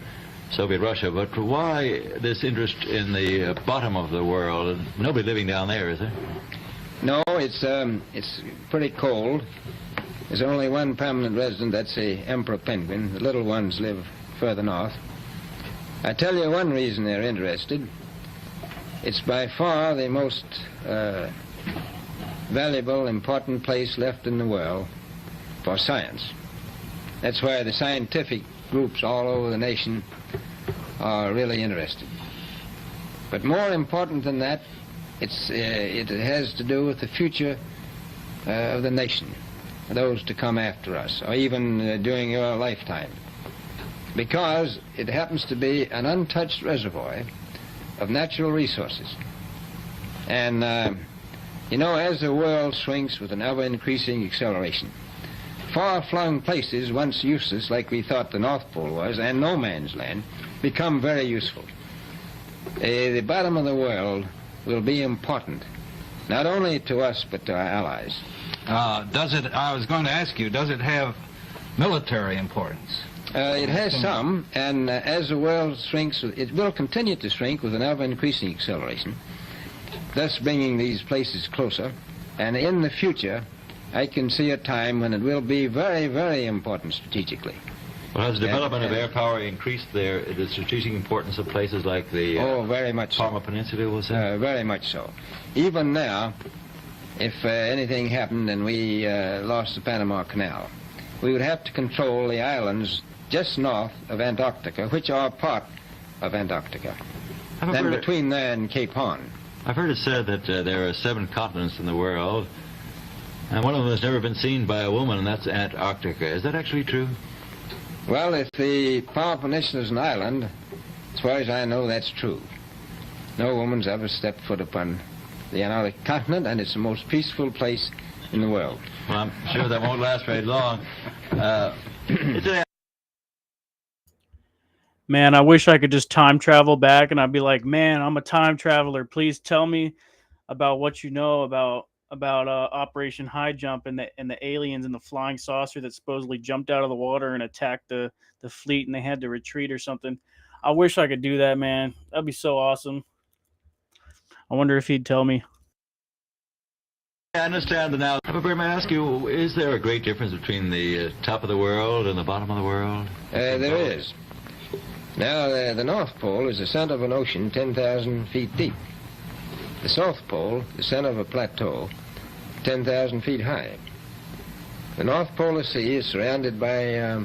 Soviet Russia. But why this interest in the bottom of the world? Nobody living down there, is there? No, it's pretty cold. There's only one permanent resident, that's the emperor penguin. The little ones live further north. I tell you one reason they're interested. It's by far the most valuable, important place left in the world for science. That's why the scientific groups all over the nation are really interested. But more important than that, it has to do with the future of the nation, those to come after us, or even during your lifetime. Because it happens to be an untouched reservoir of natural resources. And, you know, as the world shrinks with an ever-increasing acceleration, far-flung places, once useless, like we thought the North Pole was, and no man's land, become very useful. The bottom of the world will be important, not only to us, but to our allies. I was going to ask you, does it have military importance? It has some, and as the world shrinks, it will continue to shrink with an ever-increasing acceleration, thus bringing these places closer. And in the future, I can see a time when it will be very, very important strategically. Well, has the development of air power increased the strategic importance of places like the very much Palma Peninsula, was it? Very much so. Even now, if anything happened and we lost the Panama Canal, we would have to control the islands just north of Antarctica, which are part of Antarctica. Then between there and Cape Horn. I've heard it said that there are 7 continents in the world, and one of them has never been seen by a woman, and that's Antarctica. Is that actually true? Well, if the Power Peninsula is an island, as far as I know, that's true. No woman's ever stepped foot upon the Antarctic continent, and it's the most peaceful place in the world. Well, I'm sure that won't last very long. Man, I wish I could just time travel back and I'd be like, man, I'm a time traveler. Please tell me about what you know about Operation High Jump and the aliens and the flying saucer that supposedly jumped out of the water and attacked the fleet and they had to retreat or something. I wish I could do that, man. That'd be so awesome. I wonder if he'd tell me. I understand that now. But may I ask you, is there a great difference between the top of the world and the bottom of the world? There is. Now, the North Pole is the center of an ocean 10,000 feet deep. The South Pole, the center of a plateau 10,000 feet high. The North Polar Sea is surrounded by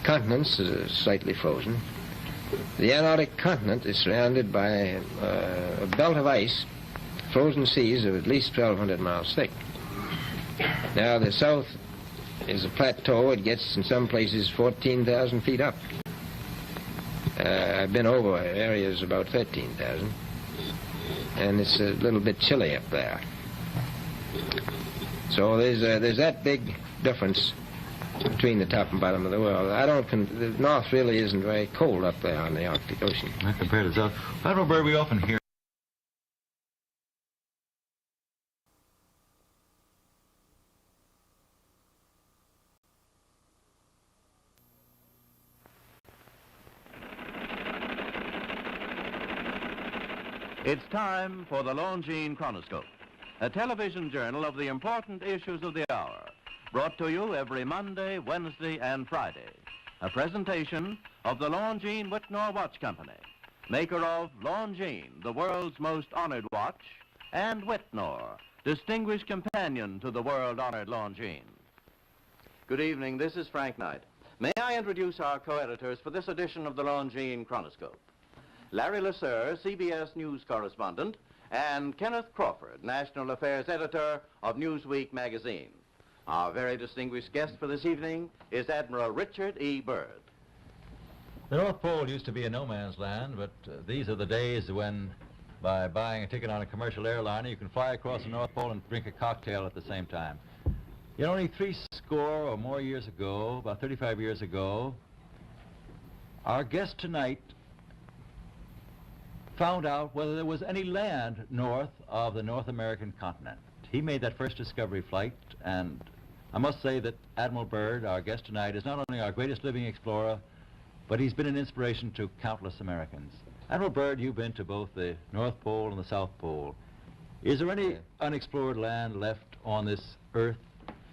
continents slightly frozen. The Antarctic continent is surrounded by a belt of ice, frozen seas of at least 1,200 miles thick. Now, the South is a plateau. It gets, in some places, 14,000 feet up. I've been over areas about 13,000, and it's a little bit chilly up there. So there's that big difference between the top and bottom of the world. The North really isn't very cold up there on the Arctic Ocean. Not compared to the South. Admiral Byrd, we often hear. It's time for the Longines Chronoscope, a television journal of the important issues of the hour, brought to you every Monday, Wednesday, and Friday. A presentation of the Longines Whitnor Watch Company, maker of Longines, the world's most honored watch, and Whitnor, distinguished companion to the world-honored Longines. Good evening, this is Frank Knight. May I introduce our co-editors for this edition of the Longines Chronoscope? Larry Lasser, CBS News correspondent, and Kenneth Crawford, National Affairs Editor of Newsweek magazine. Our very distinguished guest for this evening is Admiral Richard E. Byrd. The North Pole used to be a no man's land, but these are the days when, by buying a ticket on a commercial airliner, you can fly across the North Pole and drink a cocktail at the same time. You know, only 60 or more years ago, about 35 years ago, our guest tonight found out whether there was any land north of the North American continent. He made that first discovery flight, and I must say that Admiral Byrd, our guest tonight, is not only our greatest living explorer, but he's been an inspiration to countless Americans. Admiral Byrd, you've been to both the North Pole and the South Pole. Is there any unexplored land left on this earth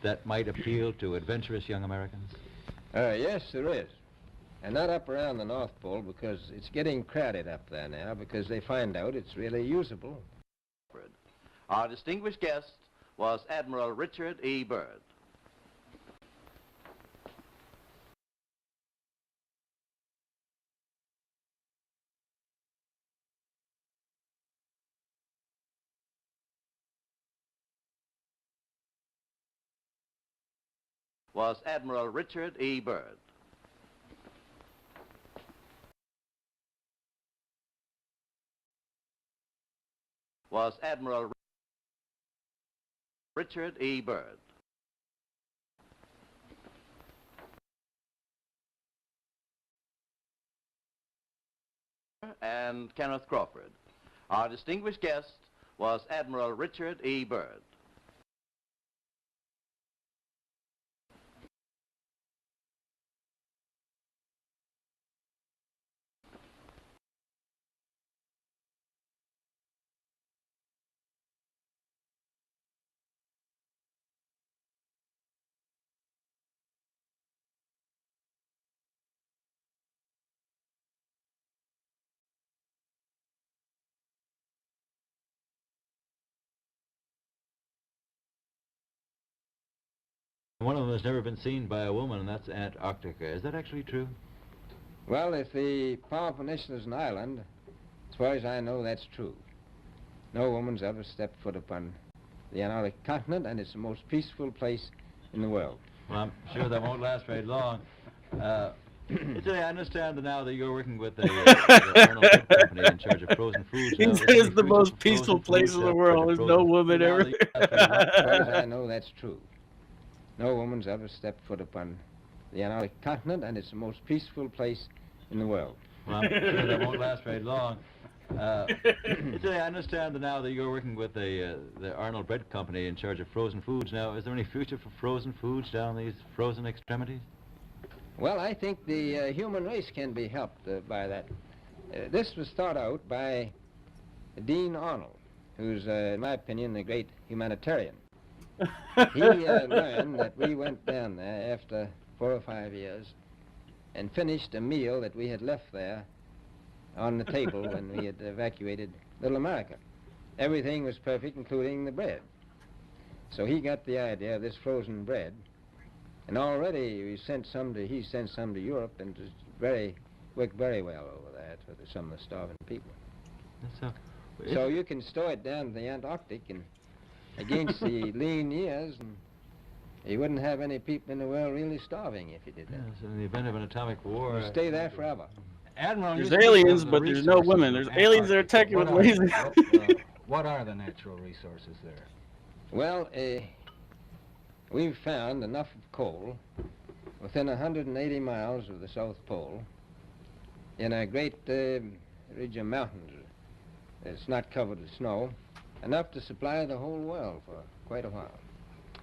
that might appeal to adventurous young Americans? Yes, there is. And not up around the North Pole, because it's getting crowded up there now, because they find out it's really usable. Our distinguished guest was Admiral Richard E. Byrd. Was Admiral Richard E. Byrd. Was Admiral Richard E. Byrd. And Kenneth Crawford. Our distinguished guest was Admiral Richard E. Byrd. One of them has never been seen by a woman, and that's Antarctica. Is that actually true? Well, if the Power Peninsula is an island, As far as I know, that's true. No woman's ever stepped foot upon the Antarctic continent, and it's the most peaceful place in the world. Well, I'm sure that won't last very long. Actually, I understand that now that you're working with the Arnold Food Company in charge of frozen foods. He Now, said it's the most peaceful place in the world. There's no woman ever. As far as I know, that's true. No woman's ever stepped foot upon the Antarctic continent, and it's the most peaceful place in the world. Well, I'm sure that won't last very long. Actually, I understand that now that you're working with the Arnold Bread Company in charge of frozen foods. Now, is there any future for frozen foods down these frozen extremities? Well, I think the human race can be helped by that. This was thought out by Dean Arnold, who's, in my opinion, a great humanitarian. He learned that we went down there after 4 or 5 years and finished a meal that we had left there on the table when we had evacuated Little America. Everything was perfect, including the bread. So he got the idea of this frozen bread, and already he sent some to Europe, and it worked very well over there for some of the starving people. So you can store it down in the Antarctic, and against the lean years, and you wouldn't have any people in the world really starving if you did that. Yes, in the event of an atomic war. You'd stay there forever. Admiral, There's aliens, but there's no women. There's aliens that are attacking with lasers. What are the natural resources there? Well, we've found enough of coal within 180 miles of the South Pole in a great ridge of mountains. It's not covered with snow, enough to supply the whole world for quite a while.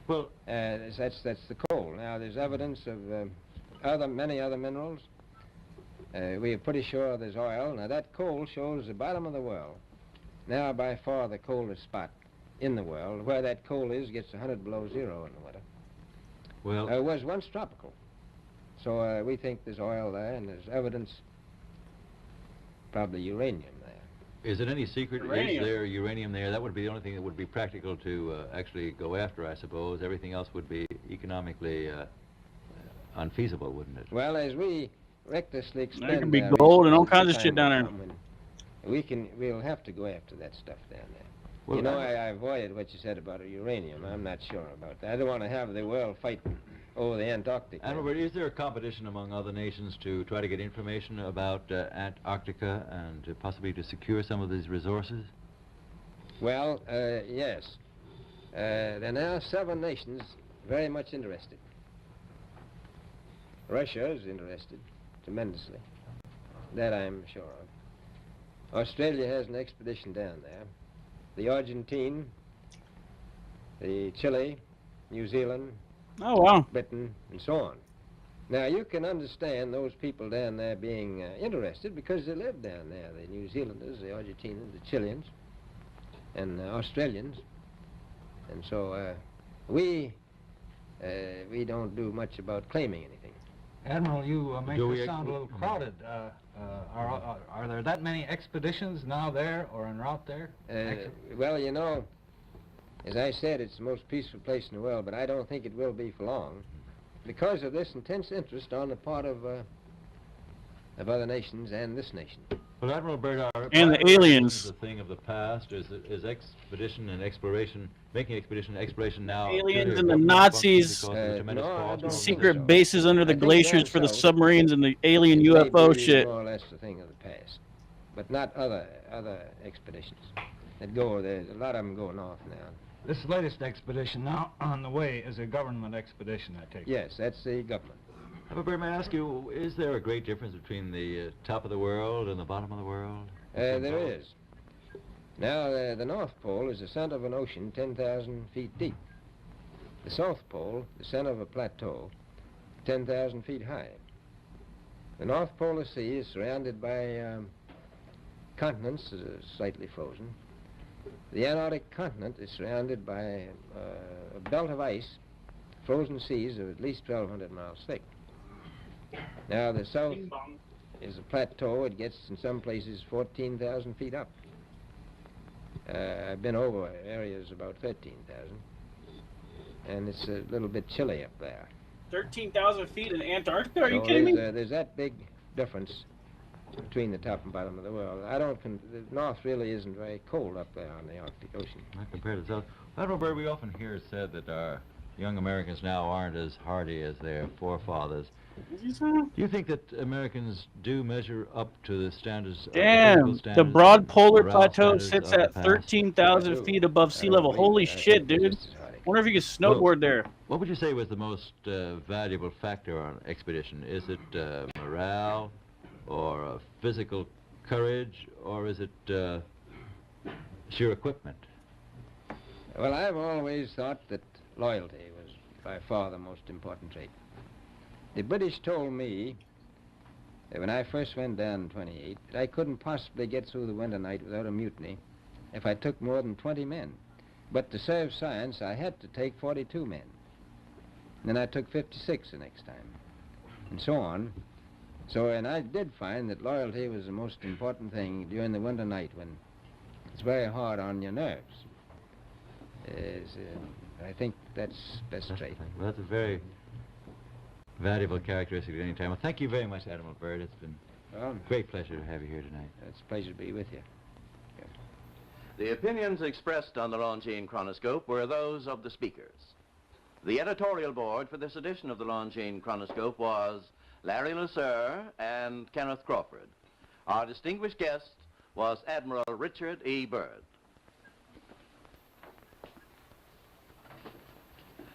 Well, that's the coal. Now, there's evidence of many other minerals. We are pretty sure there's oil. Now, that coal shows the bottom of the world. Now, by far the coldest spot in the world. Where that coal is gets 100 below zero in the winter. Well, it was once tropical. So we think there's oil there, and there's evidence, probably uranium there. is it any secret? Uranium. Is there uranium there? That would be the only thing that would be practical to actually go after, I suppose. Everything else would be economically unfeasible, wouldn't it? Well, as we recklessly expend... There could be gold and all kinds of shit down there. We'll have to go after that stuff down there. Well, you know, I avoided what you said about uranium. I'm not sure about that. I don't want to have the world fight over the Antarctic. Albert, is there a competition among other nations to try to get information about Antarctica and possibly to secure some of these resources? Well, yes. There are now 7 nations very much interested. Russia is interested tremendously. That I'm sure of. Australia has an expedition down there. The Argentine, the Chile, New Zealand, oh, wow. Britain, and so on. Now, you can understand those people down there being interested because they live down there, the New Zealanders, the Argentinians, the Chileans, and the Australians. And so we don't do much about claiming anything. Admiral, you make this sound a little crowded. Are there that many expeditions now there or en route there? Well, you know, as I said, it's the most peaceful place in the world, but I don't think it will be for long because of this intense interest on the part of other nations and this nation. Well, Admiral Byrd, and the aliens. The thing of the past is expedition and exploration, making expedition and exploration now. Aliens and the Nazis, secret bases under the glaciers for the submarines and the alien UFO shit. More or less the thing of the past, but not other expeditions that go. There's a lot of them go north now. This latest expedition now on the way is a government expedition, I take it. Yes, that's the government. Albert, may I ask you, is there a great difference between the top of the world and the bottom of the world? There is. Now, the North Pole is the center of an ocean 10,000 feet deep. The South Pole, the center of a plateau, 10,000 feet high. The North Polar Sea is surrounded by continents slightly frozen. The Antarctic continent is surrounded by a belt of ice, frozen seas of at least 1,200 miles thick. Now, the south is a plateau. It gets, in some places, 14,000 feet up. I've been over areas about 13,000, and it's a little bit chilly up there. 13,000 feet in Antarctica? Are you So kidding me? There's that big difference between the top and bottom of the world. The North really isn't very cold up there on the Arctic Ocean. Not compared to South. Admiral Byrd, we often hear it said that our young Americans now aren't as hardy as their forefathers. Do you think that Americans do measure up to the standards? Damn, the broad polar plateau sits at 13,000 feet above sea level. Holy shit, dude. Wonder if you could snowboard there. What would you say was the most valuable factor on an expedition? Is it morale, or physical courage, or is it sheer equipment? Well, I've always thought that loyalty was by far the most important trait. The British told me that when I first went down in 28, that I couldn't possibly get through the winter night without a mutiny if I took more than 20 men. But to serve science, I had to take 42 men. And then I took 56 the next time, and so on. And I did find that loyalty was the most important thing during the winter night when it's very hard on your nerves. I think that's best trait. Well, that's a very valuable characteristic at any time. Well, thank you very much, Admiral Byrd. It's been a great pleasure to have you here tonight. It's a pleasure to be with you. The opinions expressed on the Longines Chronoscope were those of the speakers. The editorial board for this edition of the Longines Chronoscope was Larry Lusser and Kenneth Crawford. Our distinguished guest was Admiral Richard E. Byrd.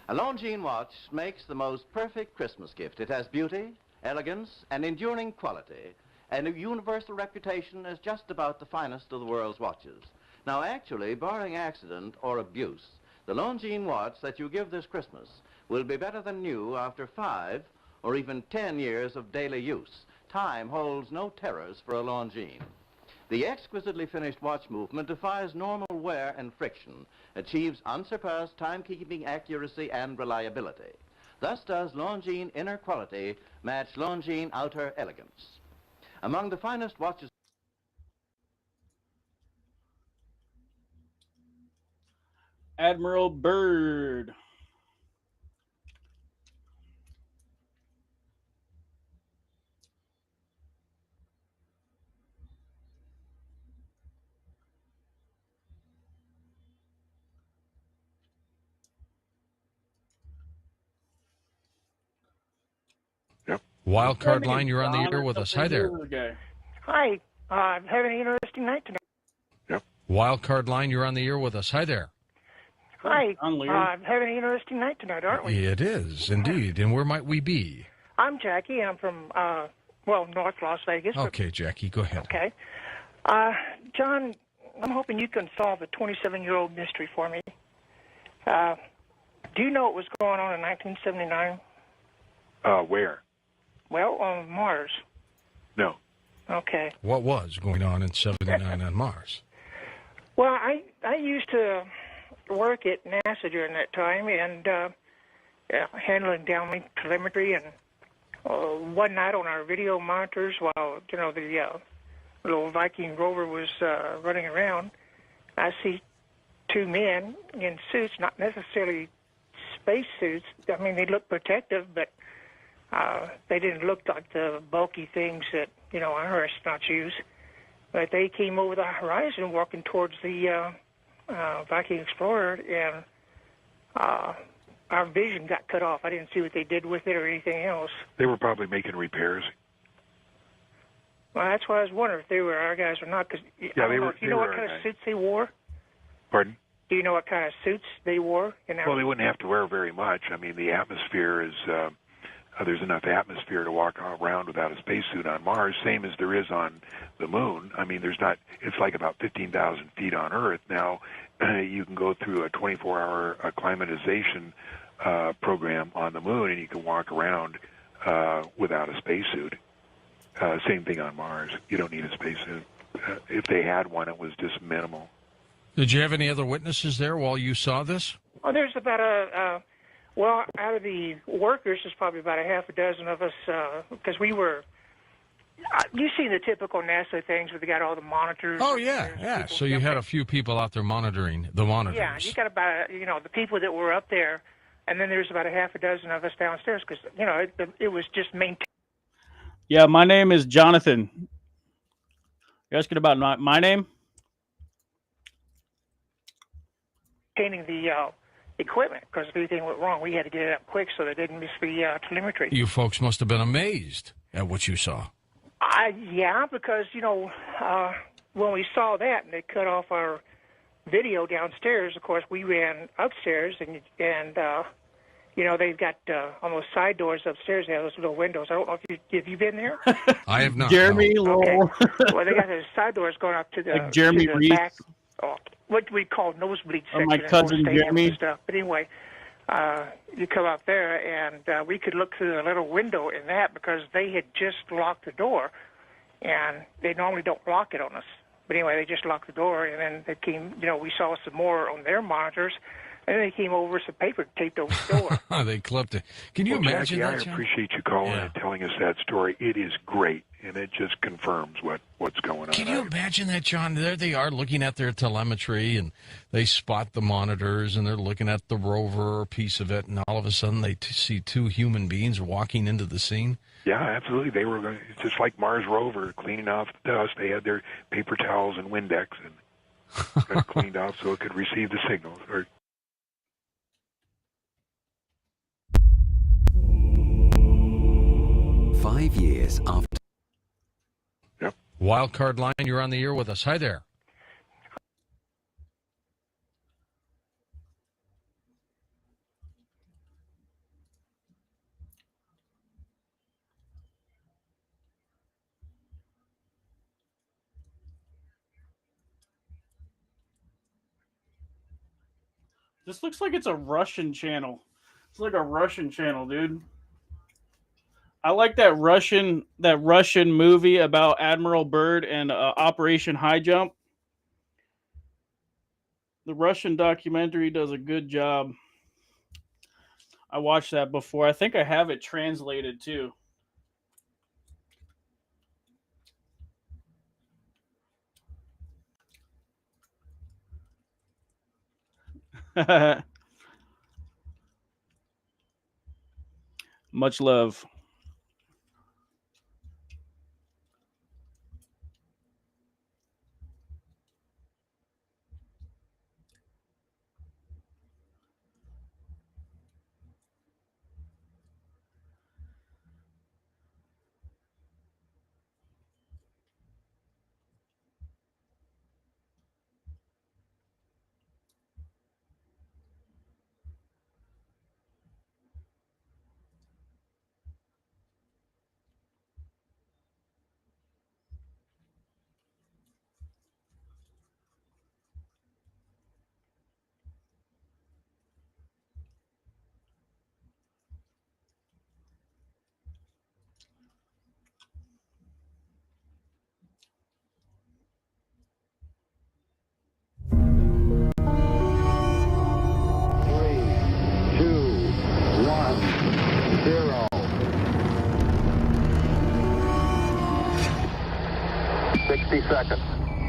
A Longines watch makes the most perfect Christmas gift. It has beauty, elegance, and enduring quality, and a universal reputation as just about the finest of the world's watches. Now, actually, barring accident or abuse, the Longines watch that you give this Christmas will be better than new after 5 or even 10 years of daily use. Time holds no terrors for a Longines. The exquisitely finished watch movement defies normal wear and friction, achieves unsurpassed timekeeping accuracy and reliability. Thus does Longines inner quality match Longines outer elegance. Among the finest watches... Admiral Byrd. Wildcard line, you're on the air with us. Hi there. Hi. Having an interesting night tonight. Wildcard line, you're on the air with us. Hi there. Hi. Having an interesting night tonight, aren't we? It is, indeed. And where might we be? I'm Jackie. I'm from, North Las Vegas. Okay, Jackie, go ahead. Okay. John, I'm hoping you can solve a 27-year-old mystery for me. Do you know what was going on in 1979? Where? Well, on Mars. No. Okay. What was going on in 79 on Mars? Well, I used to work at NASA during that time and handling downlink telemetry. And one night on our video monitors, while the little Viking rover was running around, I see two men in suits, not necessarily space suits. I mean, they look protective, but they didn't look like the bulky things that our astronauts use. But they came over the horizon walking towards the Viking Explorer, and our vision got cut off. I didn't see what they did with it or anything else. They were probably making repairs. Well, that's why I was wondering if they were our guys or not. Cause Yeah, they were. Do you know what kind of suits they wore? Pardon? Do you know what kind of suits they wore? Well, they wouldn't have to wear very much. I mean, the atmosphere is... there's enough atmosphere to walk around without a spacesuit on Mars, same as there is on the moon. I mean, it's like about 15,000 feet on Earth. Now, you can go through a 24-hour acclimatization program on the moon, and you can walk around without a spacesuit. Same thing on Mars. You don't need a spacesuit. If they had one, it was just minimal. Did you have any other witnesses there while you saw this? Oh, there's about well, out of the workers, there's probably about a half a dozen of us, because we were, you've seen the typical NASA things where they got all the monitors. Oh, yeah. So you had a few people out there monitoring the monitors. Yeah, you got about, the people that were up there, and then there's about a half a dozen of us downstairs, because, it was just maintained. Yeah, my name is Jonathan. You're asking about not my name? Maintaining the equipment, because if anything went wrong, we had to get it up quick so they didn't miss the telemetry. You folks must have been amazed at what you saw. Yeah, because, when we saw that and they cut off our video downstairs, of course, we ran upstairs and they've got on those side doors upstairs, they have those little windows. I don't know if you've been there. I have not. Jeremy, no. Okay. Well, they got those side doors going up to the, like Jeremy to the Reese. back, what we call nosebleed section. my in cousin most stadiums Jeremy. and stuff. But anyway, you come up there and we could look through the little window in that because they had just locked the door, and they normally don't lock it on us. But anyway, they just locked the door, and then they came, we saw some more on their monitors, and then they came over some paper taped over the door. They clipped it. Can you imagine Jackie, that, I John? appreciate you calling and telling us that story. It is great, and it just confirms what's going on. Can you imagine that, John? There they are looking at their telemetry, and they spot the monitors, and they're looking at the rover piece of it, and all of a sudden they see two human beings walking into the scene. Yeah, absolutely. They were going, just like Mars rover, cleaning off the dust. They had their paper towels and Windex and got cleaned off so it could receive the signals. Or 5 years after. Yep. Wildcard line, you're on the air with us. Hi there. This looks like it's a Russian channel. It's like a Russian channel, dude. I like that Russian movie about Admiral Byrd and Operation High Jump. The Russian documentary does a good job. I watched that before. I think I have it translated too. Much love.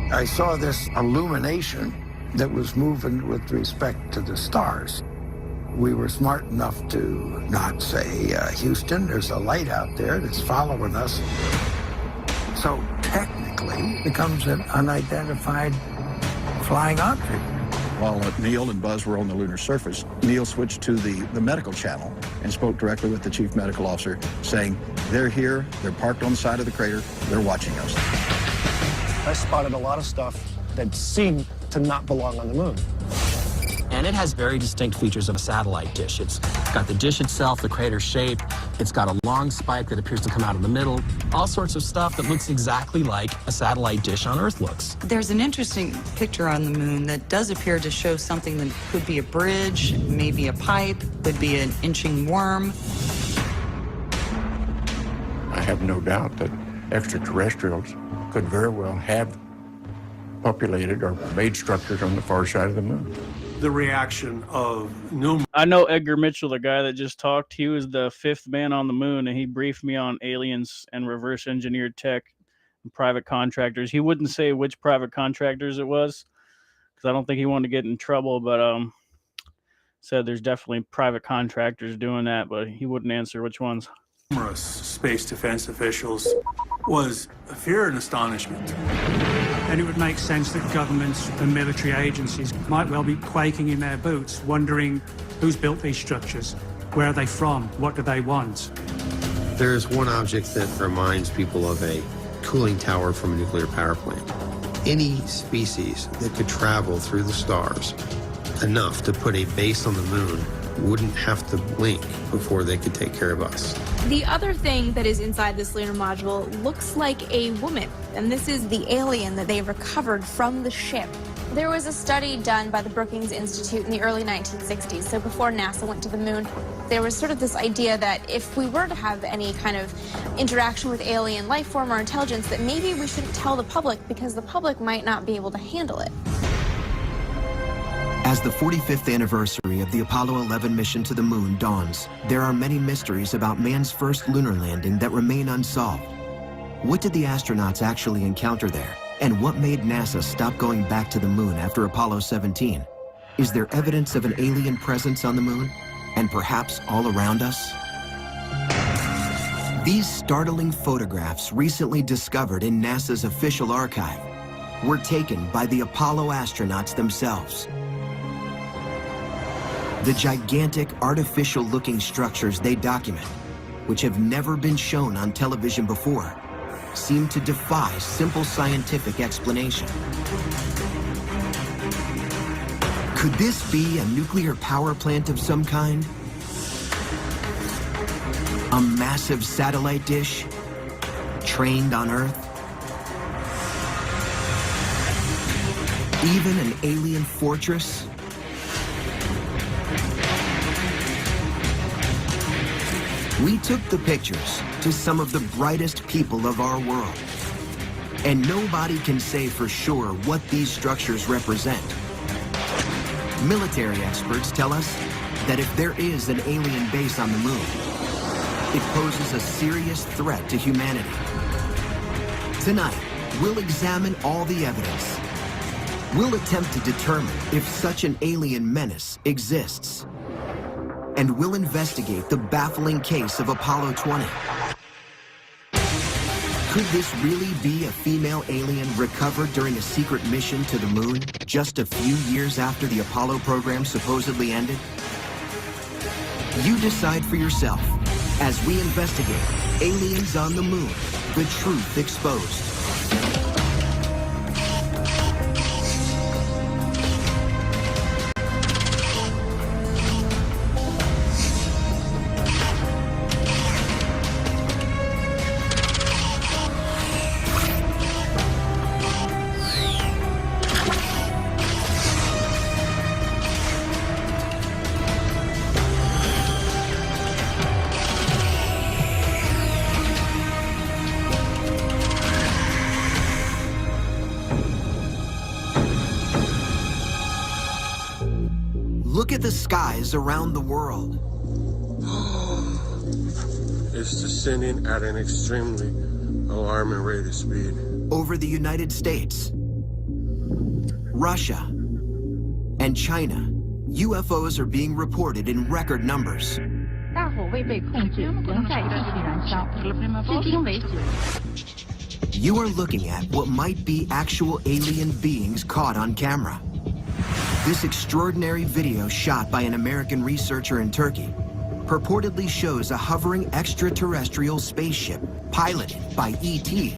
I saw this illumination that was moving with respect to the stars. We were smart enough to not say, Houston, there's a light out there that's following us. So technically, it becomes an unidentified flying object. While Neil and Buzz were on the lunar surface, Neil switched to the medical channel and spoke directly with the chief medical officer, saying, they're here, they're parked on the side of the crater, they're watching us. I spotted a lot of stuff that seemed to not belong on the moon. And it has very distinct features of a satellite dish. It's got the dish itself, the crater shape. It's got a long spike that appears to come out of the middle. All sorts of stuff that looks exactly like a satellite dish on Earth looks. There's an interesting picture on the moon that does appear to show something that could be a bridge, maybe a pipe, could be an inching worm. I have no doubt that extraterrestrials could very well have populated or made structures on the far side of the moon. The reaction of numerous. I know Edgar Mitchell, the guy that just talked. He was the fifth man on the moon, and he briefed me on aliens and reverse engineered tech and private contractors. He wouldn't say which private contractors it was because I don't think he wanted to get in trouble, but said there's definitely private contractors doing that, but he wouldn't answer which ones. Numerous space defense officials was fear and astonishment. And it would make sense that governments and military agencies might well be quaking in their boots, wondering who's built these structures, where are they from, what do they want? There is one object that reminds people of a cooling tower from a nuclear power plant. Any species that could travel through the stars enough to put a base on the moon wouldn't have to blink before they could take care of us. The other thing that is inside this lunar module looks like a woman, and this is the alien that they recovered from the ship. There was a study done by the Brookings Institute in the early 1960s, so before NASA went to the moon. There was sort of this idea that if we were to have any kind of interaction with alien life form or intelligence, that maybe we shouldn't tell the public because the public might not be able to handle it. As the 45th anniversary of the Apollo 11 mission to the moon dawns, there are many mysteries about man's first lunar landing that remain unsolved. What did the astronauts actually encounter there? And what made NASA stop going back to the moon after Apollo 17? Is there evidence of an alien presence on the moon? And perhaps all around us? These startling photographs, recently discovered in NASA's official archive, were taken by the Apollo astronauts themselves. The gigantic artificial-looking structures they document, which have never been shown on television before, seem to defy simple scientific explanation. Could this be a nuclear power plant of some kind? A massive satellite dish trained on Earth? Even an alien fortress? We took the pictures to some of the brightest people of our world. And nobody can say for sure what these structures represent. Military experts tell us that if there is an alien base on the moon, it poses a serious threat to humanity. Tonight, we'll examine all the evidence. We'll attempt to determine if such an alien menace exists. And we'll investigate the baffling case of Apollo 20. Could this really be a female alien recovered during a secret mission to the moon just a few years after the Apollo program supposedly ended? You decide for yourself as we investigate Aliens on the Moon, the truth exposed. Look at the skies around the world. It's descending at an extremely alarming rate of speed. Over the United States, Russia, and China, UFOs are being reported in record numbers. You are looking at what might be actual alien beings caught on camera. This extraordinary video shot by an American researcher in Turkey purportedly shows a hovering extraterrestrial spaceship piloted by ET.